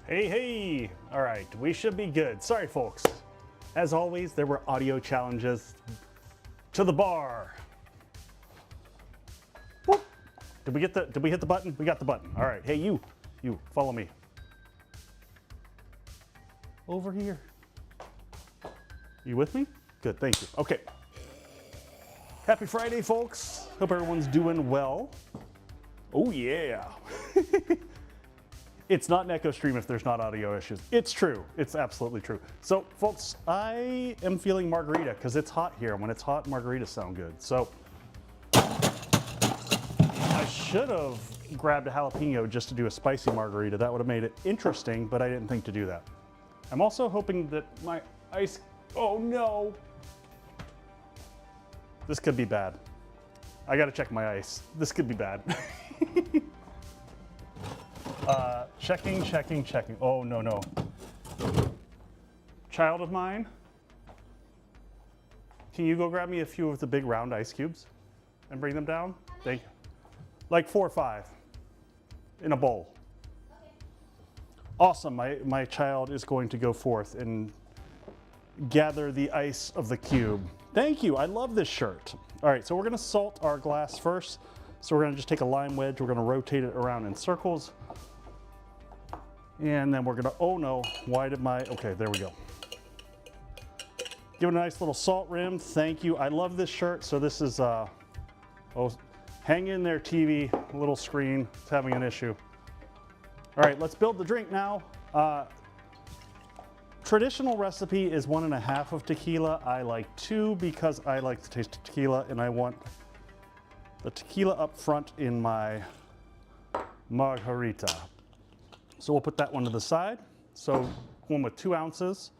Hey, all right, we should be good. Sorry, folks. As always, there were audio challenges. To the bar. Whoop. Did we hit the button? We got the button. All right, hey, you, follow me. Over here. You with me? Good, thank you. Okay. Happy Friday, folks. Hope everyone's doing well. Oh, yeah. It's not an echo stream if there's not audio issues. It's true. It's absolutely true. So, folks, I am feeling margarita because it's hot here. When it's hot, margaritas sound good. So, I should have grabbed a jalapeno just to do a spicy margarita. That would have made it interesting, but I didn't think to do that. I'm also hoping that my ice... Oh, no. This could be bad. I got to check my ice. This could be bad. Checking. Oh, no. Child of mine, can you go grab me a few of the big round ice cubes and bring them down? Thank you. Like 4 or 5 in a bowl. Okay. Awesome, my child is going to go forth and gather the ice of the cube. Thank you, I love this shirt. All right, so we're gonna salt our glass first. So we're gonna just take a lime wedge, we're gonna rotate it around in circles. And then we're gonna, oh no, why did my, okay, there we go. Give it a nice little salt rim, thank you. I love this shirt, so this is, oh, hang in there TV, little screen, it's having an issue. All right, let's build the drink now. Traditional recipe is 1.5 of tequila. I like 2 because I like the taste of tequila and I want the tequila up front in my margarita. So we'll put that one to the side. So one with 2 ounces.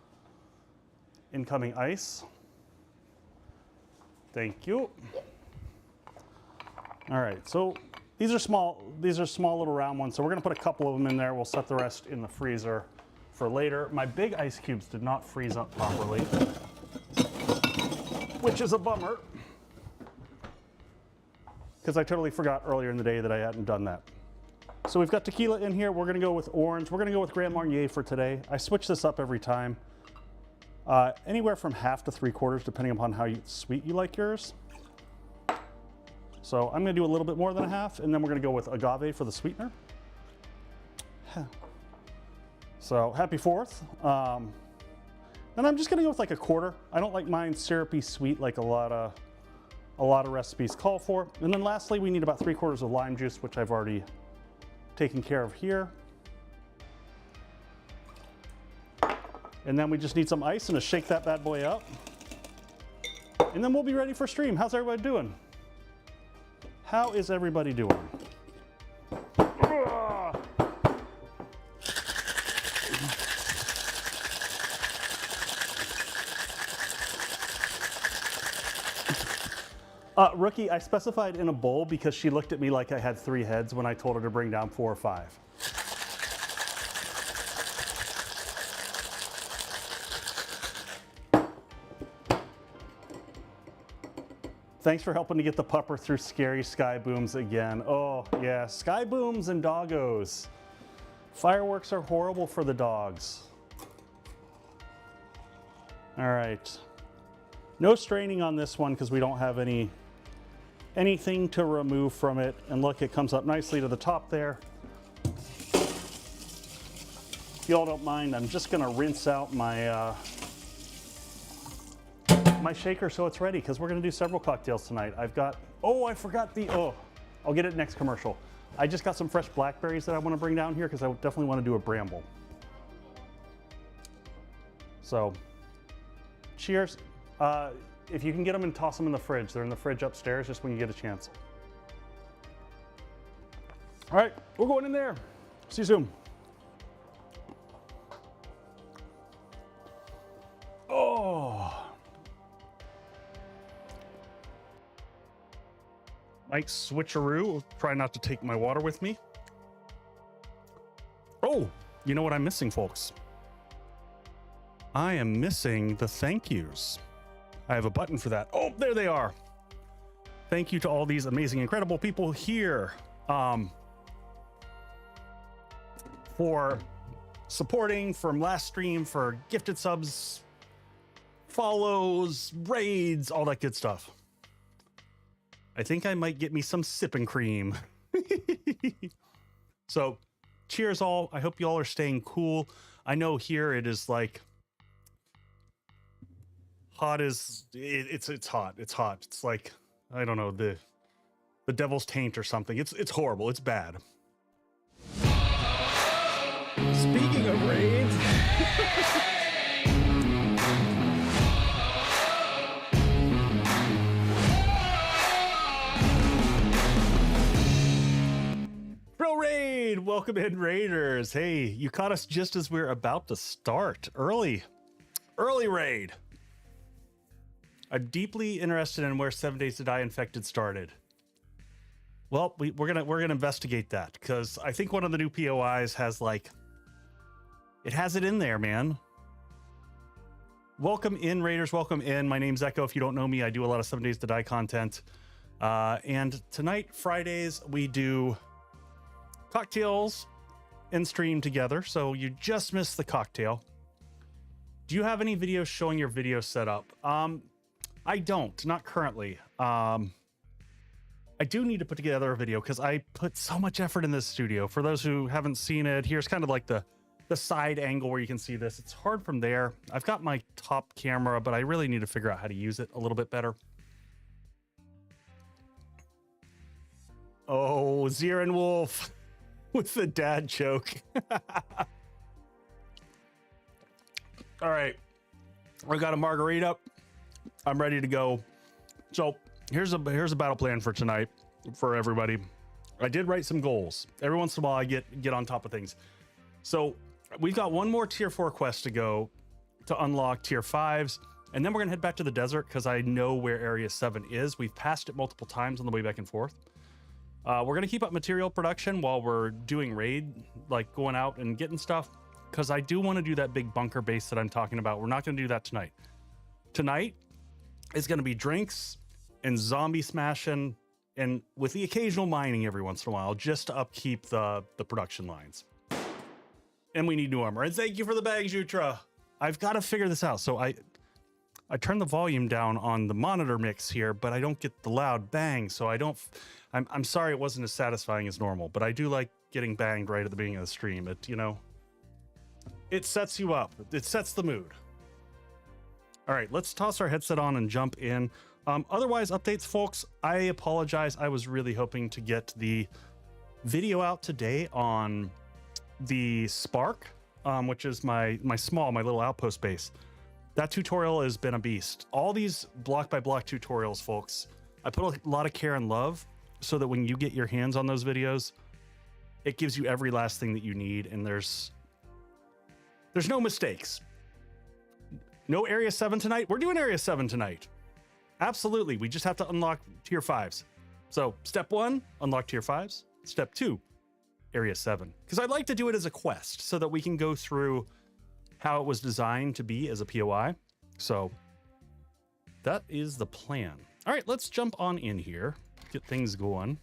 Incoming ice. Thank you. All right, so these are small little round ones. So we're gonna put a couple of them in there. We'll set the rest in the freezer for later. My big ice cubes did not freeze up properly, which is a bummer, because I totally forgot earlier in the day that I hadn't done that. So we've got tequila in here. We're gonna go with orange. We're gonna go with Grand Marnier for today. I switch this up every time. Anywhere from 1/2 to 3/4, depending upon how sweet you like yours. So I'm gonna do a little bit more than 1/2, and then we're gonna go with agave for the sweetener. So happy 4th. And I'm just gonna go with like 1/4. I don't like mine syrupy sweet like a lot of recipes call for. And then lastly, we need about 3/4 of lime juice, which I've already taken care of here. And then we just need some ice and to shake that bad boy up. And then we'll be ready for stream. How's everybody doing? How is everybody doing? Rookie, I specified in a bowl because she looked at me like I had 3 heads when I told her to bring down 4 or 5. Thanks for helping to get the pupper through scary sky booms again. Oh yeah, sky booms and doggos. Fireworks are horrible for the dogs. All right. No straining on this one because we don't have anything to remove from it. And look, it comes up nicely to the top there. If y'all don't mind, I'm just gonna rinse out my my shaker so it's ready because we're gonna do several cocktails tonight. I've got, oh, I forgot I'll get it next commercial. I just got some fresh blackberries that I wanna bring down here because I definitely wanna do a bramble. So, cheers. If you can get them and toss them in the fridge. They're in the fridge upstairs just when you get a chance. All right, we're going in there. See you soon. Oh. Mike switcheroo. Try not to take my water with me. Oh, you know what I'm missing, folks? I am missing the thank yous. I have a button for that. Oh, there they are. Thank you to all these amazing, incredible people here for supporting from last stream, for gifted subs, follows, raids, all that good stuff. I think I might get me some sipping cream. So cheers all. I hope you all are staying cool. I know here it is like hot as it's hot. It's hot. It's like, I don't know, the devil's taint or something. It's horrible. It's bad. Speaking of raids, Pro Raid, welcome in Raiders. Hey, you caught us just as we're about to start. Early raid. I'm deeply interested in where 7 Days to Die Infected started. Well, we're gonna investigate that, because I think one of the new POIs has like, it has it in there, man. Welcome in, Raiders. Welcome in. My name's Echo. If you don't know me, I do a lot of 7 Days to Die content. And tonight, Fridays, we do cocktails and stream together. So you just missed the cocktail. Do you have any videos showing your video setup? I don't, not currently. I do need to put together a video because I put so much effort in this studio. For those who haven't seen it, here's kind of like the side angle where you can see this. It's hard from there. I've got my top camera, but I really need to figure out how to use it a little bit better. Oh, Zirin Wolf with the dad joke. All right, I got a margarita. I'm ready to go. So here's a battle plan for tonight for everybody. I did write some goals. Every once in a while I get on top of things. So we've got one more tier 4 quest to go to unlock tier 5s, and then we're gonna head back to the desert because I know where area 7 is. We've passed it multiple times on the way back and forth. We're gonna keep up material production while we're doing raid, like going out and getting stuff, because I do want to do that big bunker base that I'm talking about. We're not gonna do that tonight. Tonight is gonna be drinks and zombie smashing, and with the occasional mining every once in a while, just to upkeep the production lines. And we need new armor. And thank you for the bags, Jutra. I've got to figure this out. So I turn the volume down on the monitor mix here, but I don't get the loud bang. So I'm sorry it wasn't as satisfying as normal, but I do like getting banged right at the beginning of the stream. It, you know, it sets you up. It sets the mood. All right, let's toss our headset on and jump in. Otherwise, updates, folks, I apologize. I was really hoping to get the video out today on the Spark, which is my little outpost base. That tutorial has been a beast. All these block by block tutorials, folks, I put a lot of care and love so that when you get your hands on those videos, it gives you every last thing that you need, and there's no mistakes. No area 7 tonight. We're doing area 7 tonight. Absolutely. We just have to unlock tier 5s. So step 1, unlock tier 5s. Step 2, area 7, because I'd like to do it as a quest so that we can go through how it was designed to be as a POI. So that is the plan. All right, let's jump on in here, get things going.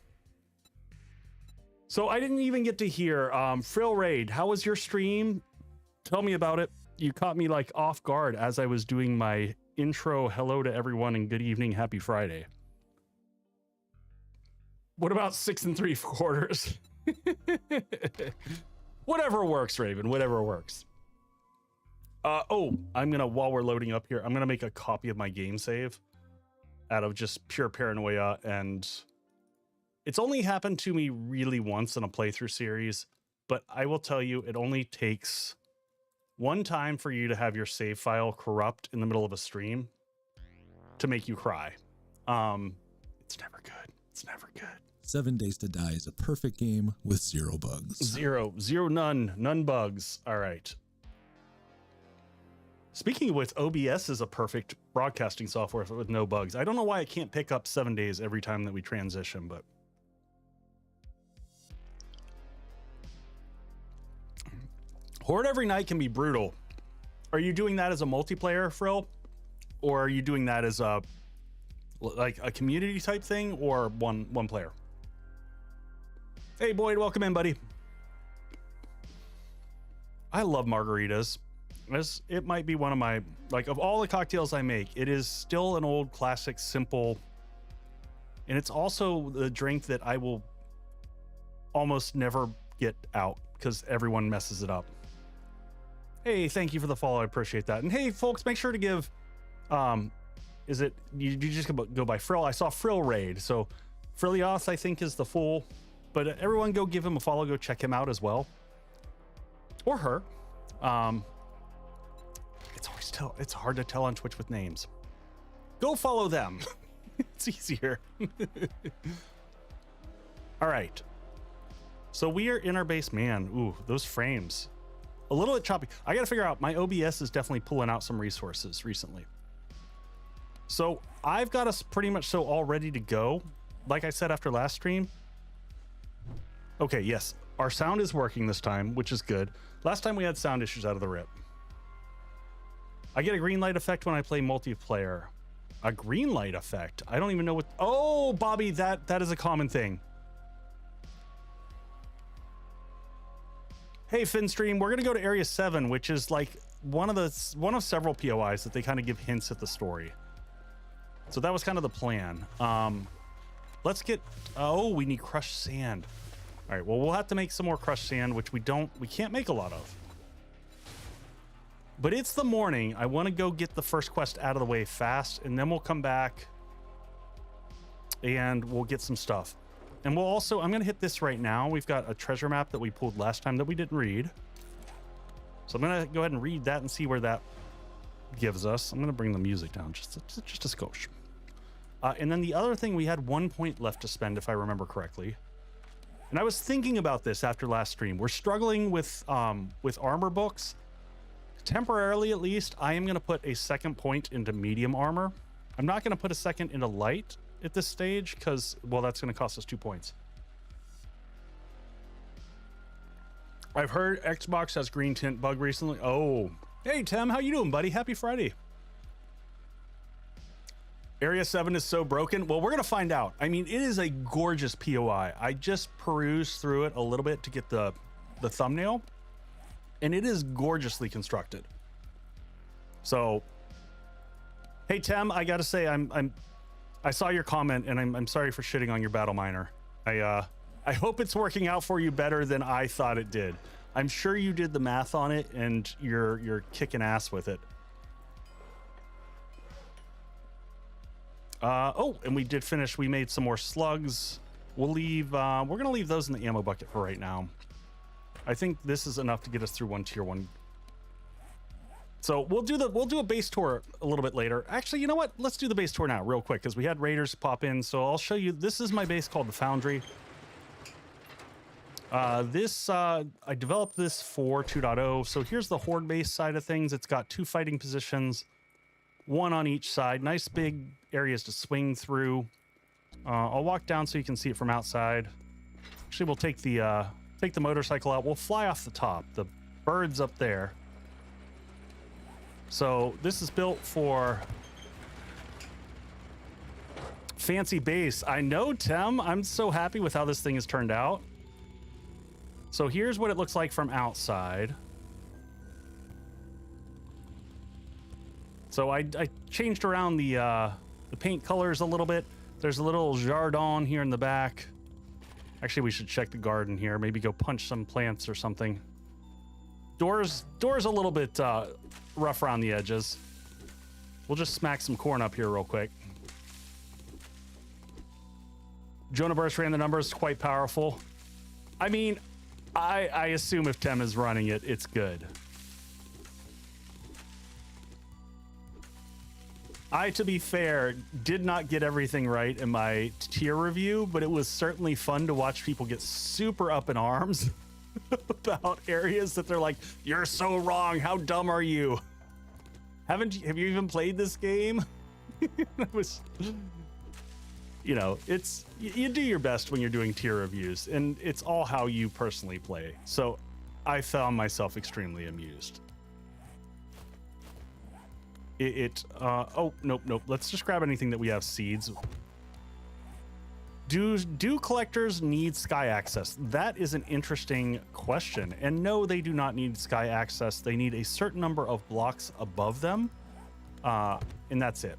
So I didn't even get to hear Frill Raid. How was your stream? Tell me about it. You caught me like off guard as I was doing my intro. Hello to everyone and good evening. Happy Friday. What about 6 3/4? Whatever works, Raven, whatever works. Oh, while we're loading up here, I'm gonna make a copy of my game save out of just pure paranoia, and it's only happened to me really once in a playthrough series, but I will tell you, it only takes one time for you to have your save file corrupt in the middle of a stream to make you cry. It's never good. It's never good. 7 Days to Die is a perfect game with 0 bugs. None bugs. All right. Speaking of which, OBS is a perfect broadcasting software with no bugs. I don't know why it can't pick up 7 days every time that we transition, but Horde every night can be brutal. Are you doing that as a multiplayer, Frill? Or are you doing that as a community type thing, or one player? Hey Boyd, welcome in, buddy. I love margaritas. It might be one of my, like, of all the cocktails I make, it is still an old classic, simple, and it's also the drink that I will almost never get out because everyone messes it up. Hey, thank you for the follow. I appreciate that. And hey, folks, make sure to give, is it, you just go by Frill? I saw Frill raid. So Frillioth, I think, is the full, but everyone go give him a follow. Go check him out as well. Or her. It's hard to tell on Twitch with names. Go follow them. It's easier. All right. So we are in our base. Man, ooh, those frames. A little bit choppy. I got to figure out, my OBS is definitely pulling out some resources recently. So I've got us pretty much so all ready to go. Like I said after last stream. Okay, yes. Our sound is working this time, which is good. Last time we had sound issues out of the rip. I get a green light effect when I play multiplayer. A green light effect? I don't even know what... Oh, Bobby, that is a common thing. Hey, Finstream, we're going to go to Area 7, which is like one of several POIs that they kind of give hints at the story. So that was kind of the plan. Let's get... Oh, we need crushed sand. All right, well, we'll have to make some more crushed sand, which we can't make a lot of. But it's the morning. I want to go get the first quest out of the way fast, and then we'll come back and we'll get some stuff. And we'll also, I'm going to hit this right now. We've got a treasure map that we pulled last time that we didn't read. So I'm going to go ahead and read that and see where that gives us. I'm going to bring the music down just a skosh. And then the other thing, we had 1 point left to spend, if I remember correctly. And I was thinking about this after last stream. We're struggling with armor books. Temporarily, at least, I am going to put a second point into medium armor. I'm not going to put a second into light at this stage because, well, that's going to cost us 2 points. I've heard Xbox has green tint bug recently. Oh, hey, Tim, how you doing, buddy? Happy Friday. Area 7 is so broken. Well, we're going to find out. I mean, it is a gorgeous POI. I just perused through it a little bit to get the thumbnail. And it is gorgeously constructed. So, hey Tim, I gotta say, I saw your comment, and I'm sorry for shitting on your battle miner. I hope it's working out for you better than I thought it did. I'm sure you did the math on it, and you're kicking ass with it. Oh, and we did finish. We made some more slugs. We'll leave. We're gonna leave those in the ammo bucket for right now. I think this is enough to get us through one tier 1. So we'll do a base tour a little bit later. Actually, you know what? Let's do the base tour now real quick because we had raiders pop in. So I'll show you. This is my base called the Foundry. I developed this for 2.0. So here's the Horde base side of things. It's got 2 fighting positions, 1 on each side. Nice big areas to swing through. I'll walk down so you can see it from outside. Actually, we'll take the motorcycle out. We'll fly off the top. The bird's up there. So this is built for fancy base. I know, Tim. I'm so happy with how this thing has turned out. So here's what it looks like from outside. So I changed around the paint colors a little bit. There's a little jardin here in the back. Actually, we should check the garden here. Maybe go punch some plants or something. Door's a little bit rough around the edges. We'll just smack some corn up here real quick. Jonah Burst ran the numbers, quite powerful. I mean, I assume if Tem is running it, it's good. I, to be fair, did not get everything right in my tier review, but it was certainly fun to watch people get super up in arms about areas that they're like, you're so wrong. How dumb are you? Have you even played this game? It was, you know, you do your best when you're doing tier reviews, and it's all how you personally play. So I found myself extremely amused. Oh, nope. Let's just grab anything that we have seeds. Do collectors need sky access? That is an interesting question. And no, they do not need sky access. They need a certain number of blocks above them, and that's it.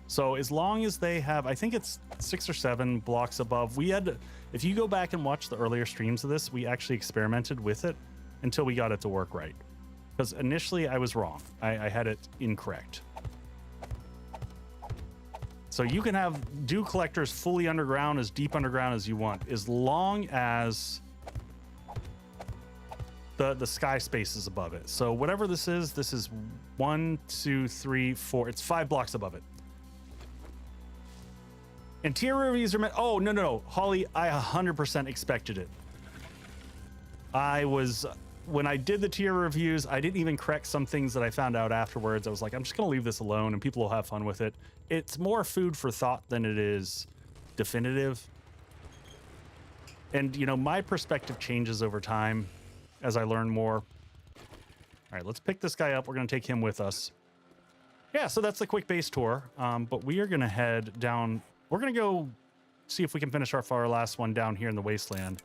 So as long as they have, I think it's 6 or 7 blocks above. We had, if you go back and watch the earlier streams of this, we actually experimented with it until we got it to work right. Because initially I was wrong. I had it incorrect. So you can have dew collectors fully underground, as deep underground as you want, as long as the sky space is above it. So whatever this is 1, 2, 3, 4. It's 5 blocks above it. And tier reviews are meant. Oh, no. Holly, I 100% expected it. When I did the tier reviews, I didn't even correct some things that I found out afterwards. I was like, I'm just going to leave this alone and people will have fun with it. It's more food for thought than it is definitive. And, you know, my perspective changes over time as I learn more. All right, let's pick this guy up. We're going to take him with us. Yeah, so that's the quick base tour. But we are going to head down. We're going to go see if we can finish our last one down here in the wasteland.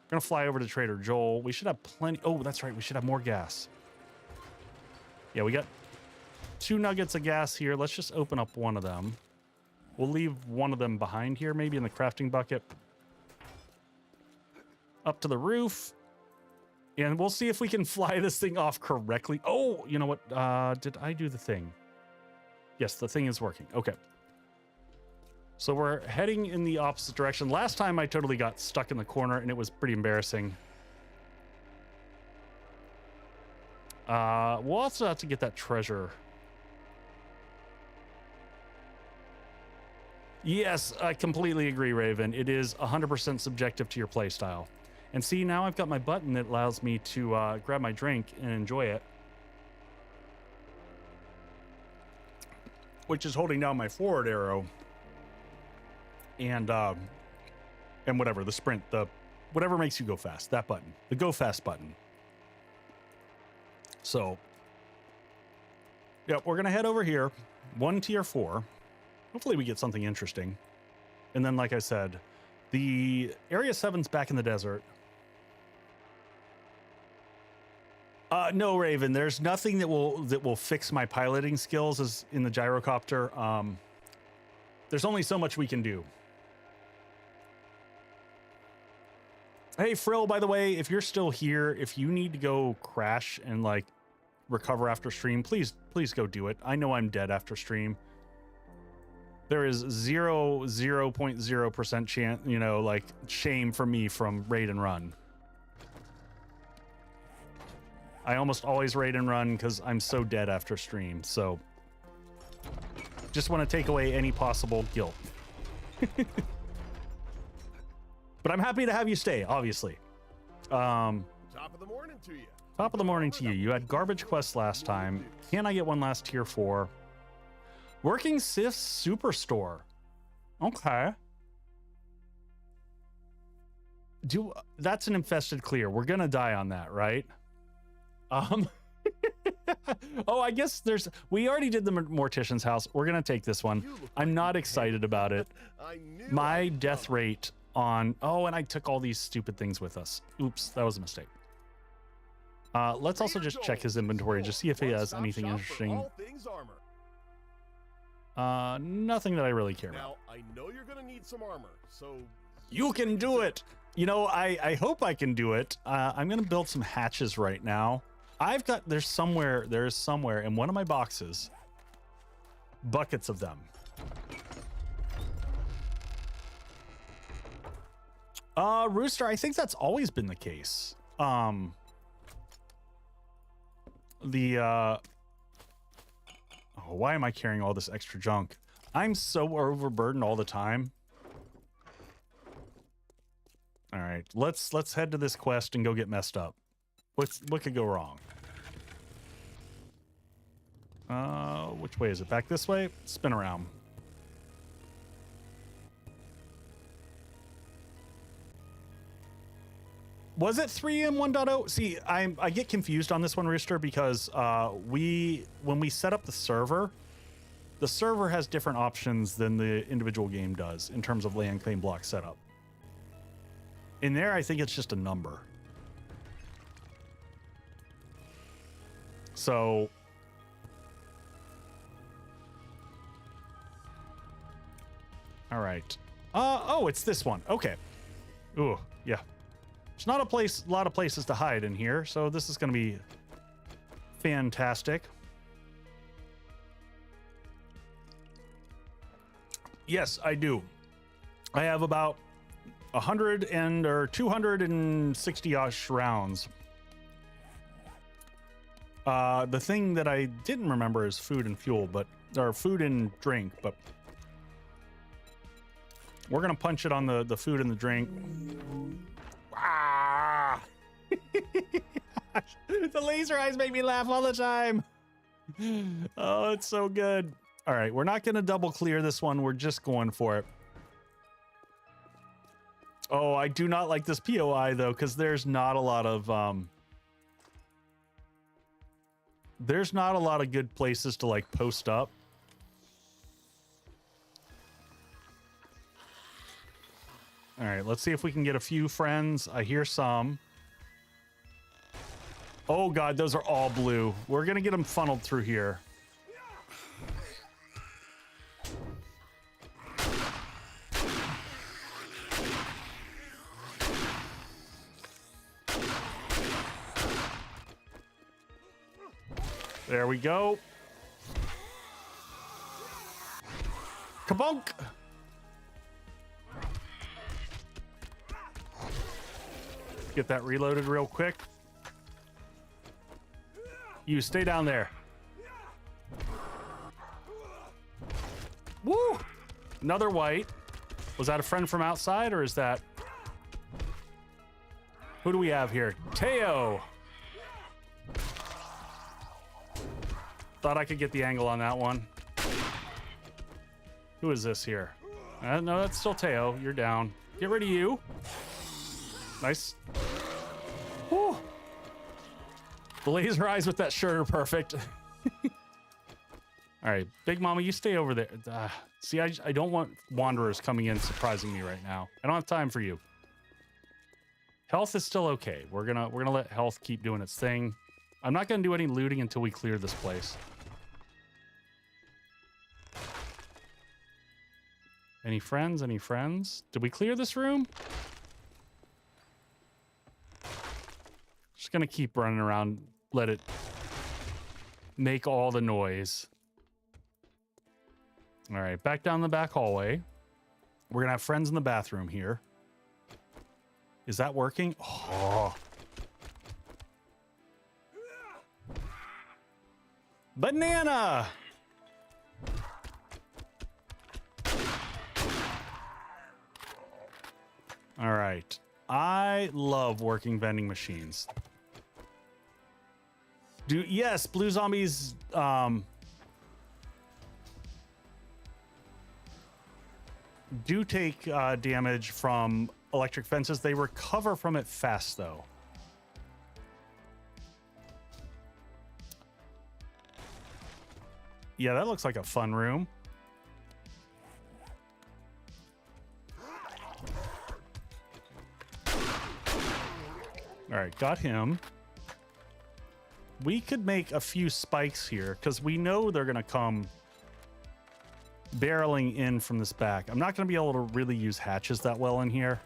We're going to fly over to Trader Joel. We should have plenty. Oh, that's right. We should have more gas. Yeah, we got 2 nuggets of gas here. Let's just open up one of them. We'll leave one of them behind here, maybe in the crafting bucket. Up to the roof. And we'll see if we can fly this thing off correctly. Oh, you know what? Did I do the thing? Yes, the thing is working. Okay. So we're heading in the opposite direction. Last time I totally got stuck in the corner and it was pretty embarrassing. We'll also have to get that treasure. Yes, I completely agree, Raven. It is 100% subjective to your playstyle. And see, now I've got my button that allows me to grab my drink and enjoy it. Which is holding down my forward arrow. And whatever, the sprint, whatever makes you go fast, that button, the go fast button. So, yeah, we're going to head over here, 1 tier 4. Hopefully we get something interesting. And then, like I said, the Area 7's back in the desert. No, Raven, there's nothing that will fix my piloting skills as in the gyrocopter. There's only so much we can do. Hey, Frill, by the way, if you're still here, if you need to go crash and like recover after stream, please go do it. I know I'm dead after stream. There is 0.0% chance, you know, like shame for me from raid and run. I almost always raid and run because I'm so dead after stream. So just want to take away any possible guilt. But I'm happy to have you stay, obviously. Top of the morning to you. Top of the morning to you. You had garbage quests last time. Can I get one last tier 4? Working Sif's Superstore. Okay. That's an infested clear. We're gonna die on that, right? Oh, I guess we already did the Mortician's house. We're gonna take this one. I'm not excited about it. My death rate on, and I took all these stupid things with us. Oops, that was a mistake. Let's also just check his inventory, just see if he has anything interesting. Nothing that I really care about. Now, I know you're gonna need some armor, so you can do it. You know, I hope I can do it. I'm gonna build some hatches right now. There's somewhere in one of my boxes, buckets of them. Rooster, I think that's always been the case. Why am I carrying all this extra junk? I'm so overburdened all the time. All right, let's head to this quest and go get messed up. What could go wrong? Which way is it? Back this way? Spin around. Was it 3M 1.0? See, I get confused on this one, Rooster, because when we set up the server, the server has different options than the individual game does in terms of land claim block setup. In there, I think it's just a number. So all right. Oh, it's this one. Okay. Ooh, yeah. There's not a lot of places to hide in here, so this is going to be fantastic. Yes, I do. I have about 100 or 260-ish rounds. The thing that I didn't remember is food and fuel, or food and drink, but we're gonna punch it on the food and the drink. Ah! The laser eyes make me laugh all the time. Oh, it's so good. All right, we're not gonna double clear this one. We're just going for it. Oh, I do not like this POI though, because there's not a lot of good places to like post up. All right, let's see if we can get a few friends. I hear some. Oh God, those are all blue. We're gonna get them funneled through here. There we go. Kabonk! Get that reloaded real quick. You stay down there. Woo! Another white. Was that a friend from outside, or is that... Who do we have here? Teo! Thought I could get the angle on that one. Who is this here? No, that's still Teo. You're down. Get rid of you. Nice. Whew. The laser eyes with that shirt are perfect. All right, Big Mama, you stay over there. See, I don't want wanderers coming in surprising me right now. I don't have time for you. Health is still okay. We're gonna let health keep doing its thing. I'm not gonna do any looting until we clear this place. Any friends? Any friends? Did we clear this room? Just gonna keep running around. Let it make all the noise. All right, back down the back hallway. We're gonna have friends in the bathroom here. Is that working? Oh. Banana! All right. I love working vending machines. Yes, blue zombies do take damage from electric fences. They recover from it fast though. Yeah, that looks like a fun room. All right, got him. We could make a few spikes here because we know they're going to come barreling in from this back. I'm not going to be able to really use hatches that well in here.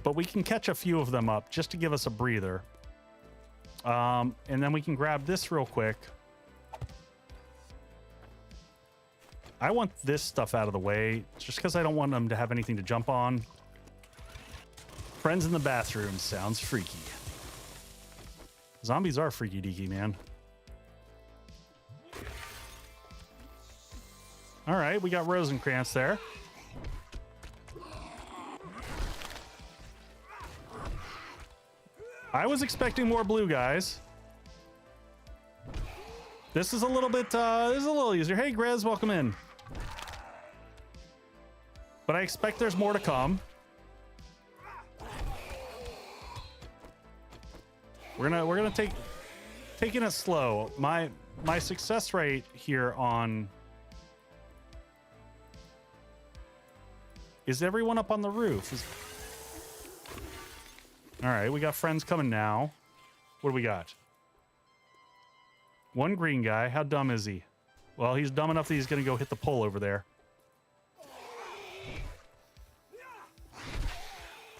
But we can catch a few of them up just to give us a breather. And then we can grab this real quick. I want this stuff out of the way just because I don't want them to have anything to jump on. Friends in the bathroom sounds freaky. Zombies are freaky deaky, man. All right, we got Rosencrantz there. I was expecting more blue guys. This is a little bit, this is a little easier. Hey, Grez, welcome in. But I expect there's more to come. We're gonna take taking it slow. My success rate here on... Is everyone up on the roof? All right, we got friends coming now. What do we got? One green guy. How dumb is he? Well, he's dumb enough that he's going to go hit the pole over there.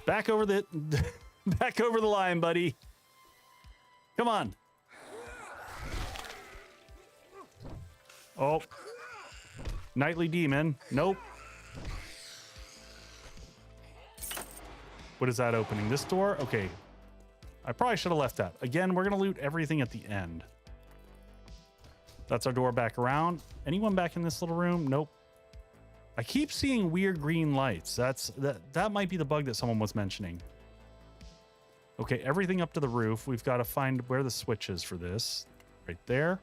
Back over the back over the line, buddy. Come on. Oh. Nightly demon. Nope. What is that opening? This door? Okay. I probably should have left that. Again, we're going to loot everything at the end. That's our door back around. Anyone back in this little room? Nope. I keep seeing weird green lights. That might be the bug that someone was mentioning. Okay, everything up to the roof. We've got to find where the switch is for this. Right there.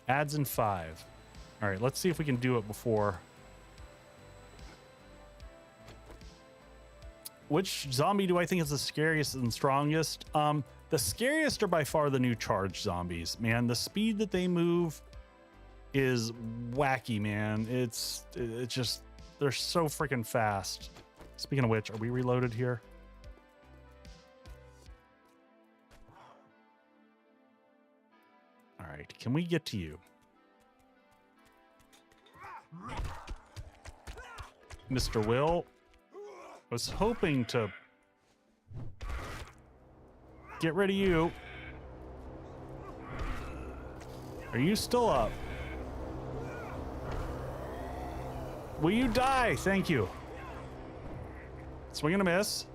Adds in 5. All right, let's see if we can do it before. Which zombie do I think is the scariest and strongest? The scariest are by far the new charge zombies. Man, the speed that they move is wacky, man. It's just, they're so freaking fast. Speaking of which, are we reloaded here? All right, can we get to you? Mr. Will, was hoping to get rid of you. Are you still up? Will you die? Thank you. Swing and a miss.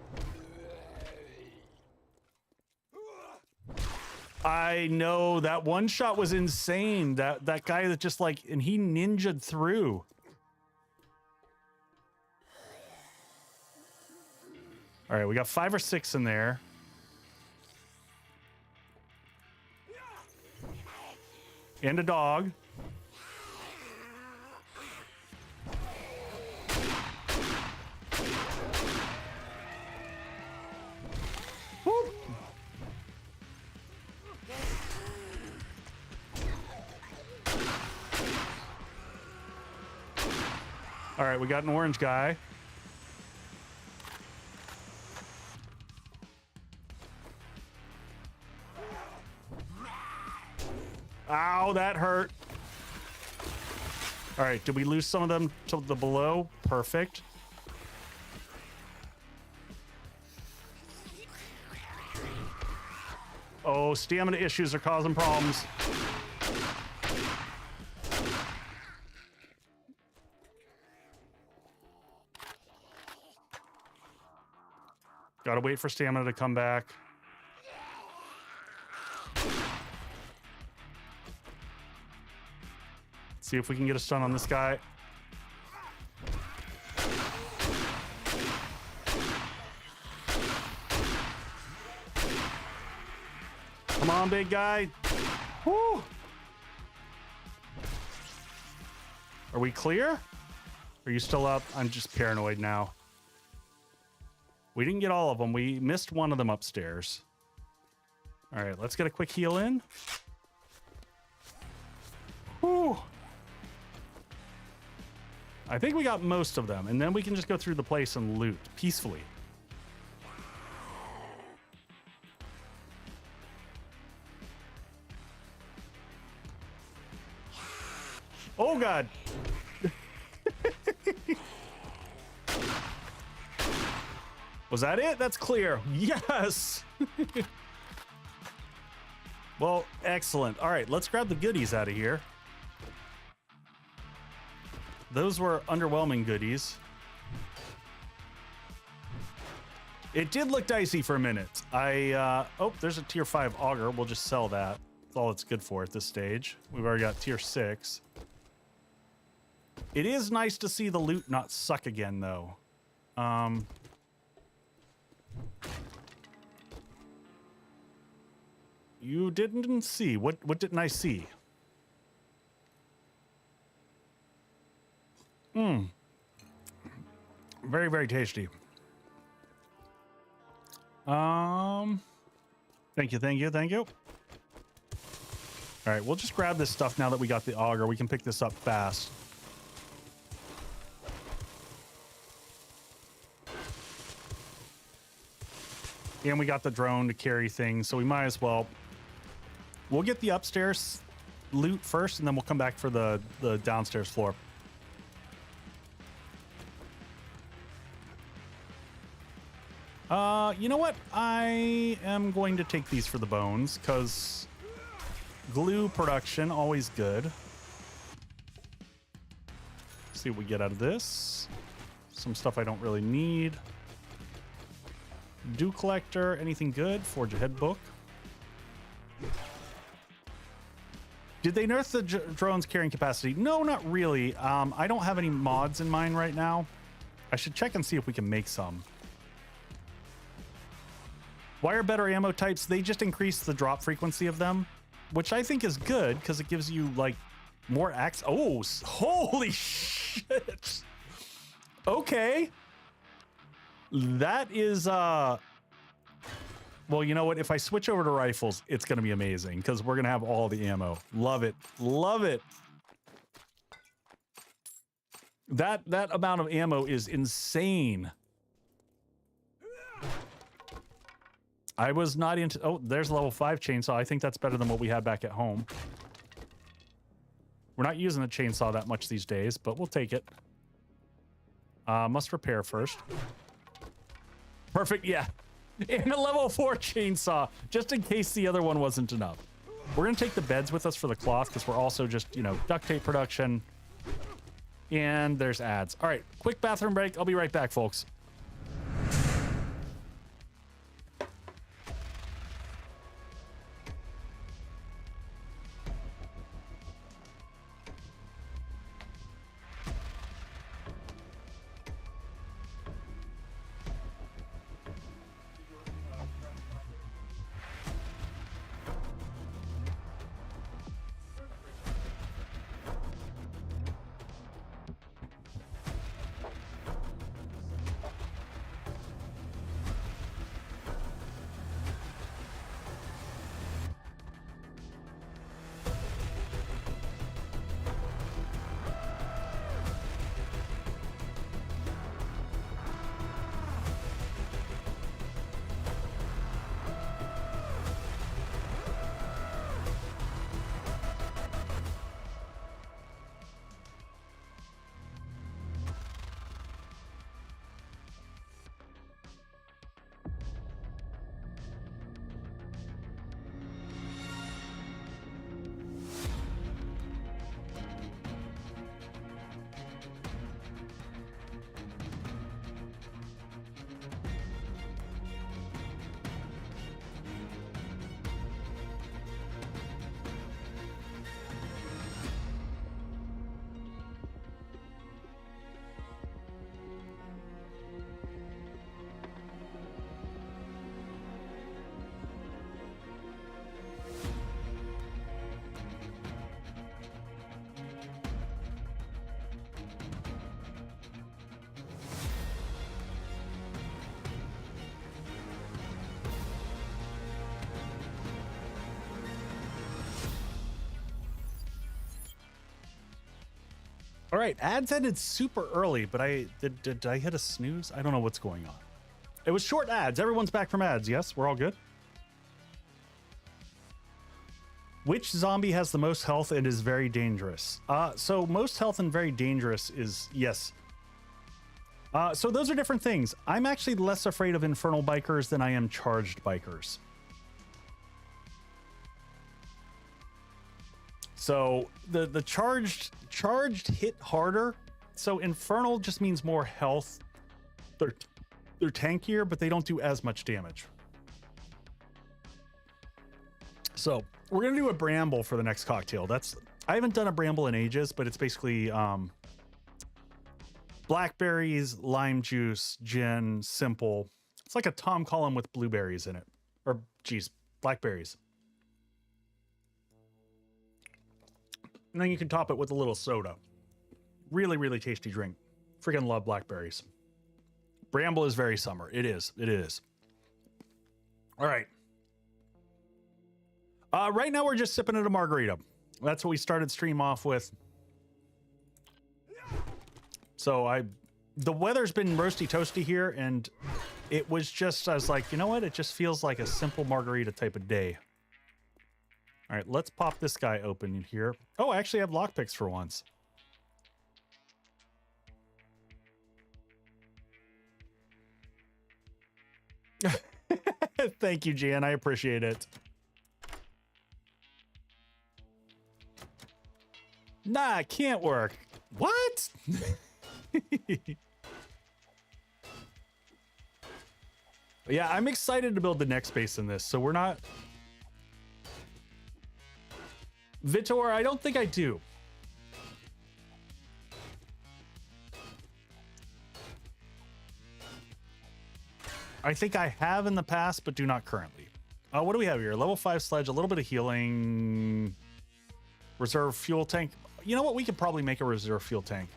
I know that one shot was insane. That guy that just like, and he ninja'd through. All right, we got 5 or 6 in there. And a dog. Whoop. All right, we got an orange guy. Ow, that hurt. All right, did we lose some of them to the below? Perfect. Oh, stamina issues are causing problems. Gotta wait for stamina to come back. See if we can get a stun on this guy. Come on, big guy. Woo! Are we clear? Are you still up? I'm just paranoid now. We didn't get all of them. We missed one of them upstairs. All right, let's get a quick heal in. Woo! I think we got most of them, and then we can just go through the place and loot peacefully. Oh, God. Was that it? That's clear. Yes. Well, excellent. All right, let's grab the goodies out of here. Those were underwhelming goodies. It did look dicey for a minute. Oh, there's a tier 5 auger. We'll just sell that. That's all it's good for at this stage. We've already got tier 6. It is nice to see the loot not suck again, though. You didn't see. What didn't I see? Very, very tasty. Thank you. All right, we'll just grab this stuff now that we got the auger. We can pick this up fast. And we got the drone to carry things, so we might as well. We'll get the upstairs loot first, and then we'll come back for the downstairs floor. You know what? I am going to take these for the bones, because glue production, always good. See what we get out of this. Some stuff I don't really need. Dew collector, anything good? Forge ahead book. Did they nerf the drone's carrying capacity? No, not really. I don't have any mods in mind right now. I should check and see if we can make some. Why are better ammo types? They just increase the drop frequency of them, which I think is good because it gives you like more access. Oh, holy shit. Okay. That is, well, you know what? If I switch over to rifles, it's going to be amazing because we're going to have all the ammo. Love it. Love it. That amount of ammo is insane. I was not into... Oh, there's a level 5 chainsaw. I think that's better than what we had back at home. We're not using the chainsaw that much these days, but we'll take it. Must repair first. Perfect, yeah. And a level 4 chainsaw, just in case the other one wasn't enough. We're going to take the beds with us for the cloth, because we're also just, you know, duct tape production. And there's ads. All right, quick bathroom break. I'll be right back, folks. All right, ads ended super early, but did I hit a snooze? I don't know what's going on. It was short ads. Everyone's back from ads. Yes, we're all good. Which zombie has the most health and is very dangerous? So most health and very dangerous is, yes. So those are different things. I'm actually less afraid of infernal bikers than I am charged bikers. So the charged hit harder. So infernal just means more health. They're tankier, but they don't do as much damage. So we're gonna do a bramble for the next cocktail. I haven't done a bramble in ages, but it's basically blackberries, lime juice, gin, simple. It's like a Tom Collin with blueberries in it, or geez, blackberries. And then you can top it with a little soda. Really, really tasty drink. Freaking love blackberries. Bramble is very summer. It is. It is. All right. Right now we're just sipping at a margarita. That's what we started stream off with. So the weather's been roasty toasty here, and it was just, I was like, you know what? It just feels like a simple margarita type of day. All right, let's pop this guy open in here. Oh, I actually have lockpicks for once. Thank you, Jan. I appreciate it. Nah, it can't work. What? Yeah, I'm excited to build the next base in this. So we're not... Vitor, I don't think I do. I think I have in the past, but do not currently. What do we have here? Level 5 sledge, a little bit of healing, reserve fuel tank. You know what? We could probably make a reserve fuel tank.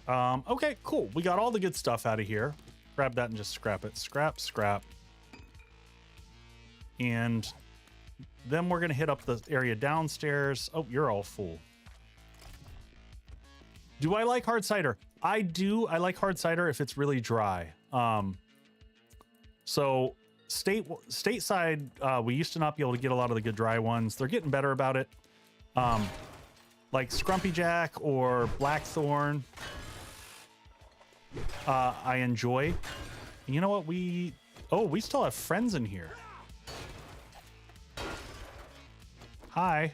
Okay, cool. We got all the good stuff out of here. Grab that and just scrap it. Scrap, scrap. And then we're going to hit up the area downstairs. Oh, you're all full. Do I like hard cider? I do. I like hard cider if it's really dry. So stateside, we used to not be able to get a lot of the good dry ones. They're getting better about it. Like Scrumpy Jack or Blackthorn, I enjoy. And you know what? We still have friends in here. Hi.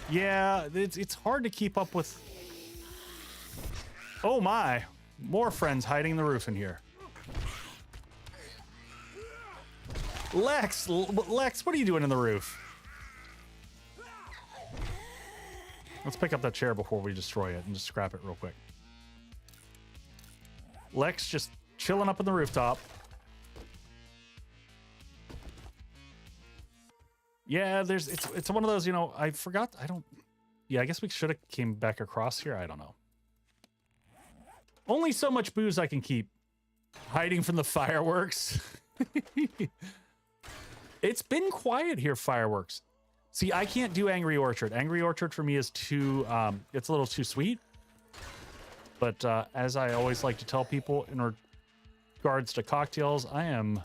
Yeah, it's hard to keep up with. Oh my, more friends hiding in the roof in here. Lex, what are you doing in the roof? Let's pick up that chair before we destroy it and just scrap it real quick. Lex just chilling up on the rooftop. Yeah, it's one of those, you know, I forgot. Yeah, I guess we should have came back across here. I don't know. Only so much booze I can keep. Hiding from the fireworks. It's been quiet here, fireworks. See, I can't do Angry Orchard. Angry Orchard for me is too, it's a little too sweet. But as I always like to tell people in regards to cocktails, I am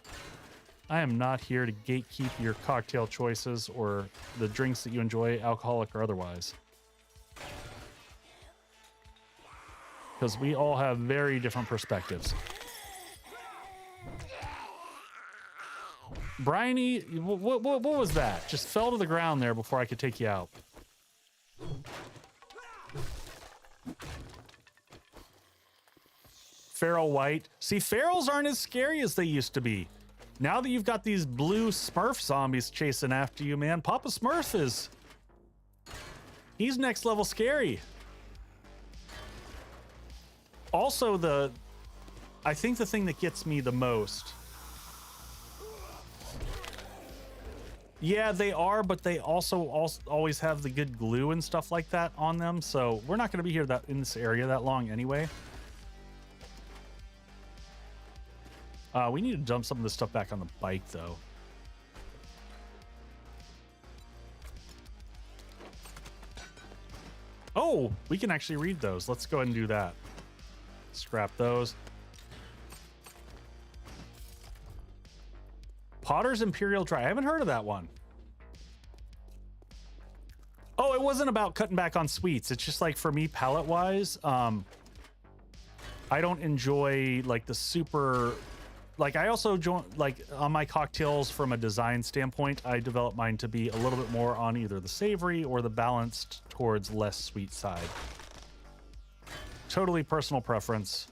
not here to gatekeep your cocktail choices or the drinks that you enjoy, alcoholic or otherwise. Because we all have very different perspectives. Bryony, what was that? Just fell to the ground there before I could take you out. Feral white. See, ferals aren't as scary as they used to be. Now that you've got these blue Smurf zombies chasing after you, man, Papa Smurf he's next level scary. Also, I think the thing that gets me the most. Yeah, they are, but they also always have the good glue and stuff like that on them. So we're not going to be here in this area that long anyway. We need to dump some of this stuff back on the bike, though. Oh, we can actually read those. Let's go ahead and do that. Scrap those. Potter's Imperial Dry. I haven't heard of that one. Oh, it wasn't about cutting back on sweets. It's just like for me, palate-wise, I don't enjoy like the super... Like I also like on my cocktails from a design standpoint, I develop mine to be a little bit more on either the savory or the balanced towards less sweet side. Totally personal preference.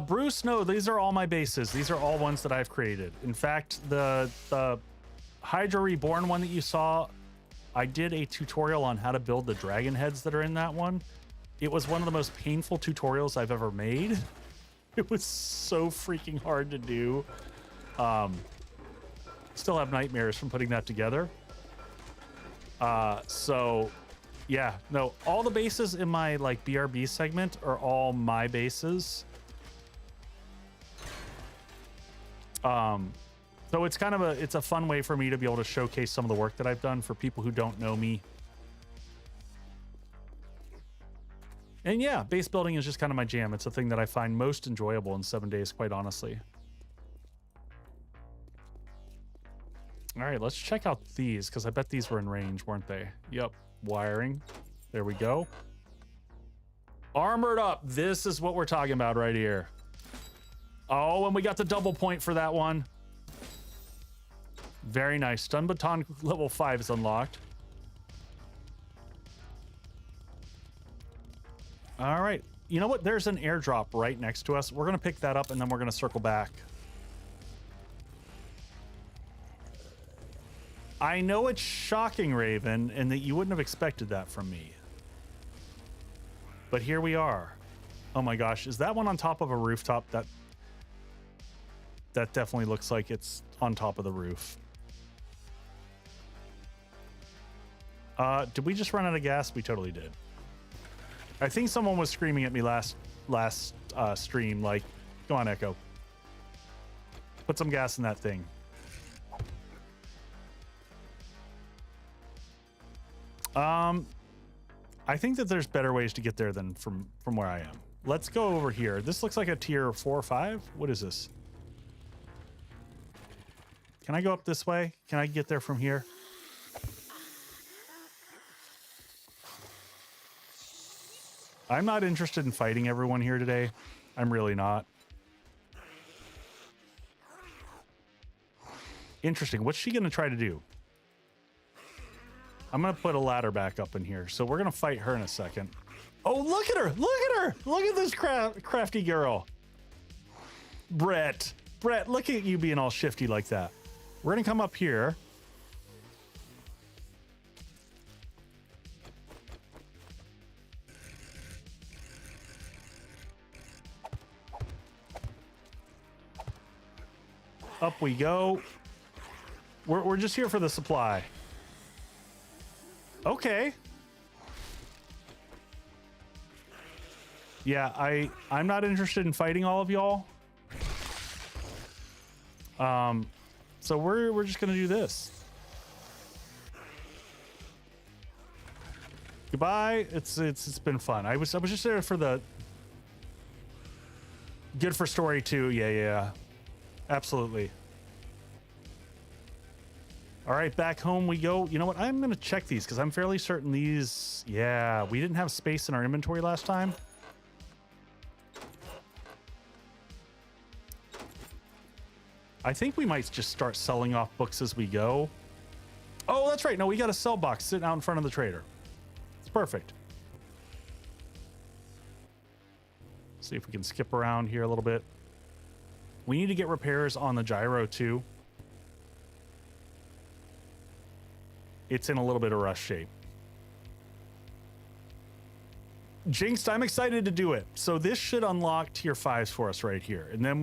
Bruce, no, these are all my bases. These are all ones that I've created. In fact, the Hydra Reborn one that you saw, I did a tutorial on how to build the dragon heads that are in that one. It was one of the most painful tutorials I've ever made. It was so freaking hard to do. still have nightmares from putting that together. So yeah, no, all the bases in my like BRB segment are all my bases. So it's kind of it's a fun way for me to be able to showcase some of the work that I've done for people who don't know me. And yeah, base building is just kind of my jam. It's a thing that I find most enjoyable in 7 days, quite honestly. All right, let's check out these, because I bet these were in range, weren't they? Yep, wiring. There we go. Armored up. This is what we're talking about right here. Oh, and we got the double point for that one. Very nice. Stun baton level 5 is unlocked. All right. You know what? There's an airdrop right next to us. We're going to pick that up, and then we're going to circle back. I know it's shocking, Raven, and that you wouldn't have expected that from me. But here we are. Oh my gosh. Is that one on top of a rooftop? That definitely looks like it's on top of the roof. Did we just run out of gas? We totally did. I think someone was screaming at me last stream, like, come on, Echo. Put some gas in that thing. I think that there's better ways to get there than from where I am. Let's go over here. This looks like a tier 4 or 5. What is this? Can I go up this way? Can I get there from here? I'm not interested in fighting everyone here today. I'm really not. Interesting. What's she going to try to do? I'm going to put a ladder back up in here. So we're going to fight her in a second. Oh, look at her. Look at her. Look at this crafty girl. Brett, look at you being all shifty like that. We're going to come up here. Up we go. We're just here for the supply. Okay. Yeah, I'm not interested in fighting all of y'all. So we're just gonna do this. Goodbye. It's been fun. I was just there for the good for story too. Yeah. Absolutely. All right, back home we go. You know what? I'm going to check these because I'm fairly certain these... Yeah, we didn't have space in our inventory last time. I think we might just start selling off books as we go. Oh, that's right. No, we got a sell box sitting out in front of the trader. It's perfect. See if we can skip around here a little bit. We need to get repairs on the gyro too. It's in a little bit of rush shape. Jinxed, I'm excited to do it. So this should unlock tier 5s for us right here. And then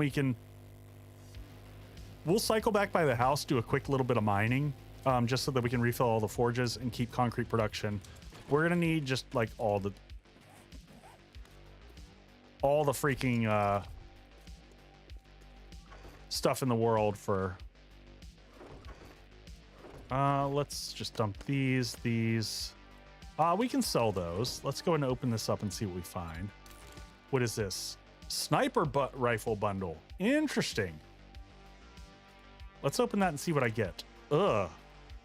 we'll cycle back by the house, do a quick little bit of mining, just so that we can refill all the forges and keep concrete production. We're gonna need just like all the freaking stuff in the world for let's just dump these we can sell those. Let's go and open this up and see what we find. What is this? Sniper rifle bundle. Interesting. Let's open that and see what I get.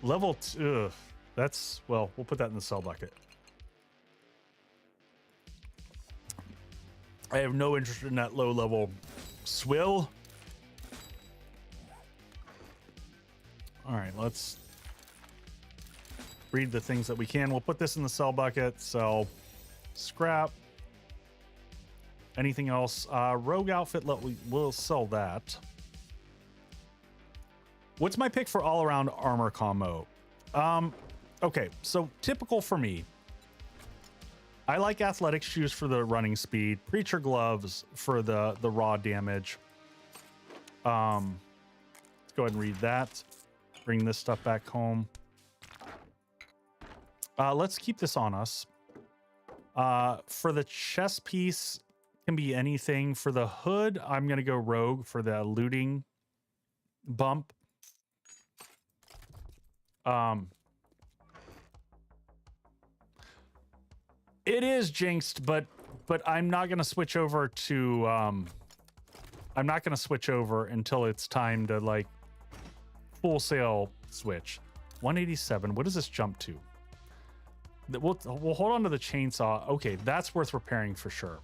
Level 2. That's, well, we'll put that in the sell bucket. I have no interest in that low level swill. All right, let's read the things that we can. We'll put this in the sell bucket. Sell scrap. Anything else? Rogue outfit, we'll sell that. What's my pick for all around armor combo? Okay, so typical for me. I like athletic shoes for the running speed, preacher gloves for the raw damage. Let's go ahead and read that. bring this stuff back home. Let's keep this on us. For the chest piece, can be anything. For the hood, I'm going to go rogue for the looting bump. It is jinxed, but I'm not going to switch over to I'm not going to switch over until it's time to like full sail switch. 187. What does this jump to? We'll hold on to the chainsaw. Okay, that's worth repairing for sure.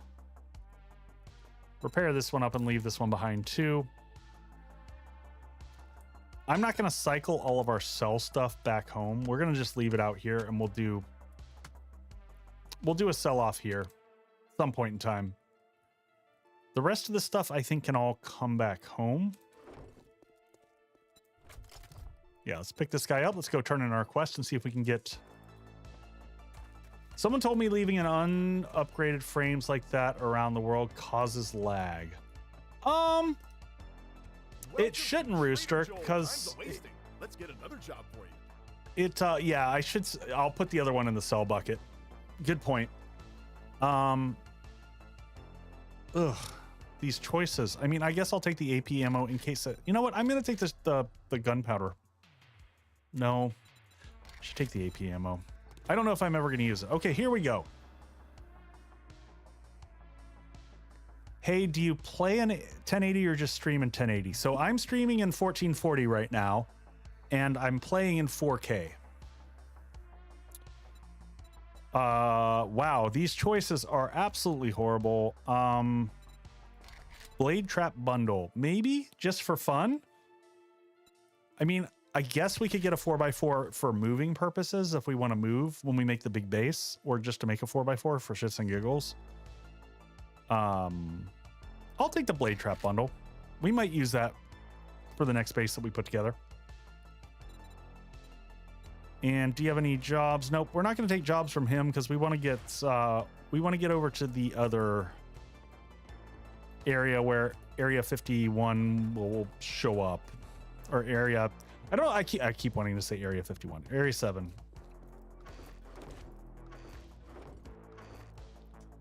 Repair this one up and leave this one behind too. I'm not going to cycle all of our sell stuff back home. We're going to just leave it out here, and we'll do a sell off here some point in time. The rest of the stuff I think can all come back home. Yeah, let's pick this guy up. Let's go turn in our quest and see if we can get... Someone told me leaving an unupgraded frames like that around the world causes lag. It shouldn't, Rooster, because let's get another job for you. It yeah, I'll put the other one in the sell bucket. Good point. These choices. I mean, I guess I'll take the AP ammo in case you know what? I'm gonna take the gunpowder. No, I should take the AP ammo. I don't know if I'm ever gonna use it. Okay, here we go. Hey, do you play in 1080 or just stream in 1080? So I'm streaming in 1440 right now, and I'm playing in 4K. Wow, these choices are absolutely horrible. Blade trap bundle, maybe just for fun. I mean, I guess we could get a 4x4 for moving purposes if we want to move when we make the big base, or just to make a 4x4 for shits and giggles. I'll take the blade trap bundle. We might use that for the next base that we put together. And do you have any jobs? Nope, we're not going to take jobs from him because we want to get over to the other area where Area 51 will show up, or area. I don't know. I keep wanting to say Area 51. Area 7.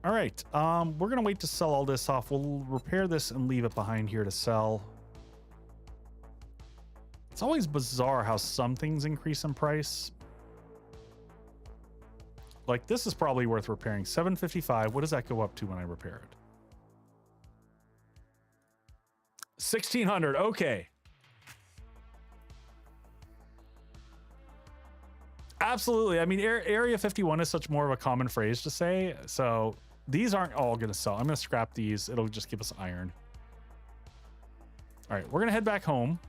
All right. We're gonna wait to sell all this off. We'll repair this and leave it behind here to sell. It's always bizarre how some things increase in price. Like this is probably worth repairing. 755. What does that go up to when I repair it? 1600. Okay. Absolutely. I mean, Area 51 is such more of a common phrase to say. So these aren't all going to sell. I'm going to scrap these. It'll just give us iron. All right. We're going to head back home.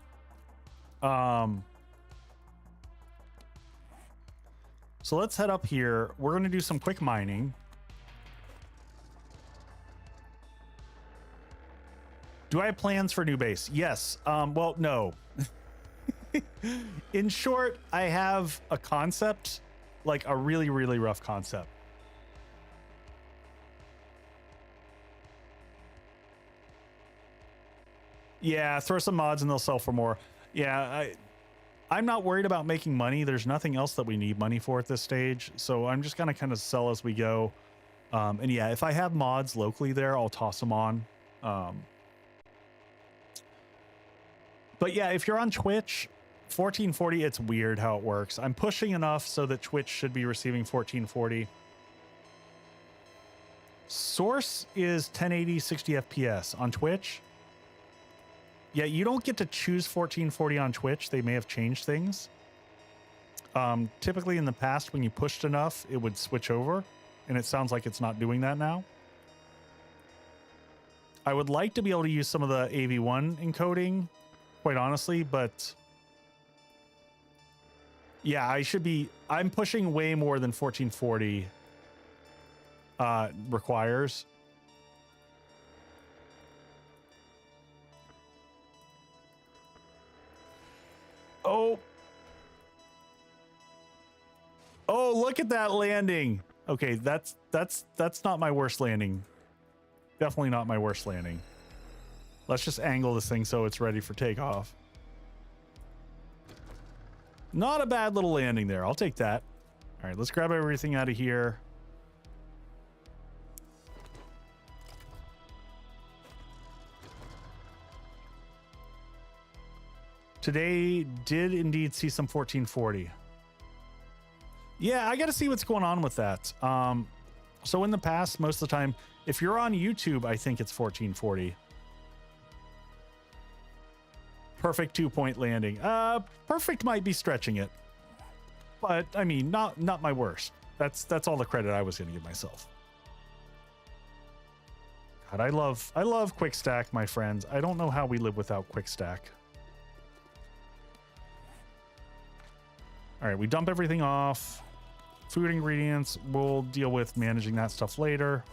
So let's head up here. We're going to do some quick mining. Do I have plans for new base? Yes. Well, no. In short, I have a concept, like a really, really rough concept. Yeah, throw some mods and they'll sell for more. Yeah, I'm not worried about making money. There's nothing else that we need money for at this stage. So I'm just going to kind of sell as we go. And yeah, if I have mods locally there, I'll toss them on. But yeah, if you're on Twitch, 1440, it's weird how it works. I'm pushing enough so that Twitch should be receiving 1440. Source is 1080 60 FPS on Twitch. Yeah, you don't get to choose 1440 on Twitch. They may have changed things. Typically in the past, when you pushed enough, it would switch over, and it sounds like it's not doing that now. I would like to be able to use some of the AV1 encoding, quite honestly, but yeah, I'm pushing way more than 1440 requires. Oh, look at that landing. Okay, that's not my worst landing. Definitely not my worst landing. Let's just angle this thing so it's ready for takeoff. Not a bad little landing there. I'll take that. All right, let's grab everything out of here. Today did indeed see some 1440. Yeah, I got to see what's going on with that. So in the past, most of the time, if you're on YouTube, I think it's 1440. Perfect 2-point landing. Perfect might be stretching it, but I mean, not my worst. That's all the credit I was going to give myself. God, I love quick stack, my friends. I don't know how we live without quick stack. All right, we dump everything off. Food ingredients, we'll deal with managing that stuff later.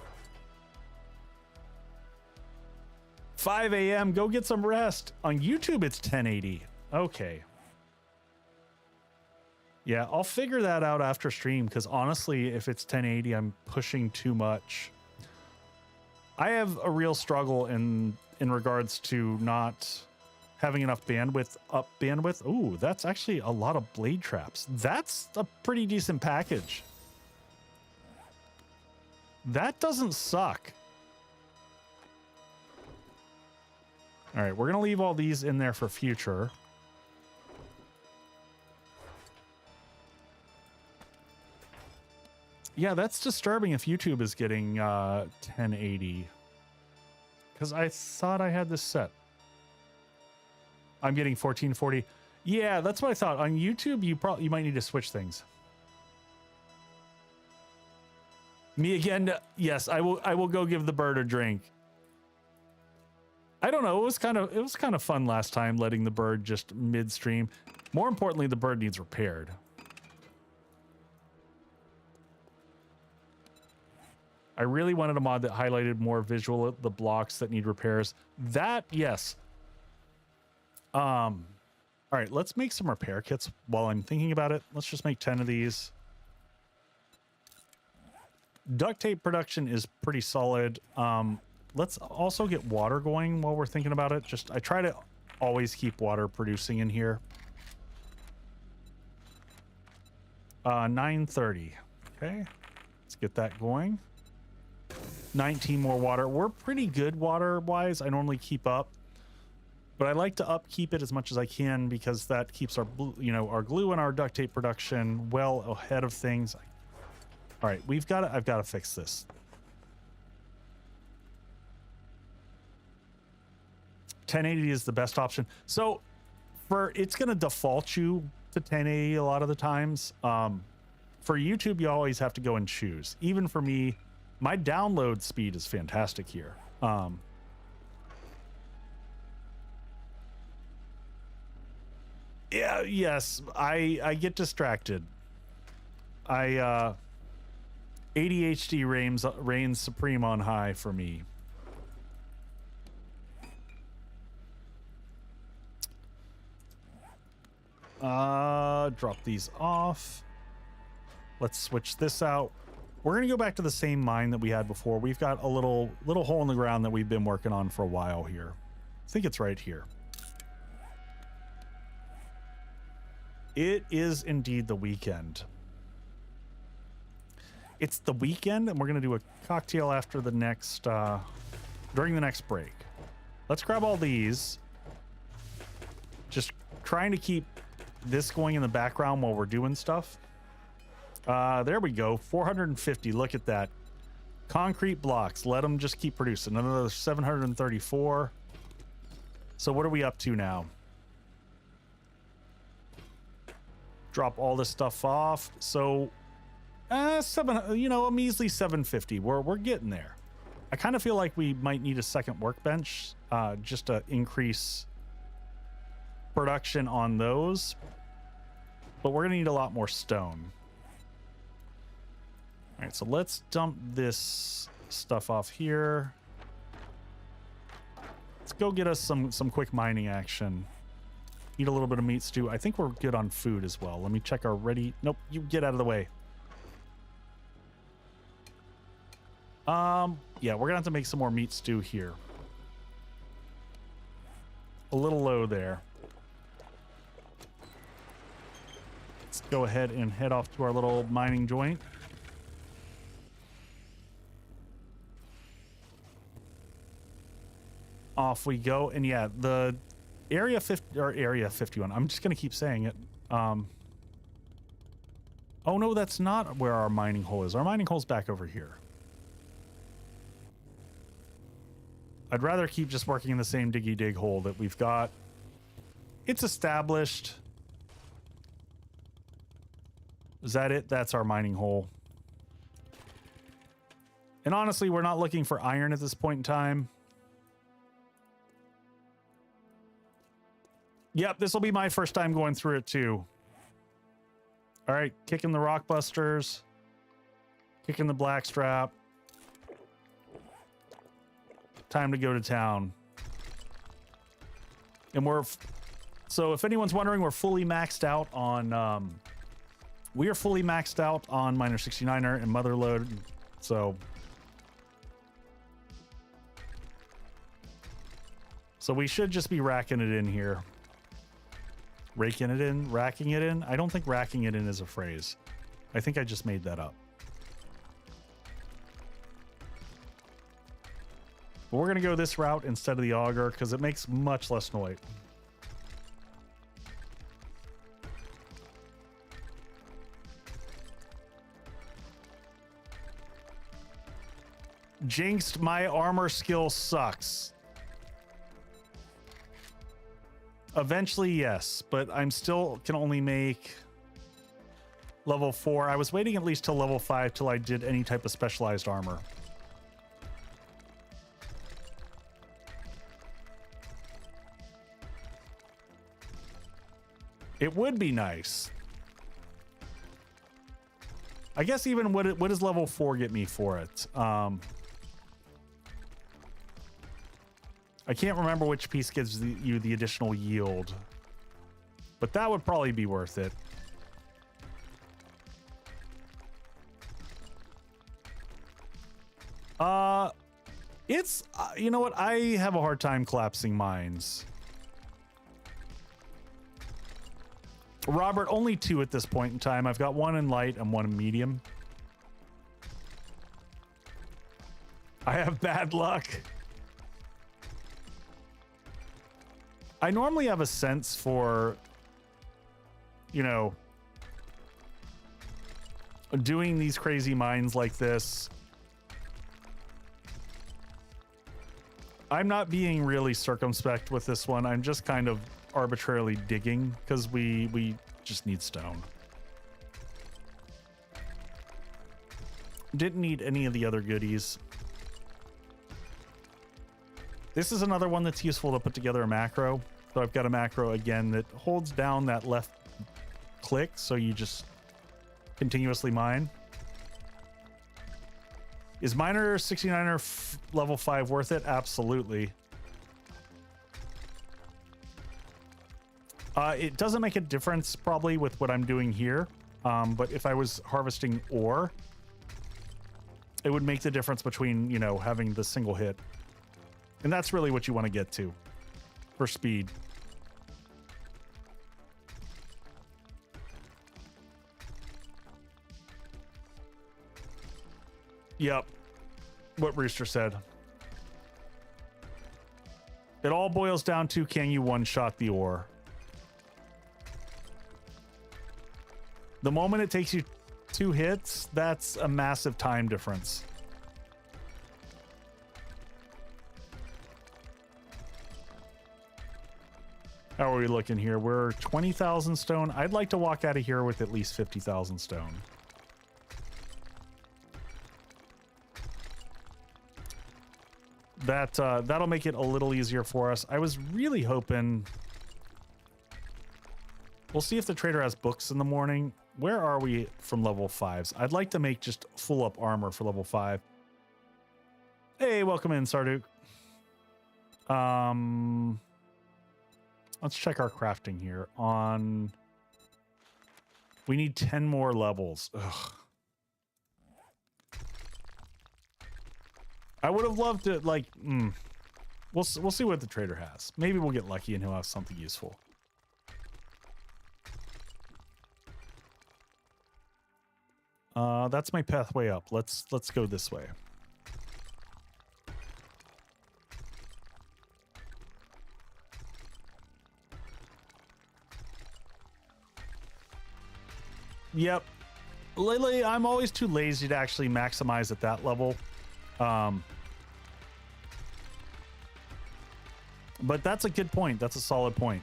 5 a.m., go get some rest. On YouTube, it's 1080. Okay. Yeah, I'll figure that out after stream, because honestly, if it's 1080, I'm pushing too much. I have a real struggle in regards to not having enough bandwidth, up bandwidth. Ooh, that's actually a lot of blade traps. That's a pretty decent package. That doesn't suck. All right, we're gonna leave all these in there for future. Yeah, that's disturbing if YouTube is getting 1080. Because I thought I had this set. I'm getting 1440. Yeah, that's what I thought. On YouTube, you might need to switch things. Me again. Yes, I will go give the bird a drink. I don't know. It was kind of fun last time letting the bird just midstream. More importantly, the bird needs repaired. I really wanted a mod that highlighted more visual the blocks that need repairs. That, yes. All right, let's make some repair kits while I'm thinking about it. Let's just make 10 of these. Duct tape production is pretty solid. Let's also get water going while we're thinking about it. I try to always keep water producing in here. 9:30. Okay, let's get that going. 19 more water. We're pretty good water-wise. I normally keep up, but I like to upkeep it as much as I can because that keeps our glue and our duct tape production well ahead of things. All right, I've got to fix this. 1080 is the best option. So it's going to default you to 1080 a lot of the times. For YouTube, you always have to go and choose. Even for me, my download speed is fantastic here. Yeah, yes, I get distracted. ADHD reigns supreme on high for me. Drop these off. Let's switch this out. We're gonna go back to the same mine that we had before. We've got a little hole in the ground that we've been working on for a while here. I think it's right here. It is indeed the weekend. It's the weekend, and we're gonna do a cocktail after the next, during the next break. Let's grab all these. Just trying to keep this going in the background while we're doing stuff. There we go. 450. Look at that. Concrete blocks. Let them just keep producing. Another 734. So what are we up to now? Drop all this stuff off. So, a measly 750. We're getting there. I kind of feel like we might need a second workbench, just to increase production on those. But we're gonna need a lot more stone. All right, so let's dump this stuff off here. Let's go get us some quick mining action. Eat a little bit of meat stew. I think we're good on food as well. Let me check our ready. Nope, you get out of the way. Yeah, we're gonna have to make some more meat stew here. A little low there. go ahead and head off to our little mining joint. Off we go. And yeah, the area 50 or area 51. I'm just going to keep saying it. Oh no, that's not where our mining hole is. Our mining hole's back over here. I'd rather keep just working in the same diggy dig hole that we've got. It's established. Is that it? That's our mining hole. And honestly, we're not looking for iron at this point in time. Yep, this will be my first time going through it too. All right, kicking the rock busters, kicking the black strap. Time to go to town. And so if anyone's wondering, we're fully maxed out on, we are fully maxed out on Miner 69er and Motherload. So we should just be racking it in here. Raking it in, racking it in. I don't think racking it in is a phrase. I think I just made that up. But we're going to go this route instead of the auger because it makes much less noise. Jinxed, my armor skill sucks. Eventually, yes, but I'm still can only make level 4. I was waiting at least till level 5 till I did any type of specialized armor. It would be nice. I guess even what does level 4 get me for it? I can't remember which piece gives you the additional yield, but that would probably be worth it. You know what? I have a hard time collapsing mines. Robert, only 2 at this point in time. I've got 1 in light and 1 in medium. I have bad luck. I normally have a sense for, you know, doing these crazy mines like this. I'm not being really circumspect with this one. I'm just kind of arbitrarily digging because we just need stone. Didn't need any of the other goodies. This is another one that's useful to put together a macro. So I've got a macro again that holds down that left click so you just continuously mine. Is Miner 69er level 5 worth it? Absolutely. It doesn't make a difference probably with what I'm doing here, but if I was harvesting ore, it would make the difference between, you know, having the single hit. And that's really what you want to get to for speed. Yep. What Rooster said. It all boils down to, can you one-shot the ore? The moment it takes you 2 hits, that's a massive time difference. How are we looking here? We're 20,000 stone. I'd like to walk out of here with at least 50,000 stone. That'll make it a little easier for us. I was really hoping... We'll see if the trader has books in the morning. Where are we from level 5s? I'd like to make just full up armor for level 5. Hey, welcome in, Sarduk. Let's check our crafting here. We need 10 more levels. Ugh. I would have loved to, like, we'll see what the trader has. Maybe we'll get lucky and he'll have something useful. That's my pathway up. Let's go this way. Yep. Lately, I'm always too lazy to actually maximize at that level. But that's a good point. That's a solid point.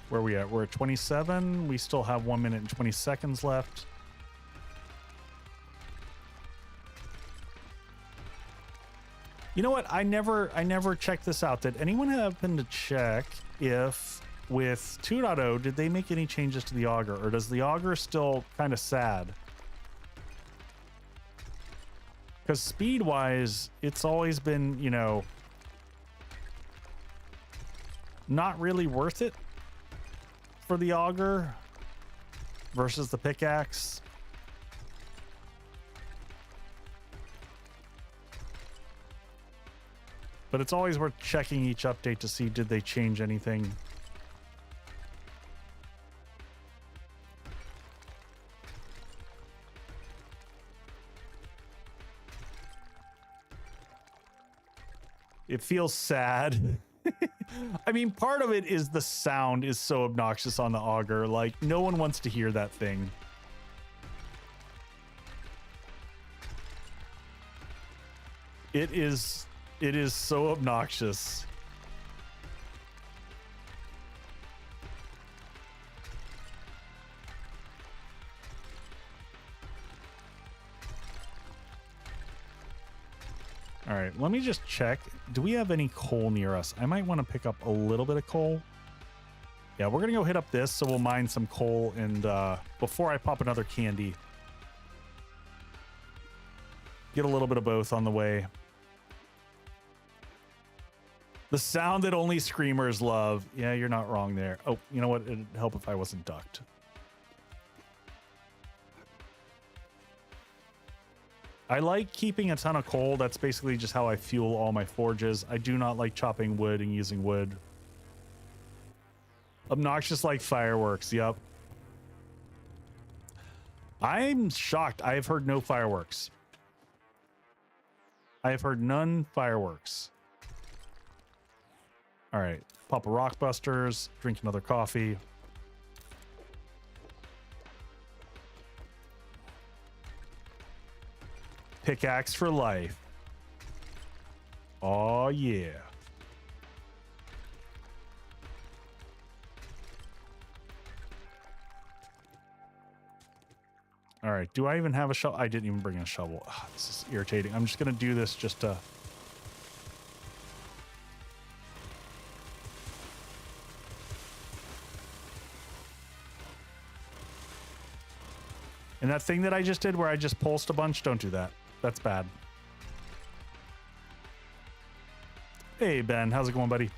Where are we at? We're at 27. We still have 1 minute and 20 seconds left. You know what? I never checked this out. Did anyone happen to check if with 2.0 did they make any changes to the auger, or does the auger still kind of sad? Because speed wise, it's always been, you know, not really worth it for the auger versus the pickaxe. But it's always worth checking each update to see did they change anything. It feels sad. I mean, part of it is the sound is so obnoxious on the auger. Like, no one wants to hear that thing. It is so obnoxious. All right, let me just check. Do we have any coal near us? I might want to pick up a little bit of coal. Yeah, we're gonna go hit up this, so we'll mine some coal, and before I pop another candy, get a little bit of both on the way. The sound that only screamers love. Yeah, you're not wrong there. Oh, you know what? It'd help if I wasn't ducked. I like keeping a ton of coal. That's basically just how I fuel all my forges. I do not like chopping wood and using wood. Obnoxious like fireworks. Yep. I'm shocked. I have heard no fireworks. I have heard none fireworks. All right. Pop a rock busters. Drink another coffee. Pickaxe for life. Oh, yeah. All right. Do I even have a shovel? I didn't even bring a shovel. Ugh, this is irritating. I'm just going to do this just to... And that thing that I just did where I just pulsed a bunch, don't do that. That's bad. Hey, Ben. How's it going, buddy?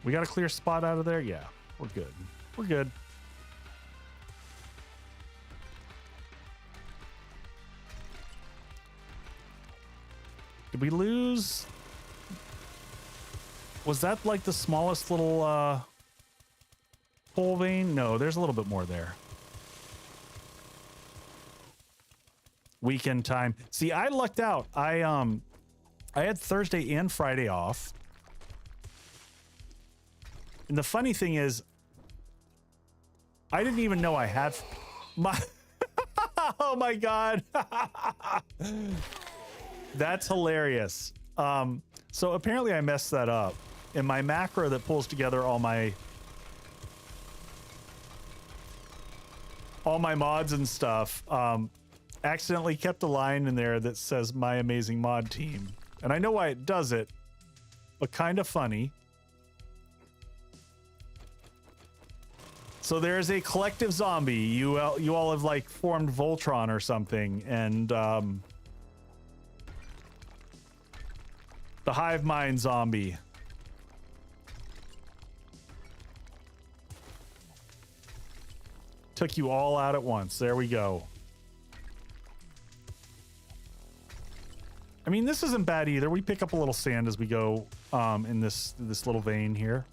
We got a clear spot out of there? Yeah, we're good. We're good. Did we lose? Was that like the smallest little coal vein? No, there's a little bit more there. Weekend time. See, I lucked out. I had Thursday and Friday off. And the funny thing is, I didn't even know I had my oh my god. That's hilarious. So apparently I messed that up. In my macro that pulls together all my mods and stuff, accidentally kept a line in there that says my amazing mod team. And I know why it does it, but kind of funny. So there's a collective zombie. You all have like formed Voltron or something, and the hive mind zombie. Took you all out at once. There we go. I mean, this isn't bad either. We pick up a little sand as we go in this little vein here.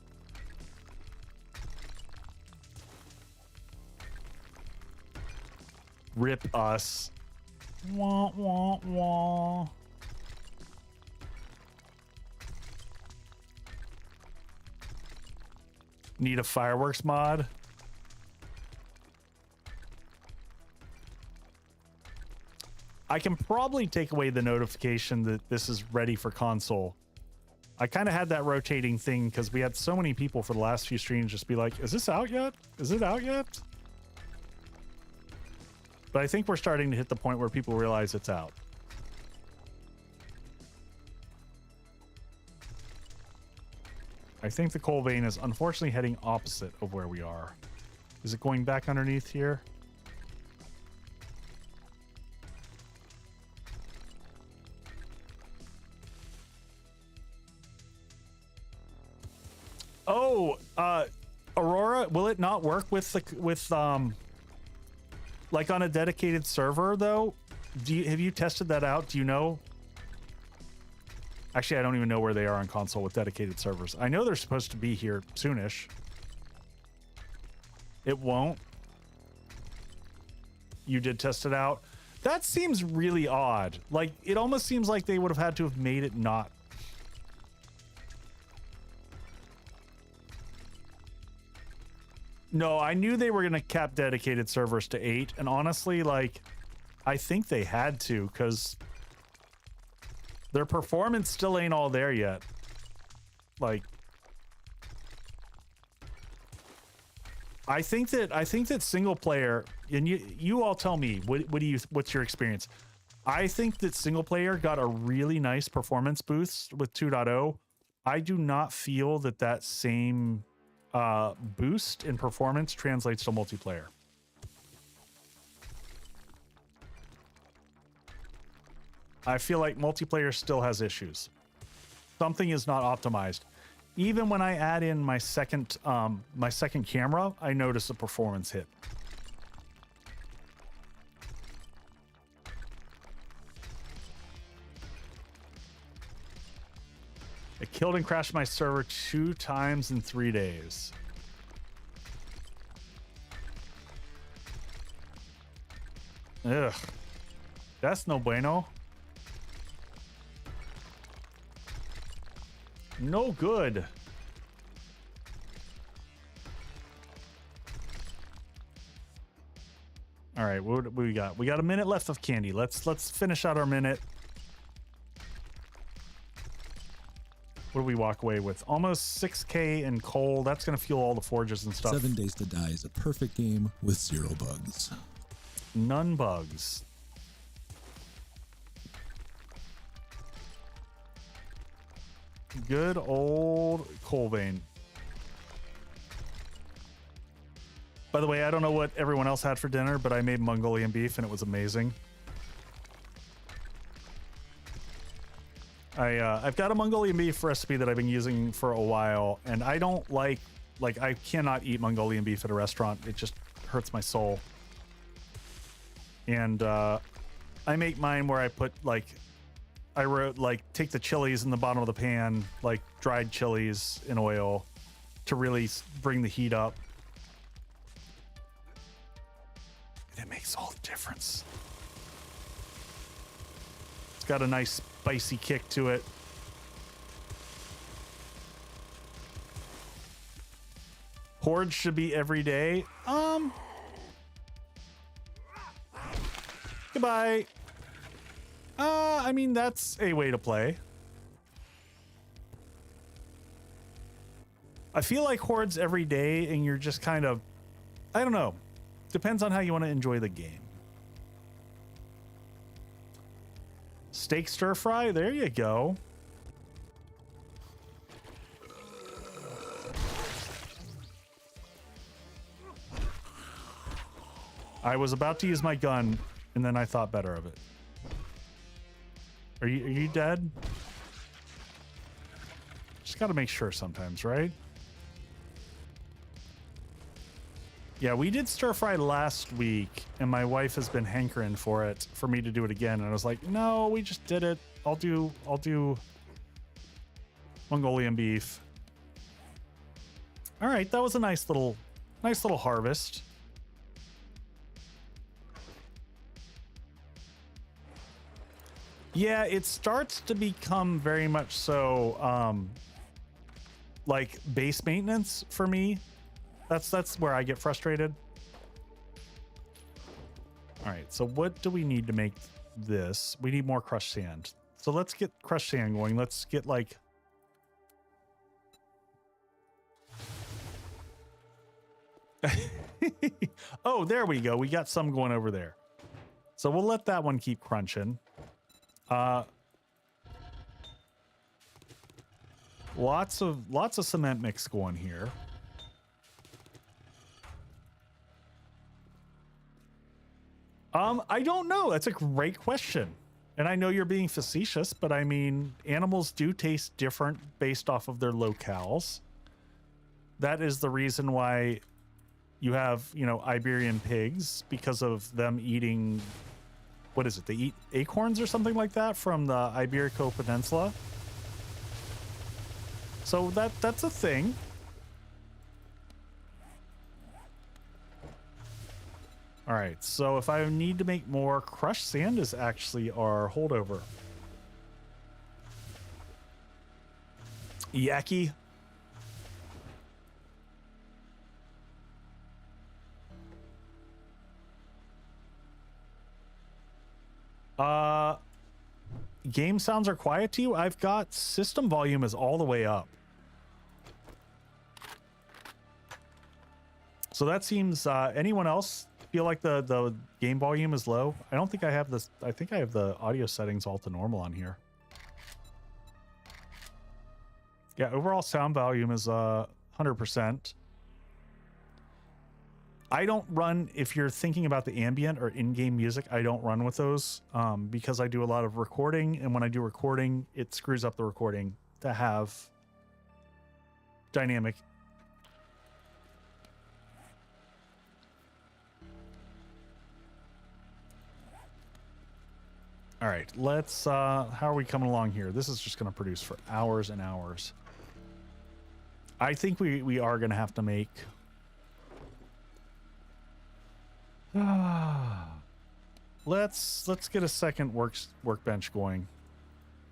Rip us. Wah, wah, wah. Need a fireworks mod? I can probably take away the notification that this is ready for console. I kind of had that rotating thing because we had so many people for the last few streams just be like, is this out yet? Is it out yet? But I think we're starting to hit the point where people realize it's out. I think the coal vein is unfortunately heading opposite of where we are. Is it going back underneath here? Oh, Aurora, will it not work with the like on a dedicated server though? Have you tested that out? Do you know? Actually, I don't even know where they are on console with dedicated servers. I know they're supposed to be here soonish. It won't. You did test it out. That seems really odd. Like, it almost seems like they would have had to have made it not. No, I knew they were going to cap dedicated servers to 8. And honestly, like, I think they had to because their performance still ain't all there yet. Like, I think that single player, and you all tell me, what's your experience? I think that single player got a really nice performance boost with 2.0. I do not feel that same boost in performance translates to multiplayer. I feel like multiplayer still has issues. Something is not optimized. Even when I add in my second camera, I notice a performance hit. I killed and crashed my server 2 times in 3 days. Ugh. That's no bueno. No good. All right, what do we got? We got a minute left of candy. Let's finish out our minute. What do we walk away with? Almost 6K in coal. That's going to fuel all the forges and stuff. 7 Days to Die is a perfect game with 0 bugs. None bugs. Good old coal vein. By the way, I don't know what everyone else had for dinner, but I made Mongolian beef and it was amazing. I've got a Mongolian beef recipe that I've been using for a while, and I don't like I cannot eat Mongolian beef at a restaurant. It just hurts my soul. And I make mine where I put I wrote take the chilies in the bottom of the pan, like dried chilies in oil to really bring the heat up. And it makes all the difference. It's got a nice spicy kick to it. Horde should be every day. Goodbye. I mean, that's a way to play. I feel like Horde's every day and you're just kind of, I don't know. Depends on how you want to enjoy the game. Steak stir fry, there you go. I was about to use my gun and then I thought better of it. Are you dead? Just got to make sure sometimes, right? Yeah, we did stir fry last week and my wife has been hankering for me to do it again. And I was like, no, we just did it. I'll do Mongolian beef. All right, that was a nice little harvest. Yeah, it starts to become very much so like base maintenance for me. That's where I get frustrated. All right, so what do we need to make this? We need more crushed sand. So let's get crushed sand going. Let's get like oh, there we go. We got some going over there. So we'll let that one keep crunching. Lots of cement mix going here. I don't know. That's a great question. And I know you're being facetious, but I mean, animals do taste different based off of their locales. That is the reason why you have, you know, Iberian pigs, because of them eating, what is it? They eat acorns or something like that from the Iberico Peninsula. So that's a thing. All right, so if I need to make more, crushed sand is actually our holdover. Yaki. Game sounds are quiet to you? I've got system volume is all the way up. So that seems, anyone else feel like the game volume is low? I don't think I have this. I think I have the audio settings all to normal on here. Yeah, overall sound volume is 100%. I don't run, if you're thinking about the ambient or in-game music, I don't run with those because I do a lot of recording, and when I do recording, it screws up the recording to have dynamic. All right, let's, how are we coming along here? This is just going to produce for hours and hours. I think we are going to have to make... let's get a second workbench going.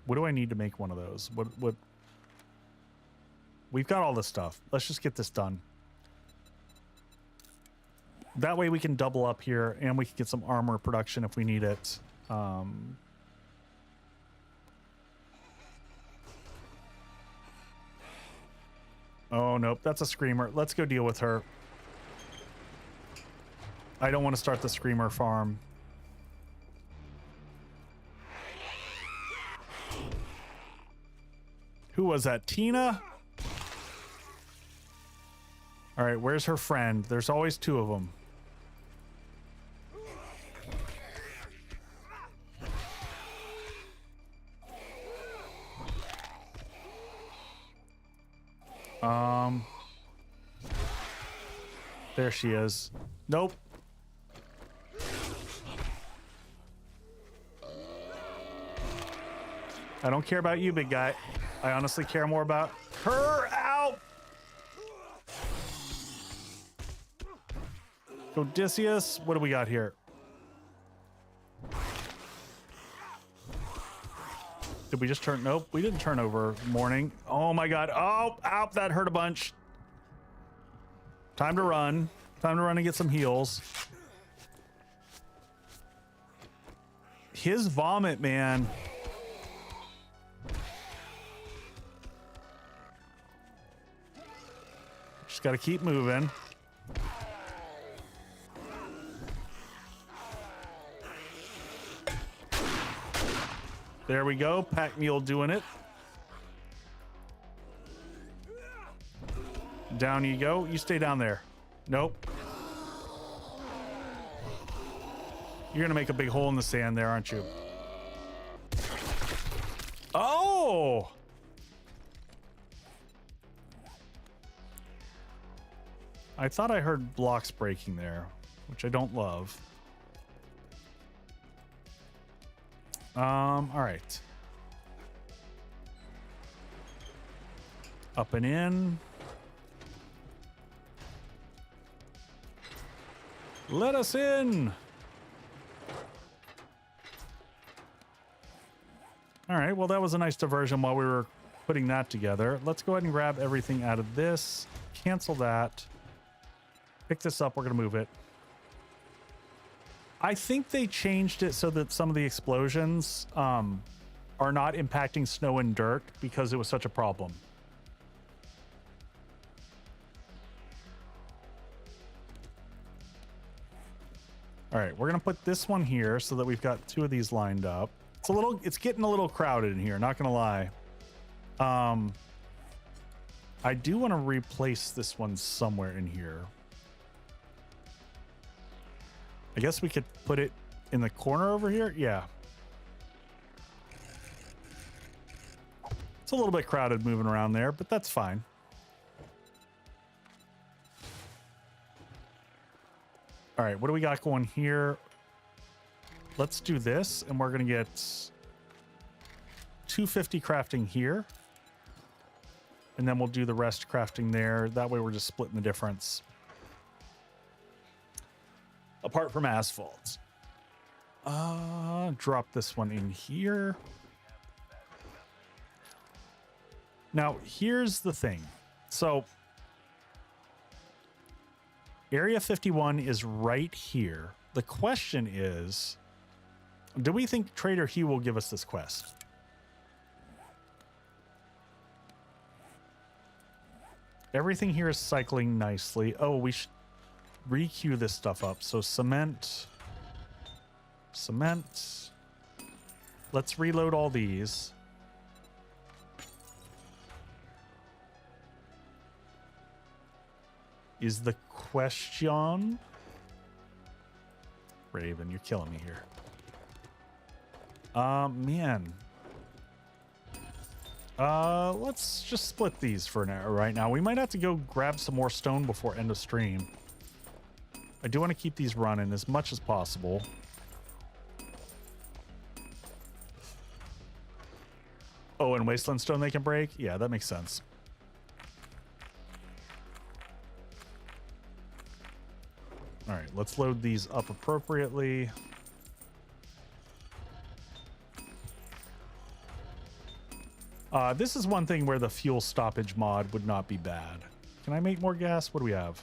What do I need to make one of those? What we've got all this stuff. Let's just get this done. That way we can double up here and we can get some armor production if we need it. Oh nope, that's a screamer. Let's go deal with her. I don't want to start the screamer farm. Who was that? Tina? All right, where's her friend? There's always two of them. There she is. Nope. I don't care about you, big guy. I honestly care more about her. Out. Odysseus, what do we got here? Did we just turn? Nope, we didn't turn over morning. Oh my god. Oh, ow, that hurt a bunch. Time to run. Time to run and get some heals. His vomit, man. Just got to keep moving. There we go. Pack mule doing it. Down you go. You stay down there. Nope. You're gonna make a big hole in the sand there, aren't you? Oh! I thought I heard blocks breaking there, which I don't love. All right. Up and in. Let us in. All right, well, that was a nice diversion while we were putting that together. Let's go ahead and grab everything out of this. Cancel that. Pick this up. We're going to move it. I think they changed it so that some of the explosions are not impacting snow and dirt because it was such a problem. All right, we're going to put this one here so that we've got two of these lined up. It's getting a little crowded in here, not going to lie. I do want to replace this one somewhere in here. I guess we could put it in the corner over here. Yeah. It's a little bit crowded moving around there, but that's fine. All right, what do we got going here? Let's do this, and we're going to get 250 crafting here. And then we'll do the rest crafting there. That way we're just splitting the difference. Apart from asphalt. Drop this one in here. Now, here's the thing. So, Area 51 is right here. The question is, do we think Trader Hugh will give us this quest? Everything here is cycling nicely. Oh, we should re-queue this stuff up. So cement. Let's reload all these. Is the question... Raven, you're killing me here. Man. Let's just split these for now. Right now, we might have to go grab some more stone before end of stream. I do want to keep these running as much as possible. Oh, and wasteland stone they can break? Yeah, that makes sense. All right, let's load these up appropriately. This is one thing where the fuel stoppage mod would not be bad. Can I make more gas? What do we have?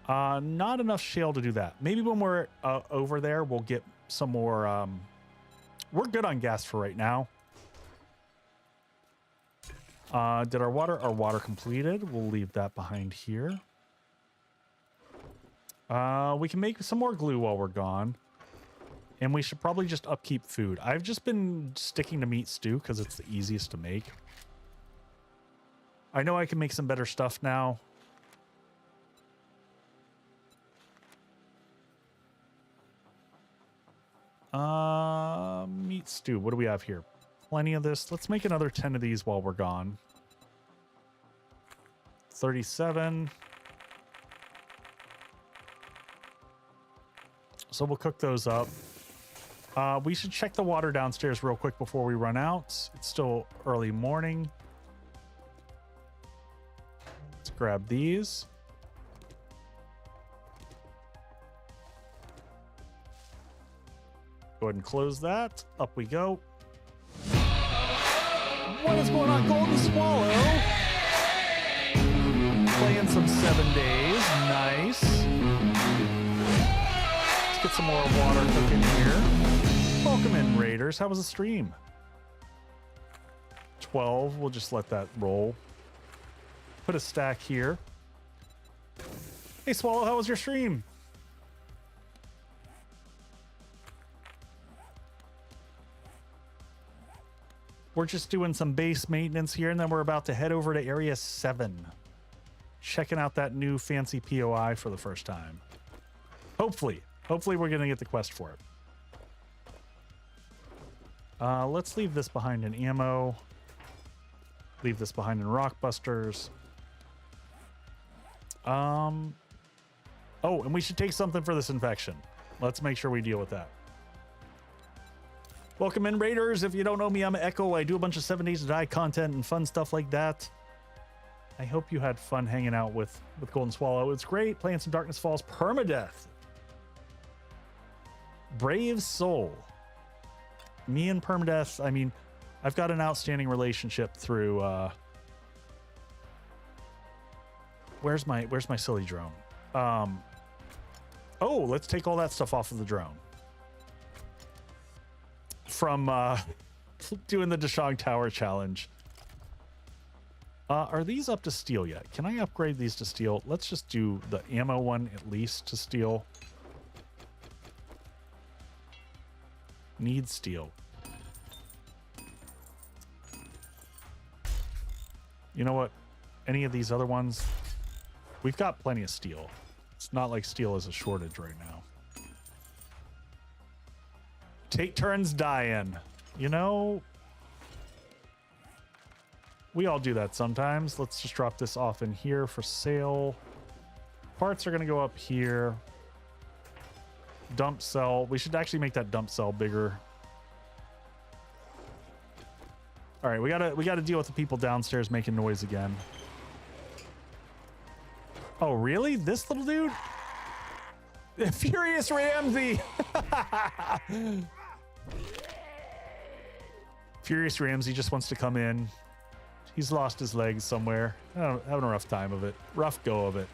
Not enough shale to do that. Maybe when we're over there, we'll get some more. We're good on gas for right now. Did our water completed? We'll leave that behind here. We can make some more glue while we're gone. And we should probably just upkeep food. I've just been sticking to meat stew because it's the easiest to make. I know I can make some better stuff now. Meat stew. What do we have here? Plenty of this. Let's make another 10 of these while we're gone. 37. So we'll cook those up. We should check the water downstairs real quick before we run out. It's still early morning. Let's grab these. Go ahead and close that. Up we go. What is going on, Golden Swallow? Playing some 7 days. Nice. Let's get some more water cooking here. Welcome in, Raiders. How was the stream? 12. We'll just let that roll. Put a stack here. Hey, Swallow, how was your stream? We're just doing some base maintenance here, and then we're about to head over to Area 7. Checking out that new fancy POI for the first time. Hopefully we're going to get the quest for it. Let's leave this behind in ammo. Leave this behind in rock busters. Oh, and we should take something for this infection. Let's make sure we deal with that. Welcome in, Raiders. If you don't know me, I'm Echo. I do a bunch of 7 Days to Die content and fun stuff like that. I hope you had fun hanging out with Golden Swallow. It's great playing some Darkness Falls permadeath. Brave soul. Me and permadeath, I mean, I've got an outstanding relationship through where's my silly drone? Oh, let's take all that stuff off of the drone. From doing the Dashang Tower challenge. Are these up to steel yet? Can I upgrade these to steel? Let's just do the ammo one at least to steel. Need steel. You know what? Any of these other ones? We've got plenty of steel. It's not like steel is a shortage right now. Take turns dying. You know, we all do that sometimes. Let's just drop this off in here for sale. Parts are going to go up here. Dump cell. We should actually make that dump cell bigger. All right, we gotta deal with the people downstairs making noise again. Oh, really? This little dude? Furious Ramsey. Furious Ramsey just wants to come in. He's lost his legs somewhere. Having a rough time of it. Rough go of it.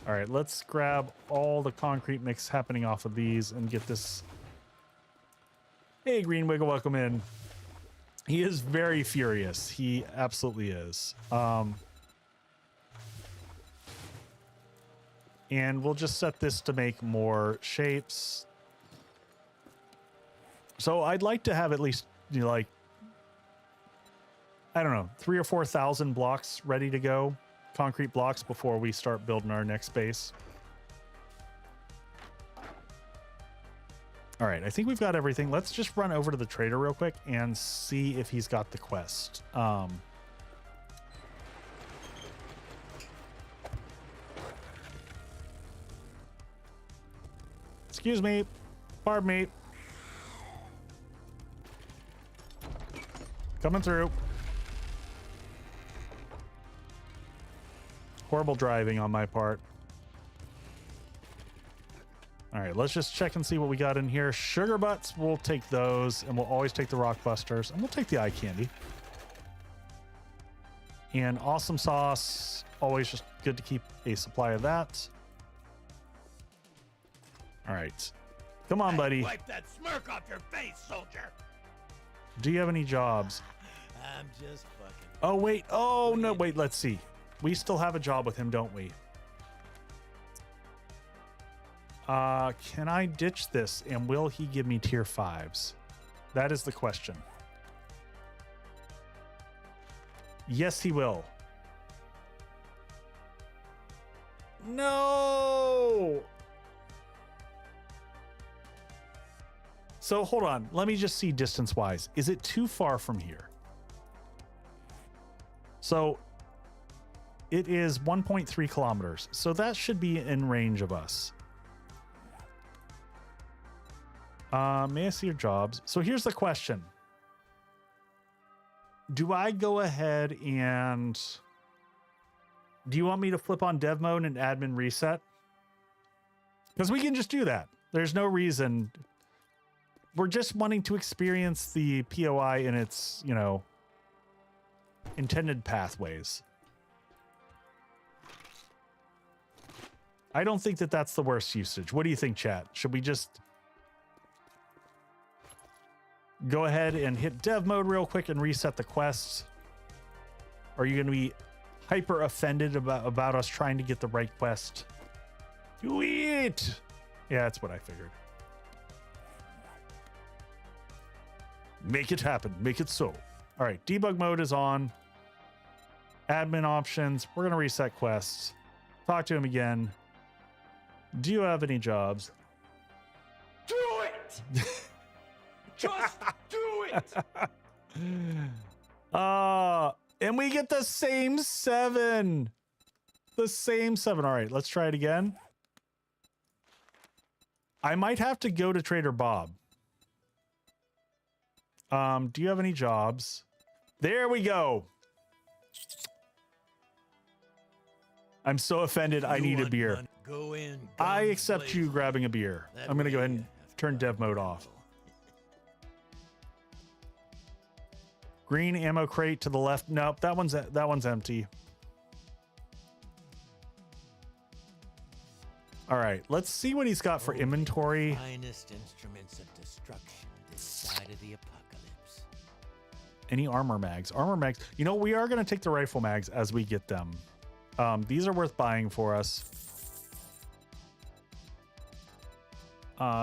All right, let's grab all the concrete mix happening off of these and get this. Hey, Green Wiggle, welcome in. He is very furious. He absolutely is. And we'll just set this to make more shapes. So I'd like to have at least, you know, like, I don't know, 3,000 or 4,000 blocks ready to go. Concrete blocks before we start building our next base. All right, I think we've got everything. Let's just run over to the trader real quick and see if he's got the quest. Excuse me. Pardon me. Coming through. Horrible driving on my part. All right, let's just check and see what we got in here. Sugar butts, we'll take those, and we'll always take the rock busters, and we'll take the eye candy. And awesome sauce, always just good to keep a supply of that. All right, come on, buddy. Wipe that smirk off your face, soldier. Do you have any jobs? I'm just fucking. Oh, wait. Oh, no, wait, let's see. We still have a job with him, don't we? Can I ditch this and will he give me tier 5s? That is the question. Yes, he will. No! So hold on. Let me just see distance-wise. Is it too far from here? So it is 1.3 kilometers. So that should be in range of us. May I see your jobs? So here's the question. Do I go ahead and... Do you want me to flip on dev mode and admin reset? Because we can just do that. There's no reason. We're just wanting to experience the POI in its, you know, intended pathways. I don't think that that's the worst usage. What do you think, chat? Should we just go ahead and hit dev mode real quick and reset the quest? Or are you going to be hyper offended about us trying to get the right quest? Do it! Yeah, that's what I figured. Make it happen. Make it so. All right, debug mode is on. Admin options. We're going to reset quests. Talk to him again. Do you have any jobs? Do it! Just do it! And we get the same 7. The same 7. All right, let's try it again. I might have to go to Trader Bob. Do you have any jobs? There we go. I'm so offended. I need a beer. Go in. I accept you grabbing a beer. I'm gonna go ahead and turn dev mode off. Green ammo crate to the left. Nope, that one's empty. All right, let's see what he's got for inventory. Finest instruments of destruction this side of the apocalypse. Any armor mags? Armor mags. You know, we are going to take the rifle mags as we get them. These are worth buying for us.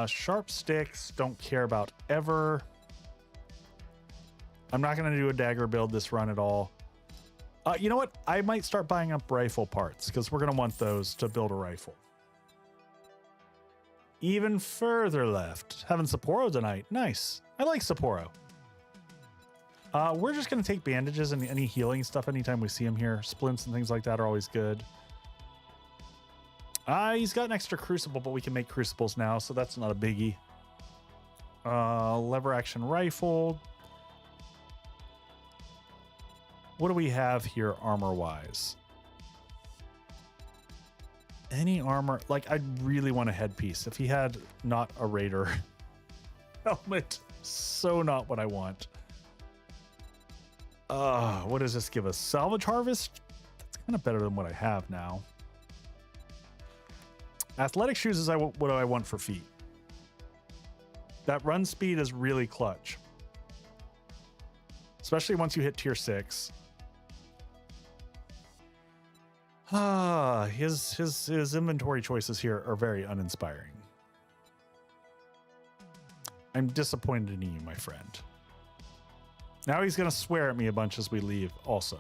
Sharp sticks, don't care about ever. I'm not going to do a dagger build this run at all. You know what? I might start buying up rifle parts because we're going to want those to build a rifle. Even further left. Having Sapporo tonight. Nice. I like Sapporo. We're just going to take bandages and any healing stuff anytime we see him here. Splints and things like that are always good. He's got an extra crucible, but we can make crucibles now, so that's not a biggie. Lever action rifle. What do we have here armor-wise? Any armor? Like, I'd really want a headpiece. If he had not a raider helmet, so not what I want. What does this give us? Salvage harvest? That's kind of better than what I have now. Athletic shoes is what do I want for feet. That run speed is really clutch. Especially once you hit tier 6. His inventory choices here are very uninspiring. I'm disappointed in you, my friend. Now he's going to swear at me a bunch as we leave also.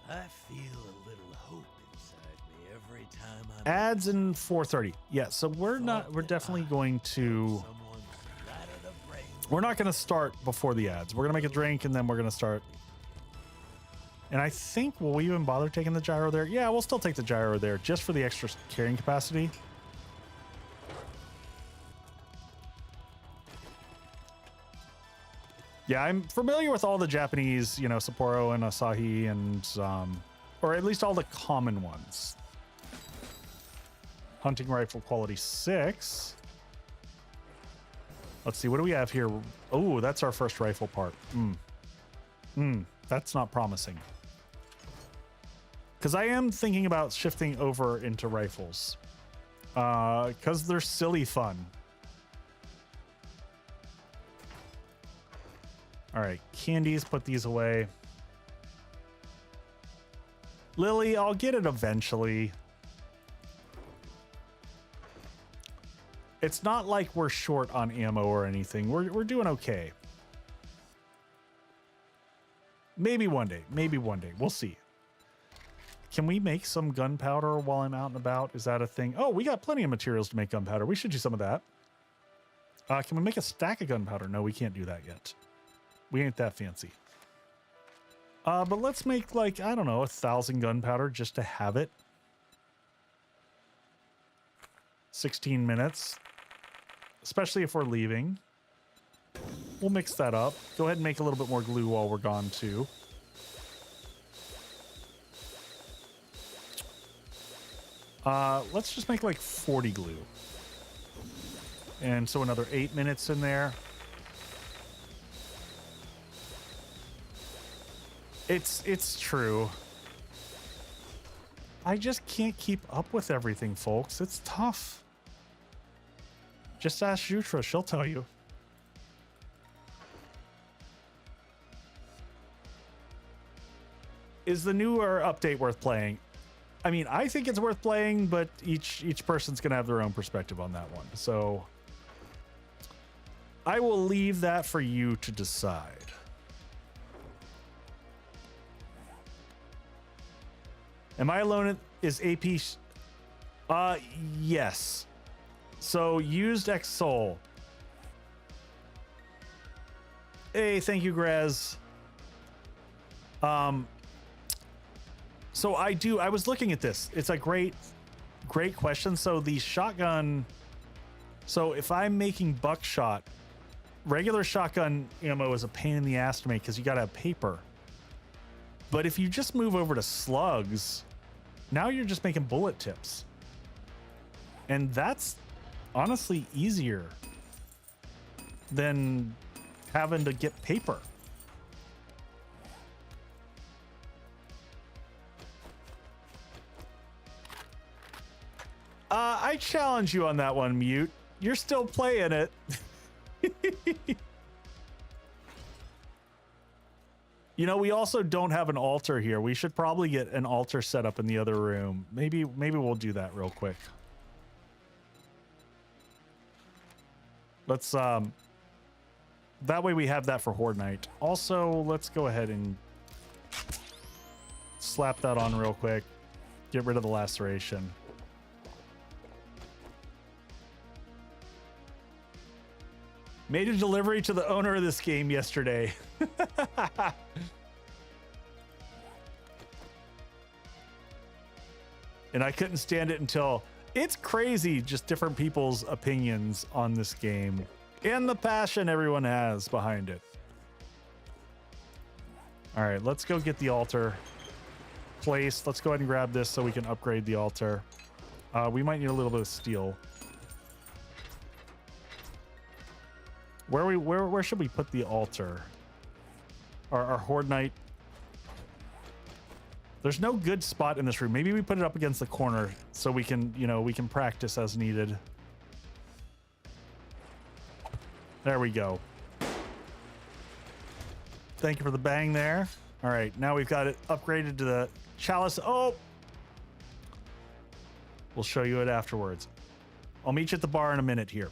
I feel a little hope inside me every time I'm Ads in 4:30. Yeah, so we're definitely going to we're not going to start before the ads. We're going to make a drink and then we're going to start. And I think, will we even bother taking the gyro there? Yeah, we'll still take the gyro there just for the extra carrying capacity. Yeah, I'm familiar with all the Japanese, you know, Sapporo and Asahi and, or at least all the common ones. Hunting rifle quality 6. Let's see, what do we have here? Oh, that's our first rifle part. That's not promising. Because I am thinking about shifting over into rifles. Because they're silly fun. All right, candies, put these away. Lily, I'll get it eventually. It's not like we're short on ammo or anything. We're doing okay. Maybe one day. Maybe one day. We'll see. Can we make some gunpowder while I'm out and about? Is that a thing? Oh, we got plenty of materials to make gunpowder. We should do some of that. Can we make a stack of gunpowder? No, we can't do that yet. We ain't that fancy. But let's make, like, I don't know, 1,000 gunpowder just to have it. 16 minutes. Especially if we're leaving. We'll mix that up. Go ahead and make a little bit more glue while we're gone, too. Let's just make like 40 glue. And so another 8 minutes in there. It's true. I just can't keep up with everything, folks. It's tough. Just ask Jutra, she'll tell you. Is the newer update worth playing? I mean, I think it's worth playing, but each person's gonna have their own perspective on that one. So I will leave that for you to decide. Am I alone? Is AP? Yes. So used X Soul. Hey, thank you, Grez. So I was looking at this. It's a great great question. So the shotgun, so if I'm making buckshot, regular shotgun ammo is a pain in the ass to make because you gotta have paper. But if you just move over to slugs, now you're just making bullet tips. And that's honestly easier than having to get paper. I challenge you on that one, Mute. You're still playing it. You know, we also don't have an altar here. We should probably get an altar set up in the other room. Maybe we'll do that real quick. Let's that way we have that for Horde Night. Also, let's go ahead and slap that on real quick. Get rid of the laceration. Made a delivery to the owner of this game yesterday. And I couldn't stand it until... It's crazy, just different people's opinions on this game and the passion everyone has behind it. All right, let's go get the altar placed. Let's go ahead and grab this so we can upgrade the altar. We might need a little bit of steel. Where should we put the altar? Our Horde Night. There's no good spot in this room. Maybe we put it up against the corner so we can, you know, we can practice as needed. There we go. Thank you for the bang there. All right, now we've got it upgraded to the chalice. Oh, we'll show you it afterwards. I'll meet you at the bar in a minute here.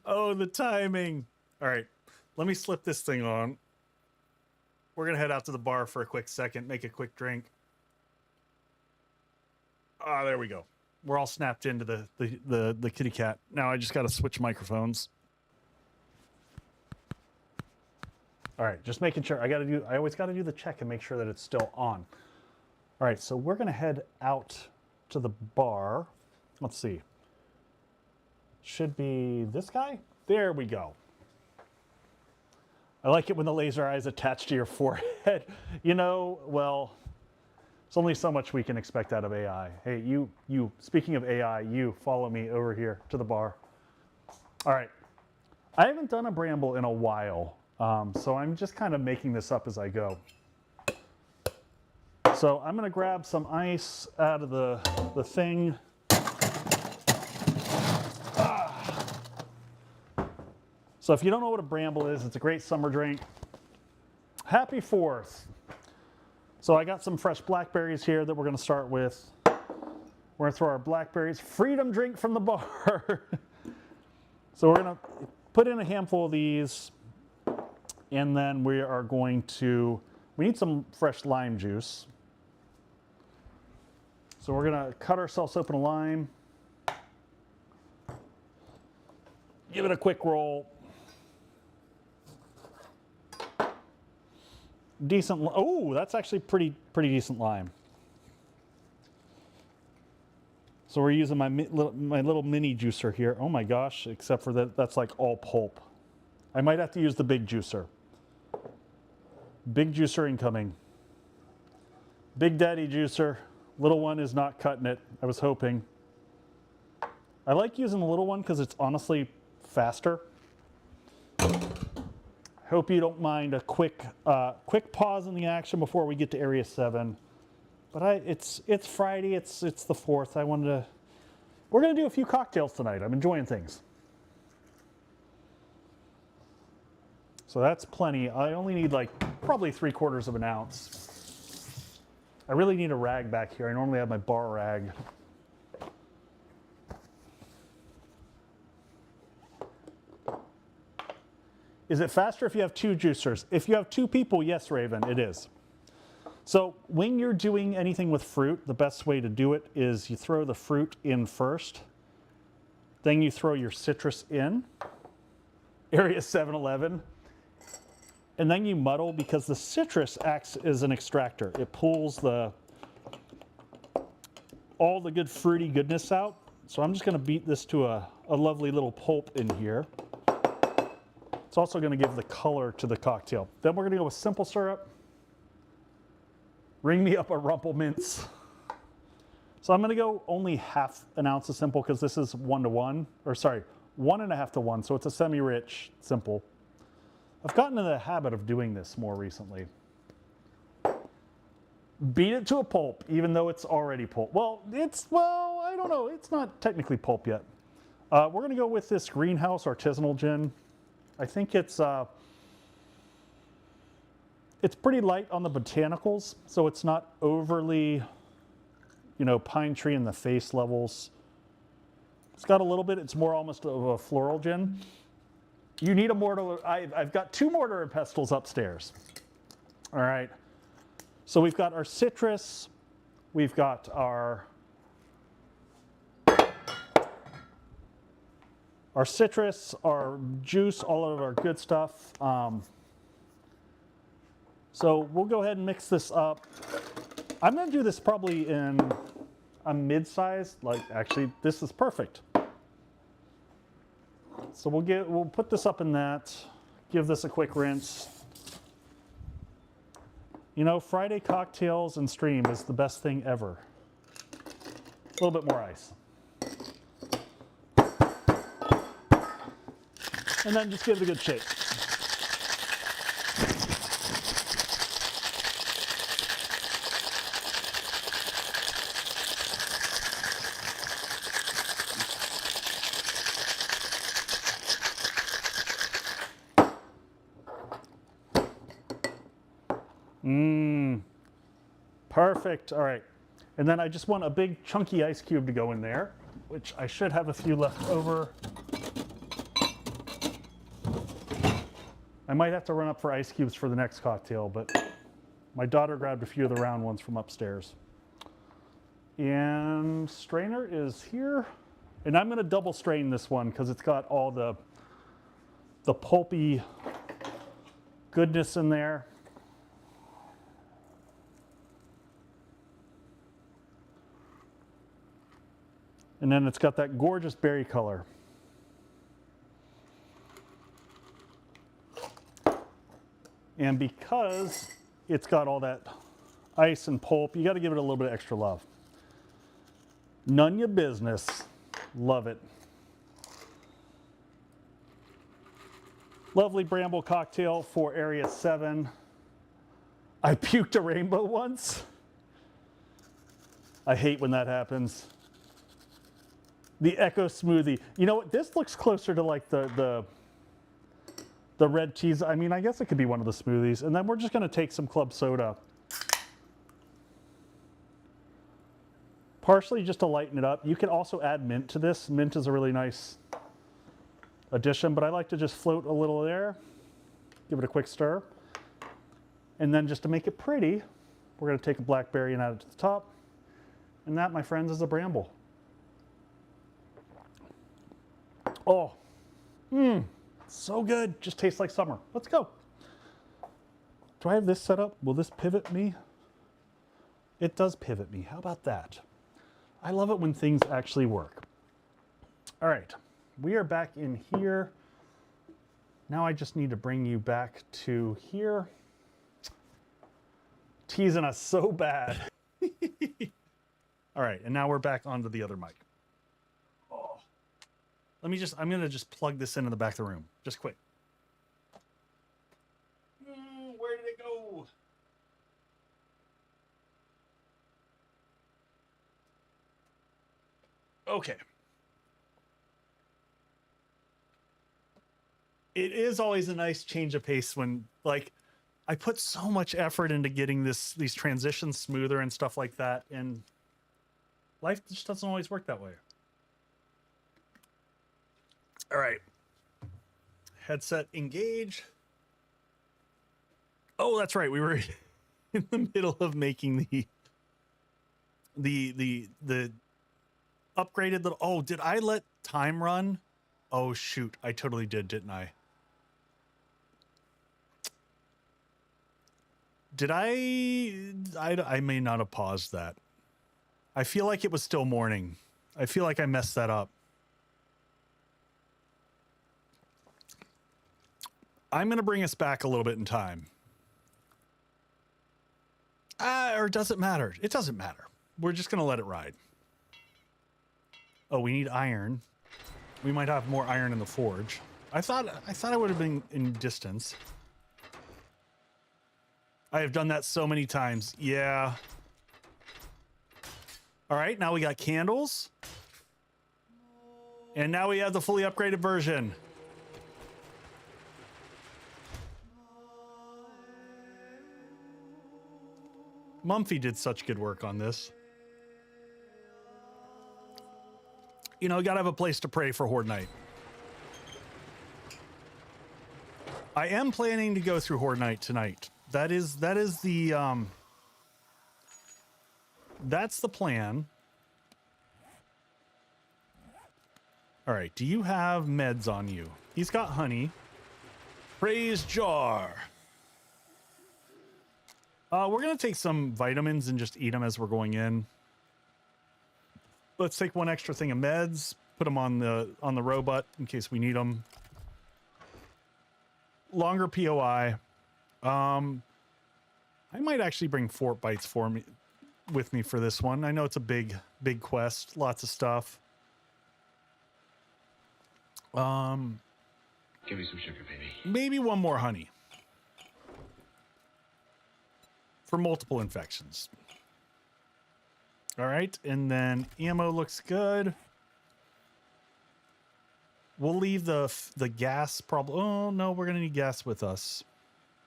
Oh, the timing. All right, let me slip this thing on. We're going to head out to the bar for a quick second, make a quick drink. Ah, there we go. We're all snapped into the kitty cat. Now I just got to switch microphones. All right, just making sure. I always got to do the check and make sure that it's still on. All right, so we're going to head out to the bar. Let's see. Should be this guy. There we go. I like it when the laser eye is attached to your forehead. You know, well, it's only so much we can expect out of AI. Hey, you, speaking of AI, you follow me over here to the bar. All right. I haven't done a bramble in a while, so I'm just kind of making this up as I go. So I'm going to grab some ice out of the thing. So if you don't know what a bramble is, it's a great summer drink. Happy 4th. So I got some fresh blackberries here that we're going to start with. We're going to throw our blackberries. Freedom drink from the bar. So we're going to put in a handful of these. And then we are going to, we need some fresh lime juice. So we're going to cut ourselves open a lime. Give it a quick roll. Decent, oh, that's actually pretty decent lime. So we're using my little mini juicer here. Oh my gosh, except for that's like all pulp. I might have to use the big juicer. Big juicer incoming. Big daddy juicer. Little one is not cutting it. I was hoping. I like using the little one because it's honestly faster. Hope you don't mind a quick pause in the action before we get to Area 7. But it's Friday, it's the 4th. We're gonna do a few cocktails tonight. I'm enjoying things. So that's plenty. I only need like probably 3/4 of an ounce. I really need a rag back here. I normally have my bar rag. Is it faster if you have 2 juicers? If you have 2 people, yes, Raven, it is. So when you're doing anything with fruit, the best way to do it is you throw the fruit in first, then you throw your citrus in, Area 7-Eleven, and then you muddle because the citrus acts as an extractor. It pulls all the good fruity goodness out. So I'm just going to beat this to a lovely little pulp in here. It's also going to give the color to the cocktail. Then we're going to go with simple syrup. Ring me up a Rumple Mints. So I'm going to go only half an ounce of simple because this is 1:1, or sorry, 1.5 to 1. So it's a semi-rich simple. I've gotten in the habit of doing this more recently. Beat it to a pulp, even though it's already pulp. Well, I don't know. It's not technically pulp yet. We're going to go with this Greenhouse Artisanal Gin. I think it's pretty light on the botanicals, so it's not overly, pine tree in the face levels. It's got a little bit, it's more almost of a floral gin. You need a mortar. I've got 2 mortar and pestles upstairs. All right. So we've got our citrus, we've got our citrus, our juice, all of our good stuff. So we'll go ahead and mix this up. I'm going to do this probably in a mid-size. Actually, this is perfect. So we'll put this up in that. Give this a quick rinse. Friday cocktails and stream is the best thing ever. A little bit more ice. And then just give it a good shake. Perfect. All right. And then I just want a big chunky ice cube to go in there. which I should have a few left over. I might have to run up for ice cubes for the next cocktail, but my daughter grabbed a few of the round ones from upstairs. And strainer is here. And I'm gonna double strain this one because it's got all the pulpy goodness in there. And then it's got that gorgeous berry color. And because it's got all that ice and pulp, you got to give it a little bit of extra love. None your business. Love it. Lovely bramble cocktail for Area 7. I puked a rainbow once. I hate when that happens. The Echo Smoothie. You know what? This looks closer to like the red cheese. I mean, I guess it could be one of the smoothies. And then we're just going to take some club soda. Partially just to lighten it up. You can also add mint to this. Mint is a really nice addition, but I like to just float a little there. Give it a quick stir. And then just to make it pretty, we're going to take a blackberry and add it to the top. And that, my friends, is a bramble. Oh, so good. Just tastes like summer. Let's go. Do I have this set up? Will this pivot me? It does pivot me. How about that? I love it when things actually work. All right, we are back in here. Now I just need to bring you back to here. Teasing us so bad. All right, and now we're back onto the other mic. Oh. I'm gonna just plug this into the back of the room, just quick. Where did it go? Okay. It is always a nice change of pace when, like, I put so much effort into getting these transitions smoother and stuff like that, and life just doesn't always work that way. All right. Headset engage. Oh, that's right. We were in the middle of making the upgraded little. Oh, did I let time run? Oh shoot, I totally did, didn't I? Did I may not have paused that. I feel like it was still morning. I feel like I messed that up. I'm going to bring us back a little bit in time. Or does it matter? It doesn't matter. We're just going to let it ride. Oh, we need iron. We might have more iron in the forge. I thought I would have been in distance. I have done that so many times. Yeah. All right, now we got candles. And now we have the fully upgraded version. Mumpfy did such good work on this. You know, you gotta have a place to pray for Horde Night. I am planning to go through Horde Night tonight. That is the that's the plan. All right, do you have meds on you? He's got honey. Praise jar. We're gonna take some vitamins and just eat them as we're going in. Let's take one extra thing of meds, put them on the robot in case we need them. Longer POI. I might actually bring Fort Bites with me for this one. I know it's a big quest, lots of stuff. Give me some sugar, baby. Maybe one more honey. For multiple infections. All right, and then ammo looks good. We'll leave the gas problem. Oh, no, we're going to need gas with us.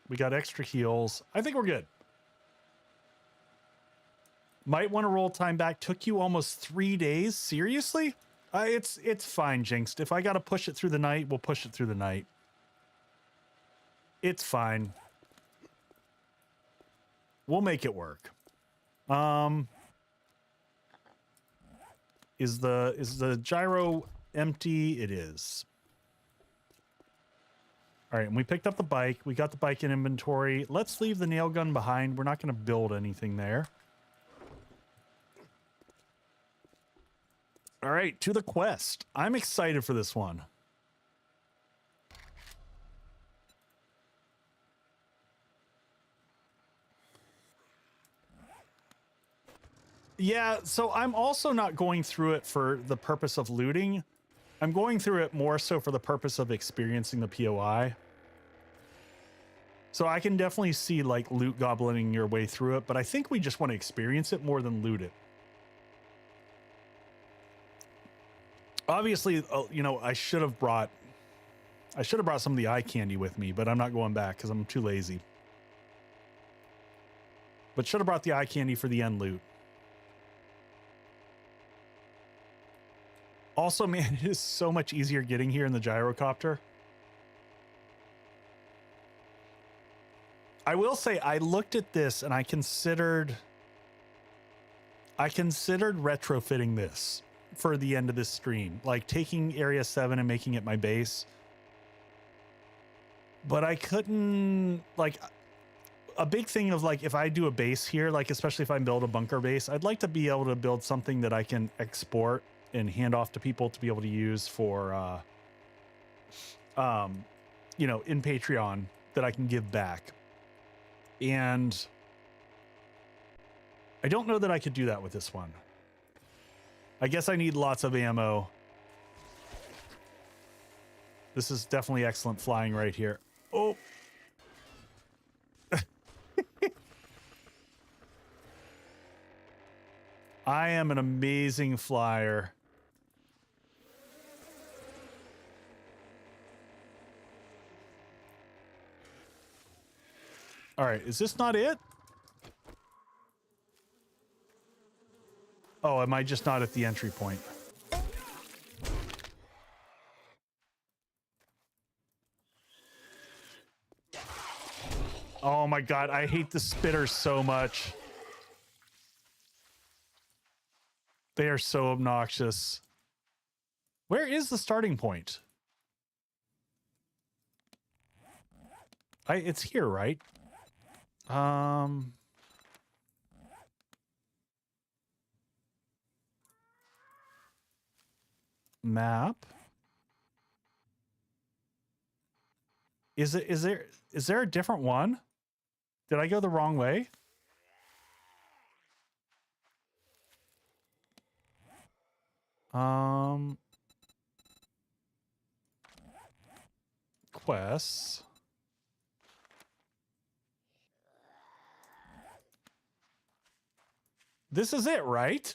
We got extra heals. I think we're good. Might want to roll time back. Took you almost 3 days? Seriously? It's fine, Jinxed. If I got to push it through the night, we'll push it through the night. It's fine. We'll make it work. Is the gyro empty? It is. All right, and we picked up the bike. We got the bike in inventory. Let's leave the nail gun behind. We're not going to build anything there. All right, to the quest. I'm excited for this one. Yeah, so I'm also not going through it for the purpose of looting. I'm going through it more so for the purpose of experiencing the POI. So I can definitely see like loot goblining your way through it, but I think we just want to experience it more than loot it. Obviously, you know, I should have brought some of the eye candy with me, but I'm not going back because I'm too lazy. But should have brought the eye candy for the end loot. Also, man, it is so much easier getting here in the gyrocopter. I will say I looked at this and I considered retrofitting this for the end of this stream, like taking Area 7 and making it my base. But I couldn't, like, a big thing of like, if I do a base here, like, especially if I build a bunker base, I'd like to be able to build something that I can export and hand off to people to be able to use for, you know, in Patreon that I can give back. And I don't know that I could do that with this one. I guess I need lots of ammo. This is definitely excellent flying right here. Oh. I am an amazing flyer. All right, is this not it? Oh, am I just not at the entry point? Oh my God, I hate the spitters so much. They are so obnoxious. Where is the starting point? It's here, right? Map. Is there a different one? Did I go the wrong way? Quests. This is it, right?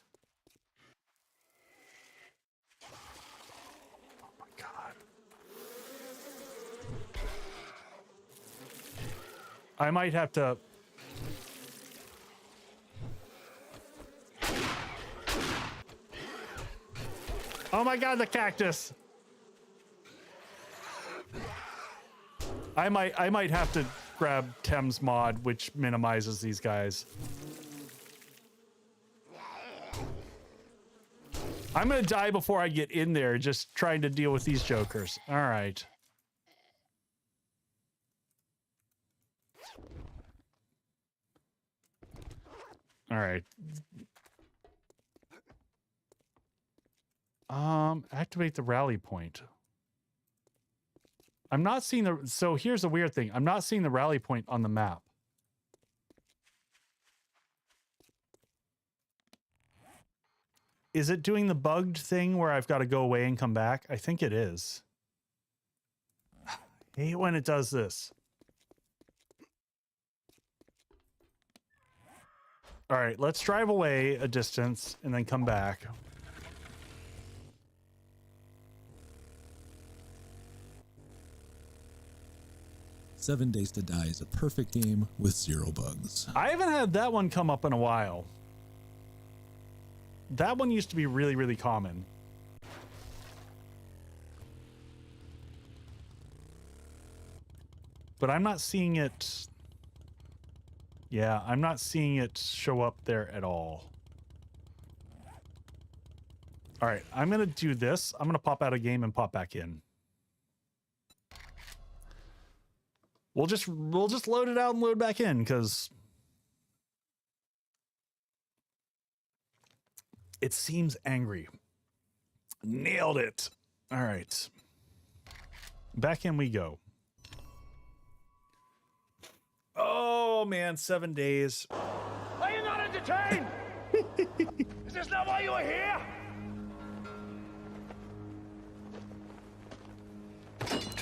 Oh my God. I might have to... Oh my God, the cactus. I might have to grab Thames mod, which minimizes these guys. I'm gonna die before I get in there, just trying to deal with these jokers. All right. All right. Activate the rally point. I'm not seeing the, so here's the weird thing. I'm not seeing the rally point on the map. Is it doing the bugged thing where I've got to go away and come back? I think it is. I hate when it does this. All right, let's drive away a distance and then come back. Seven Days to Die is a perfect game with 0 bugs. I haven't had that one come up in a while. That one used to be really, really common. but I'm not seeing it. Yeah, I'm not seeing it show up there at all. All right, I'm going to do this. I'm going to pop out a game and pop back in. We'll just load it out and load back in because it seems angry. Nailed it. All right. Back in we go. Oh man, 7 days. Are you not entertained? Is this not why you are here?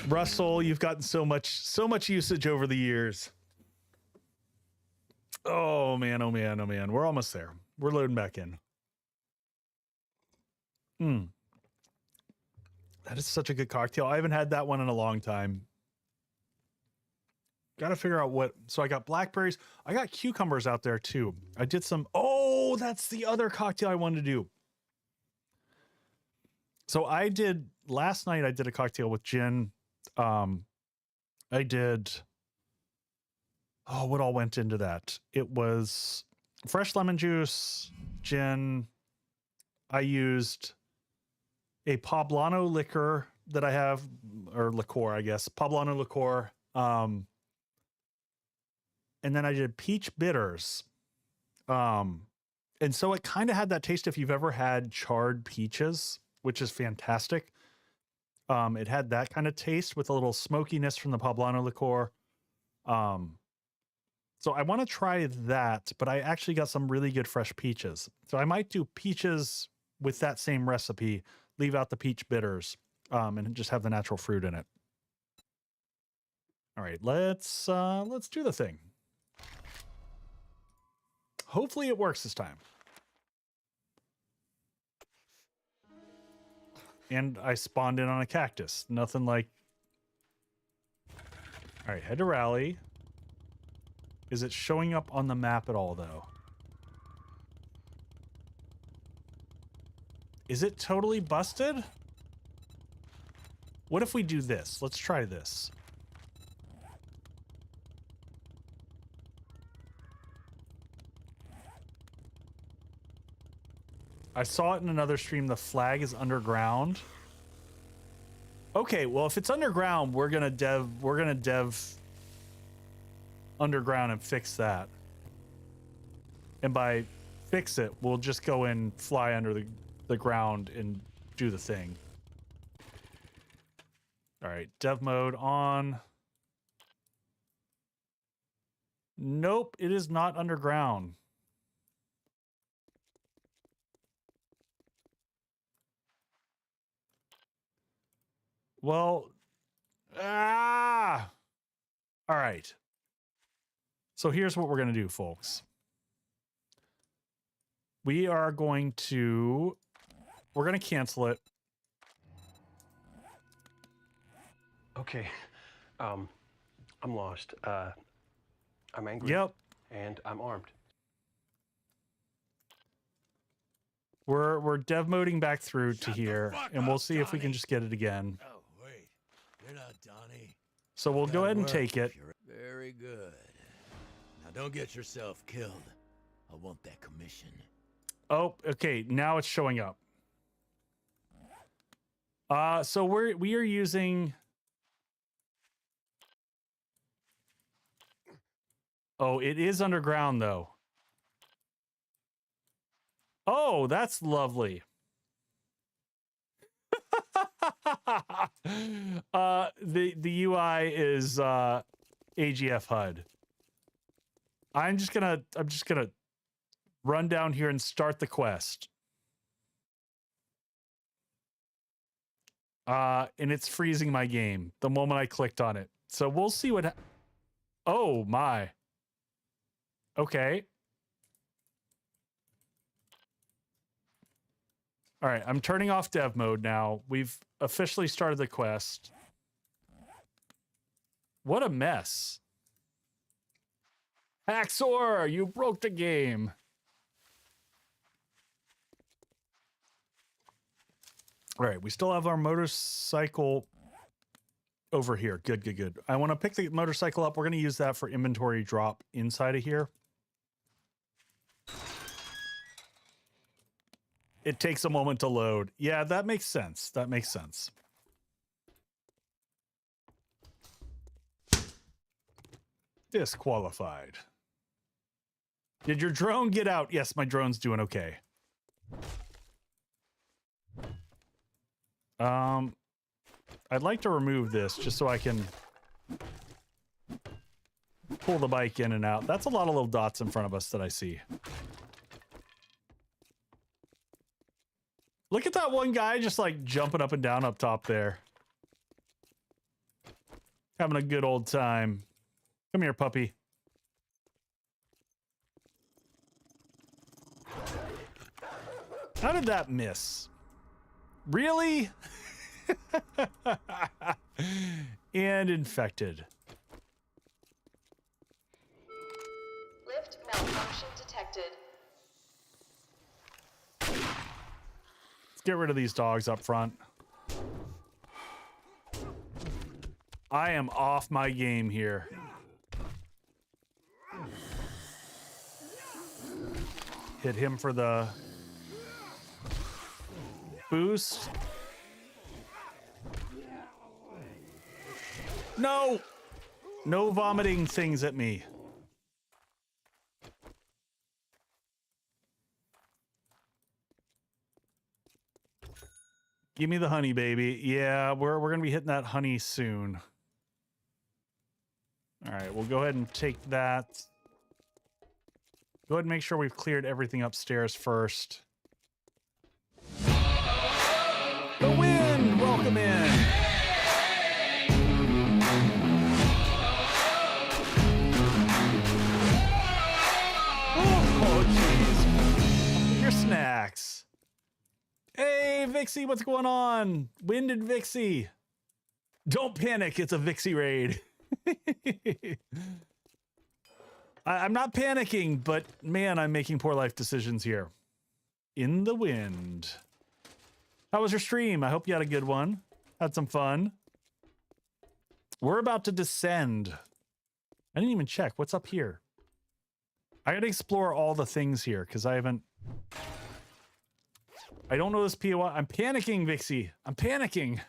Russell, you've gotten so much usage over the years. Oh man, oh man, oh man. We're almost there. We're loading back in. That is such a good cocktail. I haven't had that one in a long time. Got to figure out what. So I got blackberries. I got cucumbers out there too. I did some. Oh, that's the other cocktail I wanted to do. So I did last night. I did a cocktail with gin. I did. Oh, what all went into that? It was fresh lemon juice, gin. I used a Poblano liquor that I have, or liqueur, I guess. Poblano liqueur. And then I did peach bitters. And so it kind of had that taste if you've ever had charred peaches, which is fantastic. It had that kind of taste with a little smokiness from the Poblano liqueur. So I want to try that, but I actually got some really good fresh peaches. So I might do peaches with that same recipe, leave out the peach bitters, and just have the natural fruit in it. All right, let's do the thing. Hopefully it works this time. And I spawned in on a cactus. Nothing like... All right, head to rally. Is it showing up on the map at all, though? Is it totally busted? What if we do this? Let's try this. I saw it in another stream. The flag is underground. Okay, well, if it's underground, we're gonna dev underground and fix that. And by fix it, we'll just go and fly under the ground and do the thing. All right, dev mode on. Nope, it is not underground. Well, all right. So here's what we're going to do, folks. We're going to cancel it. Okay. I'm lost. I'm angry. Yep. And I'm armed. We're dev moding back through to here, and we'll see if we can just get it again. Oh, wait. You're not Donnie. So we'll go ahead and take it. Very good. Now don't get yourself killed. I want that commission. Oh, okay. Now it's showing up. So we are using. Oh, it is underground though. Oh, that's lovely. The UI is AGF HUD. I'm just gonna run down here and start the quest. And it's freezing my game the moment I clicked on it. So we'll see what oh my. Okay. All right, I'm turning off dev mode now. We've officially started the quest. What a mess. Haxor, you broke the game. All right, we still have our motorcycle over here. Good, good, good. I want to pick the motorcycle up. We're going to use that for inventory drop inside of here. It takes a moment to load. Yeah, that makes sense. That makes sense. Disqualified. Did your drone get out? Yes, my drone's doing okay. I'd like to remove this just so I can pull the bike in and out. That's a lot of little dots in front of us that I see. Look at that one guy just like jumping up and down up top there. Having a good old time. Come here, puppy. How did that miss? Really? And infected. Lift malfunction detected. Let's get rid of these dogs up front. I am off my game here. Hit him for the boost. No! No vomiting things at me. Give me the honey, baby. Yeah, we're gonna be hitting that honey soon. All right, we'll go ahead and take that. Go ahead and make sure we've cleared everything upstairs first. The wind! Welcome in! Oh, jeez. Your snacks. Hey, Vixie, what's going on? Winded Vixie. Don't panic, it's a Vixie raid. I'm not panicking, but man, I'm making poor life decisions here. In the wind. How was your stream? I hope you had a good one. Had some fun. We're about to descend. I didn't even check. What's up here? I gotta explore all the things here because I don't know this POI. I'm panicking, Vixie. I'm panicking.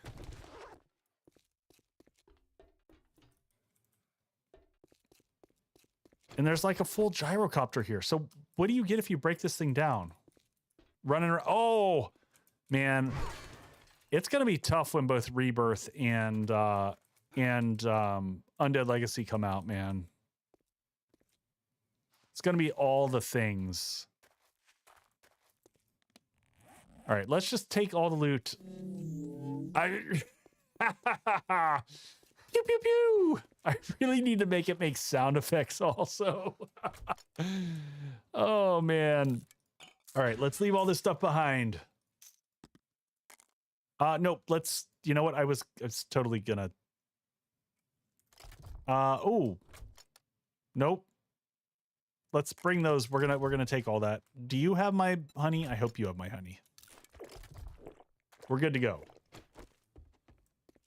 And there's like a full gyrocopter here. So what do you get if you break this thing down? Running around. Oh, man. It's going to be tough when both Rebirth and Undead Legacy come out, man. It's going to be all the things. All right, let's just take all the loot. Pew, pew, pew. I really need to make it make sound effects also. Oh, man. All right, let's leave all this stuff behind. Nope, let's, you know what? I was totally gonna. Oh. Nope. Let's bring those. We're gonna take all that. Do you have my honey? I hope you have my honey. We're good to go.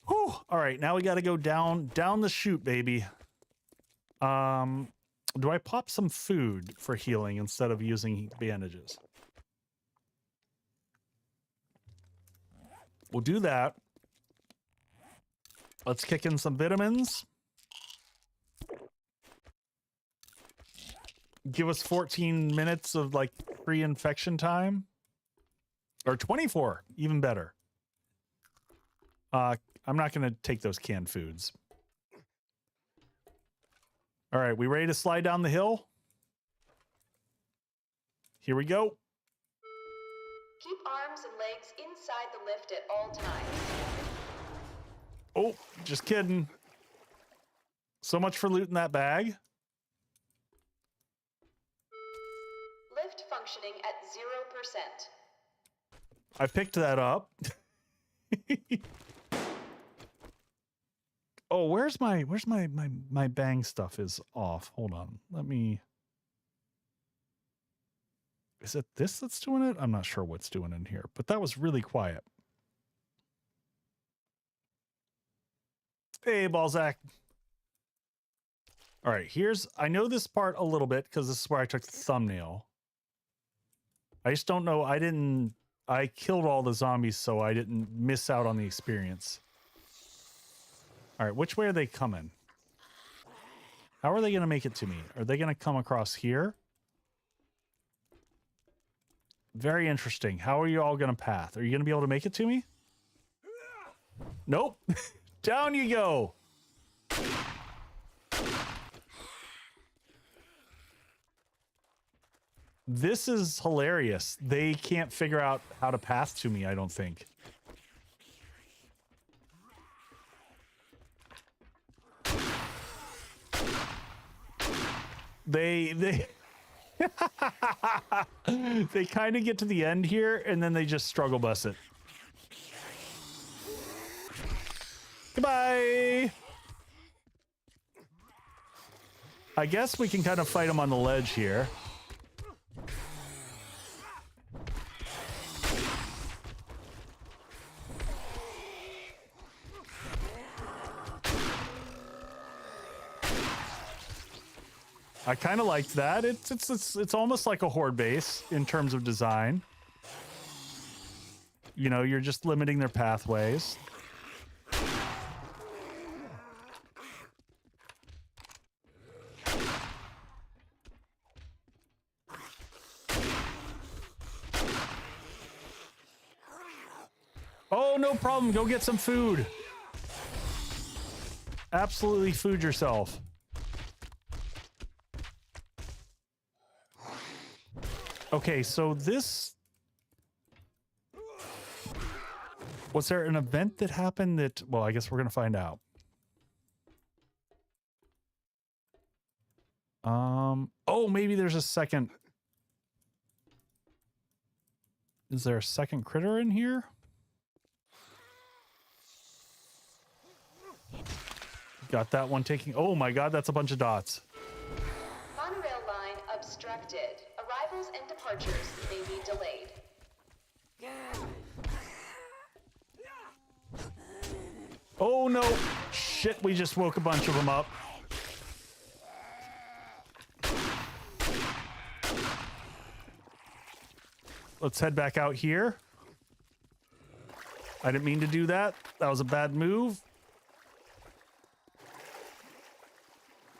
Whew. All right, now we got to go down the chute, baby. Do I pop some food for healing instead of using bandages? We'll do that. Let's kick in some vitamins. Give us 14 minutes of like pre-infection time. Or 24, even better. I'm not going to take those canned foods. All right, we ready to slide down the hill? Here we go. Keep arms and legs inside the lift at all times. Oh, just kidding. So much for looting that bag. Lift functioning at 0%. I picked that up. Oh, where's my bang stuff is off. Hold on. Let me. Is it this that's doing it? I'm not sure what's doing in here, but that was really quiet. Hey, Balzac. All right, I know this part a little bit because this is where I took the thumbnail. I just don't know. I killed all the zombies, so I didn't miss out on the experience. All right, which way are they coming? How are they going to make it to me? Are they going to come across here? Very interesting. How are you all going to path? Are you going to be able to make it to me? Nope. Down you go. This is hilarious. They can't figure out how to path to me, I don't think. They they kind of get to the end here and then they just struggle bus it. Goodbye. I guess we can kind of fight them on the ledge here. I kind of liked that. It's almost like a horde base in terms of design. You know, you're just limiting their pathways. Oh, no problem. Go get some food. Absolutely food yourself. Okay, so this... Was there an event that happened that... Well, I guess we're going to find out. Oh, maybe there's a second... Is there a second critter in here? Got that one taking... Oh my god, that's a bunch of dots. Monorail line obstructed. Arrivals and departures may be delayed. Oh no! Shit, we just woke a bunch of them up. Let's head back out here. I didn't mean to do that. That was a bad move.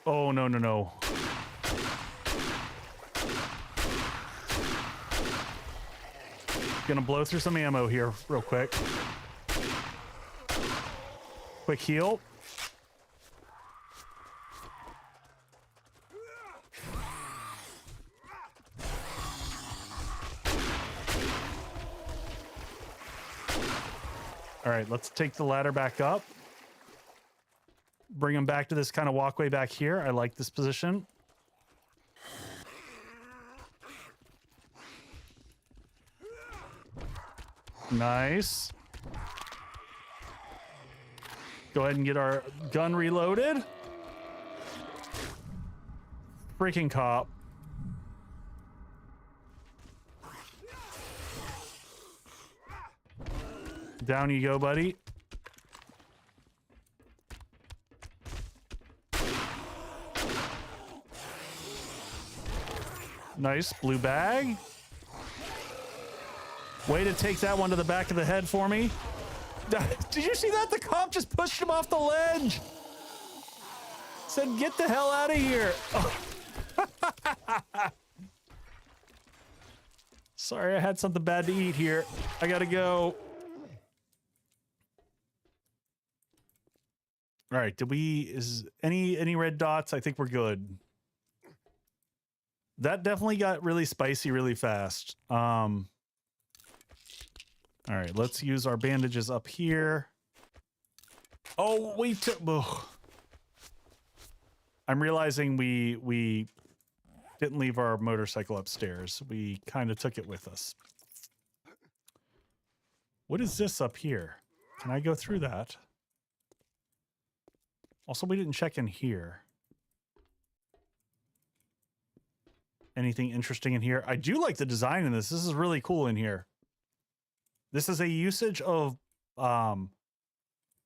Oh, no, no, no. Gonna blow through some ammo here real quick. Quick heal. All right, let's take the ladder back up. Bring them back to this kind of walkway back here. I like this position. Nice. Go ahead and get our gun reloaded. Freaking cop. Down you go, buddy. Nice blue bag. Way to take that one to the back of the head for me. Did you see that? The cop just pushed him off the ledge. Said, get the hell out of here. Oh. Sorry, I had something bad to eat here. I gotta go. All right, is any red dots? I think we're good. That definitely got really spicy really fast. All right, let's use our bandages up here. Oh, we took... I'm realizing we didn't leave our motorcycle upstairs. We kind of took it with us. What is this up here? Can I go through that? Also, we didn't check in here. Anything interesting in here? I do like the design in this. This is really cool in here. This is a usage of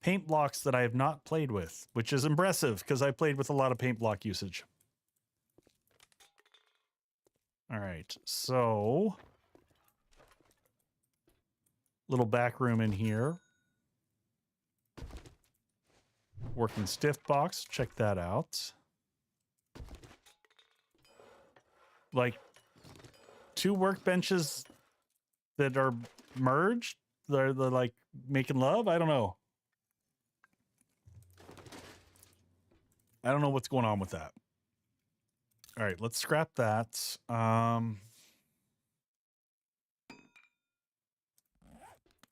paint blocks that I have not played with, which is impressive because I played with a lot of paint block usage. All right, so little back room in here. Working stiff box, check that out. Like 2 workbenches that are merged. They're like making love. I don't know. I don't know what's going on with that. All right, let's scrap that.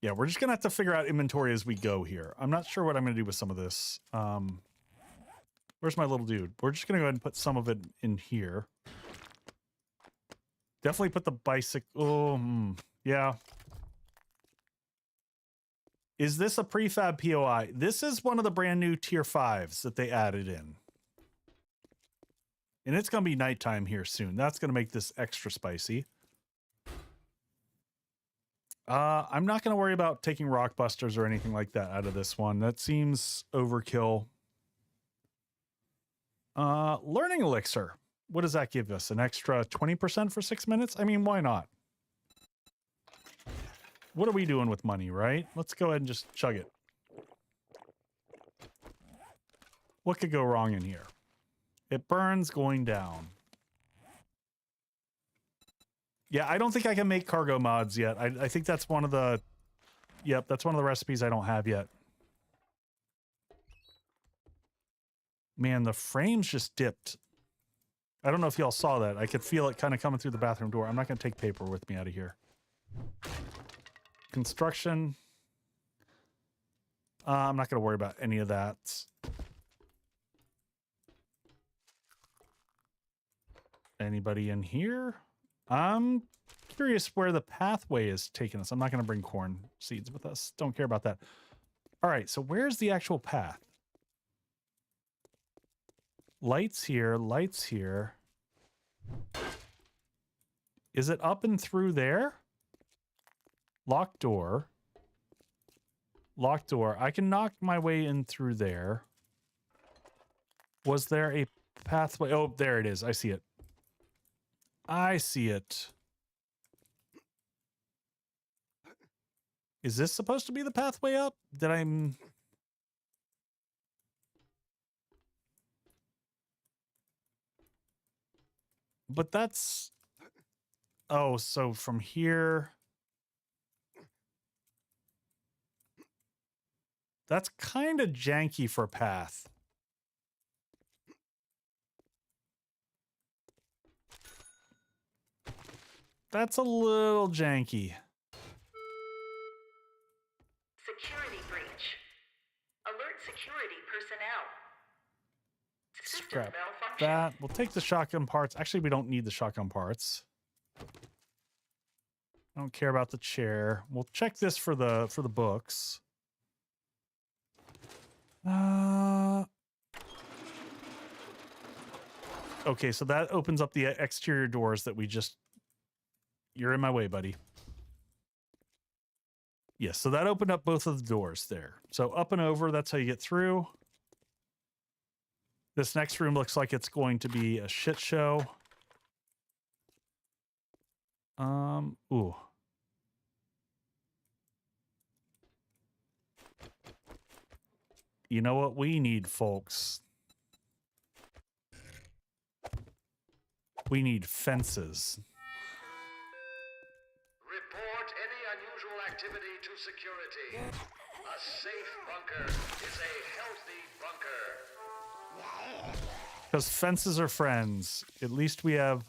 Yeah, we're just gonna have to figure out inventory as we go here. I'm not sure what I'm gonna do with some of this. Where's my little dude? We're just gonna go ahead and put some of it in here. Definitely put the bicycle. Oh, yeah. Is this a prefab POI? This is one of the brand new tier 5s that they added in. And it's going to be nighttime here soon. That's going to make this extra spicy. I'm not going to worry about taking rock busters or anything like that out of this one. That seems overkill. Learning elixir. What does that give us? An extra 20% for 6 minutes? I mean, why not? What are we doing with money, right? Let's go ahead and just chug it. What could go wrong in here? It burns going down. Yeah, I don't think I can make cargo mods yet. I think that's one of the... Yep, that's one of the recipes I don't have yet. Man, the frames just dipped. I don't know if y'all saw that. I could feel it kind of coming through the bathroom door. I'm not going to take paper with me out of here. Construction. I'm not going to worry about any of that. Anybody in here? I'm curious where the pathway is taking us. I'm not going to bring corn seeds with us. Don't care about that. All right, so where's the actual path? Lights here, lights here. Is it up and through there? Locked door. Locked door. I can knock my way in through there. Was there a pathway? Oh, there it is. I see it. I see it. Is this supposed to be the pathway up? Did I'm... But that's... Oh, so from here... That's kind of janky for a path. That's a little janky. Security breach. Alert security personnel. System Scrap malfunction. that. We'll take the shotgun parts. Actually, we don't need the shotgun parts. I don't care about the chair. We'll check this for the books. Okay, so that opens up the exterior doors that we just... You're in my way, buddy. Yes, so that opened up both of the doors there. So up and over, that's how you get through. This next room looks like it's going to be a shit show. Ooh. You know what we need, folks? We need fences. Report any unusual activity to security. A safe bunker is a healthy bunker. Because fences are friends. At least we have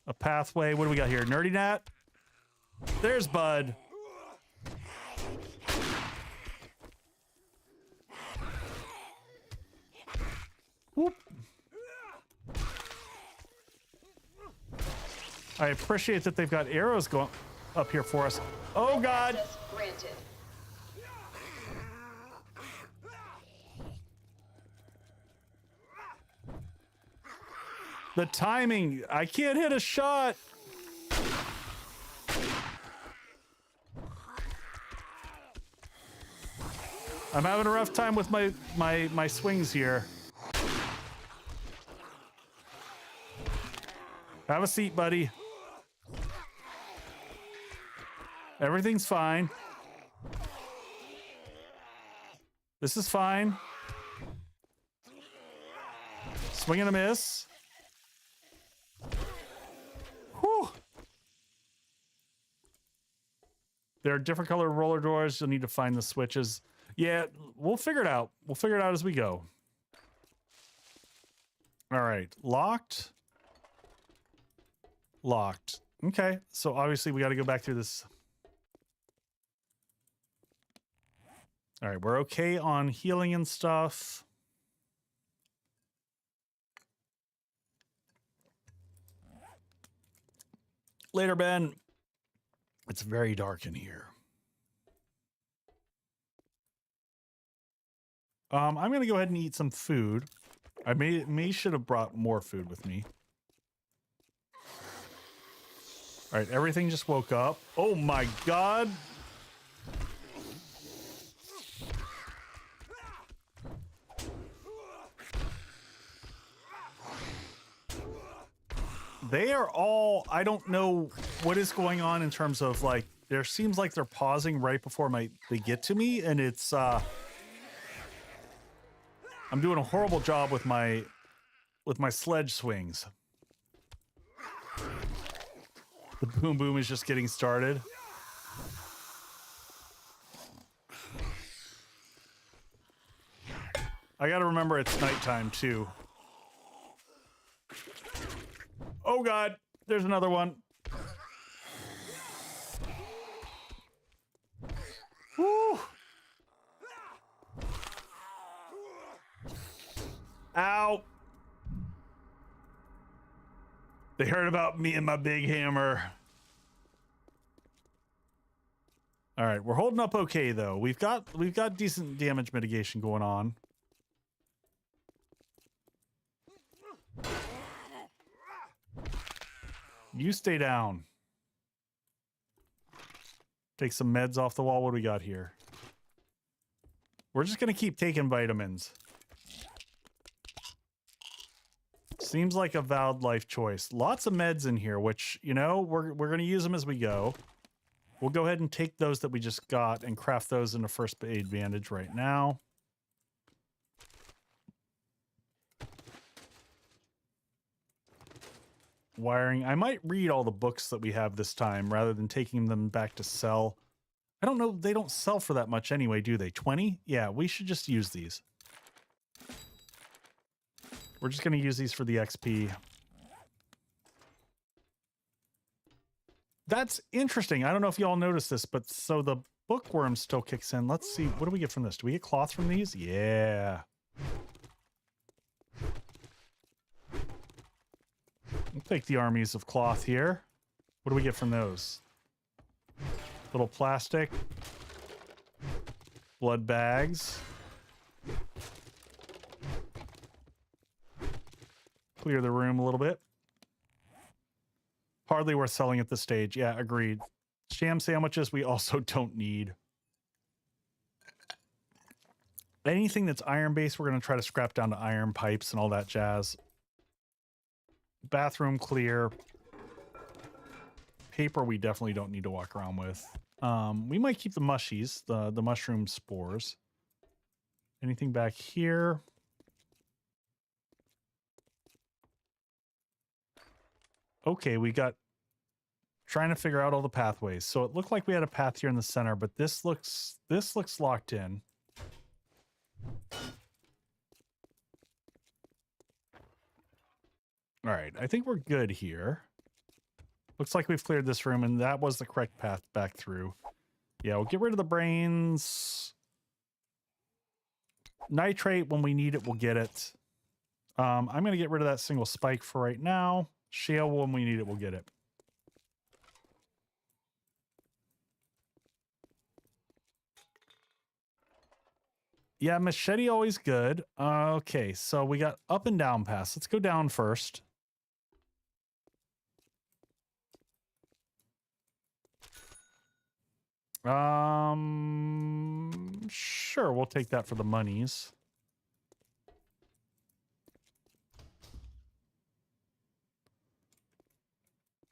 a pathway. What do we got here? Nerdy Nat? There's Bud. Whoop. I appreciate that they've got arrows going up here for us. Oh, God. Access granted. The timing. I can't hit a shot. I'm having a rough time with my swings here. Have a seat, buddy. Everything's fine. This is fine. Swing and a miss. Whew. There are different color roller doors. You'll need to find the switches. Yeah, we'll figure it out. We'll figure it out as we go. All right, locked. Locked. Okay, so obviously we got to go back through this. All right, we're okay on healing and stuff. Later, Ben. It's very dark in here. I'm going to go ahead and eat some food. I may should have brought more food with me. All right, everything just woke up. Oh my God. They are all, I don't know what is going on in terms of like, there seems like they're pausing right before they get to me, and it's I'm doing a horrible job with my sledge swings. The boom boom is just getting started. I gotta remember it's nighttime too. Oh God, there's another one. Woo! Ow! They heard about me and my big hammer. All right, we're holding up okay though. We've got decent damage mitigation going on. You stay down. Take some meds off the wall. What do we got here? We're just gonna keep taking vitamins. Seems like a valid life choice. Lots of meds in here, which, you know, we're gonna use them as we go. We'll go ahead and take those that we just got and craft those into first aid bandage right now. Wiring. I might read all the books that we have this time rather than taking them back to sell. I don't know. They don't sell for that much anyway, do they? 20? Yeah, we should just use these. We're just going to use these for the XP. That's interesting. I don't know if y'all noticed this, but so the bookworm still kicks in. Let's see. What do we get from this? Do we get cloth from these? Yeah. We'll take the armies of cloth here. What do we get from those? Little plastic. Blood bags. Clear the room a little bit. Hardly worth selling at this stage. Yeah, agreed. Sham sandwiches we also don't need. Anything that's iron-based, we're going to try to scrap down to iron pipes and all that jazz. Bathroom clear. Paper we definitely don't need to walk around with. We might keep the mushies, the mushroom spores. Anything back here? Okay, we got trying to figure out all the pathways. So it looked like we had a path here in the center, but this looks locked in. All right, I think we're good here. Looks like we've cleared this room, and that was the correct path back through. Yeah, we'll get rid of the brains. Nitrate, when we need it, we'll get it. I'm going to get rid of that single spike for right now. Shale, when we need it, we'll get it. Yeah, machete always good. Okay, so we got up and down paths. Let's go down first. Sure, we'll take that for the monies.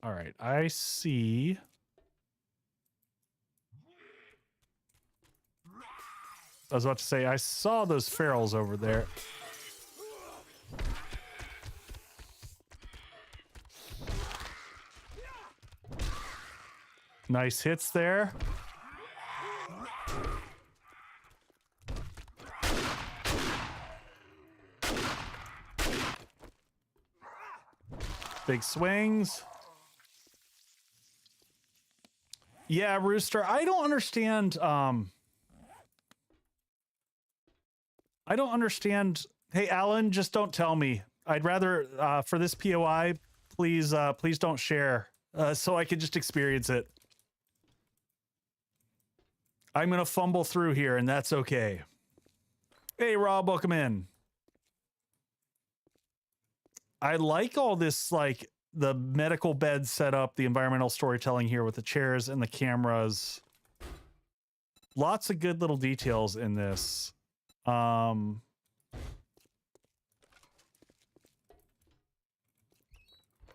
All right, I see. I was about to say, I saw those ferals over there. Nice hits there. Big swings. Yeah, Rooster, I don't understand. I don't understand. Hey, Alan, just don't tell me. I'd rather, for this POI, please don't share, so I can just experience it. I'm going to fumble through here, and that's okay. Hey, Rob, welcome in. I like all this, like, the medical bed setup, the environmental storytelling here with the chairs and the cameras. Lots of good little details in this.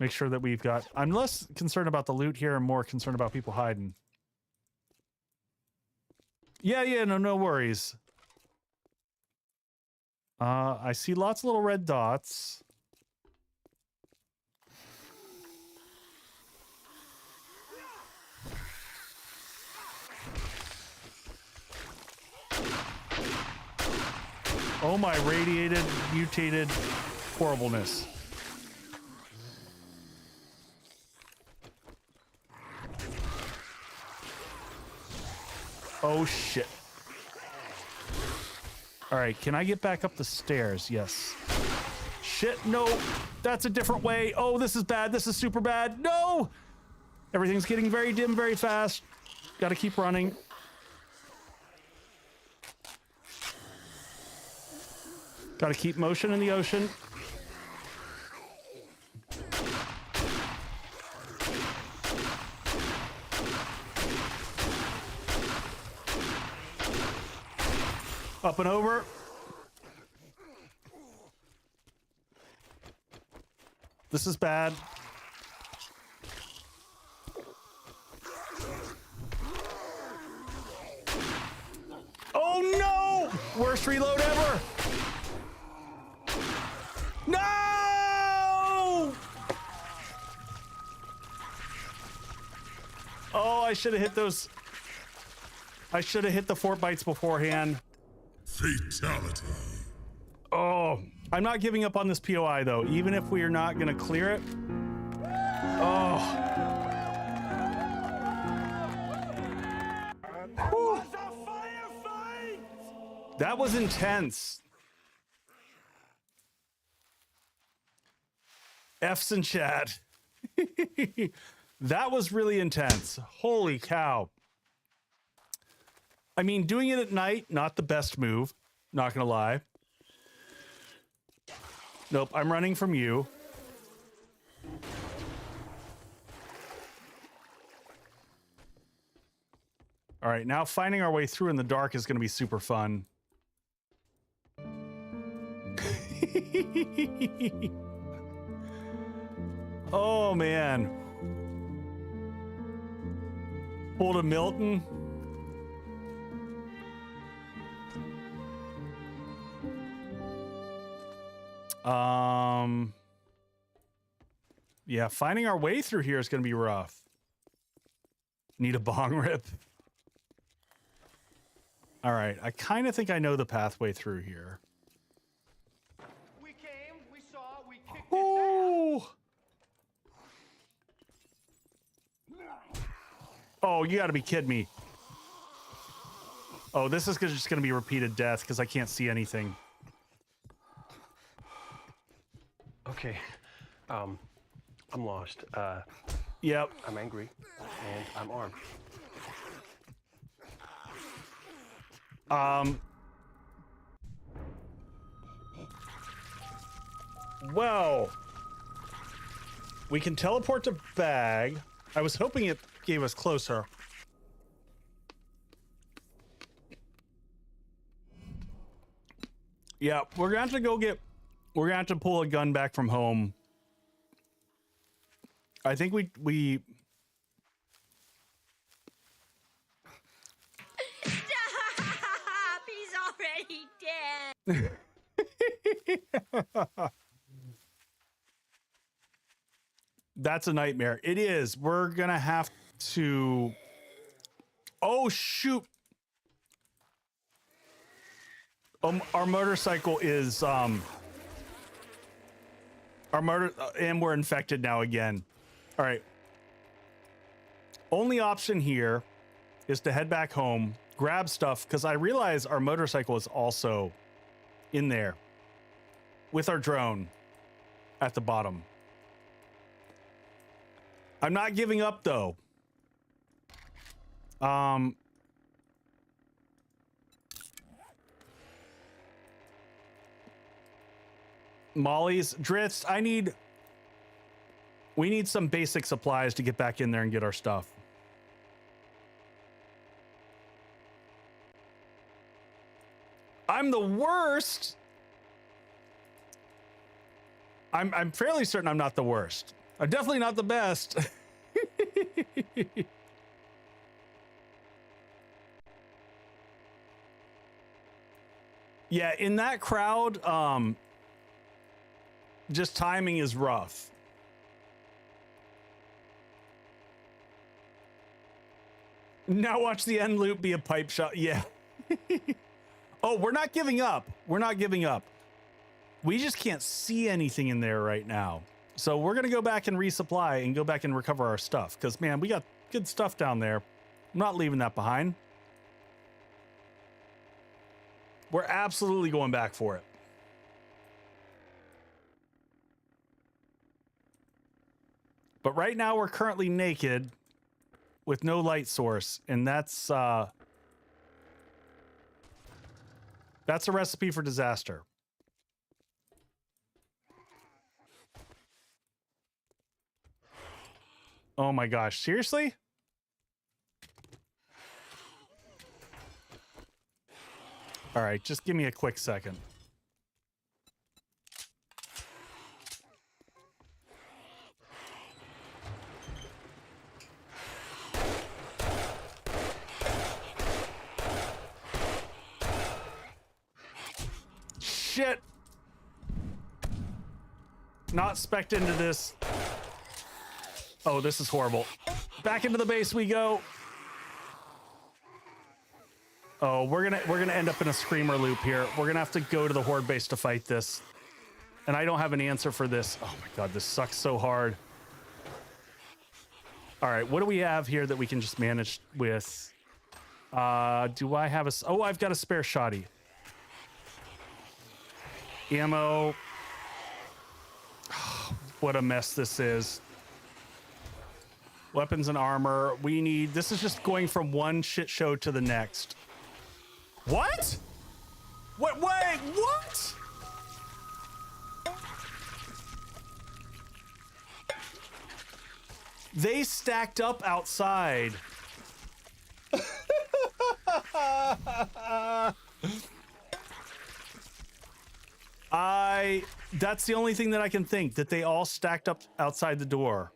Make sure that we've got... I'm less concerned about the loot here and more concerned about people hiding. Yeah, no worries. I see lots of little red dots. Oh my radiated, mutated horribleness. Oh shit. All right, can I get back up the stairs? Yes. Shit, no, that's a different way. Oh, this is bad. This is super bad. No! Everything's getting very dim very fast. Gotta keep running. Gotta keep motion in the ocean. Up and over. This is bad. Oh no! Worst reload ever! No! Oh, I should have hit those. I should have hit the fort bites beforehand. Fatality. Oh, I'm not giving up on this POI though, even if we are not going to clear it. Oh. Whew. That was intense. F's in chat. That was really intense. Holy cow. I mean, doing it at night, not the best move. Not gonna lie. Nope, I'm running from you. All right, now finding our way through in the dark is gonna be super fun. Oh, man. Hold a Milton. Yeah, finding our way through here is going to be rough. Need a bong rip. All right, I kind of think I know the pathway through here. We came, we saw, we kicked Oh! Oh, you got to be kidding me. Oh, this is just going to be repeated death because I can't see anything. Okay, I'm lost. Yep. I'm angry, and I'm armed. Well, we can teleport to bag. I was hoping it gave us closer. Yeah, we're gonna have to go get. We're gonna have to pull a gun back from home. I think we. Stop! He's already dead. That's a nightmare. It is. We're gonna have to. Oh shoot! Our motorcycle is our motor, and we're infected now again. All right. Only option here is to head back home, grab stuff, because I realize our motorcycle is also in there with our drone at the bottom. I'm not giving up though. Molly's, Dritz, we need some basic supplies to get back in there and get our stuff. I'm the worst. I'm fairly certain I'm not the worst. I'm definitely not the best. Yeah, in that crowd, just timing is rough. Now watch the end loop be a pipe shot. Yeah. Oh, we're not giving up. We're not giving up. We just can't see anything in there right now. So we're going to go back and resupply and go back and recover our stuff. Because, man, we got good stuff down there. I'm not leaving that behind. We're absolutely going back for it. But right now we're currently naked with no light source. And that's a recipe for disaster. Oh my gosh, seriously? All right, just give me a quick second. Shit. Not spec'd into this. Oh, this is horrible. Back into the base we go. Oh, we're gonna end up in a screamer loop here. We're gonna have to go to the Horde base to fight this. And I don't have an answer for this. Oh my god, this sucks so hard. All right, what do we have here that we can just manage with? Do I have a... Oh, I've got a spare shoddy. Ammo. Oh, what a mess this is. Weapons and armor. We need... This is just going from one shit show to the next. What? What? Wait, what? They stacked up outside. That's the only thing that I can think, that they all stacked up outside the door.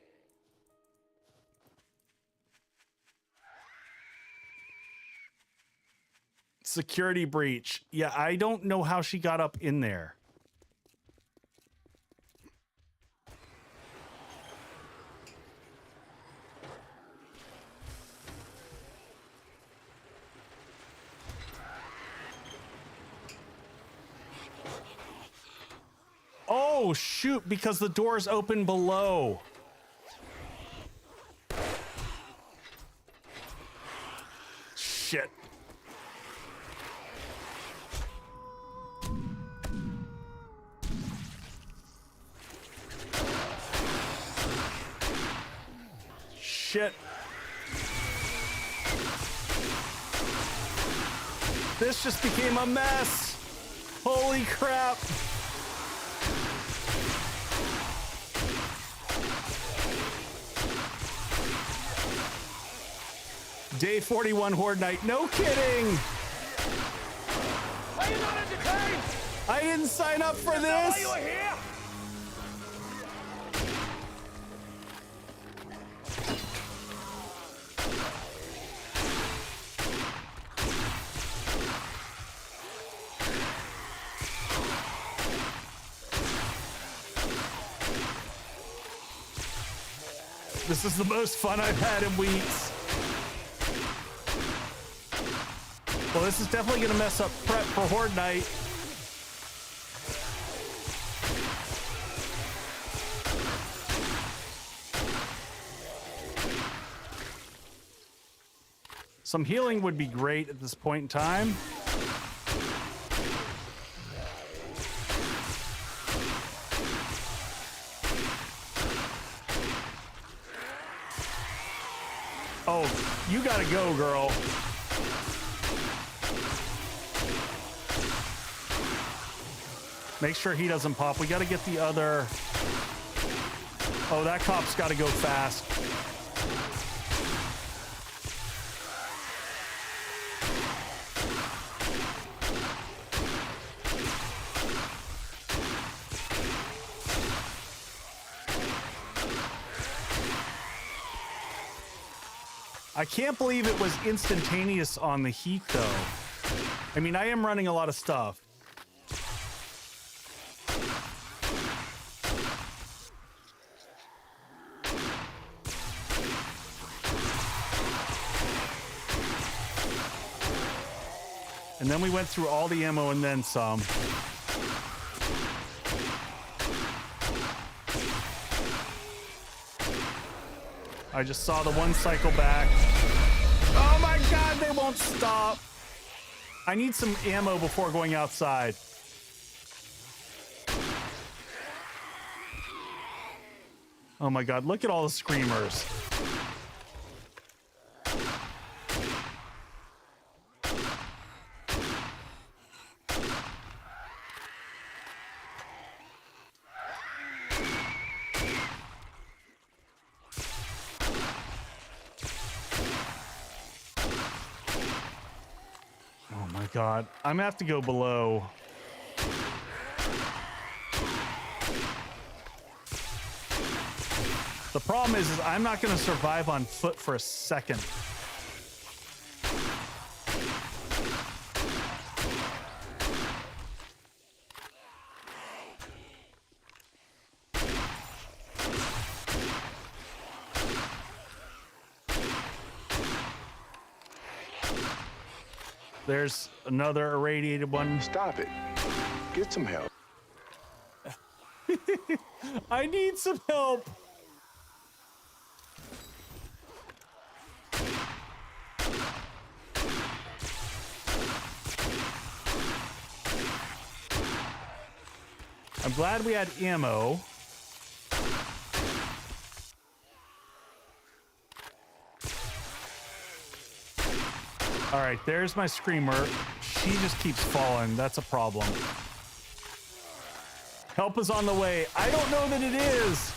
Security breach. Yeah, I don't know how she got up in there. Oh, shoot, because the door's open below. Shit. Shit. This just became a mess. Holy crap. Day 41 Horde Night. No kidding. Are you not entertained? I didn't sign up for this. here? This is the most fun I've had in weeks. Well, this is definitely going to mess up prep for Horde Night. Some healing would be great at this point in time. Oh, you gotta go, girl. Make sure he doesn't pop. We gotta get the other. Oh, that cop's gotta go fast. I can't believe it was instantaneous on the heat, though. I mean, I am running a lot of stuff. And then we went through all the ammo and then some. I just saw the one cycle back. Oh my God, they won't stop. I need some ammo before going outside. Oh my God, look at all the screamers. God, I'm gonna have to go below. The problem is I'm not gonna survive on foot for a second. There's another irradiated one. Stop it. Get some help. I need some help. I'm glad we had ammo. All right, there's my screamer. She just keeps falling. That's a problem. Help is on the way. I don't know that it is.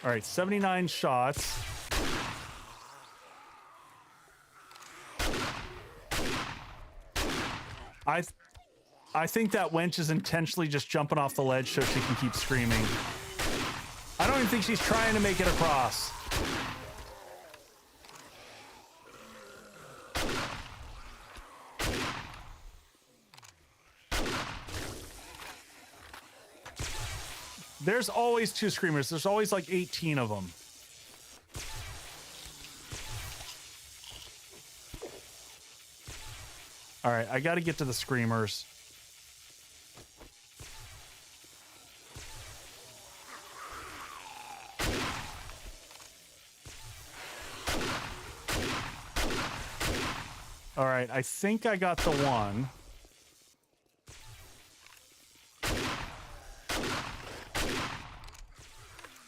All right, 79 shots. I think that wench is intentionally just jumping off the ledge so she can keep screaming. I don't even think she's trying to make it across. There's always two screamers. There's always like 18 of them. All right, I got to get to the screamers. All right, I think I got the one.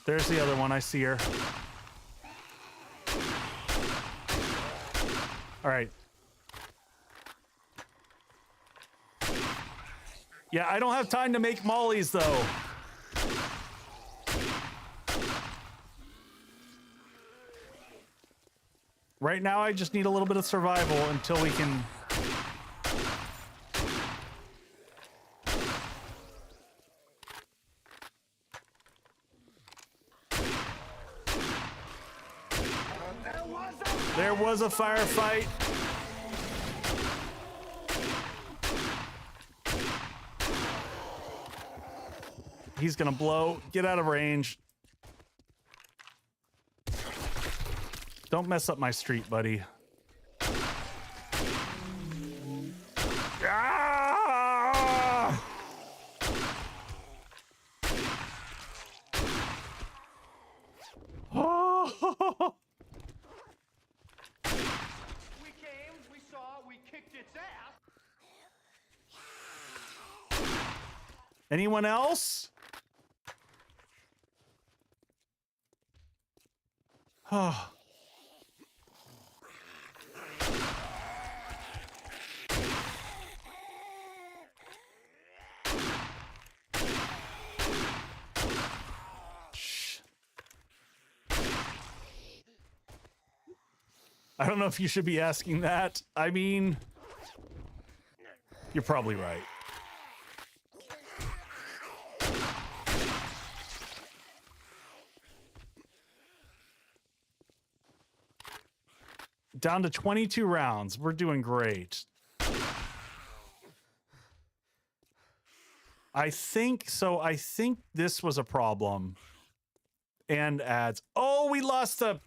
There's the other one. I see her. All right. Yeah, I don't have time to make mollies, though. Right now, I just need a little bit of survival until we can... There was a firefight. He's gonna blow. Get out of range. Don't mess up my street, buddy. Ah! Oh! We came, we saw, we kicked its ass. Anyone else? Oh. I don't know if you should be asking that. I mean, you're probably right. Down to 22 rounds. We're doing great. I think this was a problem. And ads. Oh, we lost the...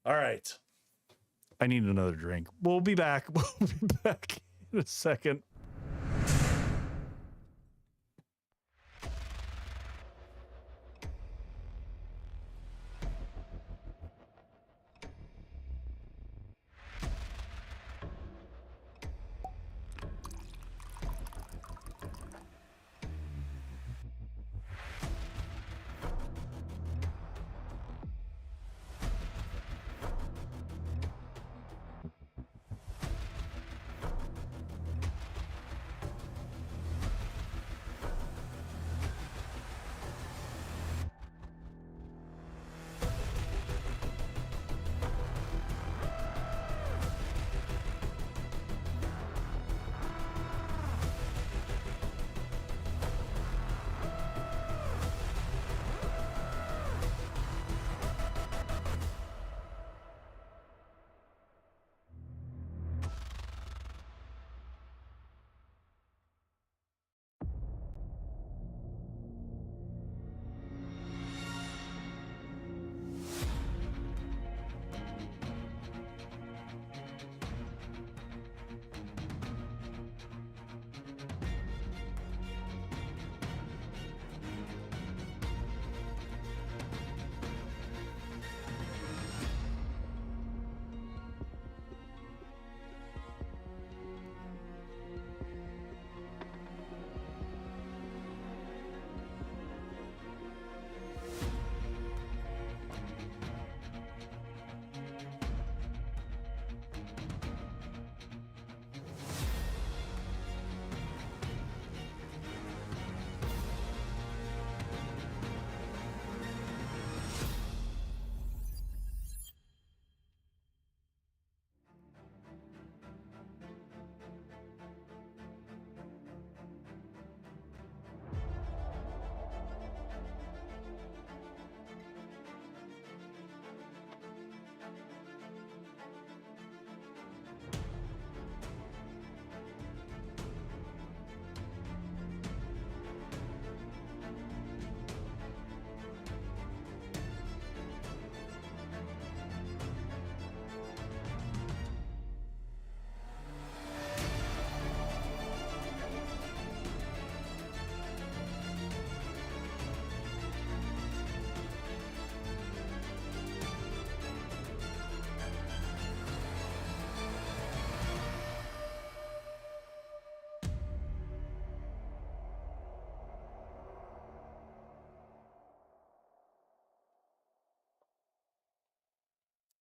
All right. I need another drink. We'll be back. We'll be back in a second.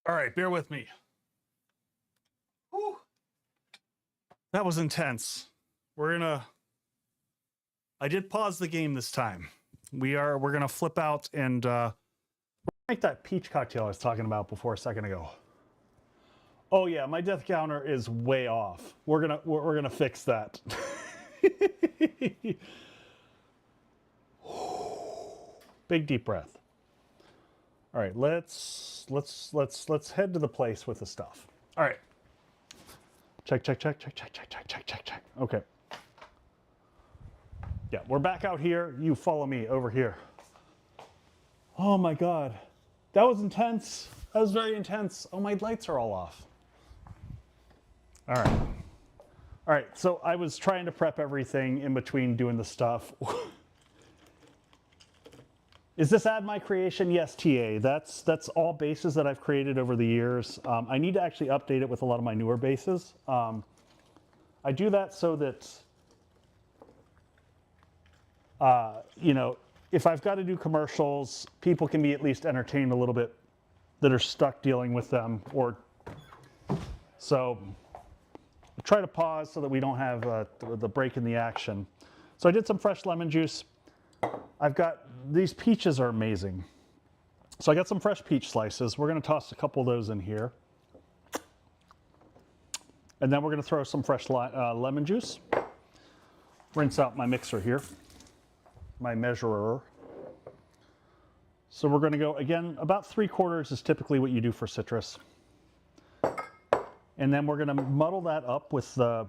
All right, bear with me. Whew. That was intense. I did pause the game this time. We're gonna flip out and we're Like that peach cocktail I was talking about before a second ago. Oh yeah, my death counter is way off. We're gonna fix that. Big deep breath. All right, let's head to the place with the stuff. All right. Check. Okay. Yeah, we're back out here. You follow me over here. Oh my God, that was intense. That was very intense. Oh, my lights are all off. All right. All right, so I was trying to prep everything in between doing the stuff. Is this add my creation? Yes, TA. That's all bases that I've created over the years. I need to actually update it with a lot of my newer bases. I do that so that, you know, if I've got to do commercials, people can be at least entertained a little bit that are stuck dealing with them. Or so try to pause so that we don't have the break in the action. So I did some fresh lemon juice. I've got, these peaches are amazing. So I got some fresh peach slices. We're going to toss a couple of those in here. And then we're going to throw some fresh lemon juice. Rinse out my mixer here, my measurer. So we're going to go, again, about 3/4 is typically what you do for citrus. And then we're going to muddle that up with the,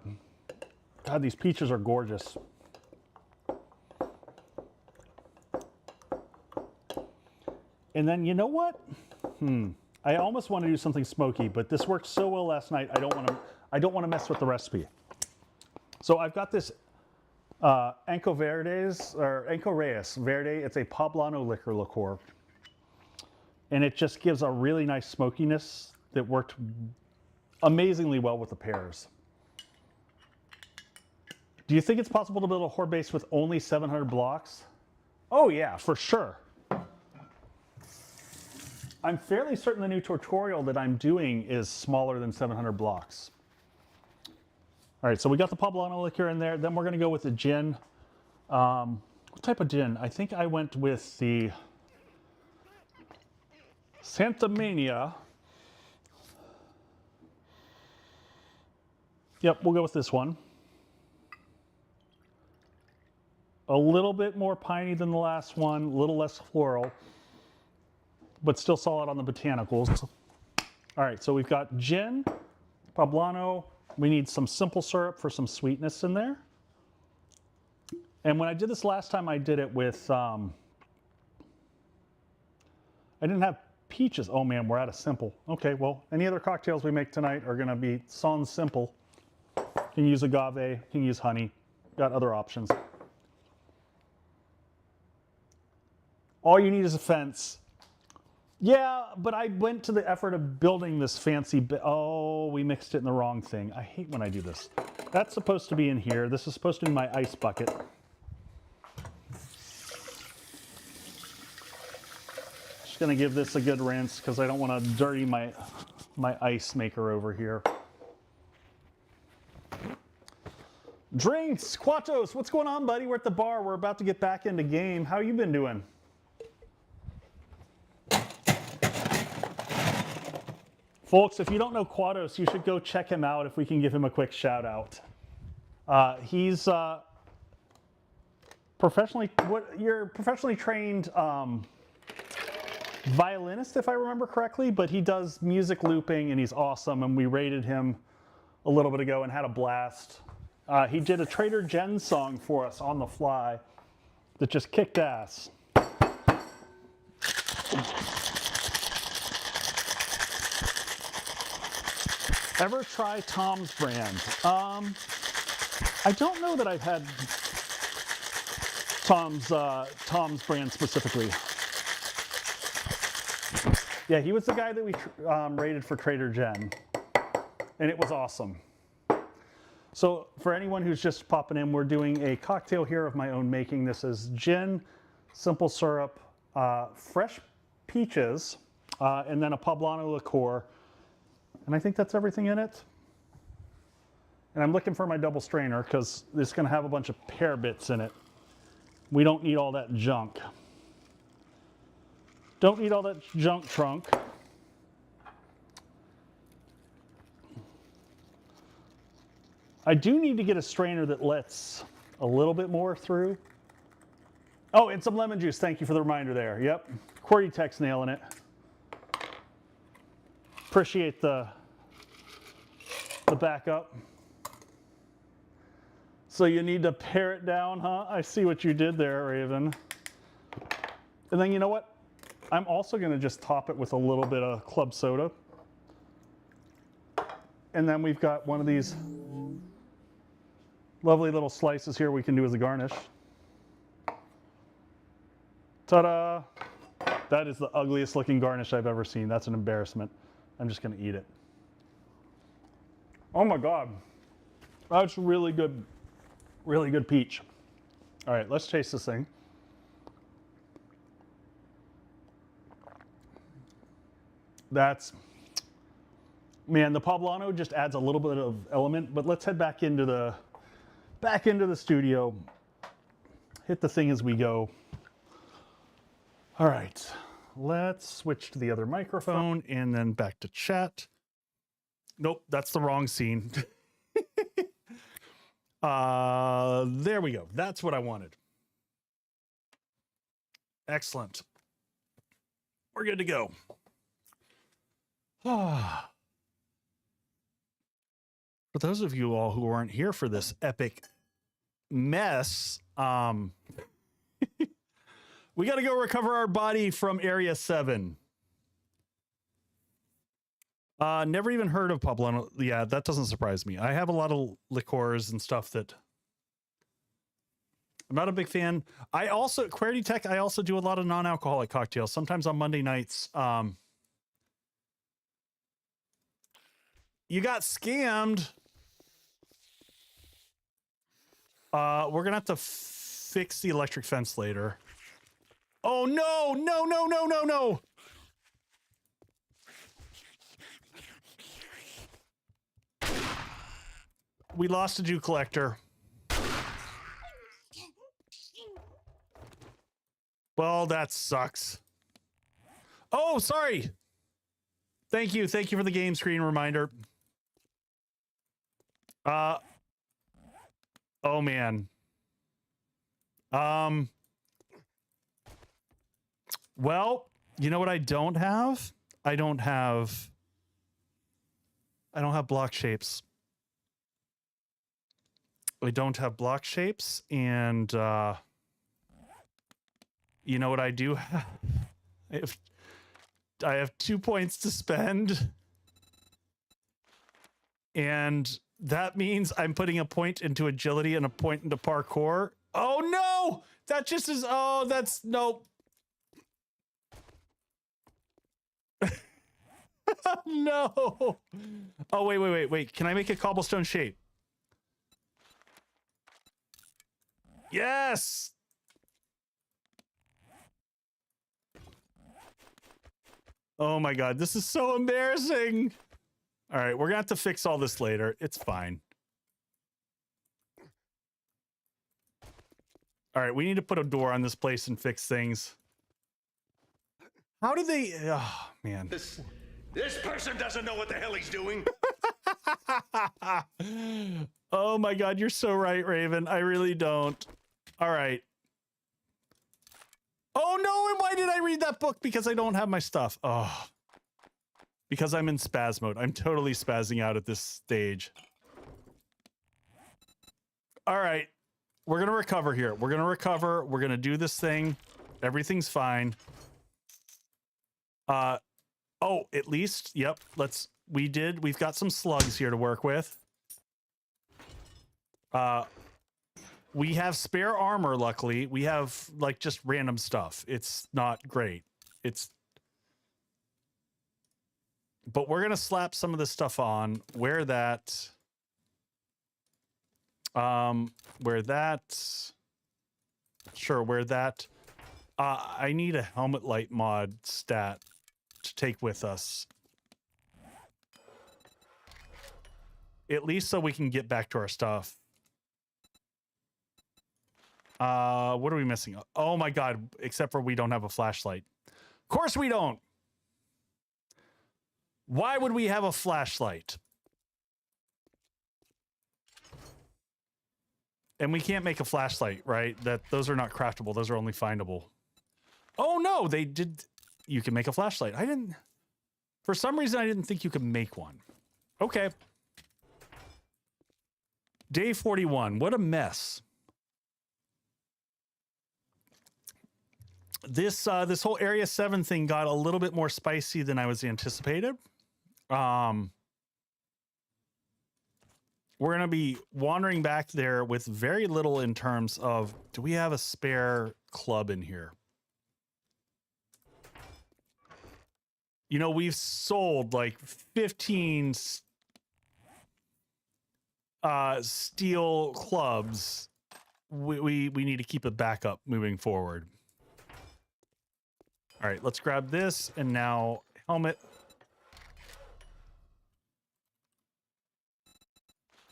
God, these peaches are gorgeous. And then, you know what? I almost want to do something smoky, but this worked so well last night, I don't want to mess with the recipe. So I've got this Anco Reyes Verde. It's a Poblano liqueur. And it just gives a really nice smokiness that worked amazingly well with the pears. Do you think it's possible to build a horde base with only 700 blocks? Oh yeah, for sure. I'm fairly certain the new tutorial that I'm doing is smaller than 700 blocks. All right, so we got the Poblano liqueur in there. Then we're going to go with the gin. What type of gin? I think I went with the Santa Mania. Yep, we'll go with this one. A little bit more piney than the last one, a little less floral, but still solid on the botanicals. All right, so we've got gin, Poblano. We need some simple syrup for some sweetness in there. And when I did this last time, I did it with, I didn't have peaches. Oh man, we're out of simple. Okay, well, any other cocktails we make tonight are gonna be sans simple. You can use agave, you can use honey, got other options. All you need is a fence. Yeah, but I went to the effort of building this fancy oh, we mixed it in the wrong thing. I hate when I do this. That's supposed to be in here. This is supposed to be my ice bucket. Just gonna give this a good rinse because I don't want to dirty my ice maker over here. Drinks, Quatos, what's going on, buddy? We're at the bar. We're about to get back into game. How you been doing? Folks, if you don't know Quatos, you should go check him out if we can give him a quick shout out. He's professionally trained violinist, if I remember correctly, but he does music looping and he's awesome, and we rated him a little bit ago and had a blast. He did a Trader Jen song for us on the fly that just kicked ass. Ever try Tom's brand? I don't know that I've had Tom's brand specifically. Yeah, he was the guy that we rated for Trader Jen, and it was awesome. So for anyone who's just popping in, we're doing a cocktail here of my own making. This is gin, simple syrup, fresh peaches, and then a Poblano liqueur. And I think that's everything in it. And I'm looking for my double strainer because it's going to have a bunch of pear bits in it. We don't need all that junk. Don't need all that junk trunk. I do need to get a strainer that lets a little bit more through. Oh, and some lemon juice. Thank you for the reminder there. Yep. QWERTY Tech's nailing it. Appreciate the backup. So you need to pare it down, huh? I see what you did there, Raven. And then you know what? I'm also going to just top it with a little bit of club soda. And then we've got one of these lovely little slices here we can do as a garnish. Ta-da! That is the ugliest looking garnish I've ever seen. That's an embarrassment. I'm just going to eat it. Oh my God. That's really good peach. All right, let's taste this thing. That's, man, the poblano just adds a little bit of element, but let's head back into the studio. Hit the thing as we go. All right, let's switch to the other microphone and then back to chat. Nope, that's the wrong scene. There we go. That's what I wanted. Excellent. We're good to go. For those of you all who weren't here for this epic mess, we got to go recover our body from Area 7. Never even heard of poblano. Yeah, that doesn't surprise me. I have a lot of liqueurs and stuff that I'm not a big fan. I also, QWERTY Tech, I also do a lot of non-alcoholic cocktails. Sometimes on Monday nights. You got scammed. We're going to have to fix the electric fence later. Oh, no, no, no, no, no, no. We lost a dew collector. Well, that sucks. Oh, sorry. Thank you. Thank you for the game screen reminder. Oh, man. Well, you know what I don't have? I don't have block shapes. I don't have block shapes, and you know what I do have? I have 2 points to spend, and that means I'm putting a point into agility and a point into parkour. Oh no! That just is, oh, that's, nope. No. Oh, wait. Can I make a cobblestone shape? Yes! Oh my God, this is so embarrassing. All right, we're gonna have to fix all this later. It's fine. All right, we need to put a door on this place and fix things. How do they, oh man. This person doesn't know what the hell he's doing. Oh my God, you're so right, Raven. I really don't. All right. Oh no, and why did I read that book? Because I don't have my stuff. Oh. Because I'm in spaz mode. I'm totally spazzing out at this stage. All right. We're going to recover here. We're going to recover. We're going to do this thing. Everything's fine. Oh, at least, yep. We've got some slugs here to work with. We have spare armor, luckily. We have, like, just random stuff. It's not great. But we're going to slap some of this stuff on. Wear that. Wear that. Sure, wear that. I need a helmet light mod stat to take with us. At least so we can get back to our stuff. What are we missing? Oh my God, except for we don't have a flashlight. course we don't. Why would we have a flashlight? And we can't make a flashlight, right? Those are not craftable. Those are only findable. Oh no, they did. You can make a flashlight. I didn't. For some reason, I didn't think you could make one. Okay. Day 41. What a mess. This whole Area 7 thing got a little bit more spicy than I was anticipated. We're going to be wandering back there with very little in terms of, do we have a spare club in here? You know, we've sold like 15 steel clubs. We need to keep a backup moving forward. All right, let's grab this and now helmet.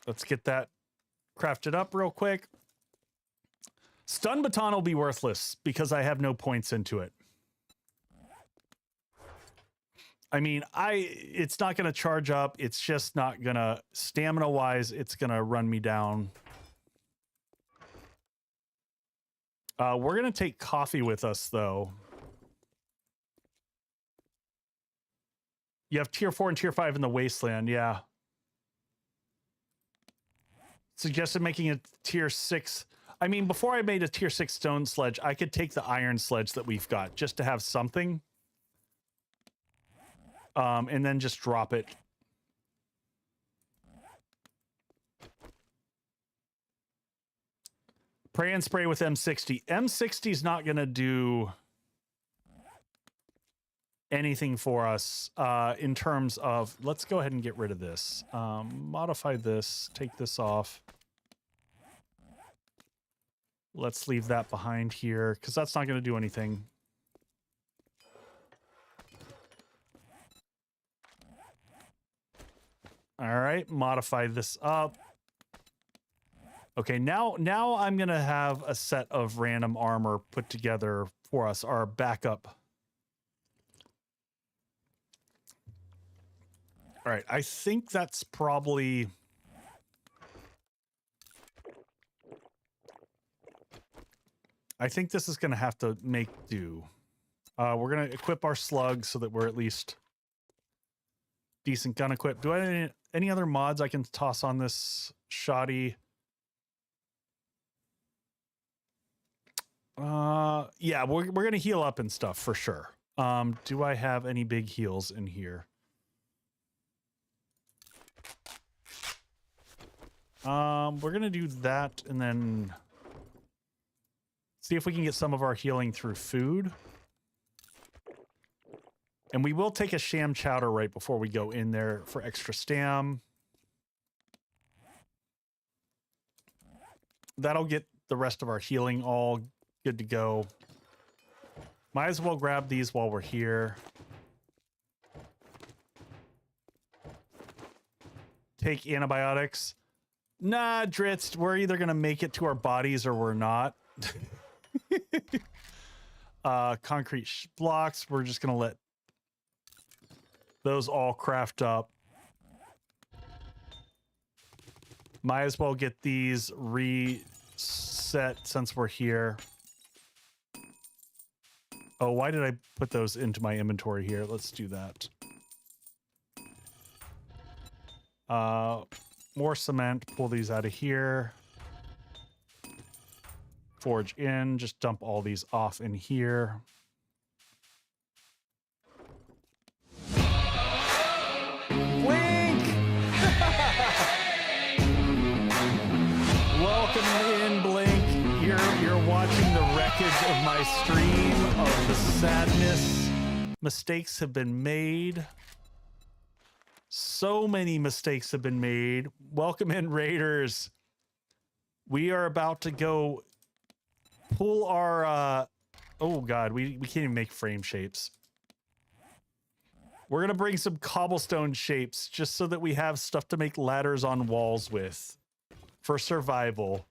Let's get that crafted up real quick. Stun baton will be worthless because I have no points into it. I mean, it's not going to charge up. It's just not going to, stamina-wise, it's going to run me down. We're going to take coffee with us, though. You have tier 4 and tier 5 in the wasteland, yeah. Suggested making a tier 6. I mean, before I made a tier 6 stone sledge, I could take the iron sledge that we've got just to have something. And then just drop it. Pray and spray with M60. M60 is not going to do anything for us in terms of, let's go ahead and get rid of this. Modify this, take this off. Let's leave that behind here because that's not going to do anything. All right, modify this up. Okay, now I'm going to have a set of random armor put together for us, our backup. All right, I think that's probably... I think this is going to have to make do. We're going to equip our slug so that we're at least decent gun equipped. Do I have any other mods I can toss on this shoddy? Yeah, we're going to heal up and stuff for sure. Do I have any big heals in here? We're going to do that and then see if we can get some of our healing through food. And we will take a sham chowder right before we go in there for extra stam. That'll get the rest of our healing all good to go. Might as well grab these while we're here. Take antibiotics. Nah, Dritz, we're either going to make it to our bodies or we're not. Concrete blocks, we're just going to let those all craft up. Might as well get these reset since we're here. Oh, why did I put those into my inventory here? Let's do that. More cement, pull these out of here. Forge in, just dump all these off in here. Blink! Welcome in, Blink. You're watching the wreckage of my stream of the sadness. Mistakes have been made. So many mistakes have been made. Welcome in, Raiders. We are about to go pull our oh god, we can't even make frame shapes. We're gonna bring some cobblestone shapes just so that we have stuff to make ladders on walls with for survival.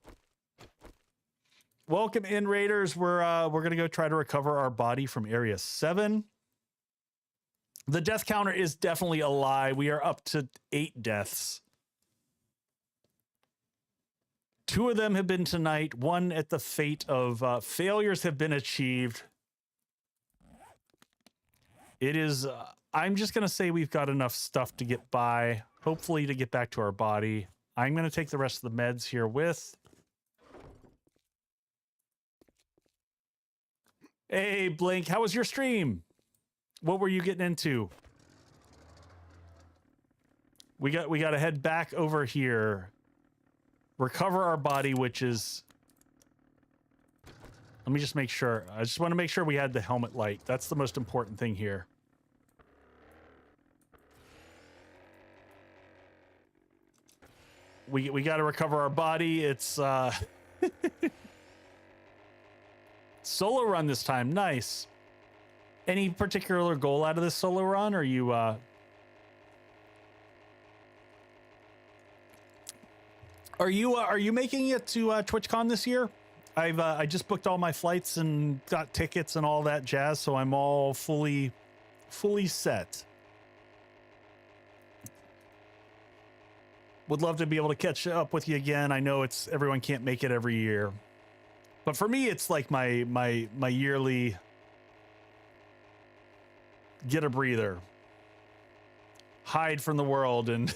Welcome in, Raiders. We're gonna go try to recover our body from Area 7. The death counter is definitely a lie. We are up to 8 deaths. 2 of them have been tonight. 1 at the fate of failures have been achieved. It is, I'm just going to say we've got enough stuff to get by, hopefully to get back to our body. I'm going to take the rest of the meds here with. Hey, Blink, how was your stream? What were you getting into? We got to head back over here. Recover our body, which is... Let me just make sure. I just want to make sure we had the helmet light. That's the most important thing here. We got to recover our body. It's solo run this time. Nice. Any particular goal out of this solo run? Or you are you making it to TwitchCon this year? I just booked all my flights and got tickets and all that jazz, so I'm all fully set. Would love to be able to catch up with you again. I know everyone can't make it every year, but for me, it's like my yearly get a breather, hide from the world, and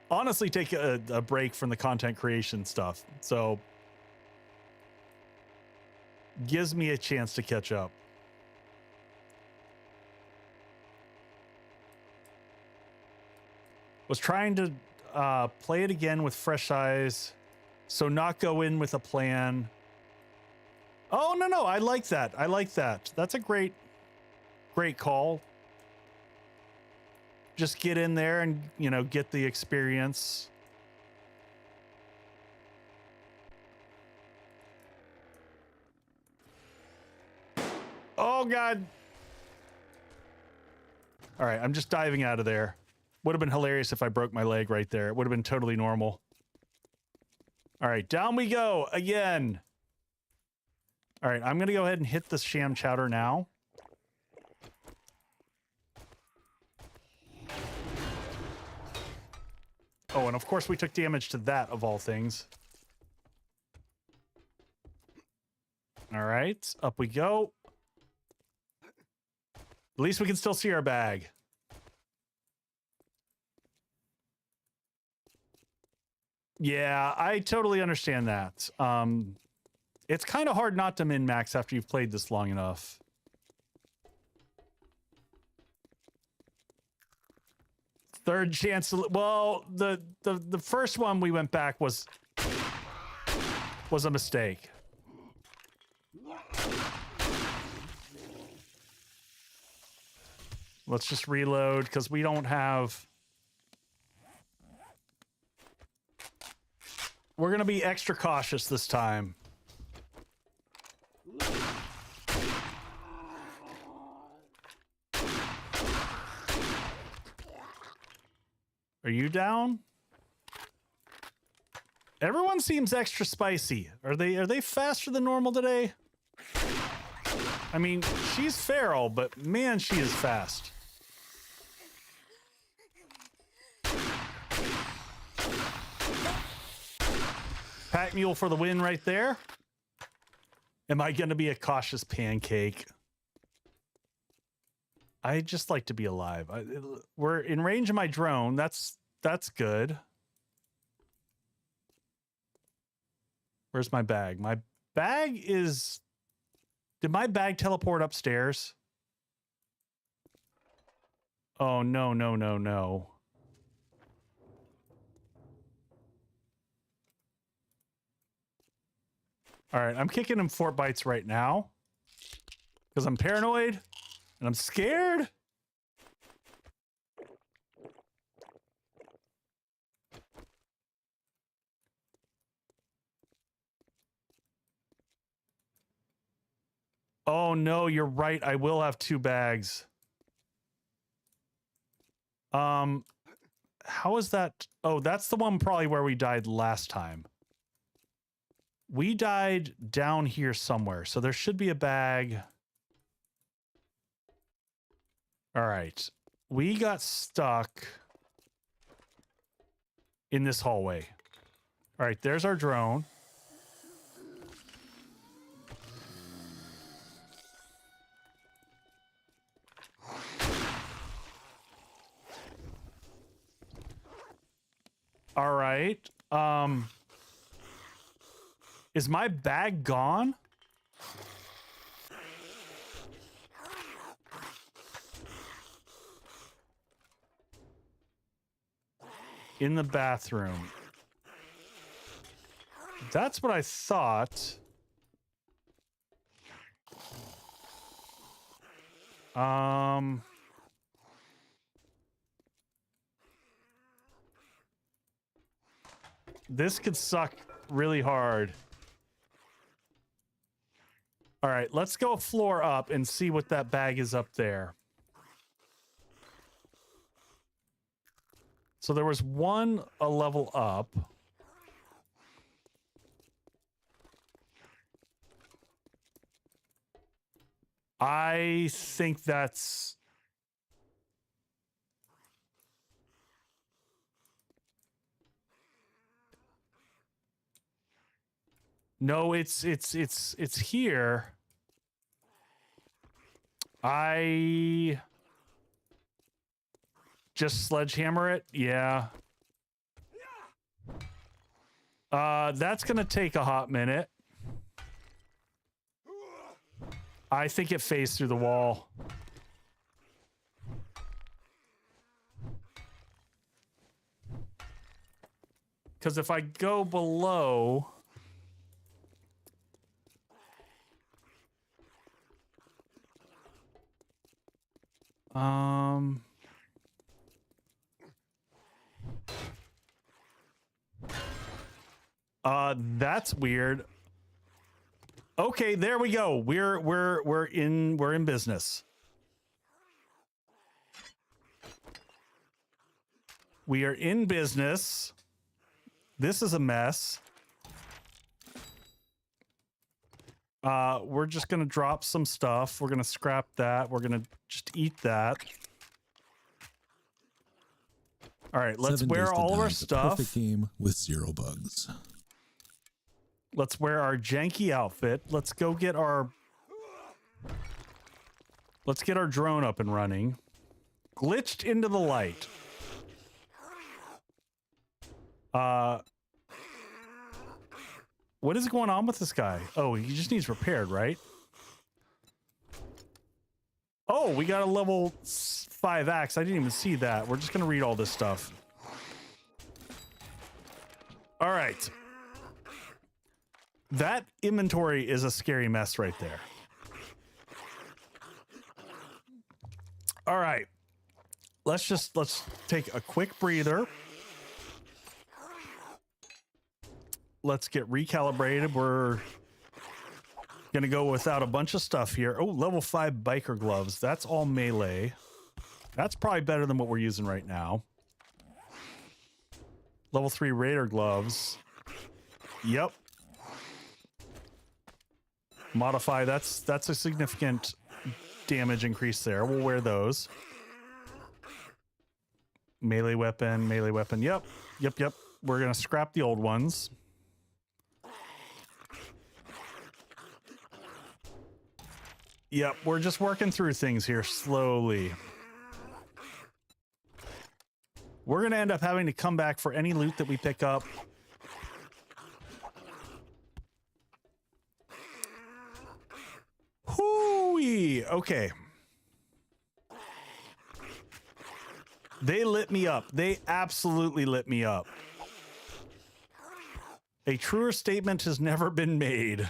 honestly take a break from the content creation stuff. So gives me a chance to catch up. Was trying to play it again with fresh eyes, so not go in with a plan. Oh, no, I like that. I like that. That's a great call. Just get in there and, get the experience. Oh, God. All right, I'm just diving out of there. Would have been hilarious if I broke my leg right there. It would have been totally normal. All right, down we go again. All right, I'm going to go ahead and hit the sham chowder now. Oh, and of course we took damage to that, of all things. All right, up we go. At least we can still see our bag. Yeah, I totally understand that. It's kind of hard not to min-max after you've played this long enough. Third chance to, well, the first one we went back was a mistake. Let's just reload because we don't have... We're going to be extra cautious this time. Are you down? Everyone seems extra spicy. Are they faster than normal today? I mean, she's feral, but man, she is fast. Pack mule for the win right there. Am I going to be a cautious pancake? I just like to be alive. We're in range of my drone. That's good. Where's my bag? My bag is... Did my bag teleport upstairs? Oh, no, no, no, no. All right, I'm kicking him Fort Bites right now because I'm paranoid and I'm scared. Oh no, you're right. I will have 2 bags. How is that? Oh, that's the one probably where we died last time. We died down here somewhere, so there should be a bag. All right. We got stuck in this hallway. All right, there's our drone. All right. Is my bag gone? In the bathroom. That's what I thought. This could suck really hard. All right, let's go floor up and see what that bag is up there. So there was one a level up. I think that's... No, it's here. I just sledgehammer it. Yeah. That's gonna take a hot minute. I think it phased through the wall. Because if I go below... That's weird. Okay, there we go. We're in business. We are in business. This is a mess. We're just gonna drop some stuff. We're gonna scrap that. We're gonna just eat that. All right, let's 7 wear Days to all of Die our is a stuff. Perfect game with 0 bugs. Let's wear our janky outfit. Let's go get our... Let's get our drone up and running. Glitched into the light. What is going on with this guy? Oh, he just needs repaired, right? Oh, we got a level 5 axe. I didn't even see that. We're just going to read all this stuff. All right. That inventory is a scary mess right there. All right. Let's take a quick breather. Let's get recalibrated. We're gonna go without a bunch of stuff here. Oh, level 5 biker gloves. That's all melee. That's probably better than what we're using right now. Level 3 raider gloves. Yep. Modify. That's a significant damage increase there. We'll wear those. Melee weapon. Melee weapon. Yep. Yep. We're gonna scrap the old ones. Yep, we're just working through things here slowly. We're going to end up having to come back for any loot that we pick up. Hoo-wee! Okay. They lit me up. They absolutely lit me up. A truer statement has never been made.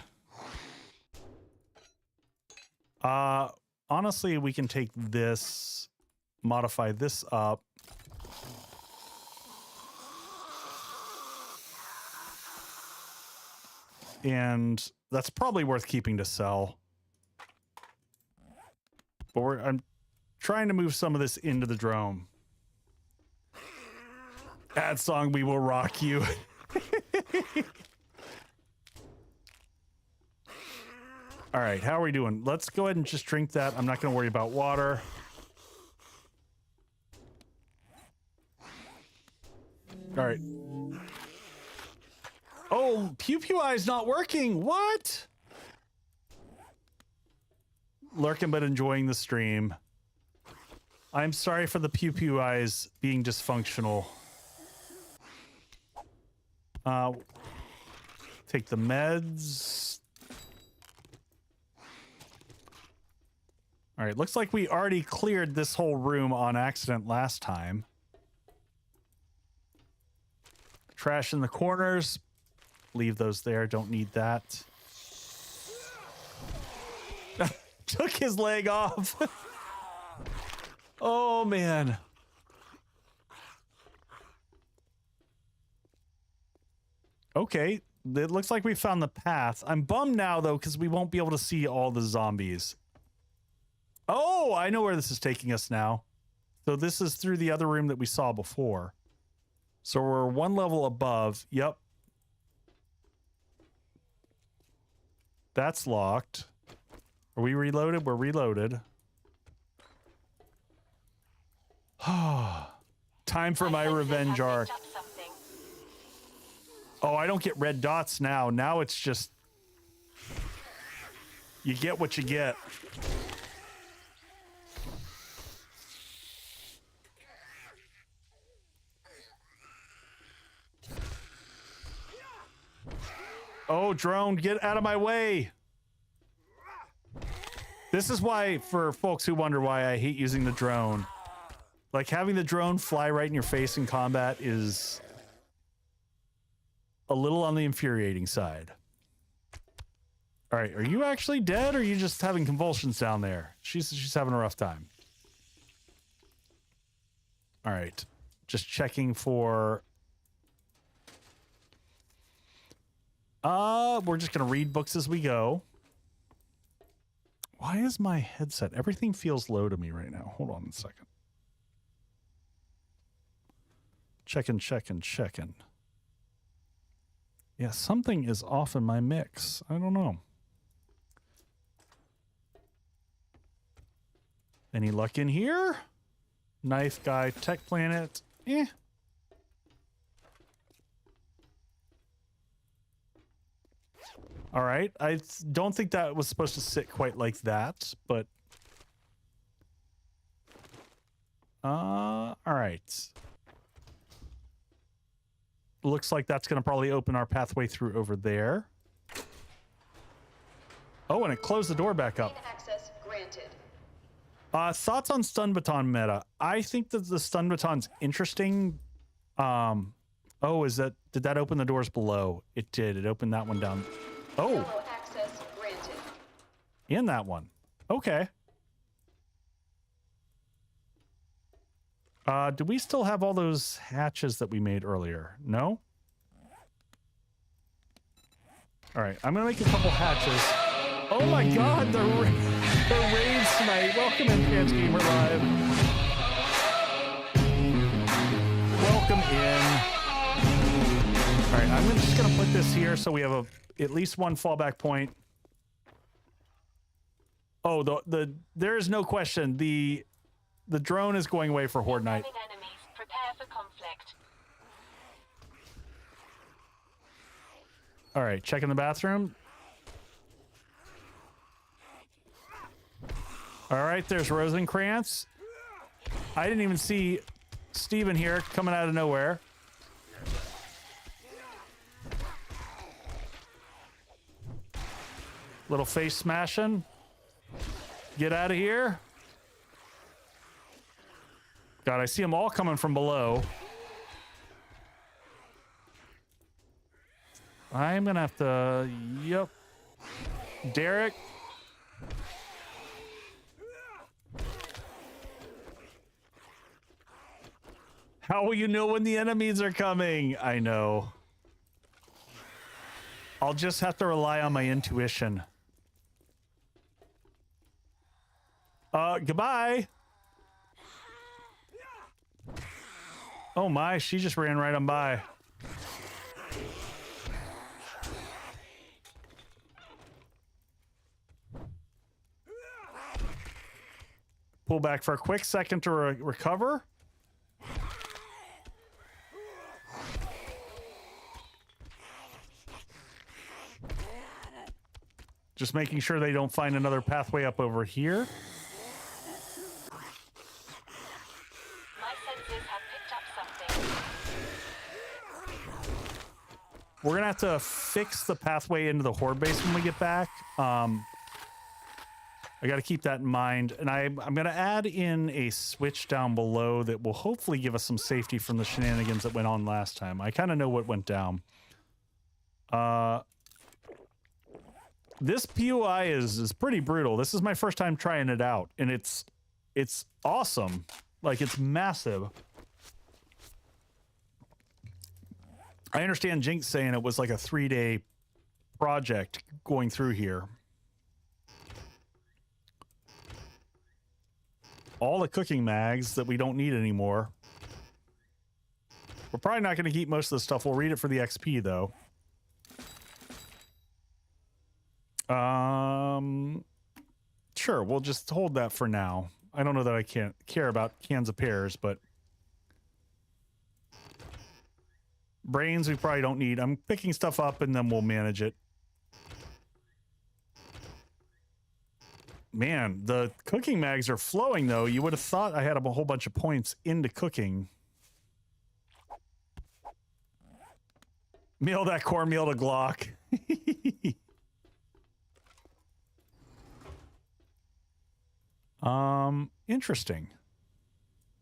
Honestly, we can take this, modify this up. And that's probably worth keeping to sell. But I'm trying to move some of this into the drone. Ad song, we will rock you. All right, how are we doing? Let's go ahead and just drink that. I'm not going to worry about water. All right. Oh, POI is not working. What? Lurking but enjoying the stream. I'm sorry for the POIs being dysfunctional. Take the meds. All right, looks like we already cleared this whole room on accident last time. Trash in the corners. Leave those there, don't need that. Took his leg off. Oh, man. Okay, it looks like we found the path. I'm bummed now, though, because we won't be able to see all the zombies. Oh, I know where this is taking us now. So this is through the other room that we saw before. So we're one level above. Yep. That's locked. Are we reloaded? We're reloaded. Time for my revenge arc. Oh, I don't get red dots now. Now it's just... you get what you get. Oh, drone, get out of my way. This is why, for folks who wonder why I hate using the drone, like having the drone fly right in your face in combat is a little on the infuriating side. All right, are you actually dead or are you just having convulsions down there? She's having a rough time. All right, just checking for... we're just gonna read books as we go. Why is my headset? Everything feels low to me right now. Hold on a second. Checking. Yeah, something is off in my mix. I don't know. Any luck in here? Knife guy, tech planet. Eh. All right, I don't think that was supposed to sit quite like that, but... all right. Looks like that's going to probably open our pathway through over there. Oh, and it closed the door back up. Access granted. Thoughts on stun baton meta? I think that the stun baton's interesting. Oh, did that open the doors below? It did. It opened that one down. Oh, access granted. In that one. Okay. Do we still have all those hatches that we made earlier? No? All right, I'm gonna make a couple hatches. Oh my God, the raid tonight. Welcome in, Pants Gamer Live. Welcome in. All right, I'm just gonna put this here so we have at least one fallback point. Oh, there is no question. The drone is going away for Horde Night. Enemies, prepare for conflict. All right, checking the bathroom. All right, there's Rosencrantz. I didn't even see Steven here coming out of nowhere. Little face smashing. Get out of here. God, I see them all coming from below. I'm gonna have to... Yep. Derek. How will you know when the enemies are coming? I know. I'll just have to rely on my intuition. Goodbye. Oh my, she just ran right on by. Pull back for a quick second to recover. Just making sure they don't find another pathway up over here. My senses have picked up something. We're gonna have to fix the pathway into the Horde base when we get back. I got to keep that in mind, and I'm going to add in a switch down below that will hopefully give us some safety from the shenanigans that went on last time. I kind of know what went down. This POI is pretty brutal. This is my first time trying it out, and it's awesome. Like, it's massive. I understand Jinx saying it was like a 3-day project going through here. All the cooking mags that we don't need anymore. We're probably not going to keep most of the stuff. We'll read it for the XP, though. Sure, we'll just hold that for now. I don't know that I can't care about cans of pears, but brains we probably don't need. I'm picking stuff up and then we'll manage it. Man, the cooking mags are flowing, though. You would have thought I had a whole bunch of points into cooking. Meal that cornmeal to Glock. Interesting.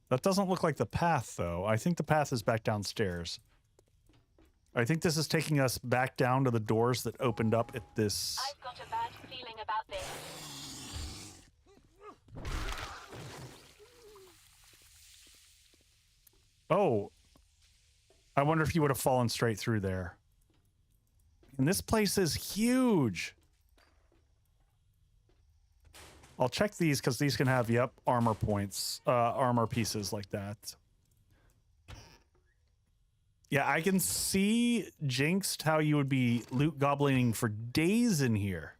That doesn't look like the path, though. I think the path is back downstairs. I think this is taking us back down to the doors that opened up at this. I've got a bad feeling about this. Oh, I wonder if you would have fallen straight through there. And this place is huge. I'll check these because these can have, yep, armor points, armor pieces like that. Yeah, I can see, Jinxed, how you would be loot goblining for days in here.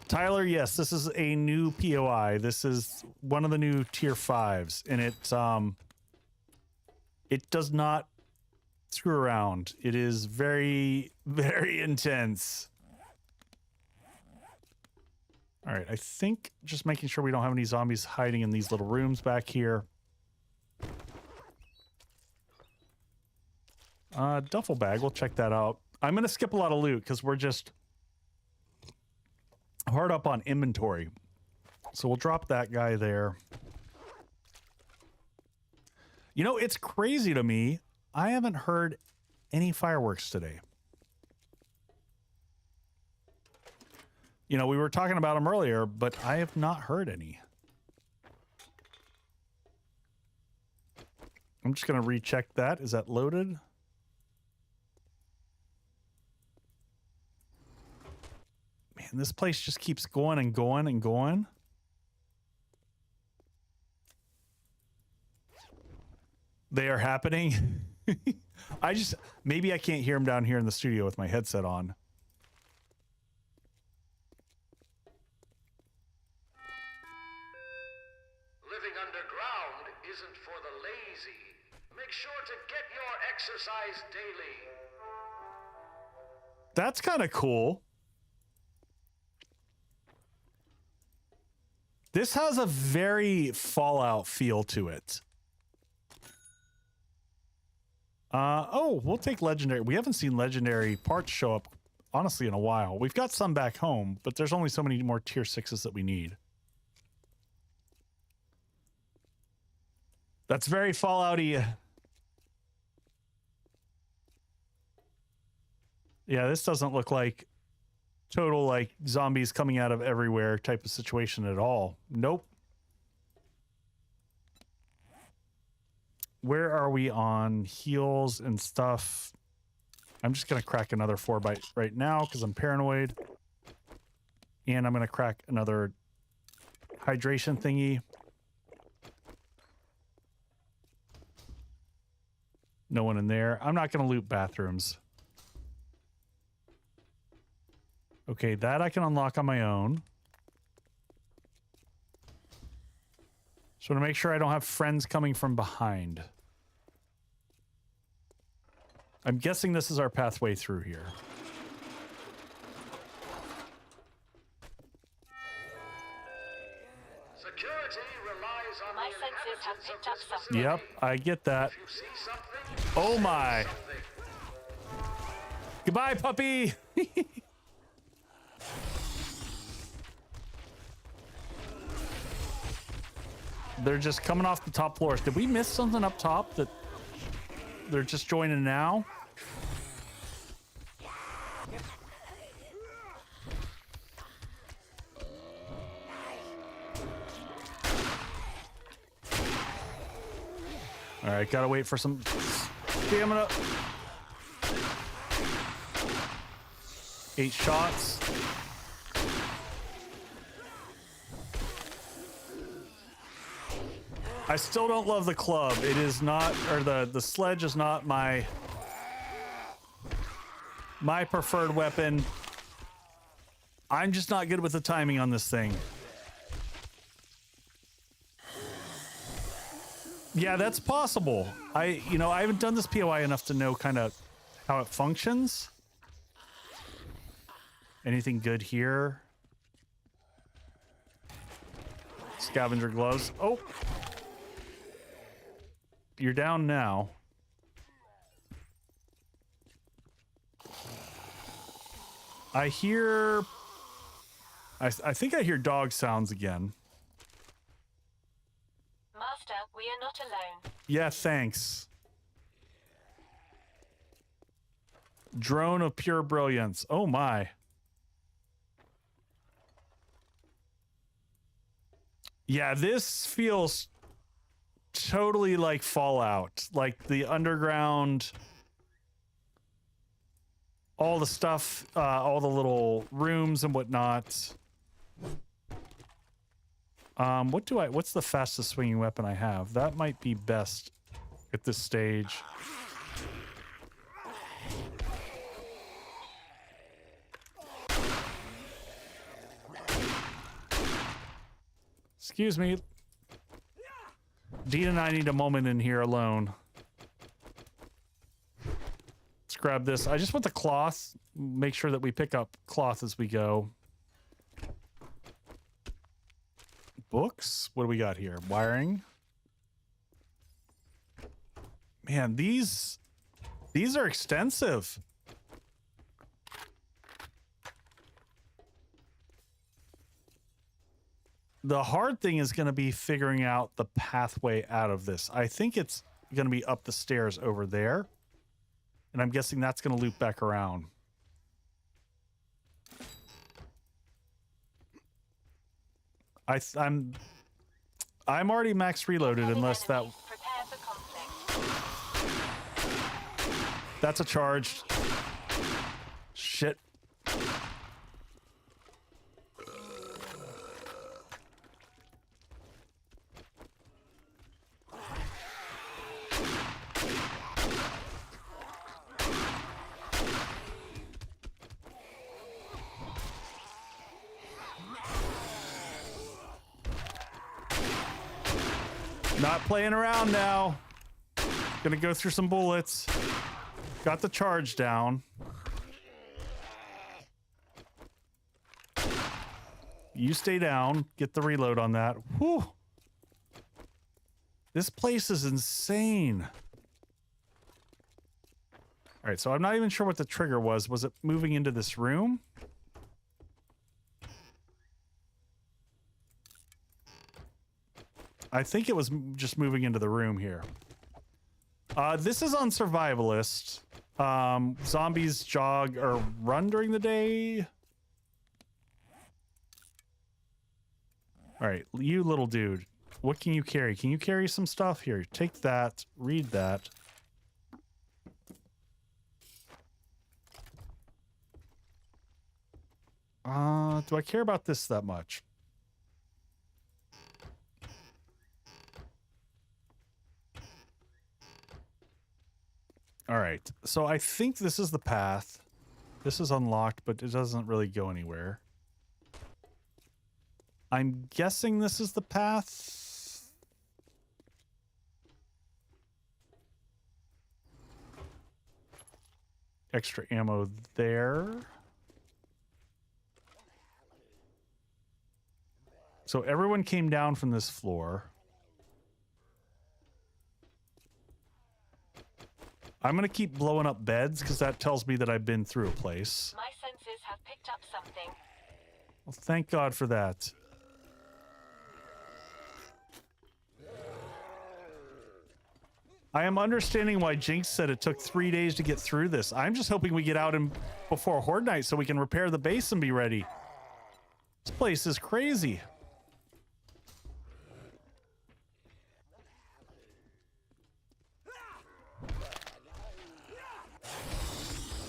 Tyler, yes, this is a new POI. This is one of the new tier 5s, and it does not screw around. It is very, very intense. All right, I think just making sure we don't have any zombies hiding in these little rooms back here. Duffel bag, we'll check that out. I'm gonna skip a lot of loot because we're just hard up on inventory. So we'll drop that guy there. You know, it's crazy to me. I haven't heard any fireworks today. You know, we were talking about them earlier, but I have not heard any. I'm just going to recheck that. Is that loaded? Man, this place just keeps going and going and going. They are happening. Maybe I can't hear them down here in the studio with my headset on. Living underground isn't for the lazy. Make sure to get your exercise daily. That's kind of cool. This has a very Fallout feel to it. Oh, we'll take legendary. We haven't seen legendary parts show up, honestly, in a while. We've got some back home, but there's only so many more tier 6s that we need. That's very Fallout-y. Yeah, this doesn't look like total, like, zombies coming out of everywhere type of situation at all. Nope. Where are we on heals and stuff? I'm just going to crack another 4-bite right now because I'm paranoid. And I'm going to crack another hydration thingy. No one in there. I'm not going to loot bathrooms. Okay, that I can unlock on my own. Just want to make sure I don't have friends coming from behind. I'm guessing this is our pathway through here. Security relies on My the senses have inhabitants picked of up this something. Yep, I get that. If you see something, Oh say my. something. Goodbye, puppy. They're just coming off the top floors. Did we miss something up top that they're just joining now? All right, gotta wait for some stamina. 8 shots. I still don't love the club. It is not, or the sledge is not my preferred weapon. I'm just not good with the timing on this thing. Yeah, that's possible. I haven't done this POI enough to know kind of how it functions. Anything good here? Scavenger gloves. Oh. You're down now. I hear... I think I hear dog sounds again. Master, we are not alone. Yeah, thanks. Drone of pure brilliance. Oh my. Yeah, this feels totally like Fallout. Like the underground, all the stuff, all the little rooms and whatnot. What's the fastest swinging weapon I have? That might be best at this stage. Excuse me. Dean and I need a moment in here alone. Let's grab this. I just want the cloth. Make sure that we pick up cloth as we go. Books? What do we got here? Wiring. Man, these are extensive. The hard thing is going to be figuring out the pathway out of this. I think it's going to be up the stairs over there. And I'm guessing that's going to loop back around. I'm already max reloaded unless that... Prepare for conflict. That's a charge. Shit. Not playing around now. Gonna go through some bullets. Got the charge down. You stay down. Get the reload on that. Whew. This place is insane. All right, so I'm not even sure what the trigger was. Was it moving into this room? I think it was just moving into the room here. This is on survivalist. Zombies jog or run during the day. All right, you little dude. What can you carry? Can you carry some stuff? Here, take that. Read that. Do I care about this that much? All right, so I think this is the path. This is unlocked, but it doesn't really go anywhere. I'm guessing this is the path. extra ammo there. So everyone came down from this floor. I'm going to keep blowing up beds because that tells me that I've been through a place. My senses have picked up something. Well, thank God for that. I am understanding why Jinx said it took 3 days to get through this. I'm just hoping we get out before Horde Night so we can repair the base and be ready. This place is crazy.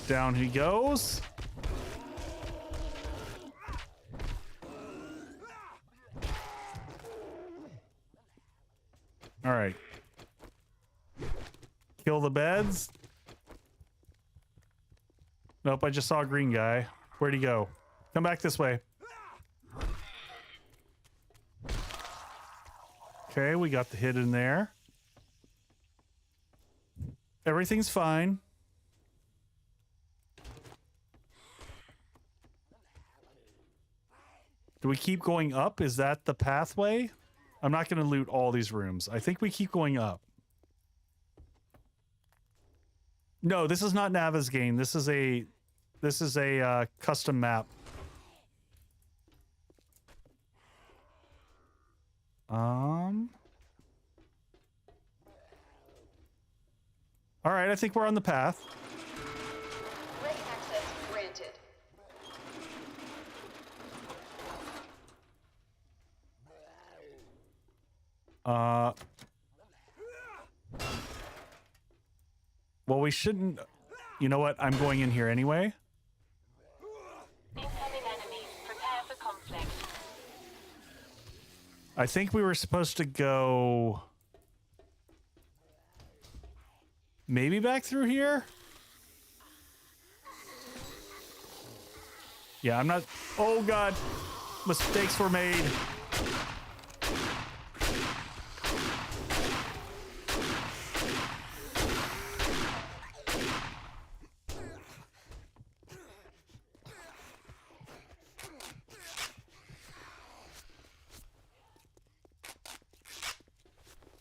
Down he goes. All right. Kill the beds. Nope, I just saw a green guy. Where'd he go? Come back this way. Okay, we got the hit in there. Everything's fine. Do we keep going up? Is that the pathway? I'm not going to loot all these rooms. I think we keep going up. No, this is not Nava's game. This is a custom map. All right, I think we're on the path. Great access granted. Well, we shouldn't. You know what? I'm going in here anyway. Incoming enemies. Prepare for conflict. I think we were supposed to go maybe back through here. Yeah, I'm not. Oh, God. Mistakes were made.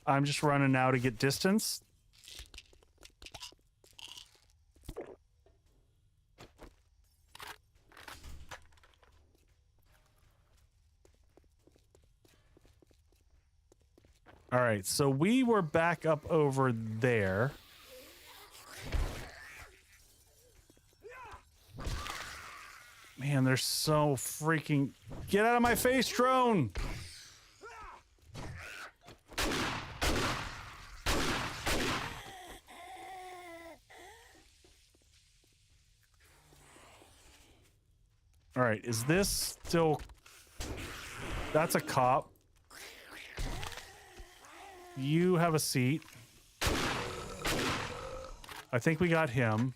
I'm just running now to get distance. All right, so we were back up over there. Man, they're so freaking... Get out of my face, drone! All right, is this still... That's a cop. You have a seat. I think we got him.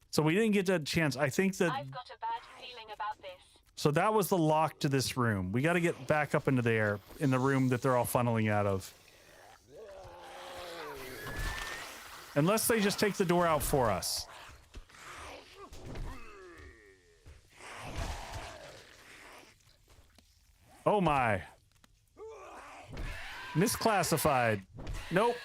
So we didn't get a chance. I think that... I've got a bad feeling about this. So that was the lock to this room. We got to get back up into there, in the room that they're all funneling out of. Unless they just take the door out for us. Oh my. Misclassified. Nope.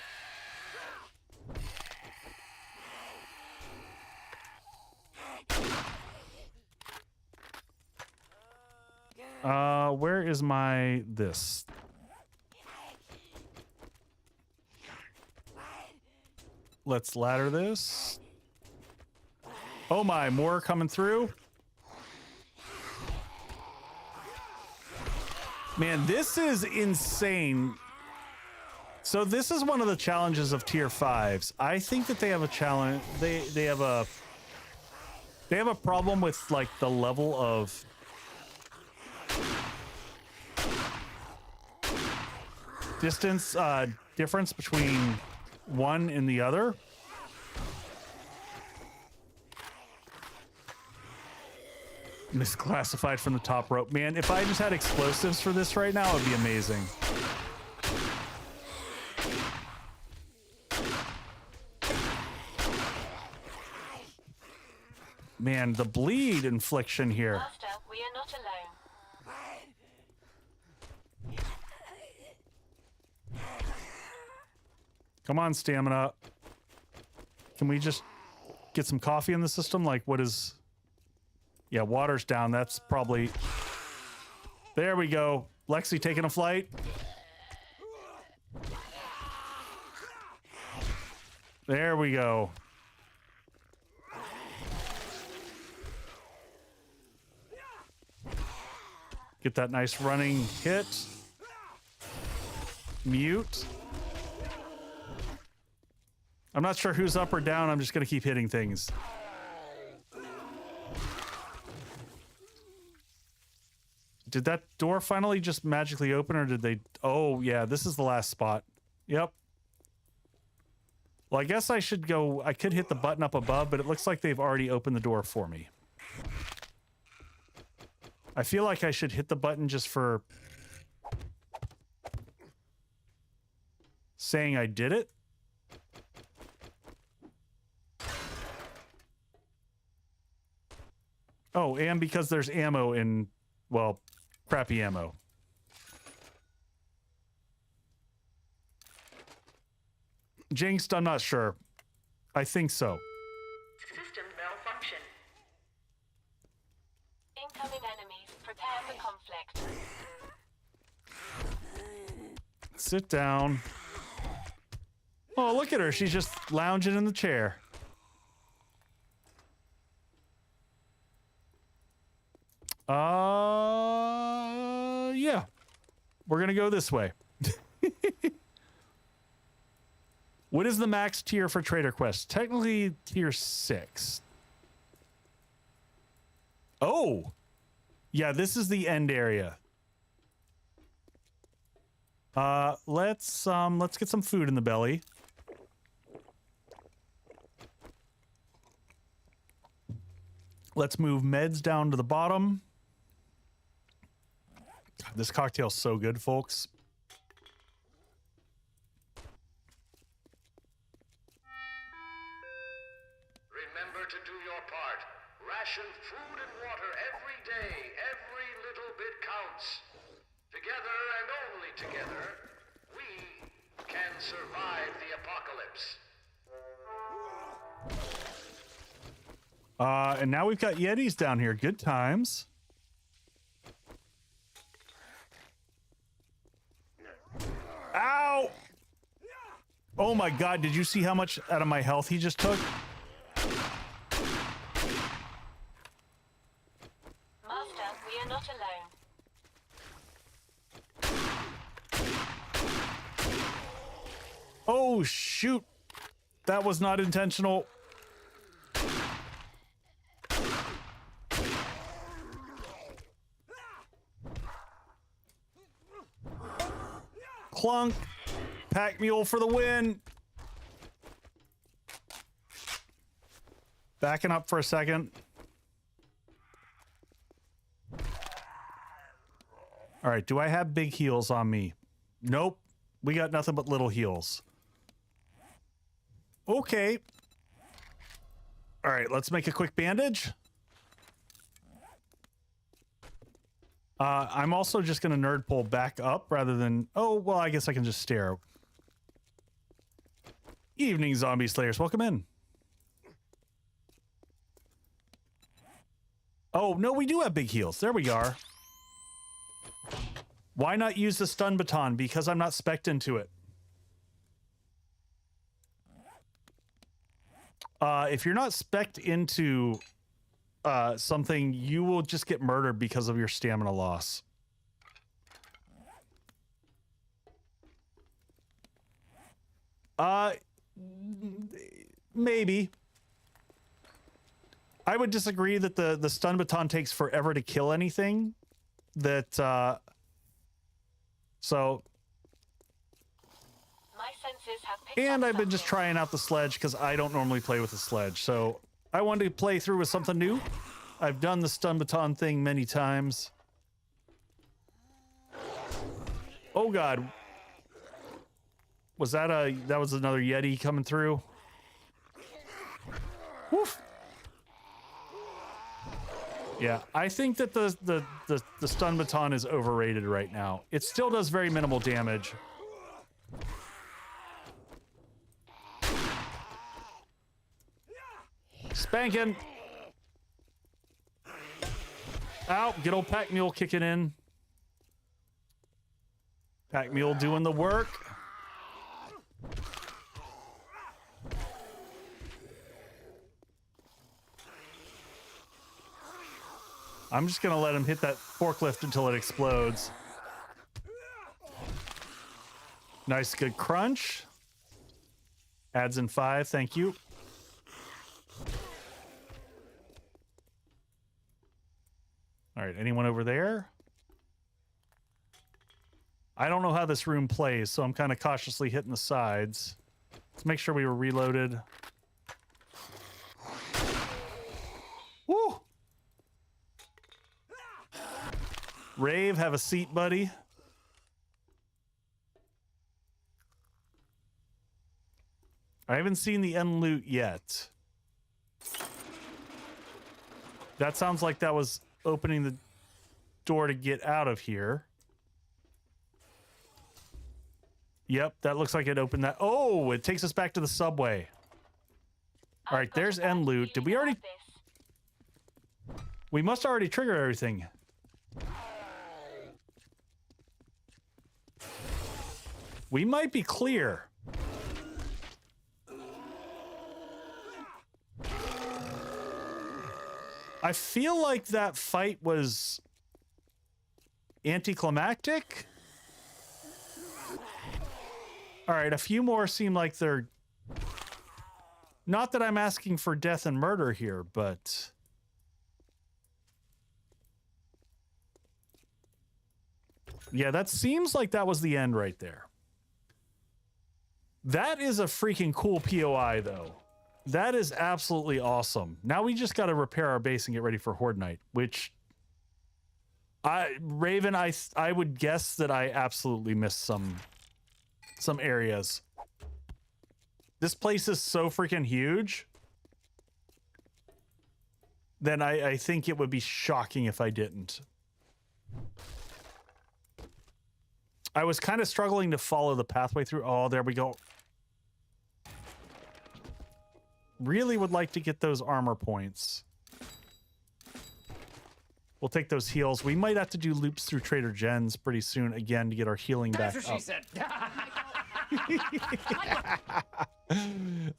Where is my this? Let's ladder this. Oh my, more coming through. Man, this is insane. So this is one of the challenges of tier 5s. I think that they have a challenge. They have a problem with like the level of distance difference between one and the other. Misclassified from the top rope. Man, if I just had explosives for this right now, it would be amazing. Man, the bleed infliction here. Master, we are not alone. Come on, stamina. Can we just get some coffee in the system? Like, what is... Yeah, water's down. That's probably... There we go. Lexi taking a flight. There we go. Get that nice running hit. Mute. I'm not sure who's up or down. I'm just going to keep hitting things. Did that door finally just magically open, or did they... Oh, yeah, this is the last spot. Yep. Well, I guess I should go... I could hit the button up above, but it looks like they've already opened the door for me. I feel like I should hit the button just for... saying I did it. Oh, and because there's ammo in... Well, crappy ammo. Jinxed, I'm not sure. I think so. System malfunction. Incoming enemies. Prepare for conflict. Sit down. Oh, look at her. She's just lounging in the chair. Yeah. We're gonna go this way. What is the max tier for Trader Quest? Technically, tier 6. Oh! Yeah, this is the end area. Let's get some food in the belly. Let's move meds down to the bottom. God, this cocktail's so good, folks. Remember to do your part. Ration food and water every day. Every little bit counts. Together and only together, we can survive the apocalypse. And now we've got Yetis down here. Good times. Ow! Oh my god, did you see how much out of my health he just took? Master, we are not alone. Oh, shoot. That was not intentional. Clunk. Pack mule for the win. Backing up for a second. All right, do I have big heals on me? Nope. We got nothing but little heals. Okay. All right, let's make a quick bandage. I'm also just going to nerd pull back up rather than... Oh, well, I guess I can just stare. Evening, Zombie Slayers. Welcome in. Oh, no, we do have big heals. There we are. Why not use the stun baton? Because I'm not spec'd into it. If you're not spec'd into something, you will just get murdered because of your stamina loss. Maybe. I would disagree that the stun baton takes forever to kill anything. That, so... My senses have picked And up I've been just something. trying out the sledge because I don't normally play with the sledge. So I wanted to play through with something new. I've done the stun baton thing many times. Oh God. Was that that was another Yeti coming through? Woof. Yeah, I think that the stun baton is overrated right now. It still does very minimal damage. Spanking. Ow, good old pack mule kicking in. Pack mule doing the work. I'm just gonna let him hit that forklift until it explodes. Nice, good crunch. Adds in 5, thank you. All right, anyone over there? I don't know how this room plays, so I'm kind of cautiously hitting the sides. Let's make sure we were reloaded. Woo! Rave, have a seat, buddy. I haven't seen the end loot yet. That sounds like that was opening the door to get out of here. Yep, that looks like it opened that. Oh, it takes us back to the subway. All right, there's end loot. Did we already? We must already trigger everything. We might be clear. I feel like that fight was anticlimactic. All right, a few more seem like they're... Not that I'm asking for death and murder here, but... Yeah, that seems like that was the end right there. That is a freaking cool POI, though. That is absolutely awesome. Now we just got to repair our base and get ready for Horde Night, which... Raven, I would guess that I absolutely missed some areas. This place is so freaking huge. Then I think it would be shocking if I didn't. I was kind of struggling to follow the pathway through. Oh, there we go. Really would like to get those armor points. We'll take those heals. We might have to do loops through Trader Jen's pretty soon again to get our healing back up. That's what she said.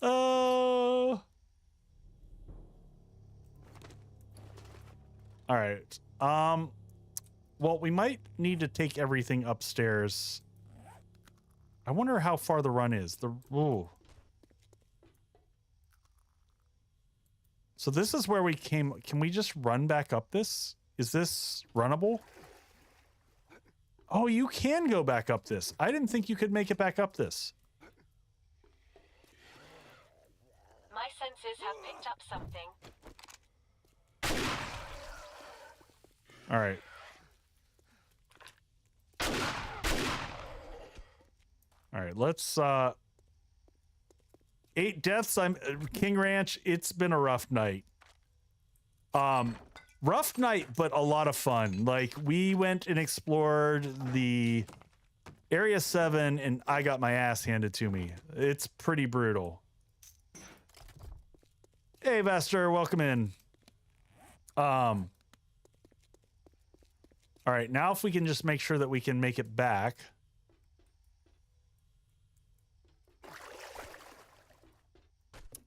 Oh. All right. Well, we might need to take everything upstairs. I wonder how far the run is. Ooh. So this is where we came. Can we just run back up this? Is this runnable? Oh, you can go back up this. I didn't think you could make it back up this. My senses have picked up something. All right. All right, let's 8 deaths. I'm King Ranch. It's been a rough night. Rough night, but a lot of fun. Like, we went and explored the Area 7 and I got my ass handed to me. It's pretty brutal. Hey, Vester, welcome in. All right, now if we can just make sure that we can make it back.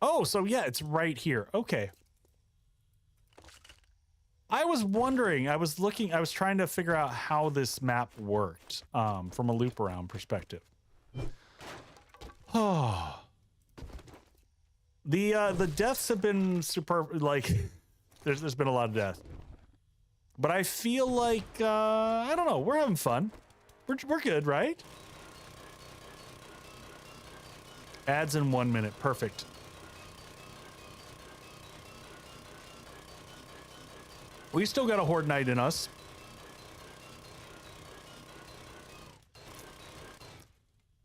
Oh, so yeah, it's right here. Okay. I was wondering, I was trying to figure out how this map worked from a loop around perspective. Oh. The deaths have been superb, like there's been a lot of death. But I feel like I don't know, we're having fun. We're good, right? Ads in 1 minute, perfect. We still got a Horde Night in us.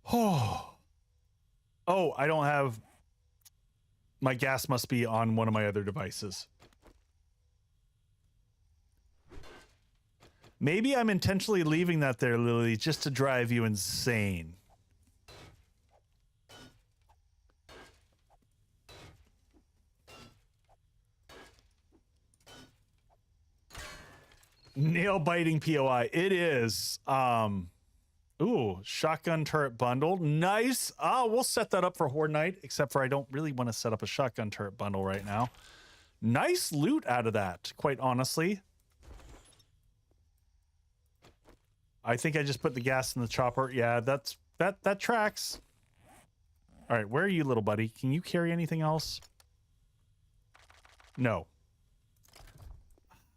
Oh, I don't have... My gas must be on one of my other devices. Maybe I'm intentionally leaving that there, Lily, just to drive you insane. Nail-biting POI. It is. Ooh, shotgun turret bundle. Nice. We'll set that up for Horde Night, except for I don't really want to set up a shotgun turret bundle right now. Nice loot out of that, quite honestly. I think I just put the gas in the chopper. Yeah, that tracks. All right, where are you, little buddy? Can you carry anything else? No.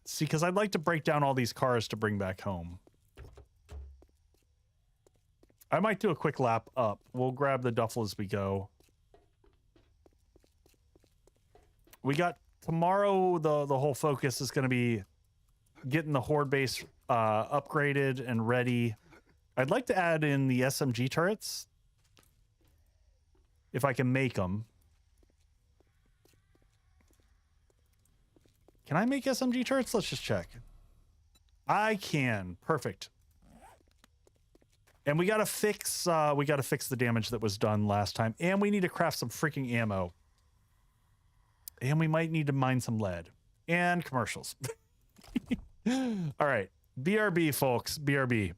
See, because I'd like to break down all these cars to bring back home. I might do a quick lap up. We'll grab the duffel as we go. We got tomorrow, the whole focus is going to be getting the Horde base upgraded and ready. I'd like to add in the SMG turrets, if I can make them. Can I make SMG turrets? Let's just check. I can. Perfect. And we gotta fix the damage that was done last time, and we need to craft some freaking ammo. And we might need to mine some lead and commercials. All right, BRB, folks, BRB.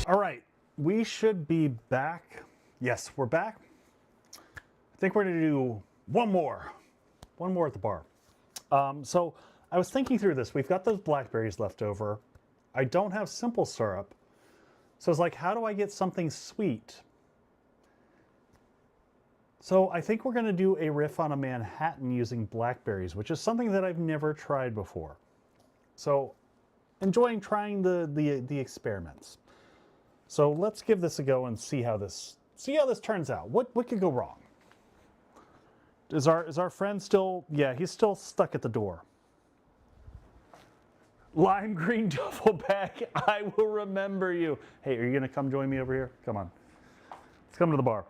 All right, we should be back. Yes, we're back. I think we're gonna do one more at the bar. So I was thinking through this. We've got those blackberries left over. I don't have simple syrup. So it's like, how do I get something sweet? So I think we're going to do a riff on a Manhattan using blackberries, which is something that I've never tried before. So enjoying trying the experiments. So let's give this a go and see how this turns out. What could go wrong? Is our friend still? Yeah, he's still stuck at the door. Lime green duffel bag. I will remember you. Hey, are you gonna come join me over here? Come on. Let's come to the bar.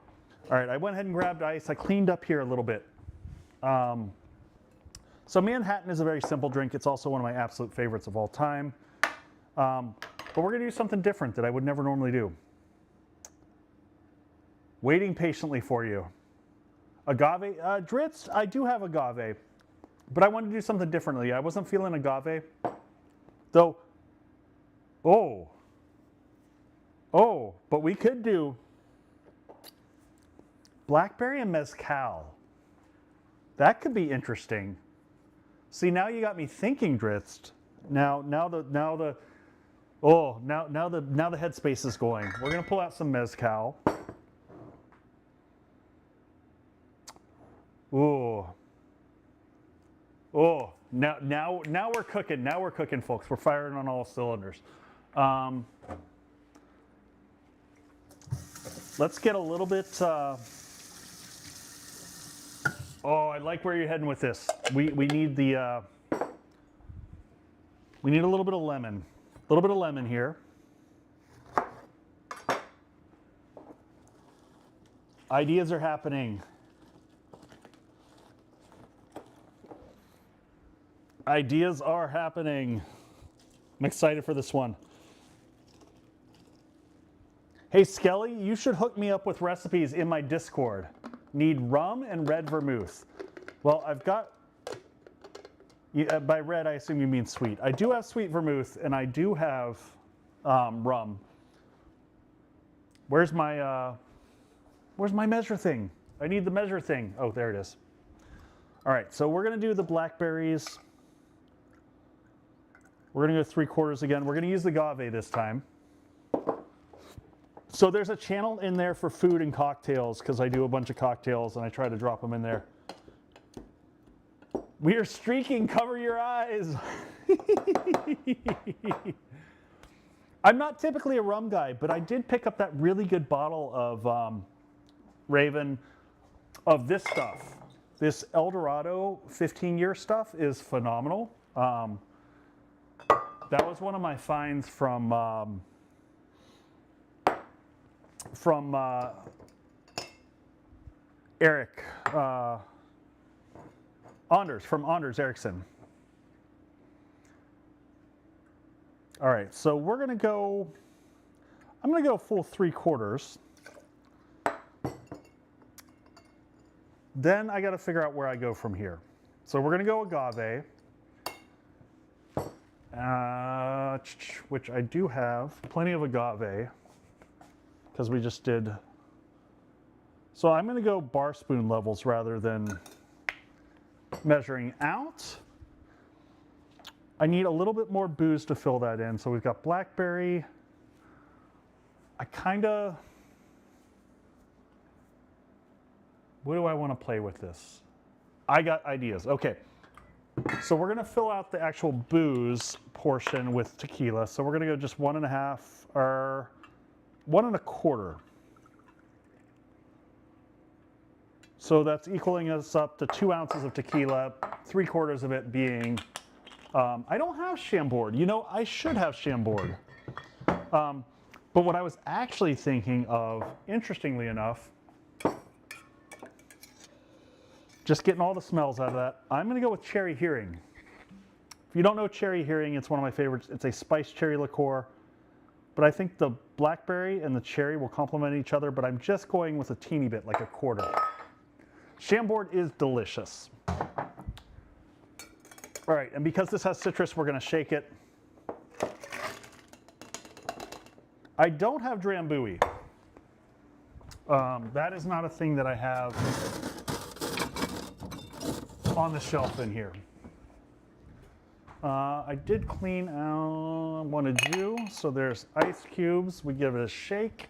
All right, I went ahead and grabbed ice. I cleaned up here a little bit. So Manhattan is a very simple drink. It's also one of my absolute favorites of all time. But we're gonna do something different that I would never normally do. Waiting patiently for you. Agave, Dritz, I do have agave, but I wanted to do something differently. I wasn't feeling agave, though. Oh, but we could do blackberry and mezcal. That could be interesting. See, now you got me thinking, Dritz. Now the headspace is going. We're gonna pull out some mezcal. Ooh. Oh, now we're cooking. Now we're cooking, folks. We're firing on all cylinders. Let's get a little bit. Oh, I like where you're heading with this. We need the. We need a little bit of lemon. A little bit of lemon here. Ideas are happening. Ideas are happening. I'm excited for this one. Hey, Skelly, you should hook me up with recipes in my Discord. Need rum and red vermouth. Well, I've got, by red, I assume you mean sweet. I do have sweet vermouth, and I do have rum. Where's my measure thing? I need the measure thing. Oh, there it is. All right, so we're gonna do the blackberries. We're gonna go 3/4 again. We're gonna use the agave this time. So there's a channel in there for food and cocktails because I do a bunch of cocktails and I try to drop them in there. We are streaking, cover your eyes. I'm not typically a rum guy, but I did pick up that really good bottle of Raven of this stuff. This El Dorado 15-year stuff is phenomenal. That was one of my finds from Eric Anders, from Anders Ericsson. All right, so we're gonna go, I'm gonna go full 3/4. Then I gotta figure out where I go from here. So we're gonna go agave, which I do have plenty of agave because we just did. So I'm gonna go bar spoon levels rather than measuring out. I need a little bit more booze to fill that in. So we've got blackberry. What do I want to play with this? I got ideas. Okay. So we're going to fill out the actual booze portion with tequila. So we're going to go just 1.5 or 1.25. So that's equaling us up to 2 ounces of tequila, 3/4 of it being, I don't have Chambord. You know, I should have Chambord. But what I was actually thinking of, interestingly enough, just getting all the smells out of that, I'm gonna go with Cherry Hearing. If you don't know Cherry Hearing, it's one of my favorites. It's a spiced cherry liqueur, but I think the blackberry and the cherry will complement each other, but I'm just going with a teeny bit, like 1/4. Chambord is delicious. All right, and because this has citrus, we're gonna shake it. I don't have Drambuie. That is not a thing that I have on the shelf in here. I did clean out one of you, so there's ice cubes. We give it a shake,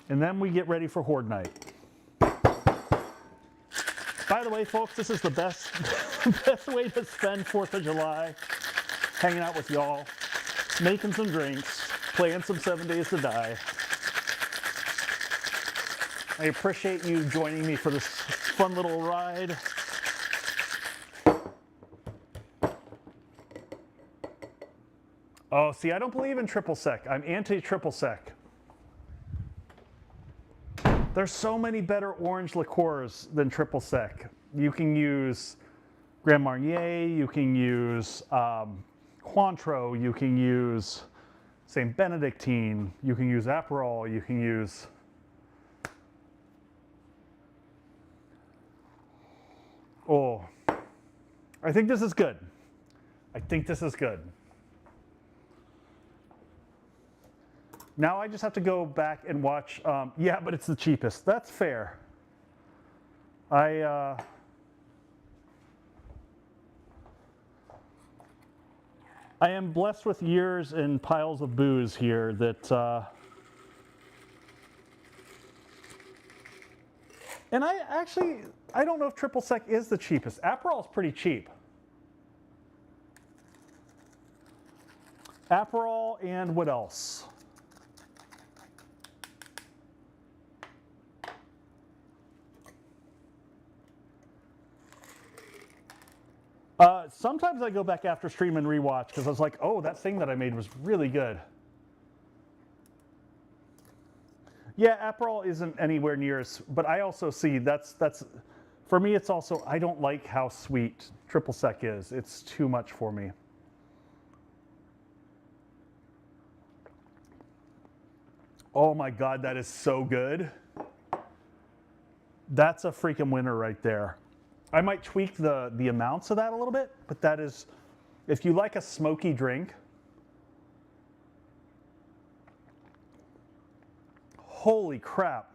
and then we get ready for Horde Night. By the way, folks, this is the best, best way to spend 4th of July. Hanging out with y'all, making some drinks, playing some 7 Days to Die. I appreciate you joining me for this fun little ride. Oh, see, I don't believe in triple sec. I'm anti-triple sec. There's so many better orange liqueurs than triple sec. You can use Grand Marnier, you can use Cointreau, you can use St. Benedictine, you can use Aperol, you can use... Oh, I think this is good. I think this is good. Now I just have to go back and watch, yeah, but it's the cheapest. That's fair. I am blessed with years and piles of booze here that, and I don't know if triple sec is the cheapest. Aperol is pretty cheap. Aperol and what else? Sometimes I go back after stream and rewatch because I was like, oh, that thing that I made was really good. Yeah, Aperol isn't anywhere near as, but I also see that's for me. It's also I don't like how sweet triple sec is. It's too much for me. Oh my God, that is so good. That's a freaking winner right there. I might tweak the amounts of that a little bit, but that is, if you like a smoky drink, holy crap.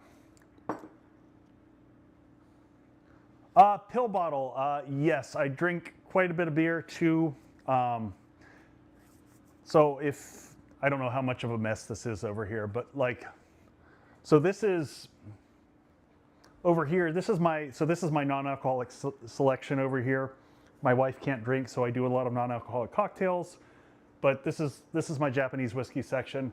Pill bottle, yes, I drink quite a bit of beer too. So if, I don't know how much of a mess this is over here, but like, so this is, over here, this is my non-alcoholic selection over here. My wife can't drink, so I do a lot of non-alcoholic cocktails. But this is my Japanese whiskey section.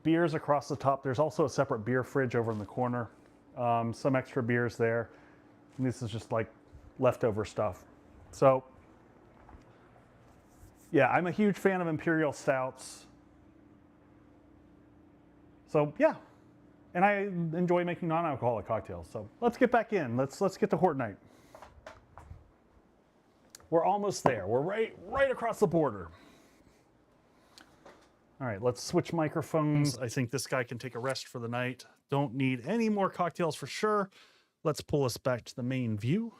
Beers across the top. There's also a separate beer fridge over in the corner. Some extra beers there. And this is just like leftover stuff. So yeah, I'm a huge fan of imperial stouts. So yeah. And I enjoy making non-alcoholic cocktails. So let's get back in. Let's get to Horde Night. We're almost there. We're right across the border. All right, let's switch microphones. I think this guy can take a rest for the night. Don't need any more cocktails for sure. Let's pull us back to the main view.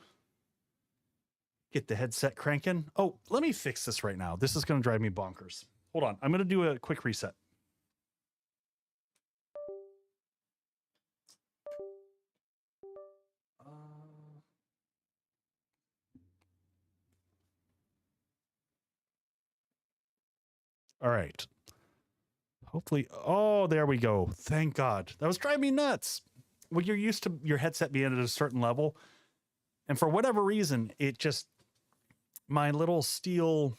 Get the headset cranking. Oh, let me fix this right now. This is going to drive me bonkers. Hold on. I'm going to do a quick reset. All right. Hopefully, oh, there we go. Thank God. That was driving me nuts. Well, you're used to your headset being at a certain level. And for whatever reason, it just, my little steel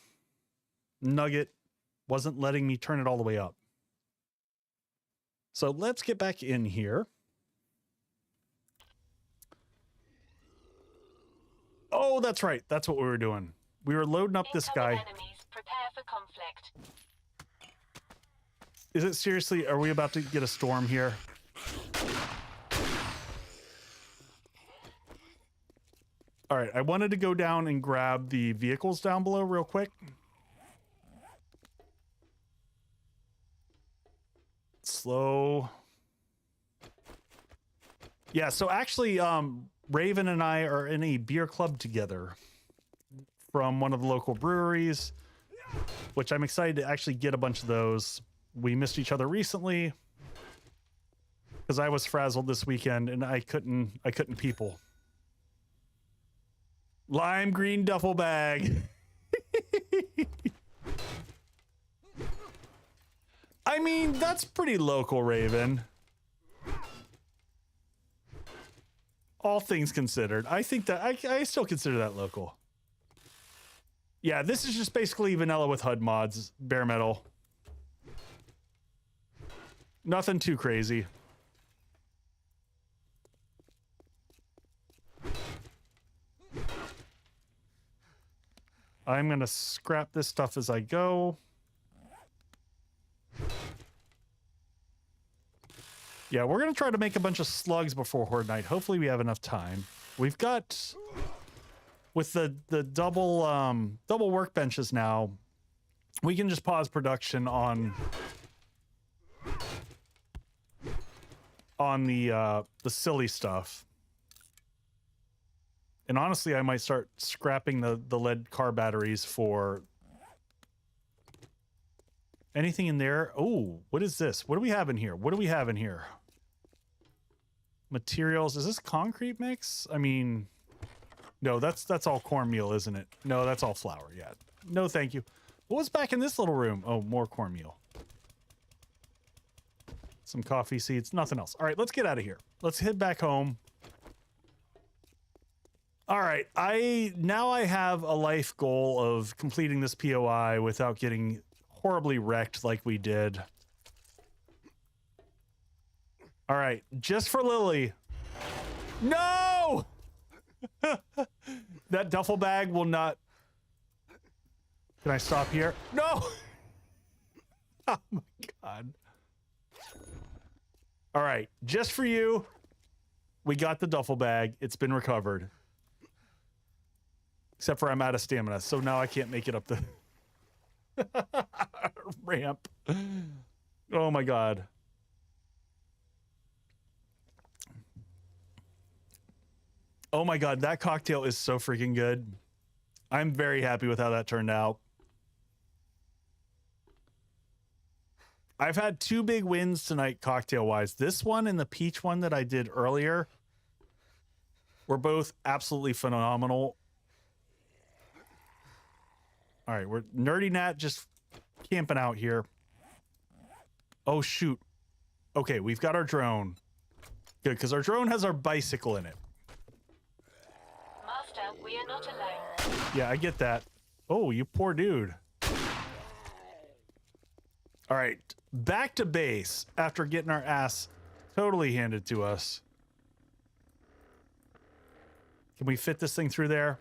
nugget wasn't letting me turn it all the way up. So let's get back in here. Oh, that's right. That's what we were doing. We were loading up this guy. Enemies, prepare for conflict. Is it seriously? Are we about to get a storm here? All right. I wanted to go down and grab the vehicles down below real quick. Slow. Yeah. So actually, Raven and I are in a beer club together from one of the local breweries, which I'm excited to actually get a bunch of those. We missed each other recently because I was frazzled this weekend and I couldn't people. Lime green duffel bag. I mean, that's pretty local, Raven. All things considered, I think that I still consider that local. Yeah, this is just basically vanilla with HUD mods, bare metal. Nothing too crazy. I'm gonna scrap this stuff as I go. Yeah, we're gonna try to make a bunch of slugs before Horde Night. Hopefully we have enough time. We've got, with the double workbenches now, we can just pause production on the silly stuff. And honestly, I might start scrapping the lead car batteries for anything in there. Oh, what is this? What do we have in here? What do we have in here? Materials. Is this concrete mix? I mean, no, that's all cornmeal, isn't it? No, that's all flour. Yeah. No, thank you. What was back in this little room? Oh, more cornmeal. Some coffee seeds, nothing else. All right, let's get out of here. Let's head back home. All right, now I have a life goal of completing this POI without getting horribly wrecked like we did. All right, just for Lily. No! That duffel bag will not... Can I stop here? No! Oh my God. All right, just for you, we got the duffel bag. It's been recovered. Except for I'm out of stamina, so now I can't make it up the ramp. Oh my God. Oh my God, that cocktail is so freaking good. I'm very happy with how that turned out. I've had two big wins tonight cocktail-wise. This one and the peach one that I did earlier were both absolutely phenomenal. All right, we're Nerdy Nat just camping out here. Oh, shoot. Okay, we've got our drone. Good, because our drone has our bicycle in it. Master, we are not alone. Yeah, I get that. Oh, you poor dude. All right, back to base after getting our ass totally handed to us. Can we fit this thing through there?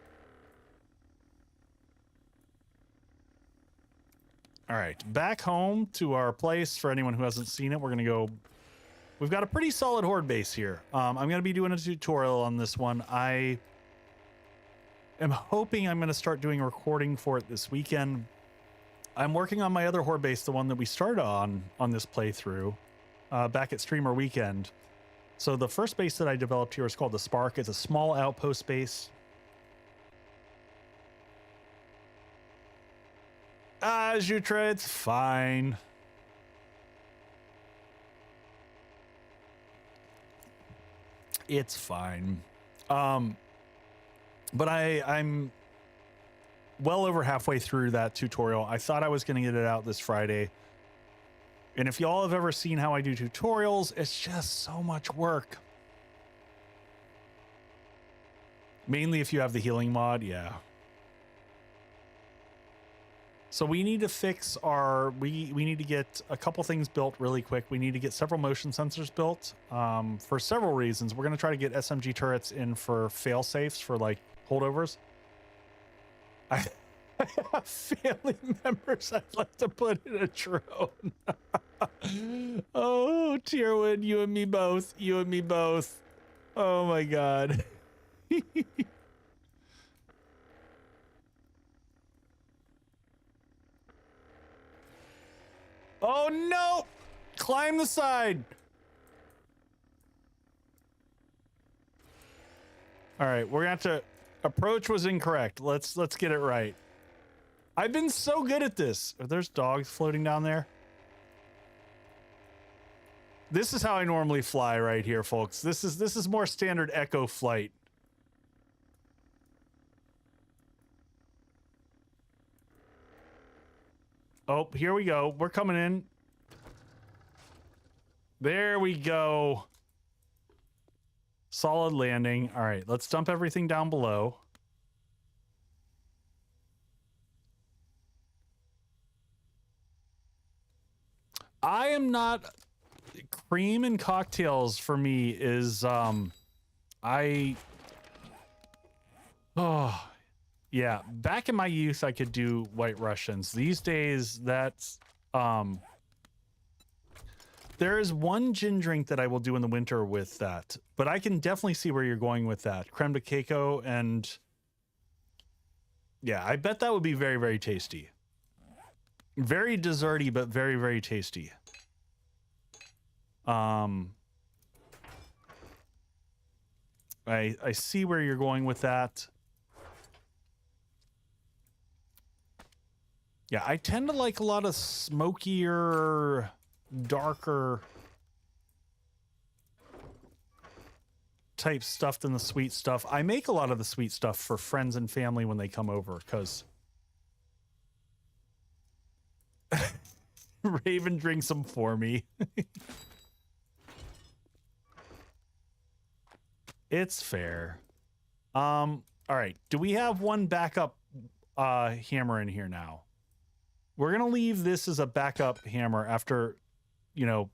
All right, back home to our place. For anyone who hasn't seen it, we're gonna go. We've got a pretty solid Horde base here. I'm gonna be doing a tutorial on this one. I am hoping I'm gonna start doing a recording for it this weekend. I'm working on my other Horde base, the one that we started on this playthrough, back at Streamer Weekend. So the first base that I developed here is called the Spark. It's a small outpost base. Jutra, it's fine. It's fine. But I'm well over halfway through that tutorial. I thought I was going to get it out this Friday. And if y'all have ever seen how I do tutorials, it's just so much work. Mainly if you have the healing mod, yeah. So we need to fix our, we need to get a couple things built really quick. We need to get several motion sensors built for several reasons. We're going to try to get SMG turrets in for fail safes for like holdovers. I have family members I'd like to put in a drone. Oh, Tierwood, you and me both. You and me both. Oh my God. Oh no! Climb the side. All right, we're gonna have to. Approach was incorrect. Let's get it right. I've been so good at this. There's dogs floating down there. This is how I normally fly right here, folks. This is more standard Echo flight. Oh, here we go. We're coming in. There we go. Solid landing. All right, let's dump everything down below. I am not... Cream and cocktails for me is, Oh, yeah. Back in my youth, I could do White Russians. These days, that's, there is one gin drink that I will do in the winter with that, but I can definitely see where you're going with that. Creme de cacao and... Yeah, I bet that would be very, very tasty. Very desserty, but very, very tasty. I see where you're going with that. Yeah, I tend to like a lot of smokier, darker type stuff than the sweet stuff. I make a lot of the sweet stuff for friends and family when they come over, because Raven drinks them for me. It's fair. All right. Do we have one backup hammer in here now? We're going to leave this as a backup hammer after, you know,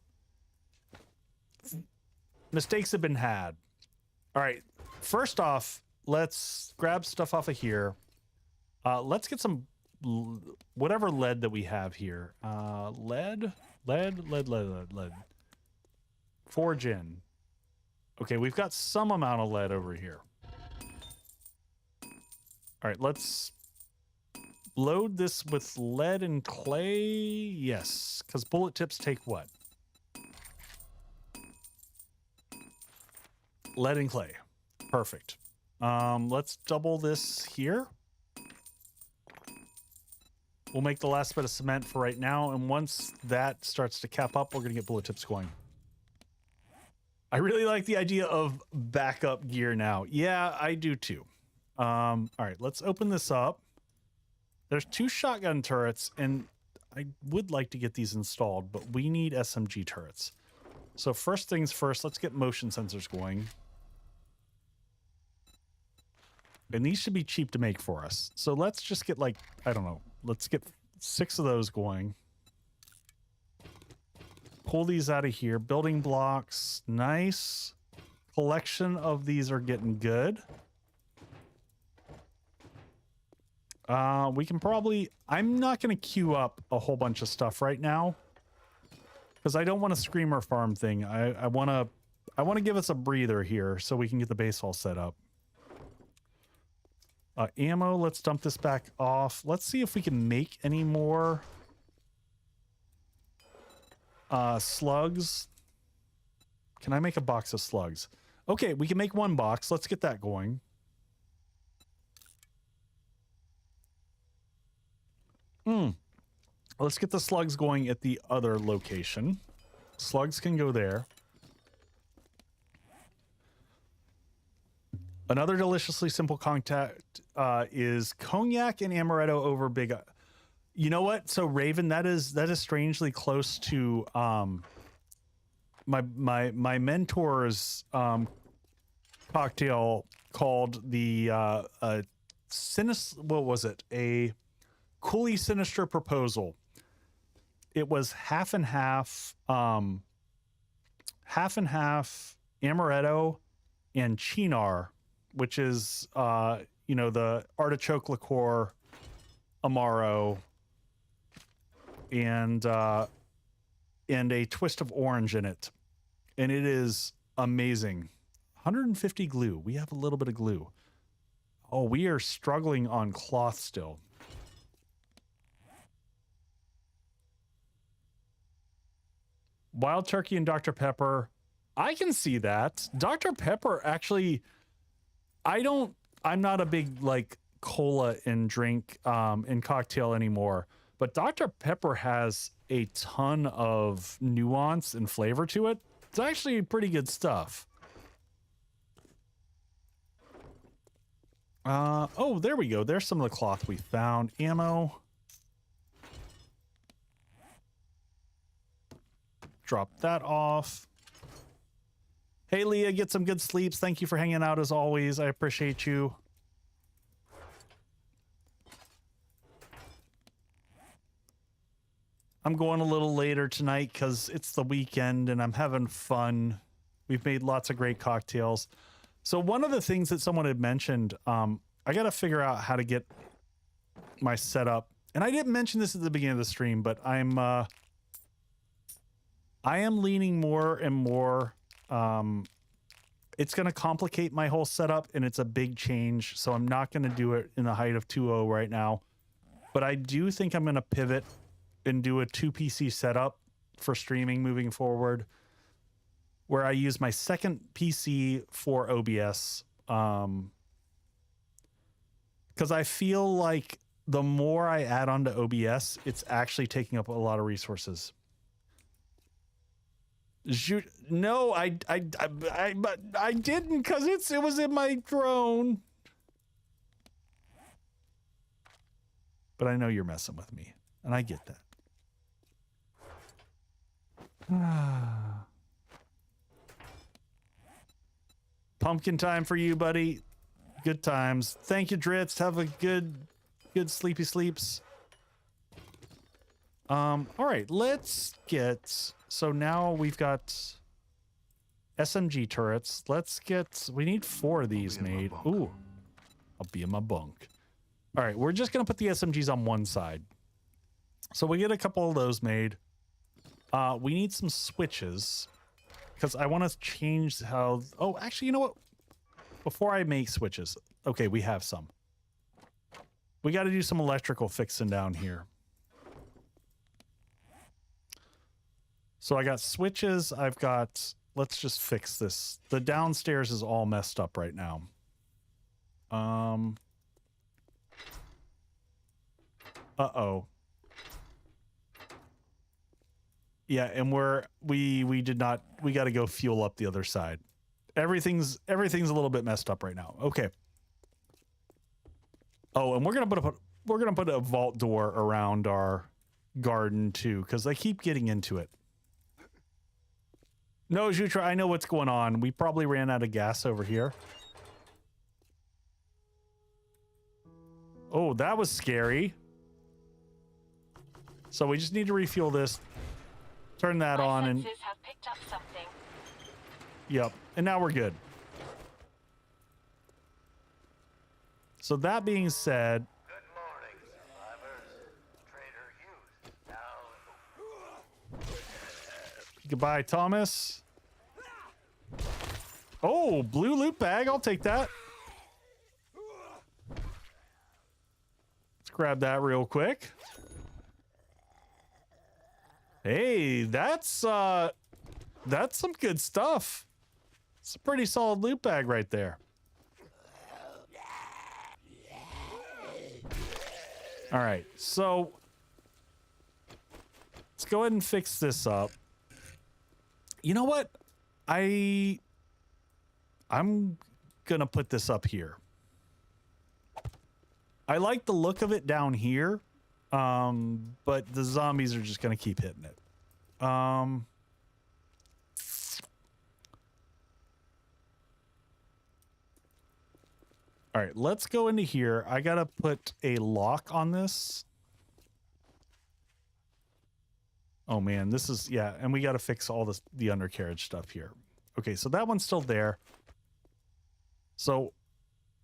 mistakes have been had. All right. First off, let's grab stuff off of here. Let's get some whatever lead that we have here. Lead. Forge in. Okay, we've got some amount of lead over here. All right, let's load this with lead and clay. Yes, because bullet tips take what? Lead and clay. Perfect. Let's double this here. We'll make the last bit of cement for right now, and once that starts to cap up, we're going to get bullet tips going. I really like the idea of backup gear now. Yeah, I do too. All right, let's open this up. There's 2 shotgun turrets, and I would like to get these installed, but we need SMG turrets. So first things first, let's get motion sensors going. And these should be cheap to make for us. So let's just get like, I don't know, let's get 6 of those going. Pull these out of here. Building blocks. Nice. Collection of these are getting good. We can probably... I'm not going to queue up a whole bunch of stuff right now, because I don't want a screamer farm thing. I want to give us a breather here so we can get the base all set up. Ammo, let's dump this back off. Let's see if we can make any more slugs. Can I make a box of slugs? Okay, we can make 1 box. Let's get that going. Let's get the slugs going at the other location. Slugs can go there. Another deliciously simple contact is cognac and amaretto over big. You know what? So Raven, that is strangely close to my mentor's cocktail called the what was it? A Coolly Sinister Proposal. It was half and half amaretto and chinar, which is you know, the artichoke liqueur, amaro, and a twist of orange in it, and it is amazing. 150 glue. We have a little bit of glue. Oh, we are struggling on cloth still. Wild turkey and Dr. Pepper. I can see that. Dr. Pepper actually, I'm not a big like cola and drink and cocktail anymore, but Dr. Pepper has a ton of nuance and flavor to it. It's actually pretty good stuff. Oh, there we go. There's some of the cloth we found. Ammo. Drop that off. Hey, Leah, get some good sleeps. Thank you for hanging out as always. I appreciate you. I'm going a little later tonight because it's the weekend and I'm having fun. We've made lots of great cocktails. So one of the things that someone had mentioned, I got to figure out how to get my setup. And I didn't mention this at the beginning of the stream, but I am leaning more and more. It's going to complicate my whole setup, and it's a big change. So I'm not going to do it in the height of 2.0 right now. But I do think I'm going to pivot and do a 2 PC setup for streaming moving forward, where I use my second PC for OBS. Because I feel like the more I add on to OBS, it's actually taking up a lot of resources. No, I didn't, because it was in my drone. But I know you're messing with me, and I get that. Pumpkin time for you, buddy. Good times. Thank you, Dritz. Have a good sleepy sleeps. All right, let's get, so now we've got SMG turrets. We need 4 of these made. Ooh, I'll be in my bunk. All right, we're just gonna put the SMGs on one side. So we get a couple of those made. We need some switches because I want to change how, oh, actually, you know what? Before I make switches, okay, we have some. We got to do some electrical fixing down here. So I got switches. I've got, let's just fix this. The downstairs is all messed up right now. Uh-oh. Yeah, and we did not, we got to go fuel up the other side. Everything's a little bit messed up right now. Okay. Oh, and we're going to put a vault door around our garden too, because they keep getting into it. No, Jutra, I know what's going on. We probably ran out of gas over here. Oh, that was scary. So we just need to refuel this. Turn that on and have picked up something. Yep. And now we're good. So that being said, Good morning, survivors. Trader Hughes. goodbye, Thomas. Oh, blue loot bag. I'll take that. Let's grab that real quick. Hey, that's some good stuff. It's a pretty solid loot bag right there. All right, so let's go ahead and fix this up. You know what? I'm gonna put this up here. I like the look of it down here. But the zombies are just gonna keep hitting it. All right, let's go into here. I gotta put a lock on this. Oh man, this is, yeah, and we gotta fix all this, the undercarriage stuff here. Okay, so that one's still there. So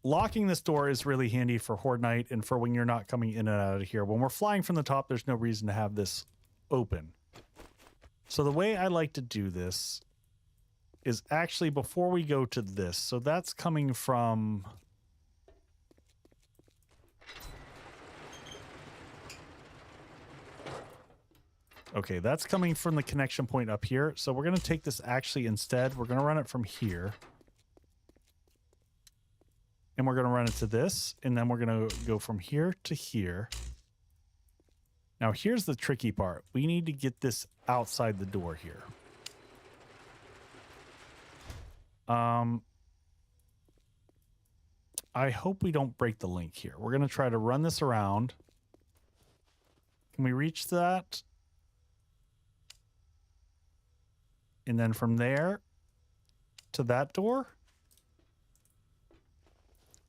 locking this door is really handy for Horde Night and for when you're not coming in and out of here. When we're flying from the top, there's no reason to have this open. So the way I like to do this is actually before we go to this. So that's coming from... Okay, that's coming from the connection point up here. So we're going to take this actually instead. We're going to run it from here. And we're going to run it to this. And then we're going to go from here to here. Now, here's the tricky part. We need to get this outside the door here. I hope we don't break the link here. We're going to try to run this around. Can we reach that? And then from there, to that door.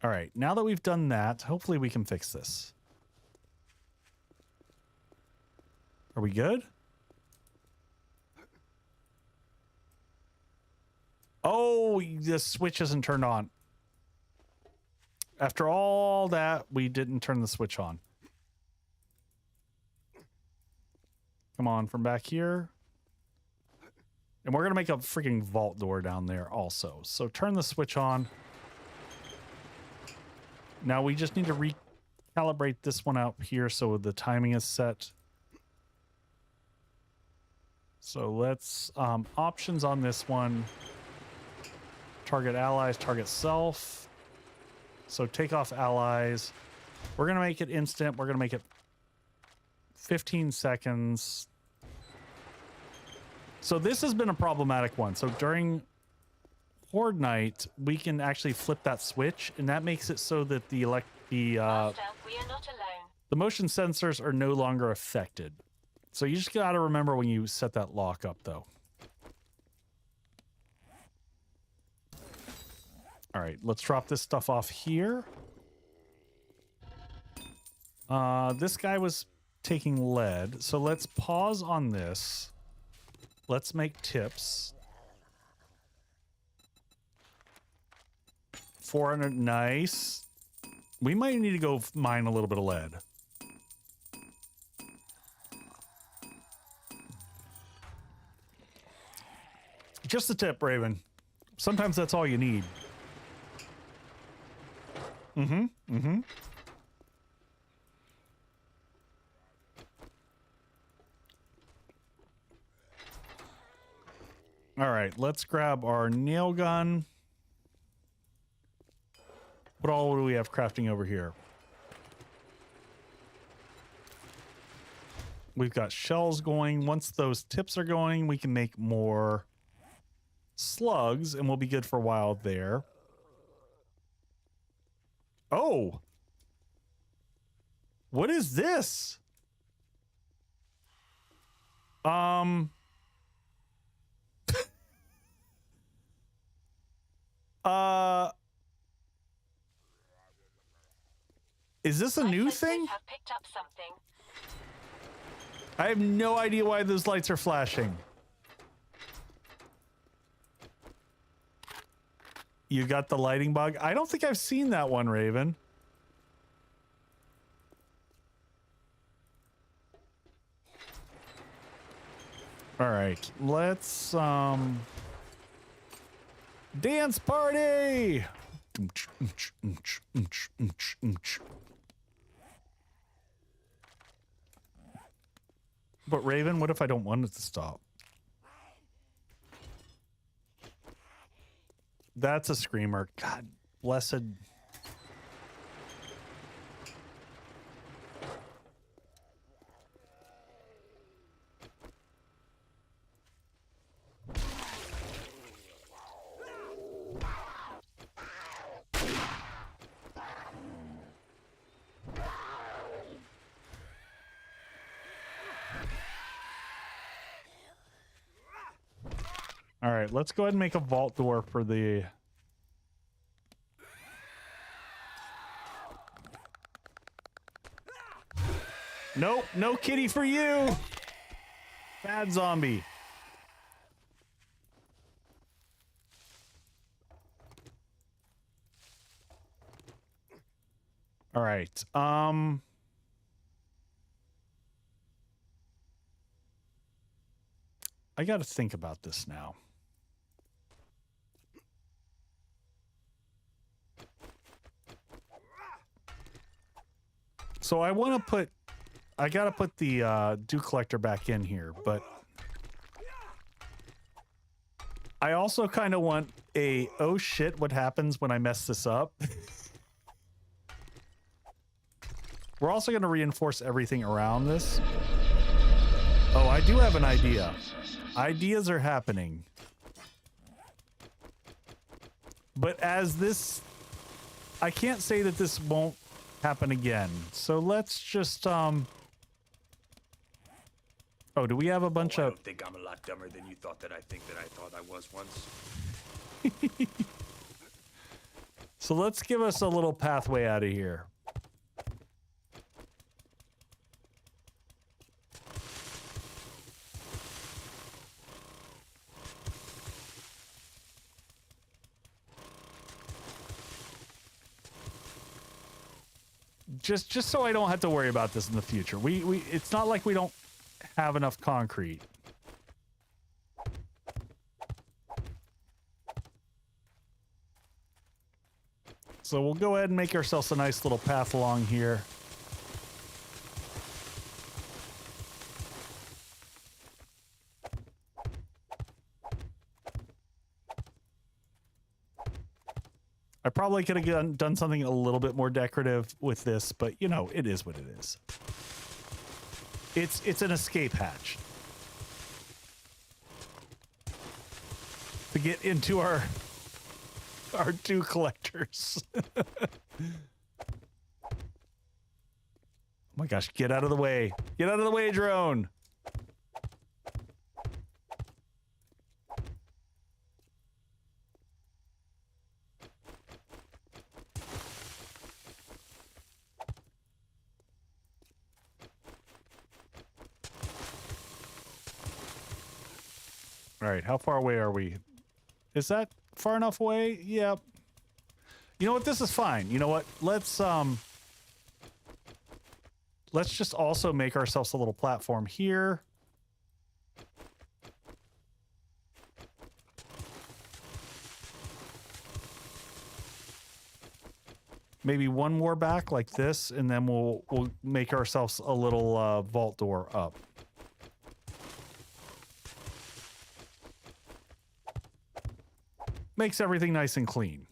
All right, now that we've done that, hopefully we can fix this. Are we good? Oh, the switch isn't turned on. After all that, we didn't turn the switch on. Come on, from back here. And we're going to make a freaking vault door down there also. So turn the switch on. Now we just need to recalibrate this one out here so the timing is set. So let's, options on this one. Target allies, target self. So take off allies. We're going to make it instant. We're going to make it 15 seconds. So this has been a problematic one. So during Horde Night, we can actually flip that switch, and that makes it so that the motion sensors are no longer affected. So you just got to remember when you set that lock up, though. All right, let's drop this stuff off here. This guy was taking lead, so let's pause on this. Let's make tips. 400, nice. We might need to go mine a little bit of lead. Just a tip, Raven. Sometimes that's all you need. All right, let's grab our nail gun. What all do we have crafting over here? We've got shells going. Once those tips are going, we can make more slugs, and we'll be good for a while there. Oh! What is this? Is this a new thing? Have picked up something. I have no idea why those lights are flashing. You got the lighting bug? I don't think I've seen that one, Raven. All right, let's dance party. But Raven, what if I don't want it to stop? That's a screamer. God, blessed. All right, let's go ahead and make a vault door for the... Nope, no kitty for you! Bad zombie. All right, I gotta think about this now. So I want to put, I gotta put the dew collector back in here, but I also kind of want a, oh shit, what happens when I mess this up? We're also going to reinforce everything around this. Oh, I do have an idea. Ideas are happening. But as this, I can't say that this won't happen again. So let's just, oh, do we have a bunch I of... don't think I'm a lot dumber than you thought that I think that I thought I was once. So let's give us a little pathway out of here. Just so I don't have to worry about this in the future. It's not like we don't have enough concrete. So we'll go ahead and make ourselves a nice little path along here. I probably could have done something a little bit more decorative with this, but you know, it is what it is. It's an escape hatch to get into our two collectors. Oh my gosh, get out of the way. Get out of the way, drone. All right, how far away are we? Is that far enough away? Yep. You know what? This is fine. You know what? Let's just also make ourselves a little platform here. Maybe one more back like this, and then we'll make ourselves a little vault door up. Makes everything nice and clean.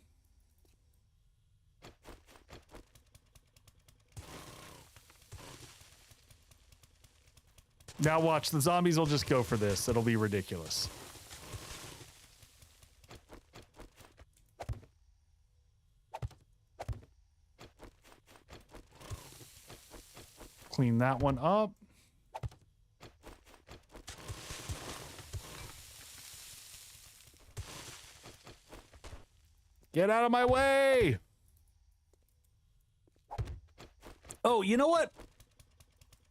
Now watch, the zombies will just go for this. It'll be ridiculous. Clean that one up. Get out of my way! Oh, you know what?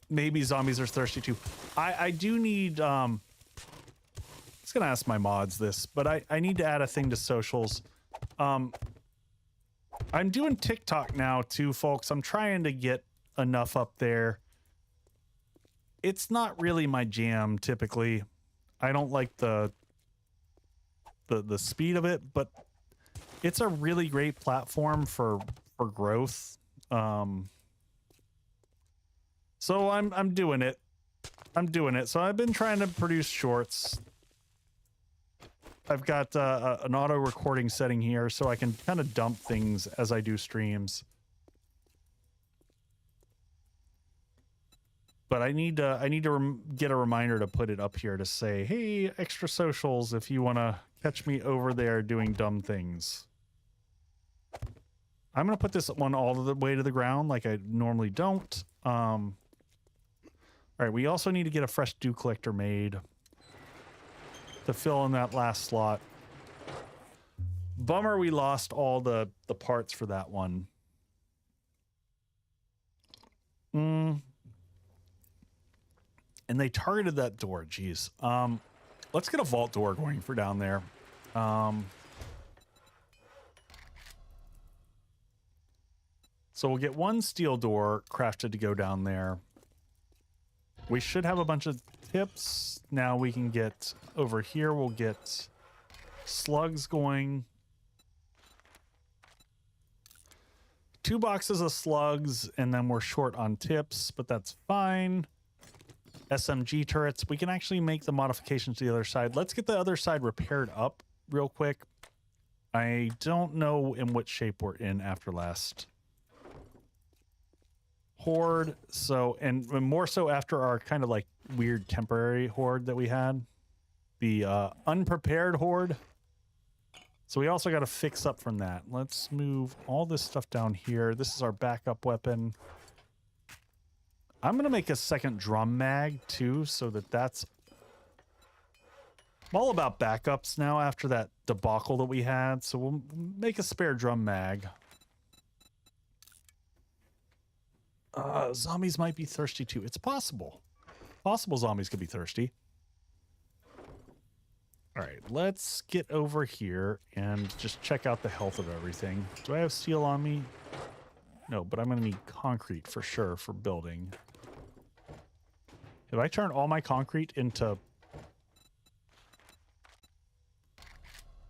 Maybe zombies are thirsty too. I do need, I was gonna ask my mods this, but I need to add a thing to socials. I'm doing TikTok now too, folks. I'm trying to get enough up there. It's not really my jam typically. I don't like the speed of it, but it's a really great platform for growth. So I'm doing it. I'm doing it. So I've been trying to produce shorts. I've got an auto recording setting here so I can kind of dump things as I do streams. But I need to get a reminder to put it up here to say, hey, extra socials if you want to catch me over there doing dumb things. I'm going to put this one all the way to the ground like I normally don't. All right, we also need to get a fresh dew collector made to fill in that last slot. Bummer we lost all the parts for that one. And they targeted that door, geez. Let's get a vault door going for down there. So we'll get one steel door crafted to go down there. We should have a bunch of tips. Now we can get over here. We'll get slugs going. 2 boxes of slugs, and then we're short on tips, but that's fine. SMG turrets. We can actually make the modifications to the other side. Let's get the other side repaired up real quick. I don't know in what shape we're in after last Horde, so and more so after our kind of like weird temporary Horde that we had, the unprepared Horde. So we also got to fix up from that. Let's move all this stuff down here. This is our backup weapon. I'm gonna make a second drum mag too, so that's I'm all about backups now after that debacle that we had, so we'll make a spare drum mag. Zombies might be thirsty too. It's possible. Possible zombies could be thirsty. All right, let's get over here and just check out the health of everything. Do I have steel on me? No, but I'm going to need concrete for sure for building. Have I turned all my concrete into...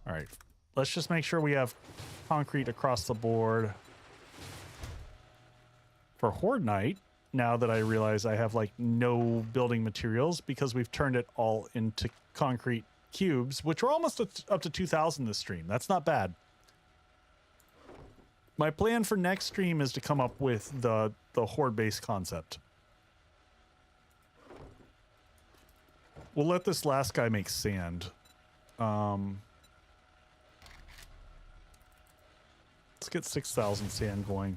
All right, let's just make sure we have concrete across the board. For Horde Night, now that I realize I have like no building materials because we've turned it all into concrete cubes, which are almost up to 2,000 this stream. That's not bad. My plan for next stream is to come up with the Horde base concept. We'll let this last guy make sand. Let's get 6,000 sand going.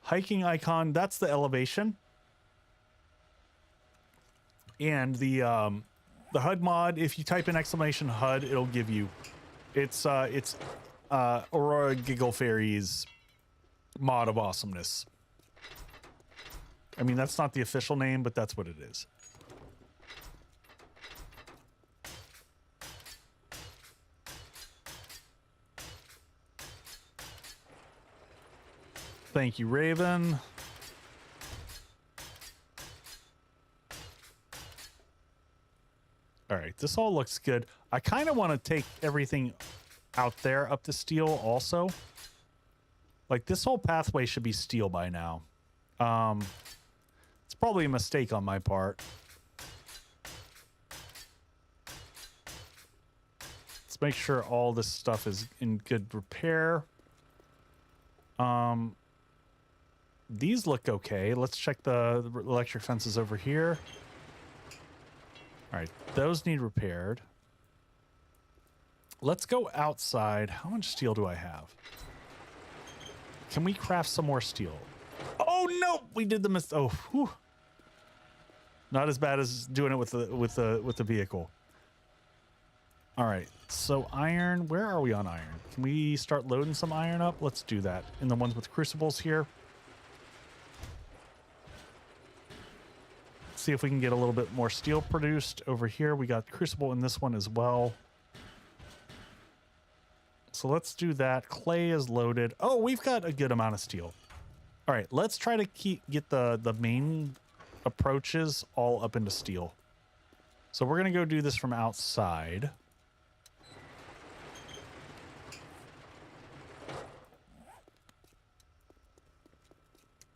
Hiking icon, that's the elevation. And the HUD mod, if you type in exclamation HUD, it'll give you it's Aurora Giggle Fairy's mod of awesomeness. I mean, that's not the official name, but that's what it is. Thank you, Raven. All right, this all looks good. I kind of want to take everything out there up to steel also. Like, this whole pathway should be steel by now. It's probably a mistake on my part. Let's make sure all this stuff is in good repair. These look okay. Let's check the electric fences over here. All right, those need repaired. Let's go outside. How much steel do I have? Can we craft some more steel? Oh no, we did the mistake. Oh, whew. Not as bad as doing it with the vehicle. All right, so iron. Where are we on iron? Can we start loading some iron up? Let's do that in the ones with crucibles here. See if we can get a little bit more steel produced over here. We got crucible in this one as well. So let's do that. Clay is loaded. Oh, we've got a good amount of steel. All right, let's try to get the main approaches all up into steel. So we're gonna go do this from outside.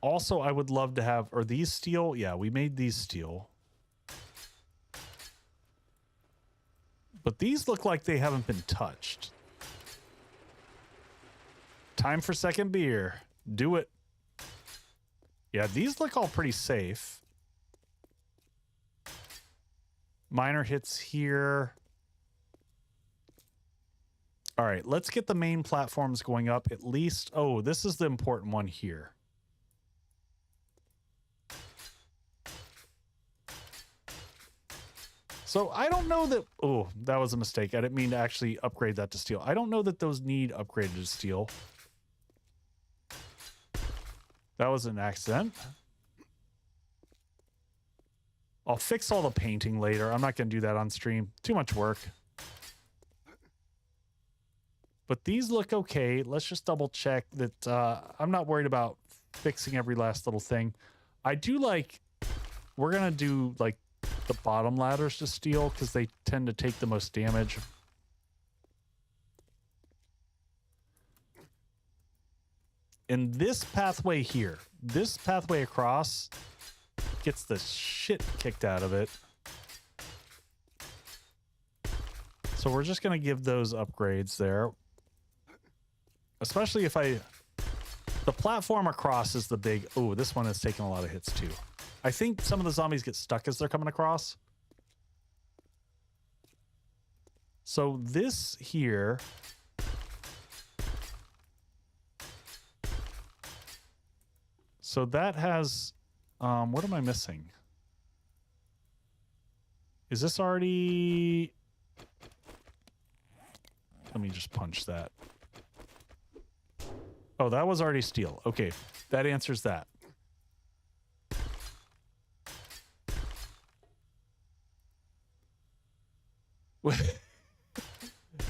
Also, I would love to have, are these steel? Yeah, we made these steel. But these look like they haven't been touched. Time for second beer. Do it. Yeah, these look all pretty safe. Minor hits here. All right, let's get the main platforms going up at least. Oh, this is the important one here. So I don't know that, oh, that was a mistake. I didn't mean to actually upgrade that to steel. I don't know that those need upgraded to steel. That was an accident. I'll fix all the painting later. I'm not going to do that on stream. Too much work. But these look okay. Let's just double check that I'm not worried about fixing every last little thing. I do like, we're going to do like the bottom ladders to steel because they tend to take the most damage. And this pathway here, this pathway across gets the shit kicked out of it. So we're just going to give those upgrades there. Especially if the platform across is the big, oh, this one is taking a lot of hits too. I think some of the zombies get stuck as they're coming across. So this here, so that has, what am I missing? Is this already... Let me just punch that. Oh, that was already steel. Okay, that answers that.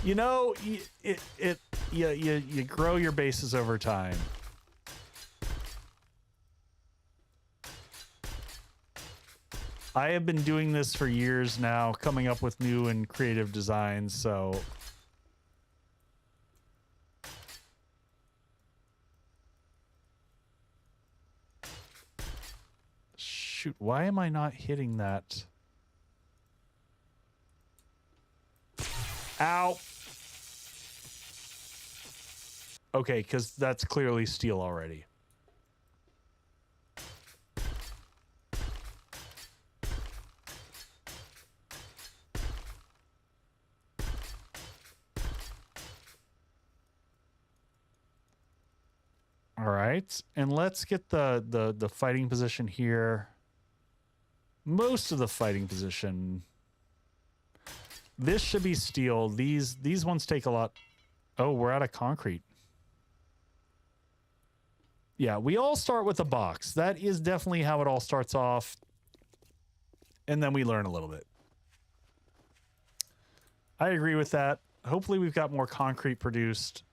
You know, you grow your bases over time. I have been doing this for years now, coming up with new and creative designs, so... Shoot, why am I not hitting that? Ow! Okay, because that's clearly steel already. All right, and let's get the fighting position here. Most of the fighting position. This should be steel. These ones take a lot. Oh, we're out of concrete. Yeah, we all start with a box. That is definitely how it all starts off. And then we learn a little bit. I agree with that. Hopefully we've got more concrete produced.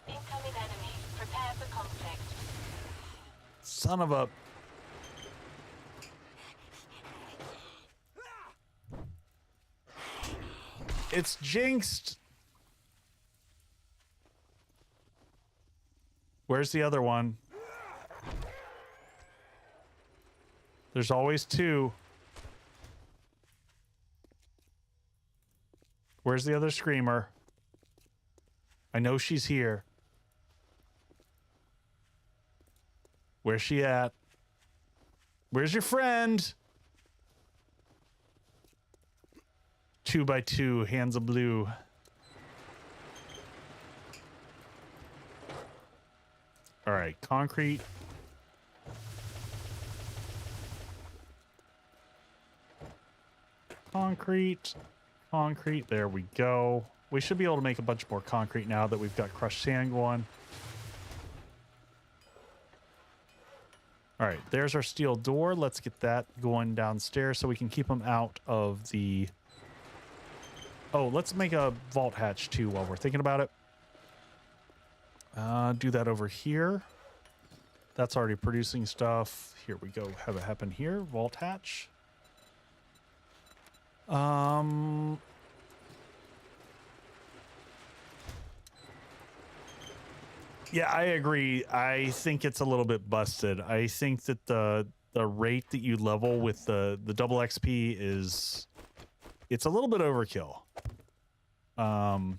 Incoming enemy. Prepare for conflict. Son of a... It's jinxed. Where's the other one? There's always two. Where's the other screamer? I know she's here. Where's she at? Where's your friend? 2x2, hands of blue. All right, concrete. Concrete. Concrete, there we go. We should be able to make a bunch more concrete now that we've got crushed sand going. All right, there's our steel door. Let's get that going downstairs so we can keep them out of the... Oh, let's make a vault hatch too while we're thinking about it. Do that over here. That's already producing stuff. Here we go. Have it happen here. Vault hatch. Yeah, I agree. I think it's a little bit busted. I think that the rate that you level with the double XP is... It's a little bit overkill. But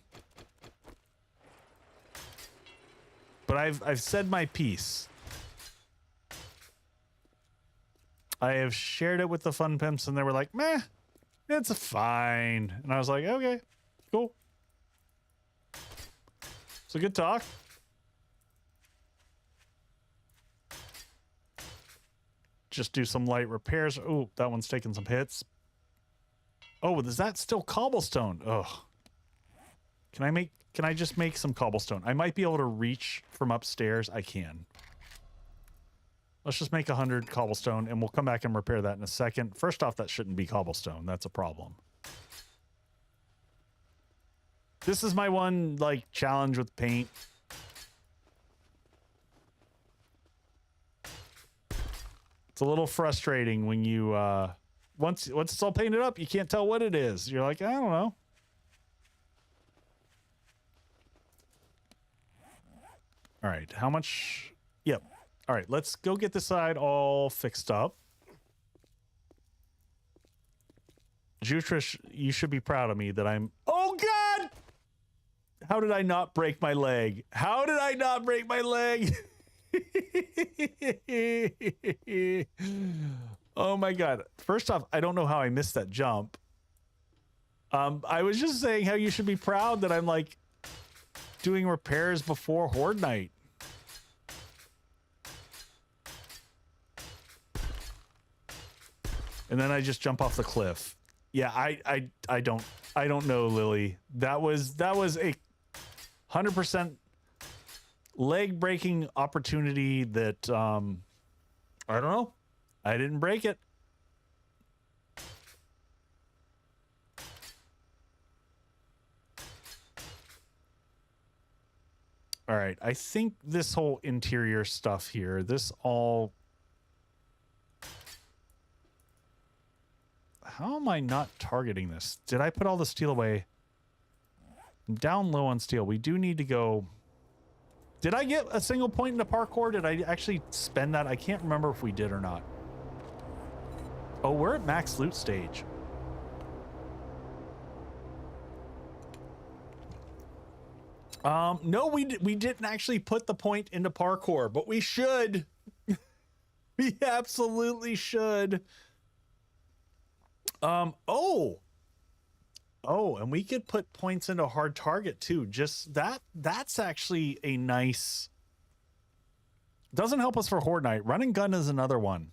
I've said my piece. I have shared it with the fun pimps and they were like, meh, it's fine. And I was like, okay, cool. It's a good talk. Just do some light repairs. Oh, that one's taking some hits. Oh, is that still cobblestone? Ugh. Can I just make some cobblestone? I might be able to reach from upstairs. I can. Let's just make 100 cobblestone and we'll come back and repair that in a second. First off, that shouldn't be cobblestone. That's a problem. This is my one, like, challenge with paint. It's a little frustrating when you, once it's all painted up, you can't tell what it is. You're like, I don't know. All right, how much? Yep. All right, let's go get this side all fixed up. Jutrish, you should be proud of me that I'm... Oh, God! How did I not break my leg? How did I not break my leg? Oh, my God. First off, I don't know how I missed that jump. I was just saying how you should be proud that I'm, like, doing repairs before Horde Night. and then I just jump off the cliff. Yeah, I don't know, Lily. That was a 100% leg breaking opportunity that I don't know. I didn't break it. All right, I think this whole interior stuff here, this all... How am I not targeting this? Did I put all the steel away? I'm down low on steel. We do need to go... Did I get a single point into parkour? Did I actually spend that? I can't remember if we did or not. Oh, we're at max loot stage. No, we didn't actually put the point into parkour, but we should. We absolutely should. Oh, and we could put points into hard target too. Just that's actually a nice... Doesn't help us for Horde Night. Run and gun is another one.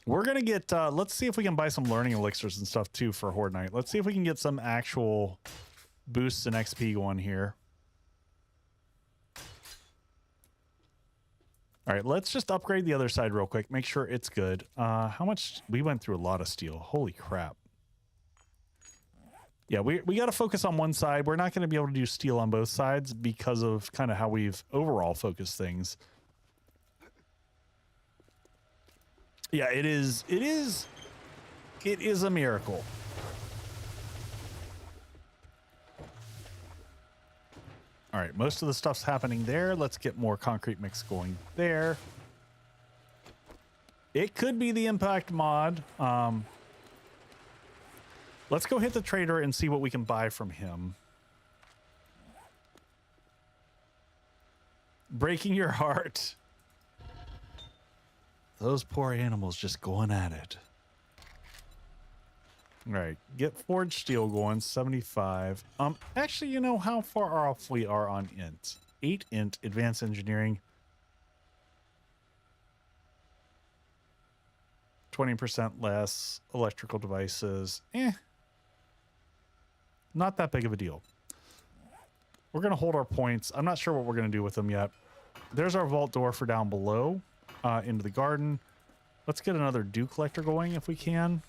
We're gonna get, let's see if we can buy some learning elixirs and stuff too for Horde Night. Let's see if we can get some actual boosts in XP going here. All right, let's just upgrade the other side real quick. Make sure it's good. How much? We went through a lot of steel. Holy crap. Yeah, we got to focus on one side. We're not going to be able to do steel on both sides because of kind of how we've overall focused things. Yeah, it is a miracle. All right, most of the stuff's happening there. Let's get more concrete mix going there. It could be the impact mod. Let's go hit the trader and see what we can buy from him. Breaking your heart. Those poor animals just going at it. All right, get forged steel going, 75. Actually, you know how far off we are on int. 8 int, advanced engineering. 20% less electrical devices. Not that big of a deal. We're gonna hold our points. I'm not sure what we're gonna do with them yet. There's our vault door for down below, into the garden. Let's get another dew collector going if we can.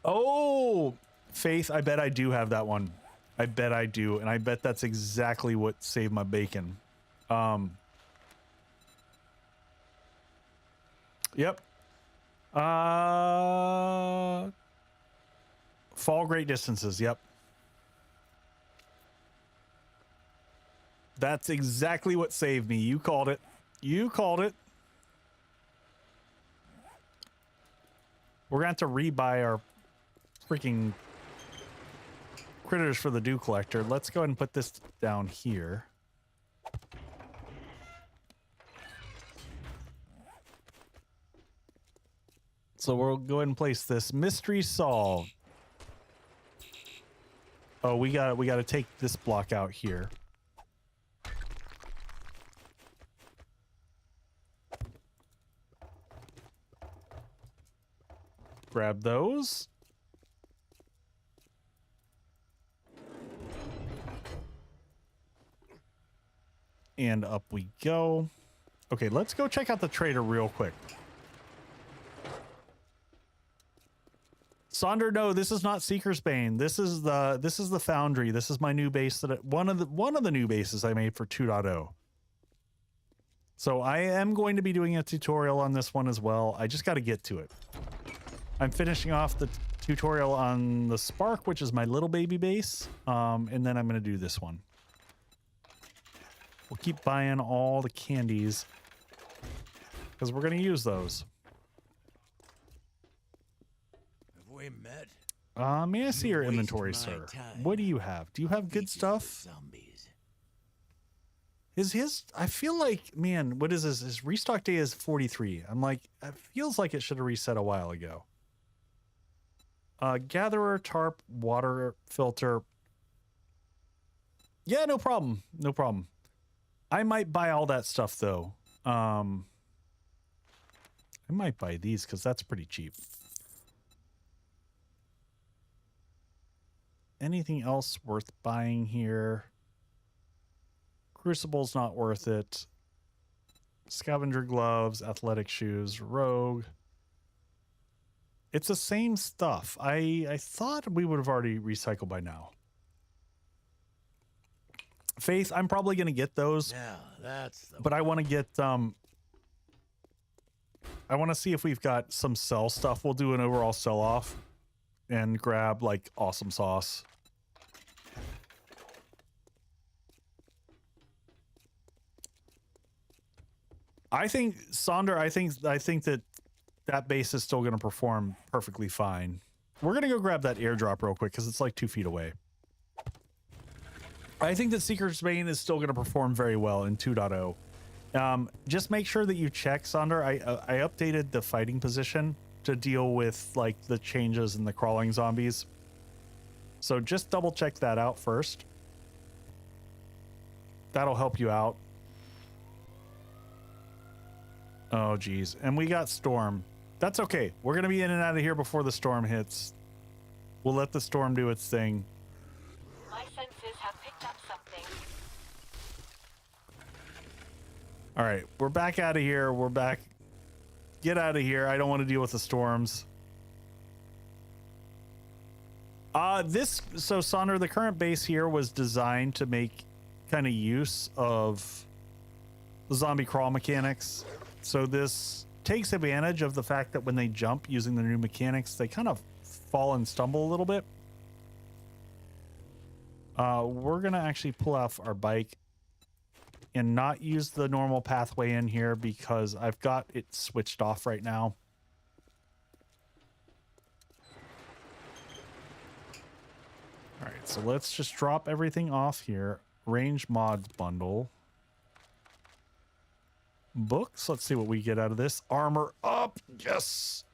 Oh, Faith, I bet I do have that one. I bet I do, and I bet that's exactly what saved my bacon. Yep. Fall great distances, yep. That's exactly what saved me. You called it. You called it. We're going to have to rebuy our freaking critters for the dew collector. Let's go ahead and put this down here. So we'll go ahead and place this. Mystery solved. Oh, we got to take this block out here. Grab those. And up we go. Okay, let's go check out the trader real quick. Sonder, no, this is not Seeker's Bane. This is the Foundry. This is my new base one of the new bases I made for 2.0. So I am going to be doing a tutorial on this one as well. I just got to get to it. I'm finishing off the tutorial on the Spark, which is my little baby base. And then I'm going to do this one. We'll keep buying all the candies because we're going to use those. Have we met? May I see your inventory, sir? What do you have? Do you have good stuff? Zombies. I feel like, man, what is this? His restock day is 43. I'm like, it feels like it should have reset a while ago. Gatherer, tarp, water filter. Yeah, no problem. No problem. I might buy all that stuff though. I might buy these because that's pretty cheap. Anything else worth buying here? Crucible's not worth it. Scavenger gloves, athletic shoes, rogue. It's the same stuff. I thought we would have already recycled by now. Faith, I'm probably going to get those. Now, that's the But I want to get I want to see if we've got some sell stuff. We'll do an overall sell off and grab like awesome sauce. I think Sonder, I think that base is still going to perform perfectly fine. We're going to go grab that airdrop real quick because it's like 2 feet away. I think that Seeker's Bane is still going to perform very well in 2.0. Just make sure that you check, Sonder. I updated the fighting position to deal with like the changes in the crawling zombies. So just double check that out first. That'll help you out. Oh, geez. And we got Storm. That's okay. We're going to be in and out of here before the storm hits. We'll let the storm do its thing. My senses have picked up something. All right. We're back out of here. We're back. Get out of here. I don't want to deal with the storms. So Sonder, the current base here was designed to make kind of use of the zombie crawl mechanics. So this takes advantage of the fact that when they jump using the new mechanics, they kind of fall and stumble a little bit. We're going to actually pull off our bike and not use the normal pathway in here because I've got it switched off right now. All right, so let's just drop everything off here. Range mods bundle. Books. Let's see what we get out of this. Armor up. Yes.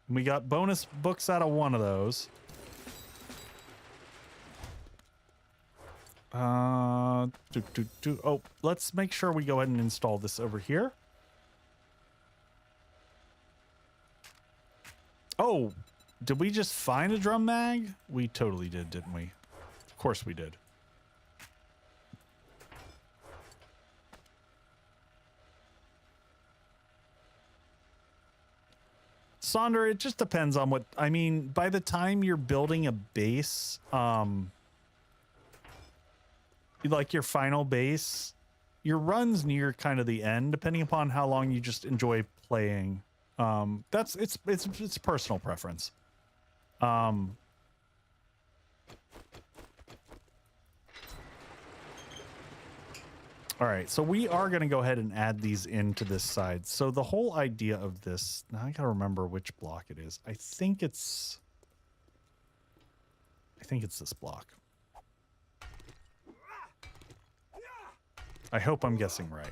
And we got bonus books out of one of those. Oh, let's make sure we go ahead and install this over here. Oh, did we just find a drum mag? We totally did, didn't we? Of course we did. Sonder, it just depends on what, I mean, by the time you're building a base, like your final base, your run's near kind of the end, depending upon how long you just enjoy playing. It's personal preference. All right, so we are going to go ahead and add these into this side. So the whole idea of this, now I got to remember which block it is. I think it's this block. I hope I'm guessing right.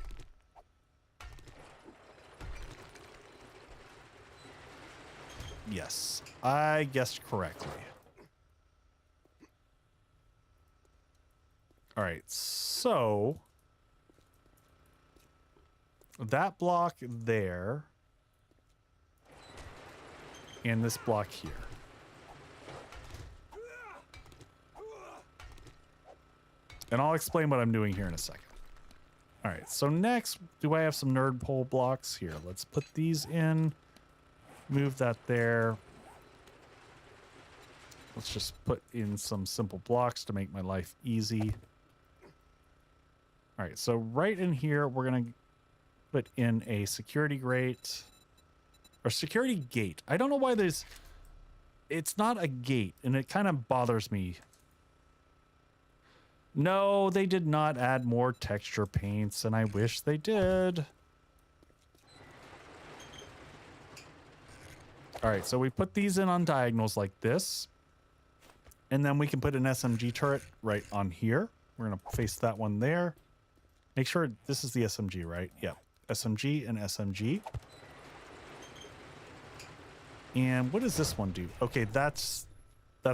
Yes, I guessed correctly. All right, so that block there and this block here. And I'll explain what I'm doing here in a second. All right, so next, do I have some nerd pole blocks here? Let's put these in, move that there. Let's just put in some simple blocks to make my life easy. All right, so right in here, we're gonna put in a security grate or security gate. I don't know why it's not a gate and it kind of bothers me. No, they did not add more texture paints and I wish they did. All right, so we put these in on diagonals like this. And then we can put an SMG turret right on here. We're gonna face that one there. Make sure this is the SMG, right? Yeah. SMG and SMG. And what does this one do? Okay, that's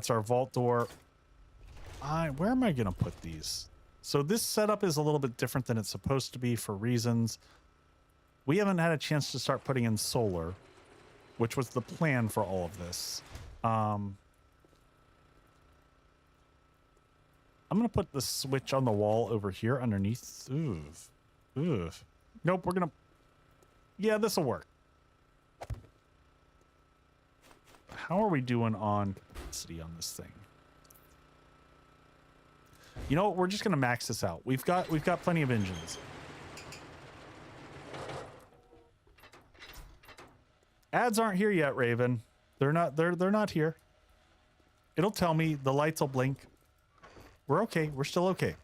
our vault door. where am I going to put these? So this setup is a little bit different than it's supposed to be for reasons. We haven't had a chance to start putting in solar, which was the plan for all of this. I'm going to put the switch on the wall over here underneath. Ooh. Ooh. Nope, we're going to... Yeah, this will work. How are we doing on capacity on this thing? You know what? We're just going to max this out. We've got plenty of engines. Ads aren't here yet, Raven. They're not here. It'll tell me, the lights will blink. We're okay. We're still okay.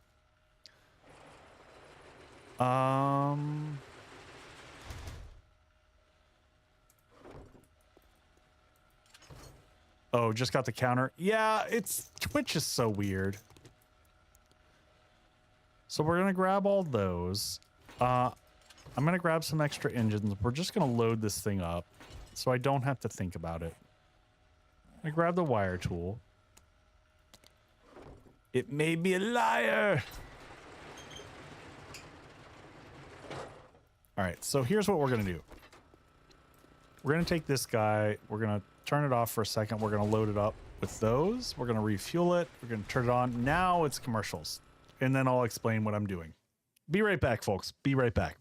Oh, just got the counter. Yeah, Twitch is so weird. So we're gonna grab all those. I'm gonna grab some extra engines. We're just gonna load this thing up so I don't have to think about it. I grab the wire tool. It made me a liar. All right, so here's what we're gonna do. We're gonna take this guy. We're gonna turn it off for a second. We're gonna load it up with those. We're gonna refuel it. We're gonna turn it on. Now it's commercials. And then I'll explain what I'm doing. Be right back, folks. Be right back.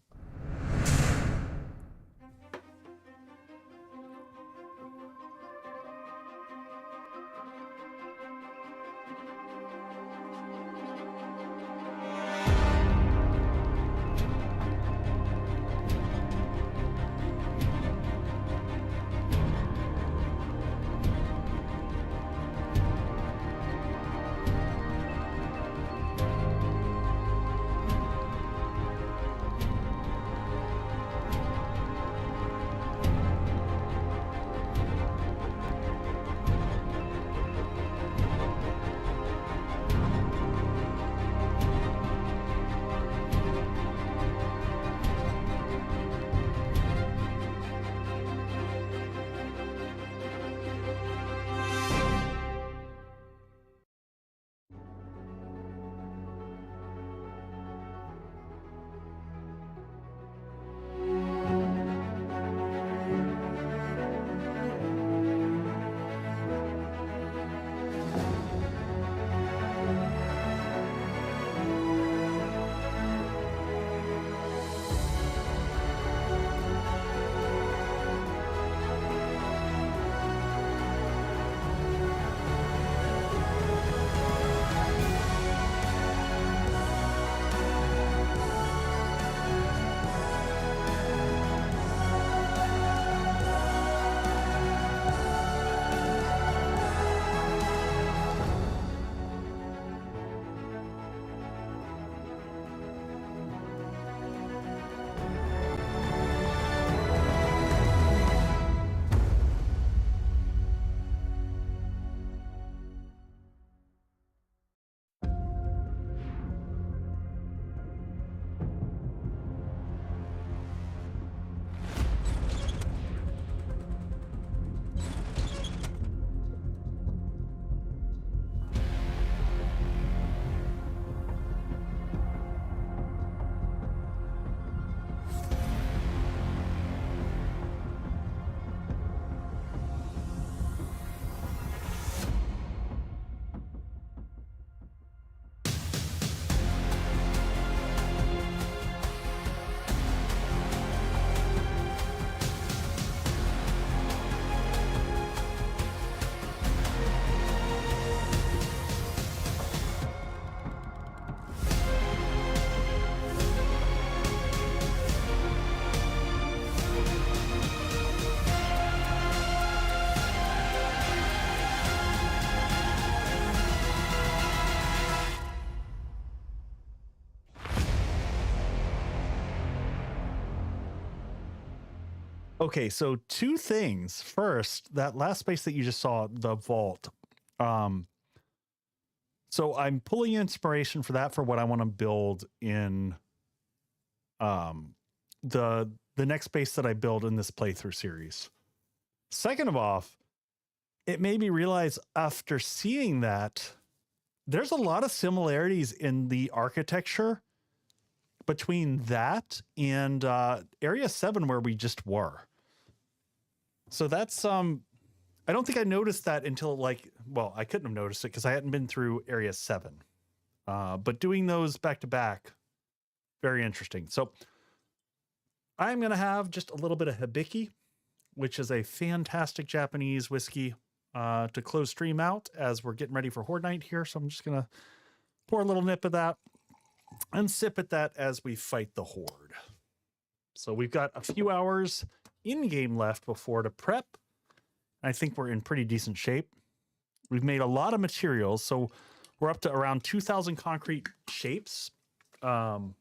Okay, so two things. First, that last space that you just saw, the vault. So I'm pulling inspiration for that for what I want to build in the next space that I build in this playthrough series. Second of all, it made me realize after seeing that there's a lot of similarities in the architecture between that and Area 7 where we just were. So that's I don't think I noticed that until like, well, I couldn't have noticed it because I hadn't been through Area 7. But doing those back to back, very interesting. So I'm going to have just a little bit of Hibiki, which is a fantastic Japanese whiskey to close stream out as we're getting ready for Horde Night here. So I'm just going to pour a little nip of that and sip at that as we fight the Horde. So we've got a few hours in game left before to prep. I think we're in pretty decent shape. We've made a lot of materials. So we're up to around 2,000 concrete shapes. So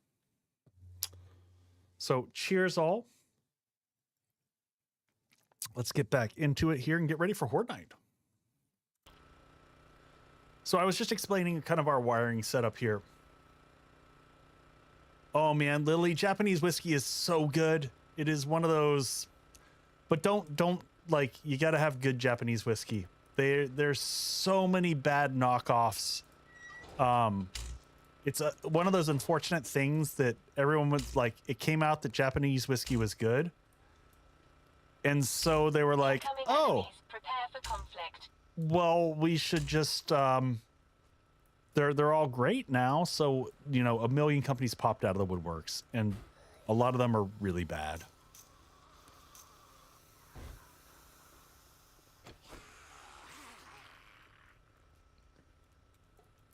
cheers all. Let's get back into it here and get ready for Horde Night. So I was just explaining kind of our wiring setup here. Oh man, Lily, Japanese whiskey is so good. It is one of those, but don't like, you got to have good Japanese whiskey. There's so many bad knockoffs. It's one of those unfortunate things that everyone was like, it came out that Japanese whiskey was good. And so they were like, oh, prepare for conflict. Well, we should just, they're all great now. So, you know, a million companies popped out of the woodworks and a lot of them are really bad.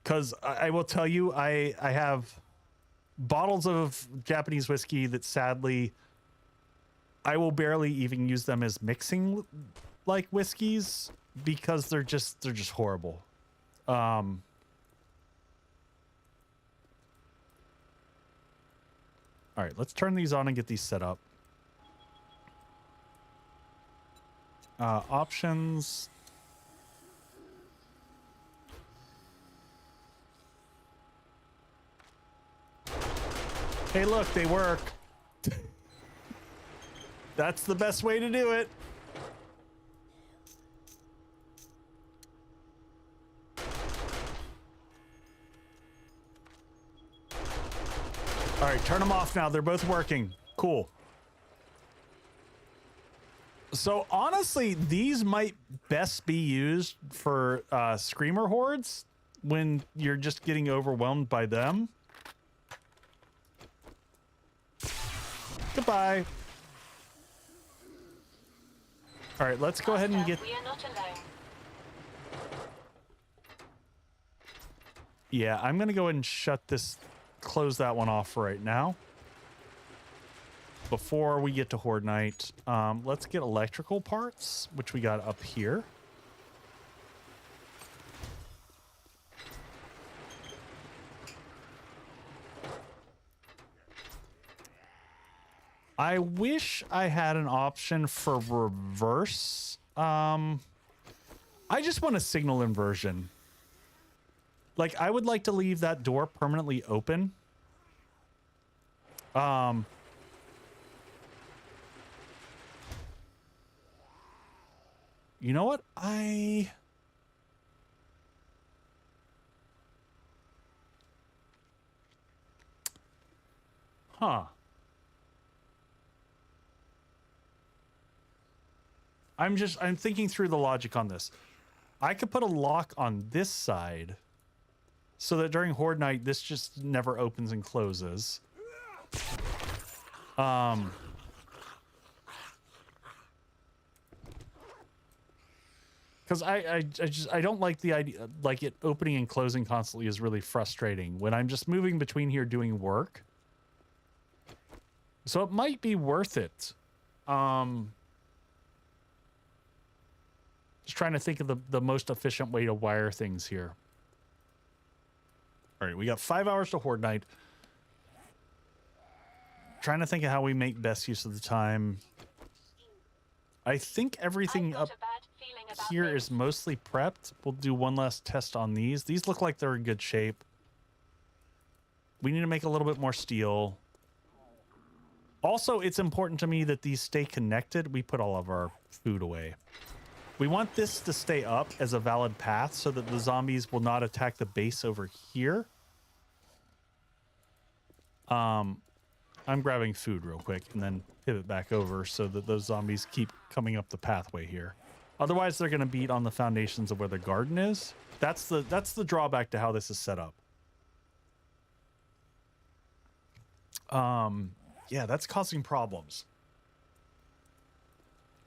Because I will tell you, I have bottles of Japanese whiskey that sadly, I will barely even use them as mixing like whiskeys because they're just horrible. All right, let's turn these on and get these set up. Options. Hey, look, they work. That's the best way to do it. All right, turn them off now. They're both working. Cool. So honestly, these might best be used for screamer hordes when you're just getting overwhelmed by them. Goodbye. All right, let's go ahead and get... We are not alone. Yeah, I'm going to go ahead and shut this, close that one off right now. Before we get to Horde Night, let's get electrical parts, which we got up here. I wish I had an option for reverse. I just want a signal inversion. Like, I would like to leave that door permanently open. You know what? I'm thinking through the logic on this. I could put a lock on this side so that during Horde Night, this just never opens and closes. Because I don't like the idea, like it opening and closing constantly is really frustrating when I'm just moving between here doing work. So it might be worth it. Just trying to think of the most efficient way to wire things here. All right, we got 5 hours to Horde Night. Trying to think of how we make best use of the time. I think everything up here is mostly prepped. We'll do one last test on these. These look like they're in good shape. We need to make a little bit more steel. Also, it's important to me that these stay connected. We put all of our food away. We want this to stay up as a valid path so that the zombies will not attack the base over here. I'm grabbing food real quick and then pivot back over so that those zombies keep coming up the pathway here. Otherwise, they're going to beat on the foundations of where the garden is. That's the drawback to how this is set up. Yeah, that's causing problems.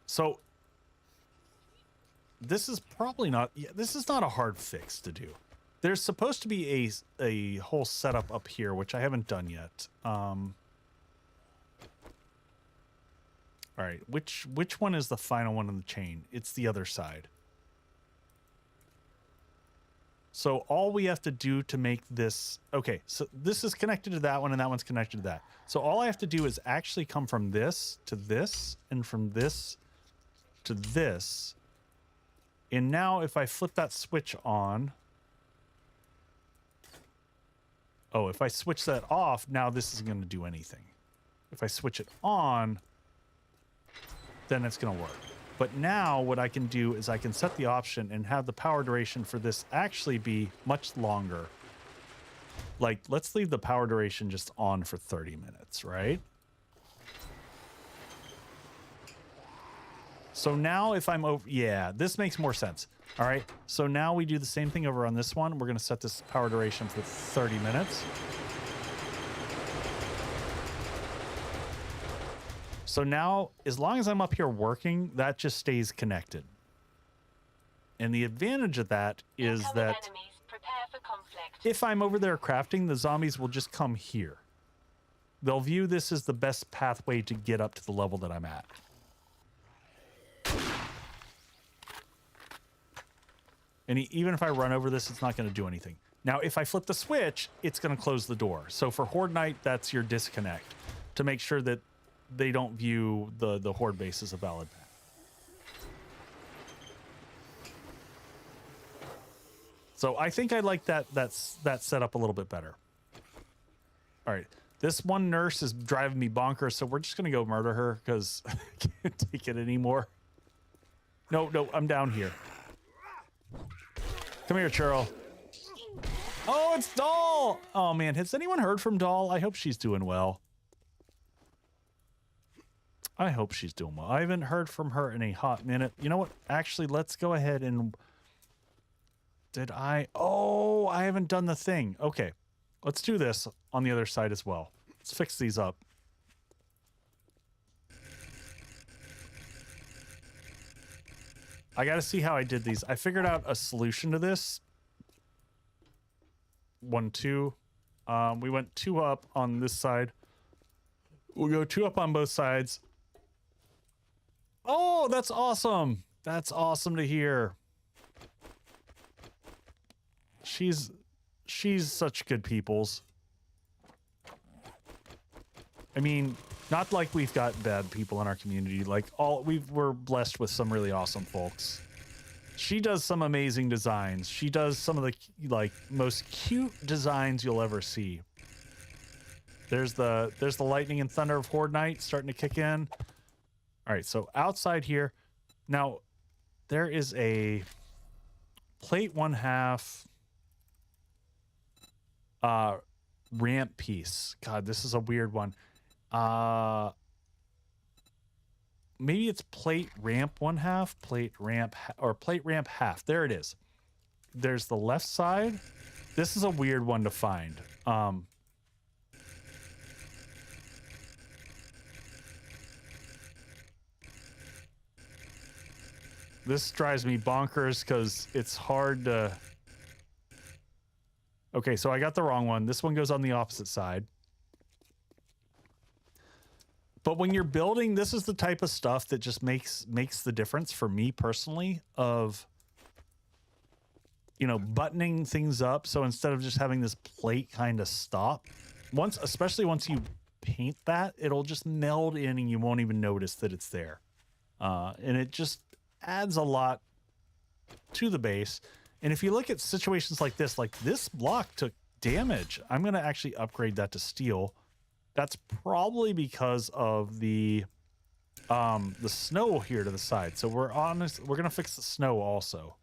So this is probably not, yeah, this is not a hard fix to do. There's supposed to be a whole setup up here, which I haven't done yet. All right, which one is the final one in the chain? It's the other side. So all we have to do to make this, okay, so this is connected to that one and that one's connected to that. So all I have to do is actually come from this to this and from this to this. And now if I flip that switch on, oh, if I switch that off, now this isn't going to do anything. If I switch it on, then it's going to work. But now what I can do is I can set the option and have the power duration for this actually be much longer. Like, let's leave the power duration just on for 30 minutes, right? So now if I'm over, yeah, this makes more sense. All right, so now we do the same thing over on this one. We're going to set this power duration for 30 minutes. So now, as long as I'm up here working, that just stays connected. And the advantage of that is that if I'm over there crafting, the zombies will just come here. They'll view this as the best pathway to get up to the level that I'm at. And even if I run over this, it's not going to do anything. Now, if I flip the switch, it's going to close the door. So for Horde Night, that's your disconnect to make sure that they don't view the Horde base as a valid path. So I think I like that setup a little bit better. All right, this one nurse is driving me bonkers, so we're just gonna go murder her because I can't take it anymore. No, I'm down here. Come here, Churro. Oh, it's Doll. Oh man, has anyone heard from Doll? I hope she's doing well. I hope she's doing well. I haven't heard from her in a hot minute. You know what? Actually, let's go ahead and... Did I... Oh, I haven't done the thing. Okay. Let's do this on the other side as well. Let's fix these up. I got to see how I did these. I figured out a solution to this. 1, 2. We went 2 up on this side. We'll go 2 up on both sides. Oh, that's awesome. That's awesome to hear. She's such good peoples. I mean, not like we've got bad people in our community. Like we're blessed with some really awesome folks. She does some amazing designs. She does some of the like most cute designs you'll ever see. There's the lightning and thunder of Horde Night starting to kick in. All right, so outside here, now there is a plate 1/2 ramp piece. God, this is a weird one. Maybe it's plate ramp 1/2, plate ramp, or plate ramp half. There it is. There's the left side. This is a weird one to find. This drives me bonkers because it's hard to... Okay, so I got the wrong one. This one goes on the opposite side. But when you're building, this is the type of stuff that just makes the difference for me personally of, you know, buttoning things up. So instead of just having this plate kind of stop, especially once you paint that, it'll just meld in and you won't even notice that it's there. And it just adds a lot to the base. And if you look at situations like this block took damage. I'm going to actually upgrade that to steel. That's probably because of the the snow here to the side. So we're gonna fix the snow also.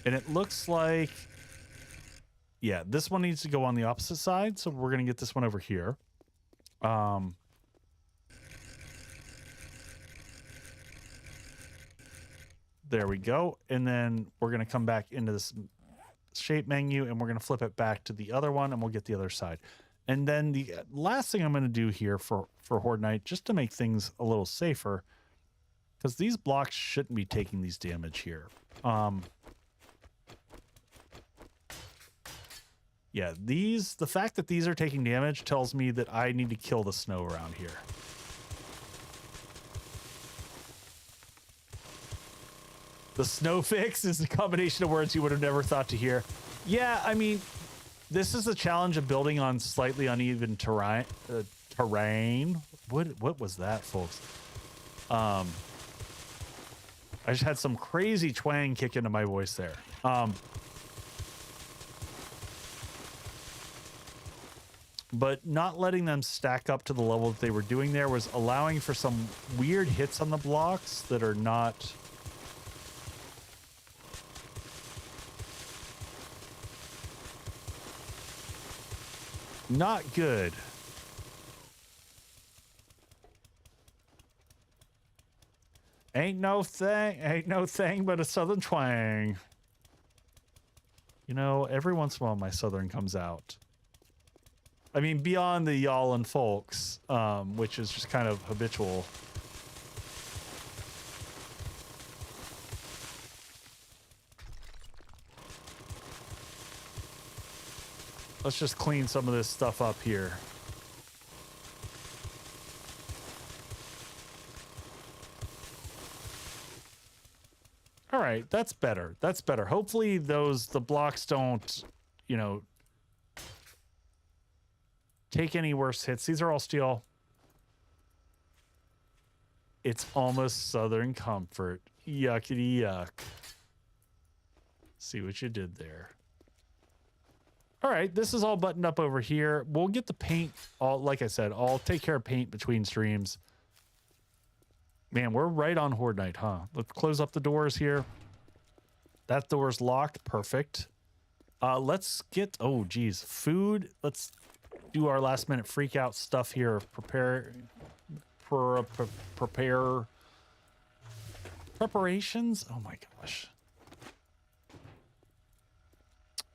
And it looks like, yeah, this one needs to go on the opposite side. So we're gonna get this one over here. There we go. And then we're gonna come back into this shape menu and we're gonna flip it back to the other one and we'll get the other side. And then the last thing I'm gonna do here for Horde Night, just to make things a little safer, because these blocks shouldn't be taking these damage here. Yeah, the fact that these are taking damage tells me that I need to kill the snow around here. The snow fix is a combination of words you would have never thought to hear. Yeah, I mean, this is the challenge of building on slightly uneven terrain. What was that, folks? I just had some crazy twang kick into my voice there. But not letting them stack up to the level that they were doing there was allowing for some weird hits on the blocks that are not good. Ain't no thing but a southern twang. You know, every once in a while my southern comes out. I mean, beyond the y'all and folks, which is just kind of habitual. Let's just clean some of this stuff up here. All right, that's better. That's better. Hopefully the blocks don't, you know, take any worse hits. These are all steel. It's almost Southern Comfort. Yuckity yuck. See what you did there. All right, this is all buttoned up over here. We'll get the paint, like I said, I'll take care of paint between streams. Man, we're right on Horde Night, huh? Let's close up the doors here. That door's locked. Perfect. Let's get, oh, geez, food. Let's do our last minute freak out stuff here. Preparations. Oh my gosh.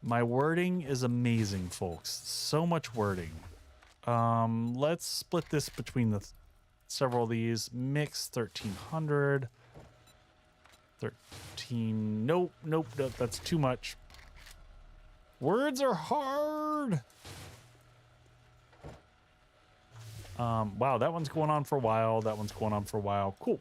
My wording is amazing, folks. So much wording. Let's split this between several of these. Mix 1300. 13. Nope. That's too much. Words are hard. Wow, that one's going on for a while. That one's going on for a while. Cool.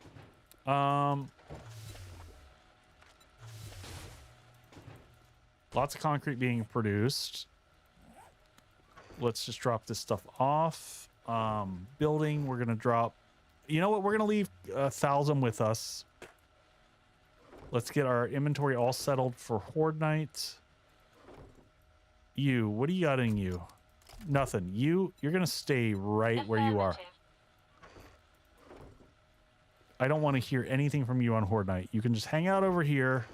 Lots of concrete being produced. Let's just drop this stuff off. Building, we're gonna drop. You know what? We're gonna leave 1,000 with us. Let's get our inventory all settled for Horde Night. You, what do you got in you? Nothing. You're gonna stay right where you are. I don't want to hear anything from you on Horde Night. You can just hang out over here.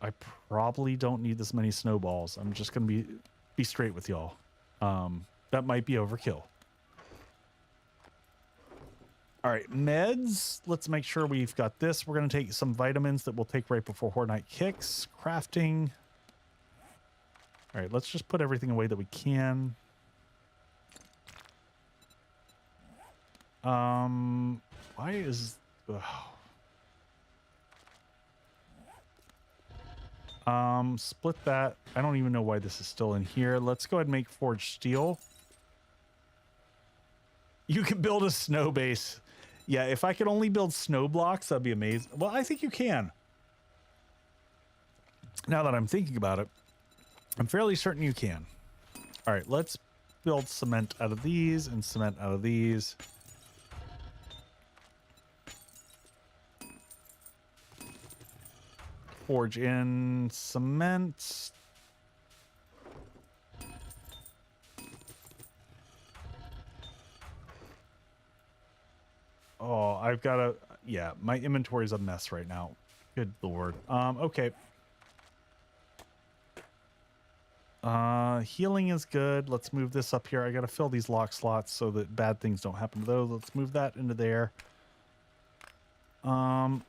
I probably don't need this many snowballs. I'm just gonna be straight with y'all. That might be overkill. All right, meds. Let's make sure we've got this. We're gonna take some vitamins that we'll take right before Horde Night kicks. Crafting. All right, let's just put everything away that we can. Why is... split that. I don't even know why this is still in here. Let's go ahead and make forged steel. You can build a snow base. Yeah, if I could only build snow blocks, that'd be amazing. Well, I think you can. Now that I'm thinking about it, I'm fairly certain you can. All right, let's build cement out of these and cement out of these. Forge in cement. Oh, I've got to, yeah, my inventory is a mess right now. Good Lord. Okay. Healing is good. Let's move this up here. I got to fill these lock slots so that bad things don't happen to those. Let's move that into there. I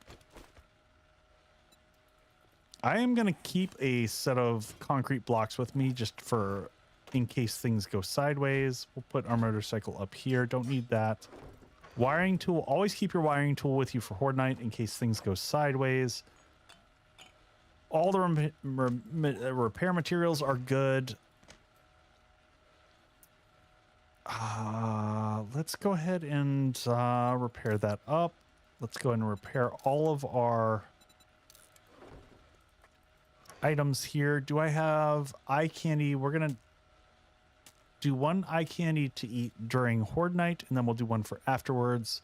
am going to keep a set of concrete blocks with me just for in case things go sideways. We'll put our motorcycle up here. Don't need that. Wiring tool. Always keep your wiring tool with you for Horde Night in case things go sideways. All the repair materials are good. Let's go ahead and repair that up. Let's go ahead and repair all of our items here. Do I have eye candy? We're going to do one eye candy to eat during Horde Night, and then we'll do one for afterwards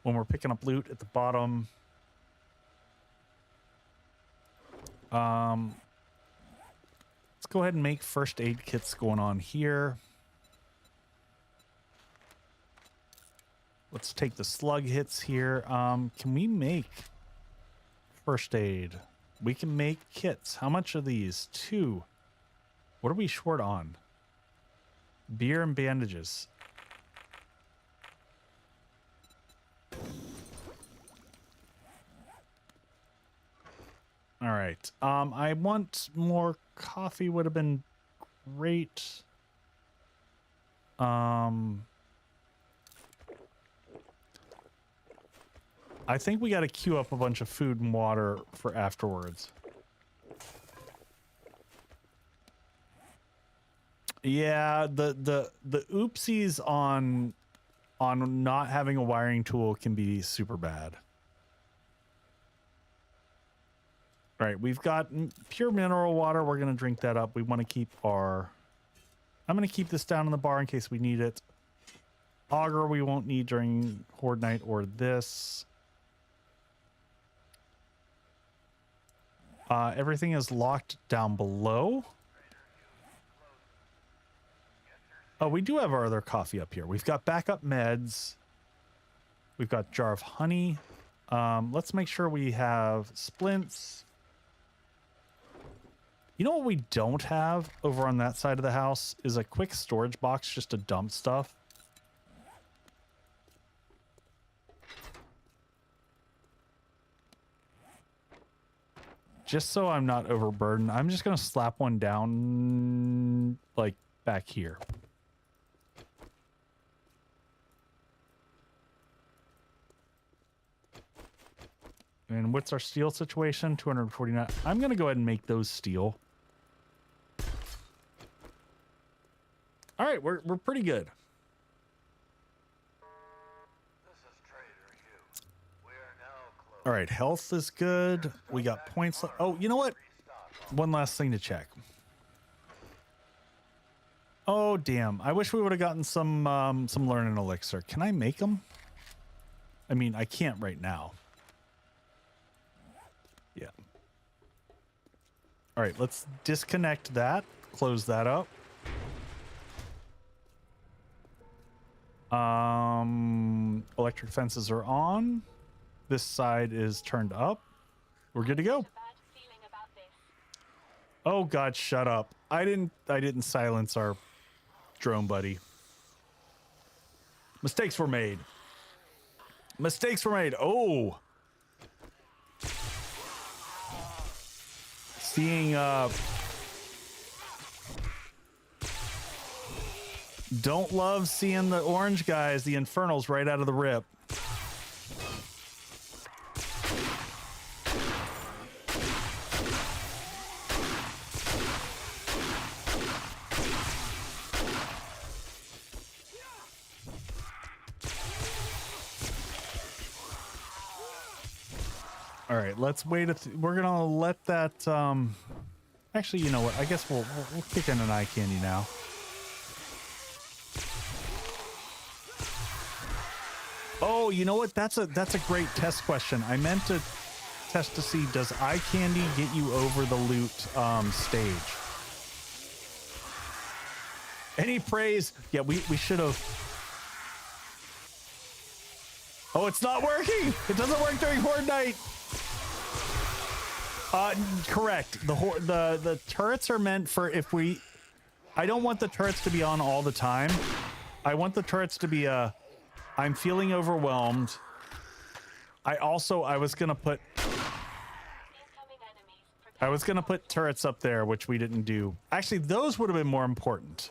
when we're picking up loot at the bottom. Let's go ahead and make first aid kits going on here. Let's take the slug hits here. Can we make first aid? We can make kits. How much are these? 2. What are we short on? Beer and bandages. All right. I want more coffee. Would have been great. I think we got to queue up a bunch of food and water for afterwards. Yeah, the oopsies on not having a wiring tool can be super bad. All right, we've got pure mineral water. We're going to drink that up. We want to keep our... I'm going to keep this down in the bar in case we need it. Auger we won't need during Horde Night or this. Everything is locked down below. Oh, we do have our other coffee up here. We've got backup meds. We've got jar of honey. Let's make sure we have splints. You know what we don't have over on that side of the house is a quick storage box just to dump stuff. Just so I'm not overburdened, I'm just going to slap one down like back here. And what's our steel situation? 249. I'm going to go ahead and make those steel. All right, we're pretty good. All right, health is good. We got points. Oh, you know what? One last thing to check. Oh, damn. I wish we would have gotten some learning elixir. Can I make them? I mean, I can't right now. Yeah. All right, let's disconnect that. Close that up. Electric fences are on. This side is turned up. We're good to go. Oh God, shut up. I didn't silence our drone buddy. Mistakes were made. Mistakes were made. Oh. Seeing don't love seeing the orange guys, the infernals, right out of the rip. All right, let's wait. We're gonna let that. Actually, you know what? I guess we'll kick in an eye candy now. Oh, you know what? That's a great test question. I meant to test to see, does eye candy get you over the loot stage? Any praise? Yeah, we should have. Oh, it's not working. It doesn't work during Horde Night. Correct. The turrets are meant for if we. I don't want the turrets to be on all the time. I want the turrets to be I'm feeling overwhelmed. I was gonna put turrets up there, which we didn't do. Actually, those would have been more important.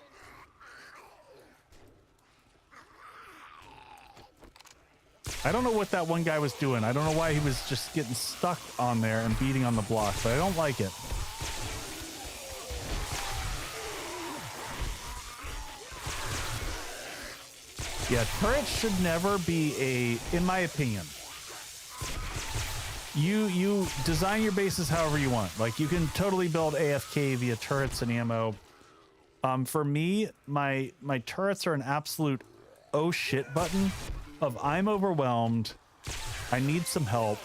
I don't know what that one guy was doing. I don't know why he was just getting stuck on there and beating on the block, but I don't like it. Yeah, turrets should never be in my opinion. You design your bases however you want. Like you can totally build AFK via turrets and ammo. For me, my turrets are an absolute oh shit button of I'm overwhelmed, I need some help,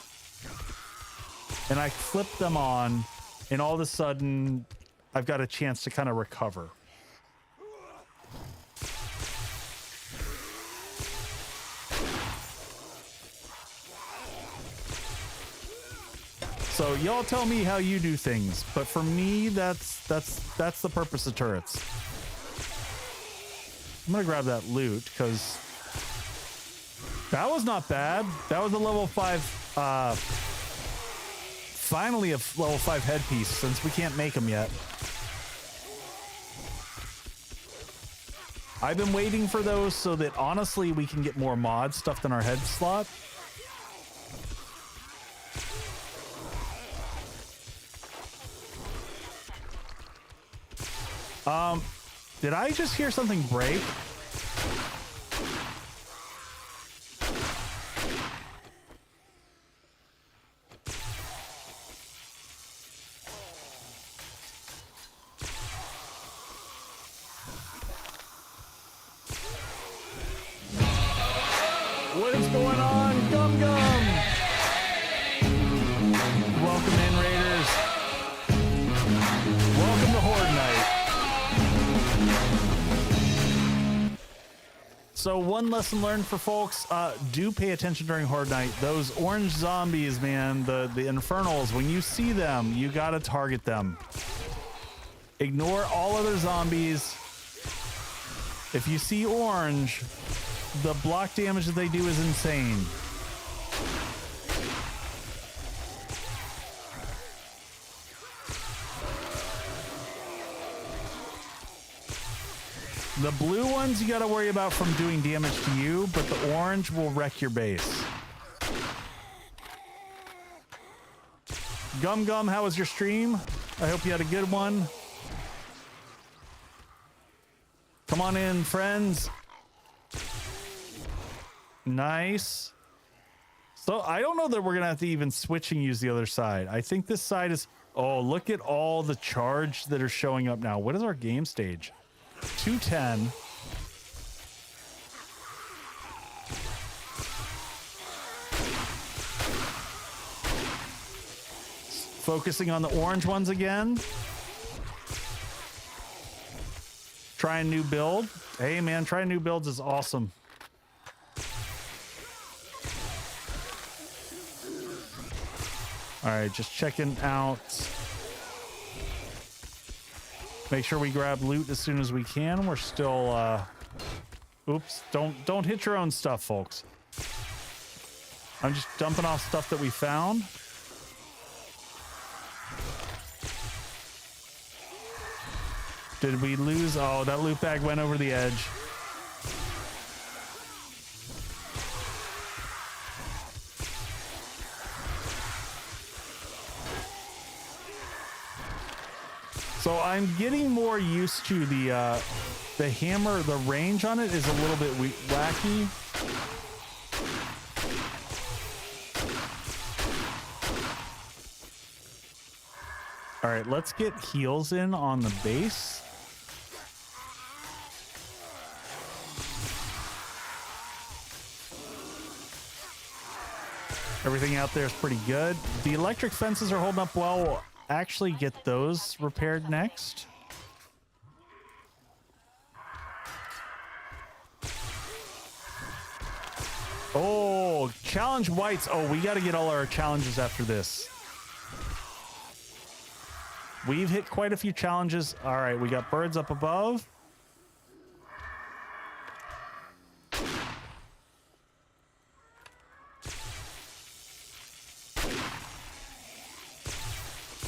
and I flip them on, and all of a sudden I've got a chance to kind of recover. So y'all tell me how you do things, but for me, that's the purpose of turrets. I'm gonna grab that loot because that was not bad. That was a level 5, finally a level 5 headpiece since we can't make them yet. I've been waiting for those so that honestly we can get more mod stuffed in our head slot. Did I just hear something break? What is going on, Gum Gum? Welcome in, Raiders. Welcome to Horde Night. So one lesson learned for folks, do pay attention during Horde Night. Those orange zombies, man, the infernals, when you see them, you gotta target them. Ignore all other zombies. If you see orange, the block damage that they do is insane. The blue ones you gotta worry about from doing damage to you, but the orange will wreck your base. Gum Gum, how was your stream? I hope you had a good one. Come on in, friends. Nice. So I don't know that we're gonna have to even switch and use the other side. I think this side is, oh, look at all the charge that are showing up now. What is our game stage? 210. Focusing on the orange ones again. Try a new build. Hey man, trying new builds is awesome. All right, just checking out. Make sure we grab loot as soon as we can. We're still, oops, don't hit your own stuff, folks. I'm just dumping off stuff that we found. Did we lose? Oh, that loot bag went over the edge. So I'm getting more used to the hammer. The range on it is a little bit wacky. All right, let's get heals in on the base. Everything out there is pretty good. The electric fences are holding up well. We'll actually get those repaired next. Oh, challenge whites. Oh, we got to get all our challenges after this. We've hit quite a few challenges. All right, we got birds up above.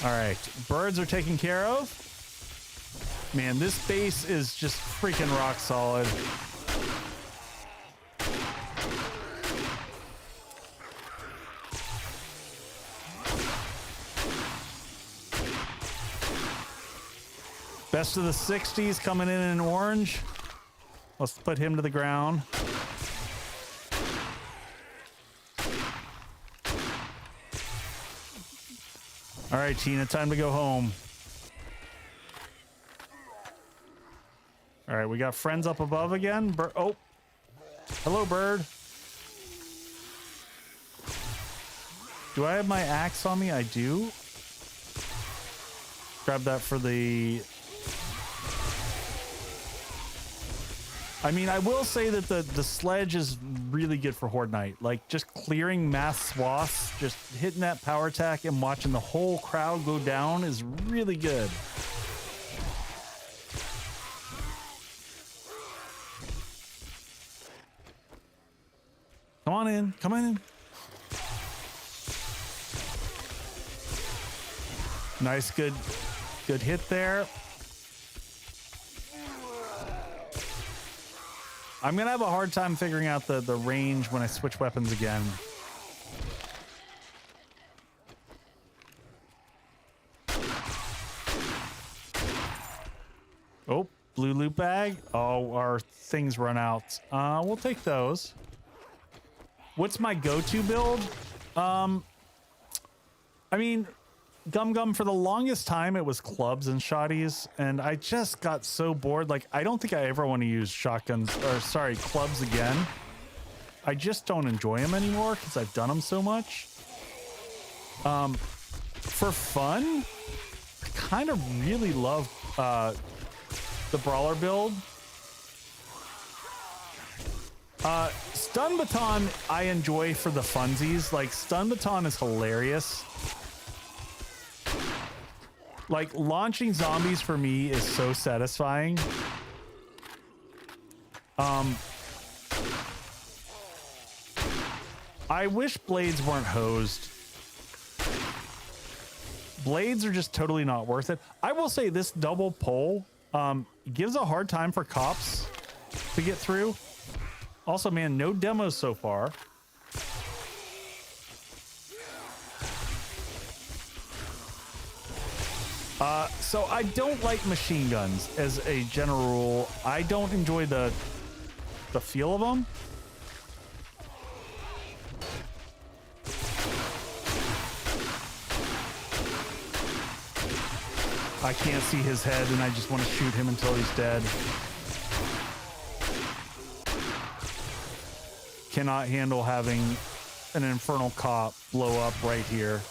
All right, birds are taken care of. Man, this base is just freaking rock solid. Best of the 60s coming in orange. Let's put him to the ground. All right, Tina, time to go home. All right, we got friends up above again. Oh, hello, bird. Do I have my axe on me? I do. Grab that for the... I mean, I will say that the sledge is really good for Horde Night. Like, just clearing mass swaths, just hitting that power attack and watching the whole crowd go down is really good. Come on in. Come on in. Nice, good hit there. I'm gonna have a hard time figuring out the range when I switch weapons again. Oh, blue loot bag. Oh, our things run out. We'll take those. What's my go-to build? I mean, Gum for the longest time it was clubs and shotties, and I just got so bored. Like, I don't think I ever want to use shotguns, or sorry, clubs again. I just don't enjoy them anymore because I've done them so much. For fun, I kind of really love the brawler build. Stun baton I enjoy for the funsies. Like, stun baton is hilarious. Like, launching zombies for me is so satisfying. I wish blades weren't hosed. Blades are just totally not worth it. I will say this double pole gives a hard time for cops to get through. Also, man, no demos so far. So I don't like machine guns as a general rule. I don't enjoy the feel of them. I can't see his head and I just want to shoot him until he's dead. Cannot handle having an infernal cop blow up right here.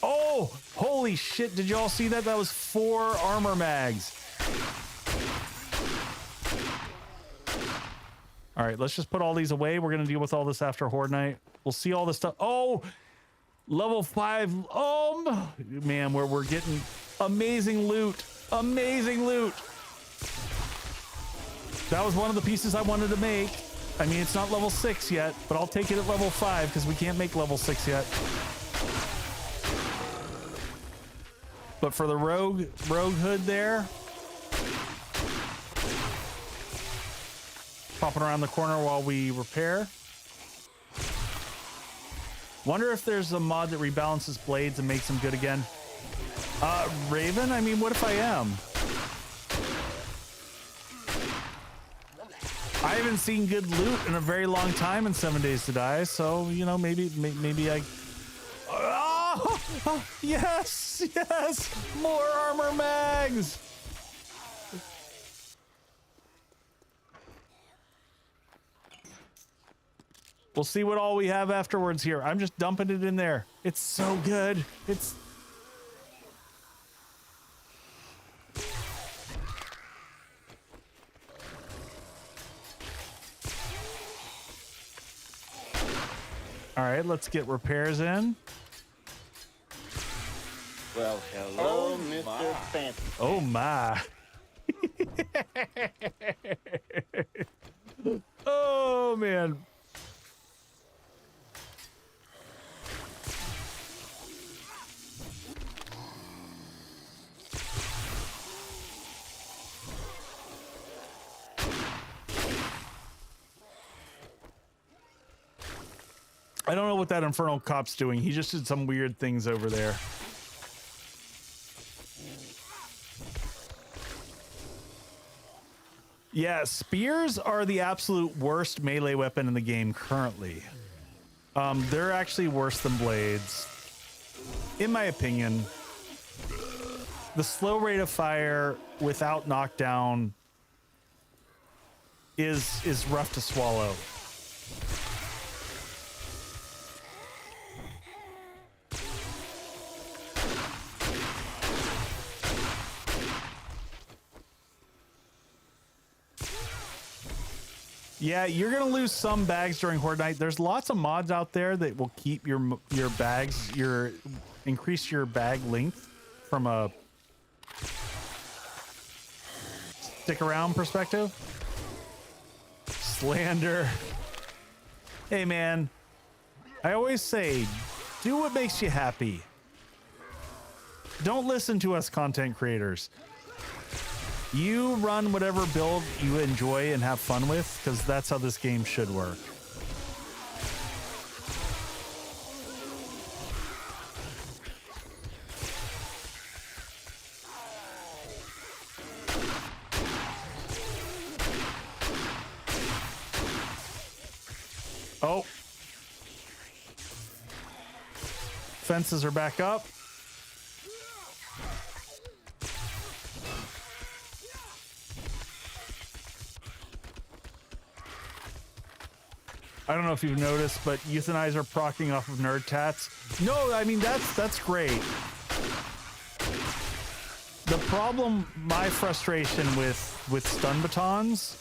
Oh, holy shit. Did y'all see that? That was 4 armor mags. All right, let's just put all these away. We're going to deal with all this after Horde Night. We'll see all this stuff. Oh, level 5. Oh, man, we're getting amazing loot. Amazing loot. That was one of the pieces I wanted to make. I mean, it's not level 6 yet, but I'll take it at level 5 because we can't make level 6 yet. But for the rogue hood there, popping around the corner while we repair. Wonder if there's a mod that rebalances blades and makes them good again. Raven, I mean, what if I am? I haven't seen good loot in a very long time in 7 Days to Die, so, you know, maybe I... Oh, yes, yes, more armor mags. We'll see what all we have afterwards here. I'm just dumping it in there. It's so good. It's... All right, let's get repairs in. Well, hello, Mr. Fancy. Oh my. Oh man. I don't know what that infernal cop's doing. He just did some weird things over there. Yeah, spears are the absolute worst melee weapon in the game currently. They're actually worse than blades. In my opinion, the slow rate of fire without knockdown is rough to swallow. Yeah, you're gonna lose some bags during Horde Night. There's lots of mods out there that will keep your bags, increase your bag length from a stick around perspective. Slander. Hey man, I always say, do what makes you happy. Don't listen to us content creators. You run whatever build you enjoy and have fun with, because that's how this game should work. Oh. Fences are back up. I don't know if you've noticed, but Euthanizer procking off of nerd tats. No, I mean, that's great. The problem, my frustration with stun batons,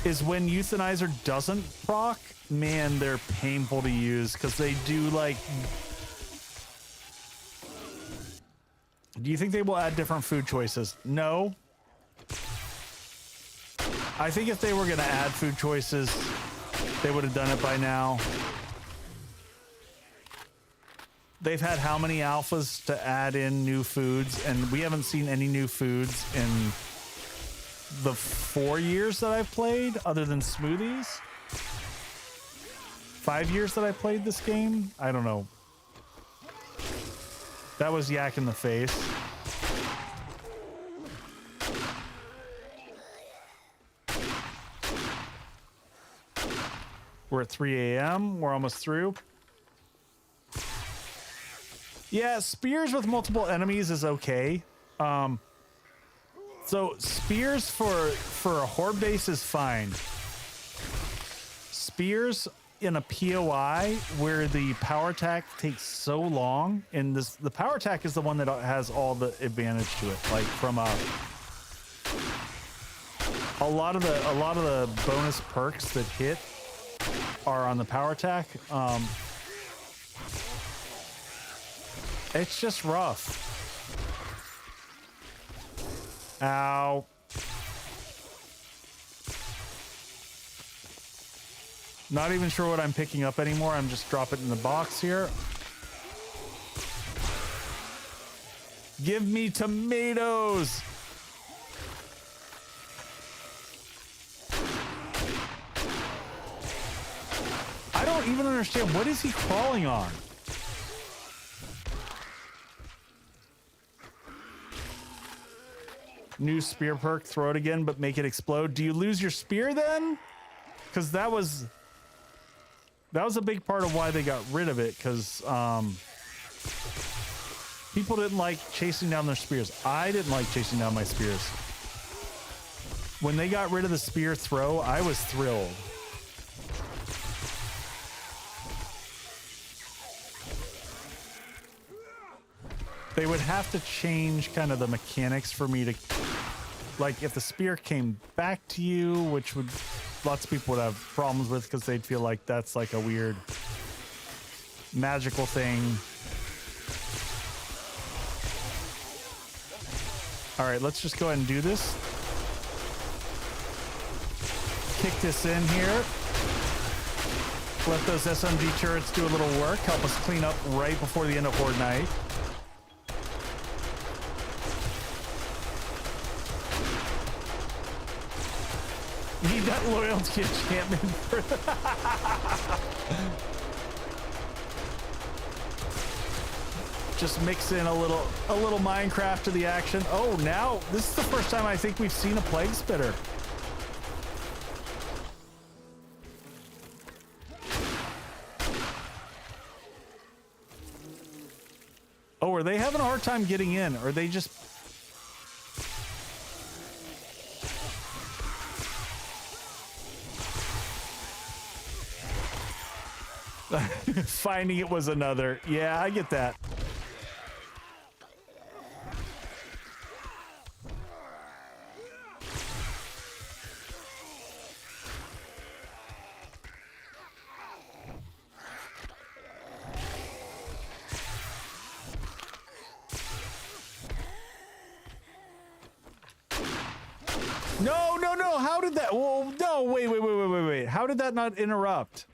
is when Euthanizer doesn't proc, man, they're painful to use because they do like... Do you think they will add different food choices? No. I think if they were going to add food choices, they would have done it by now. They've had how many alphas to add in new foods, and we haven't seen any new foods in the 4 years that I've played, other than smoothies. 5 years that I played this game? I don't know. That was yak in the face. We're at 3 a.m. We're almost through. Yeah, spears with multiple enemies is okay. So spears for a horde base is fine. Spears in a POI where the power attack takes so long, and the power attack is the one that has all the advantage to it. Like from a lot of the bonus perks that hit are on the power attack. It's just rough. Ow. Not even sure what I'm picking up anymore. I'm just dropping it in the box here. Give me tomatoes. I don't even understand. What is he crawling on? New spear perk, throw it again, but make it explode. Do you lose your spear then? Because that was a big part of why they got rid of it, because people didn't like chasing down their spears. I didn't like chasing down my spears. When they got rid of the spear throw, I was thrilled. They would have to change kind of the mechanics for me to, like, if the spear came back to you, which would lots of people would have problems with because they'd feel like that's like a weird magical thing. All right, let's just go ahead and do this. Kick this in here. Let those SMG turrets do a little work. Help us clean up right before the end of Horde Night. Need that loyalty enchantment for just mix in a little Minecraft to the action. Oh, now this is the first time I think we've seen a plague spitter. Oh, are they having a hard time getting in? Or are they just... Finding it was another. Yeah, I get that. No, no, no. How did that? Whoa, no, wait. How did that not interrupt?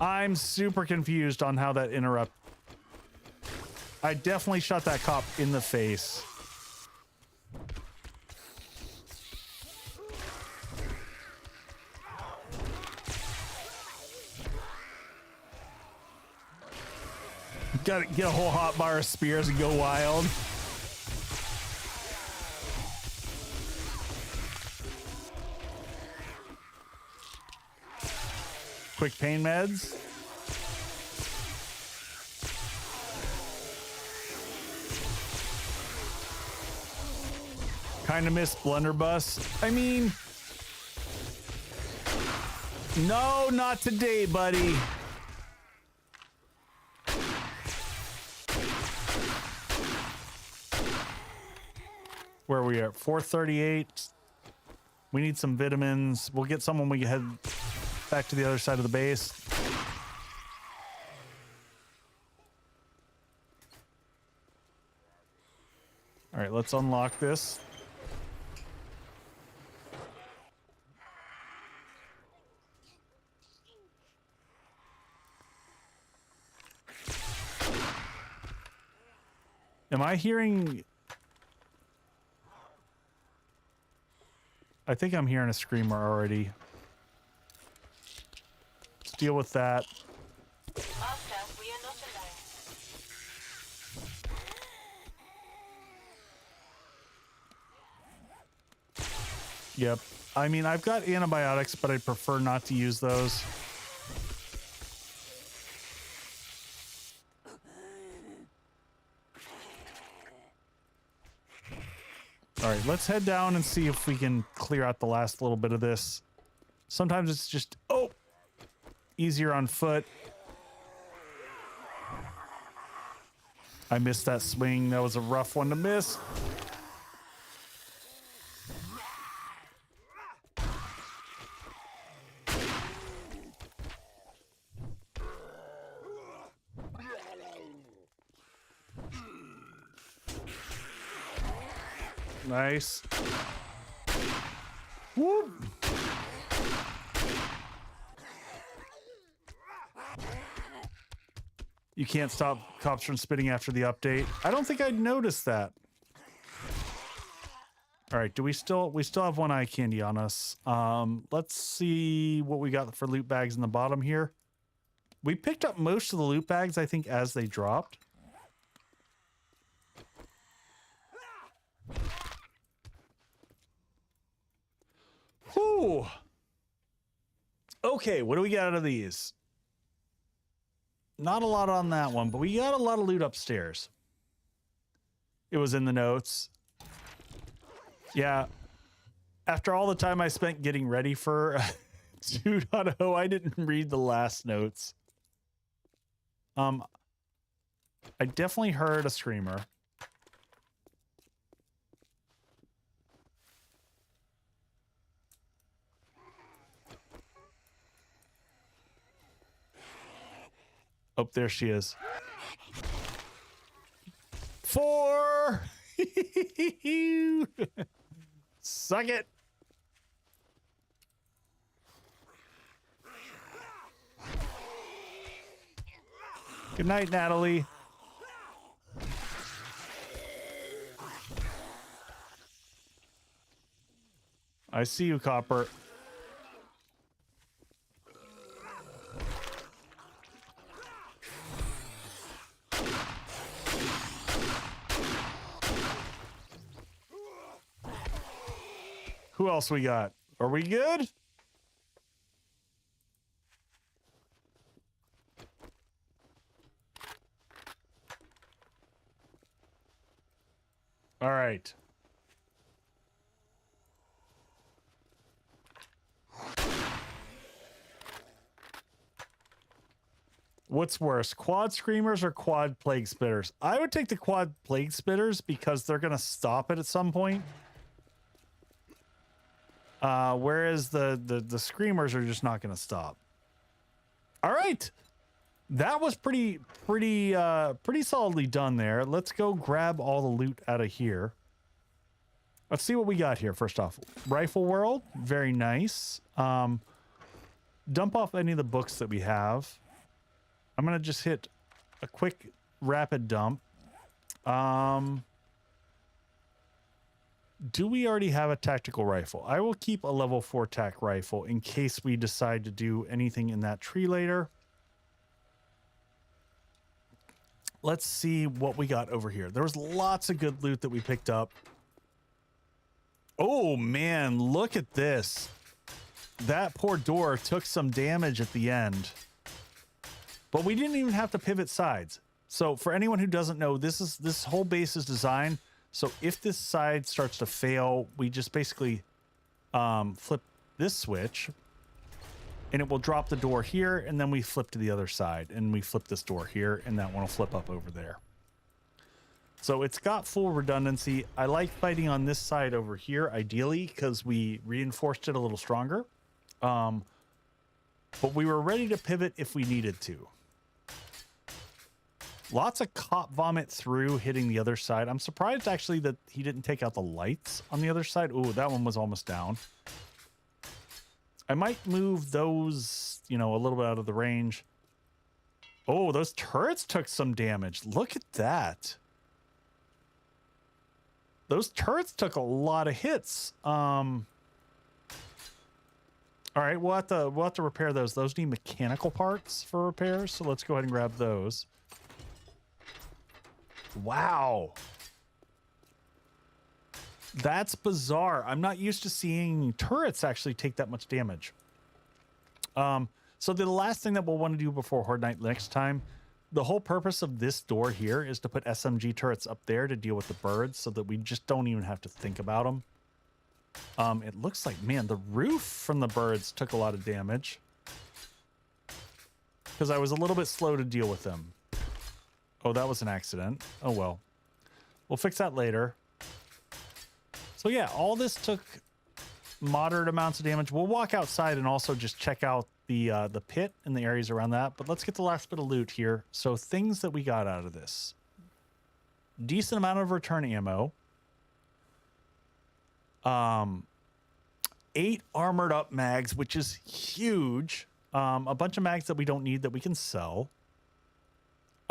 I'm super confused on how that interrupt. I definitely shot that cop in the face. Gotta get a whole hot bar of spears and go wild. Quick pain meds. Kind of missed blunderbuss. I mean, no, not today, buddy. Where are we at? 438. We need some vitamins. We'll get some when we head back to the other side of the base. All right, let's unlock this. Am I hearing... I think I'm hearing a screamer already. Let's deal with that. Yep. I mean, I've got antibiotics, but I prefer not to use those. All right, let's head down and see if we can clear out the last little bit of this. Sometimes it's just, oh, easier on foot. I missed that swing. That was a rough one to miss. Nice. Whoop. You can't stop cops from spitting after the update. I don't think I'd noticed that. All right, we still have one eye candy on us. Let's see what we got for loot bags in the bottom here. We picked up most of the loot bags, I think, as they dropped. Whew. Okay, what do we got out of these? Not a lot on that one, but we got a lot of loot upstairs. It was in the notes. Yeah. After all the time I spent getting ready for 2.0, I didn't read the last notes. I definitely heard a screamer. Oh, there she is. 4! Suck it! Good night, Natalie. I see you, Copper. Who else we got? Are we good? All right. What's worse, quad screamers or quad plague spitters? I would take the quad plague spitters because they're going to stop it at some point. Whereas the screamers are just not going to stop. All right. That was pretty solidly done there. Let's go grab all the loot out of here. Let's see what we got here. First off, Rifle World, very nice. Dump off any of the books that we have. I'm gonna just hit a quick rapid dump. Do we already have a tactical rifle? I will keep a level 4 tac rifle in case we decide to do anything in that tree later. Let's see what we got over here. There was lots of good loot that we picked up. Oh man, look at this. That poor door took some damage at the end. But we didn't even have to pivot sides. So for anyone who doesn't know, this whole base is designed so if this side starts to fail, we just basically flip this switch and it will drop the door here, and then we flip to the other side and we flip this door here, and that one will flip up over there. So it's got full redundancy. I like fighting on this side over here, ideally, because we reinforced it a little stronger. But we were ready to pivot if we needed to. Lots of cop vomit through hitting the other side. I'm surprised actually that he didn't take out the lights on the other side. Oh, that one was almost down. I might move those, you know, a little bit out of the range. Oh, those turrets took some damage. Look at that. Those turrets took a lot of hits. All right, we'll have to repair those. Those need mechanical parts for repairs, so let's go ahead and grab those. Wow. That's bizarre. I'm not used to seeing turrets actually take that much damage. So the last thing that we'll want to do before Horde Night next time, the whole purpose of this door here is to put SMG turrets up there to deal with the birds so that we just don't even have to think about them. It looks like, man, the roof from the birds took a lot of damage because I was a little bit slow to deal with them. Oh, that was an accident. Oh, well. We'll fix that later. So yeah, all this took moderate amounts of damage. We'll walk outside and also just check out the pit and the areas around that. But let's get the last bit of loot here. So things that we got out of this. Decent amount of return ammo. 8 armored up mags, which is huge. A bunch of mags that we don't need that we can sell.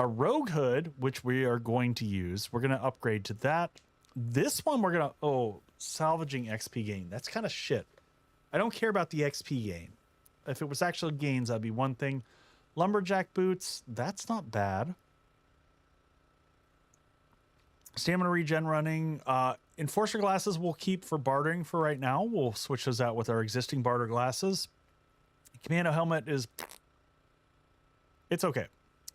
A rogue hood, which we are going to use. We're going to upgrade to that. This one we're going to... Oh, salvaging XP gain. That's kind of shit. I don't care about the XP gain. If it was actual gains, that'd be one thing. Lumberjack boots. That's not bad. Stamina regen running. Enforcer glasses we'll keep for bartering for right now. We'll switch those out with our existing barter glasses. Commando helmet is... It's okay.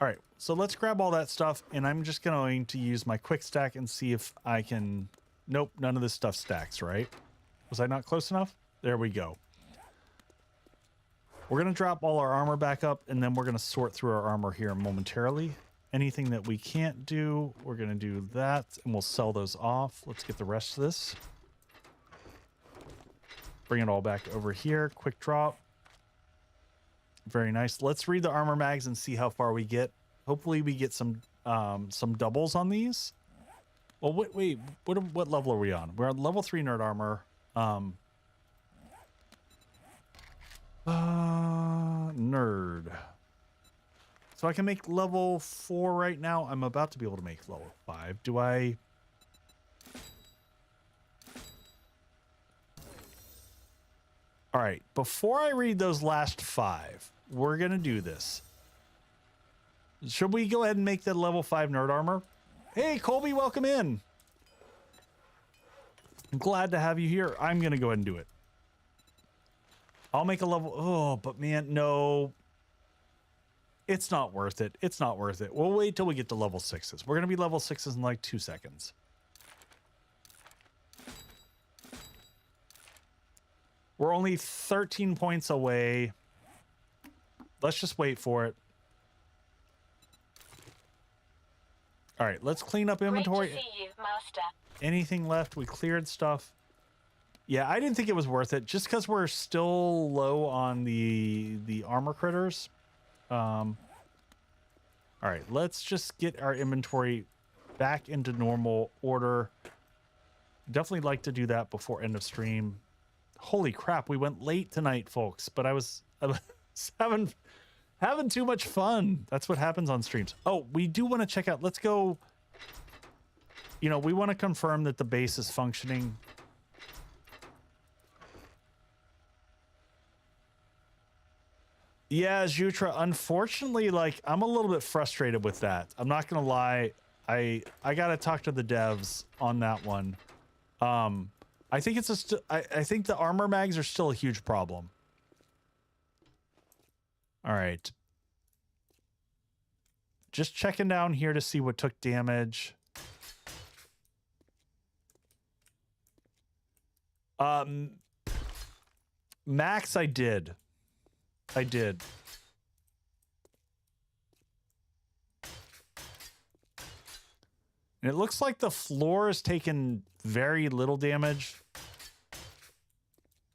All right, so let's grab all that stuff, and I'm just going to use my quick stack and see if I can... Nope, none of this stuff stacks, right? Was I not close enough? There we go. We're going to drop all our armor back up, and then we're going to sort through our armor here momentarily. anything that we can't do, we're going to do that, and we'll sell those off. Let's get the rest of this. Bring it all back over here. Quick drop. Very nice. Let's read the armor mags and see how far we get. Hopefully we get some doubles on these. Well, wait, what level are we on? We're on level 3 nerd armor. Nerd. So I can make level 4 right now. I'm about to be able to make level 5. Do I? All right. Before I read those last 5, we're going to do this. Should we go ahead and make that level 5 nerd armor? Hey, Colby, welcome in. I'm glad to have you here. I'm going to go ahead and do it. I'll make a level. Oh, but man, no. It's not worth it. It's not worth it. We'll wait till we get to level 6s. We're going to be level 6s in like 2 seconds. We're only 13 points away. Let's just wait for it. All right, let's clean up inventory. Great to see you, Master. Anything left? We cleared stuff. Yeah, I didn't think it was worth it just because we're still low on the armor critters. All right, let's just get our inventory back into normal order. Definitely like to do that before end of stream. Holy crap, we went late tonight, folks, but I was having too much fun. That's what happens on streams. Oh, we do want to check out. Let's go. You know, we want to confirm that the base is functioning. Yeah, Jutra, unfortunately, like, I'm a little bit frustrated with that. I'm not going to lie. I got to talk to the devs on that one. I think it's I think the armor mags are still a huge problem. All right. Just checking down here to see what took damage. Max, I did. And it looks like the floor has taken very little damage.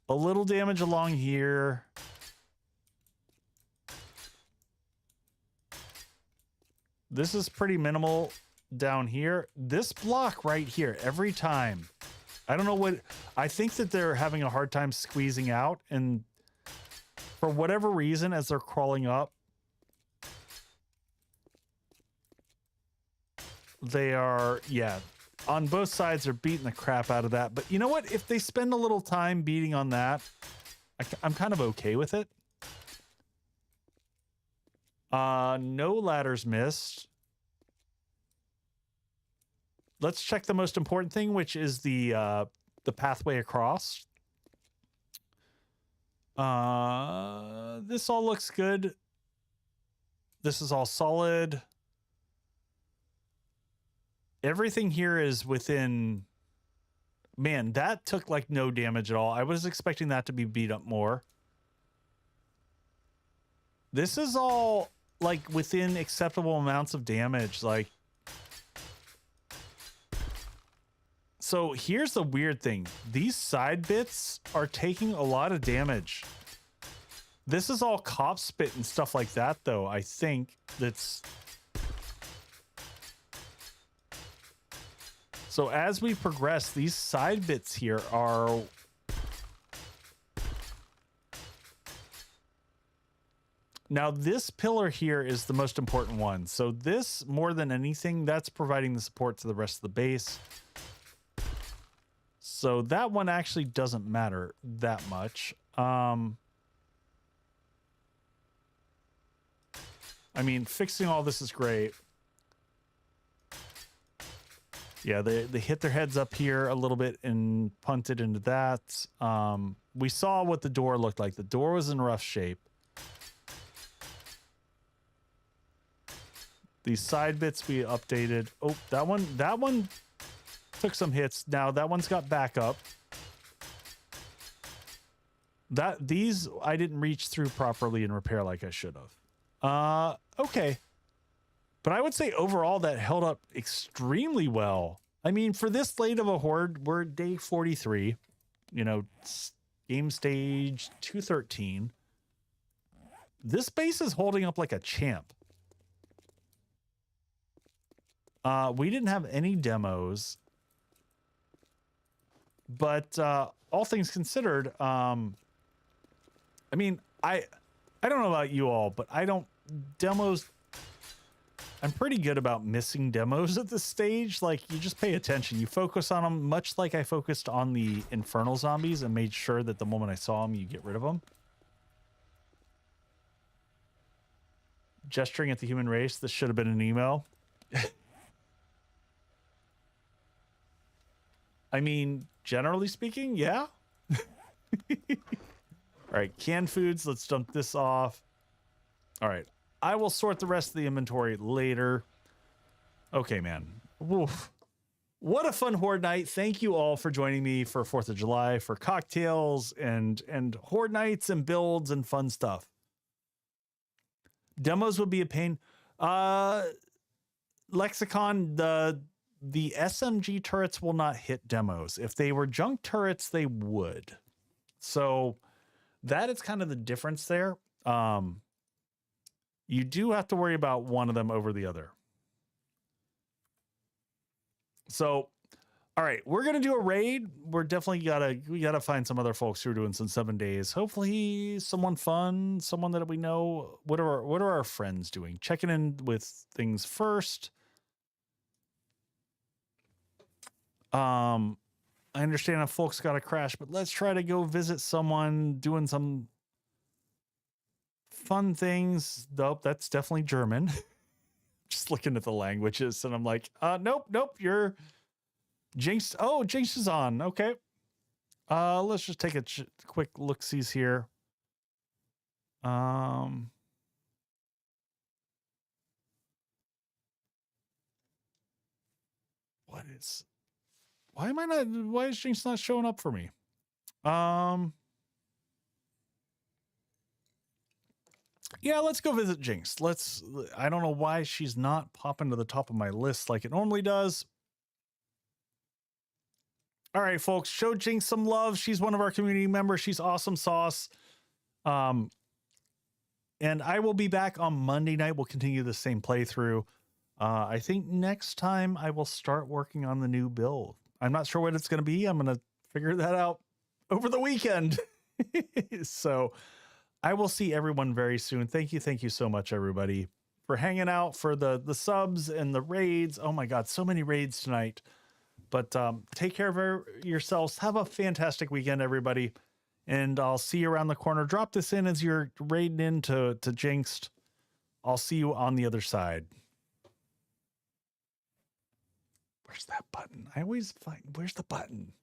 A little damage along here. This is pretty minimal down here. This block right here, every time. I don't know what... I think that they're having a hard time squeezing out, and for whatever reason, as they're crawling up, they are, yeah, on both sides, they're beating the crap out of that. But you know what? If they spend a little time beating on that, I'm kind of okay with it. No ladders missed. Let's check the most important thing, which is the pathway across. This all looks good. This is all solid. Everything here is within... Man, that took like no damage at all. I was expecting that to be beat up more. This is all like within acceptable amounts of damage. Like, so here's the weird thing. These side bits are taking a lot of damage. This is all cop spit and stuff like that, though. I think that's... So as we progress, these side bits here are... Now, this pillar here is the most important one. So this, more than anything, that's providing the support to the rest of the base. So that one actually doesn't matter that much. I mean, fixing all this is great. Yeah, they hit their heads up here a little bit and punted into that. We saw what the door looked like. The door was in rough shape. These side bits we updated. Oh, that one took some hits. Now that one's got backup. These I didn't reach through properly and repair like I should have. Okay. But I would say overall that held up extremely well. I mean, for this late of a Horde, we're at day 43, you know, game stage 213. This base is holding up like a champ. We didn't have any demos, but all things considered, I mean, I don't know about you all, but demos, I'm pretty good about missing demos at this stage. Like, you just pay attention, you focus on them, much like I focused on the infernal zombies and made sure that the moment I saw them, you get rid of them. Gesturing at the human race, this should have been an email. I mean, generally speaking, yeah. All right, canned foods, let's dump this off. All right, I will sort the rest of the inventory later. Okay, man. Woof. What a fun Horde night. Thank you all for joining me for 4th of July, for cocktails and Horde nights and builds and fun stuff. Demos would be a pain. Lexicon, the SMG turrets will not hit demos. If they were junk turrets, they would. So that is kind of the difference there. You do have to worry about one of them over the other. So, all right, we're gonna do a raid. We're definitely we gotta find some other folks who are doing some 7 days. Hopefully, someone fun, someone that we know. What are our friends doing? Checking in with things first. I understand if folks got to crash, but let's try to go visit someone doing some fun things. Nope, that's definitely German. Just looking at the languages, and I'm like, nope, you're Jinx. Oh, Jinx is on. Okay. Let's just take a quick look-sees here. What is... Why is Jinx not showing up for me? Yeah, let's go visit Jinx. I don't know why she's not popping to the top of my list like it normally does. All right, folks, show Jinx some love. She's one of our community members. She's awesome sauce. And I will be back on Monday night. We'll continue the same playthrough. I think next time I will start working on the new build. I'm not sure what it's going to be. I'm going to figure that out over the weekend. So I will see everyone very soon. Thank you so much, everybody, for hanging out, for the subs and the raids. Oh my God, so many raids tonight. But take care of yourselves. Have a fantastic weekend, everybody. And I'll see you around the corner. Drop this in as you're raiding into Jinxed. I'll see you on the other side. Where's that button? I always find, where's the button?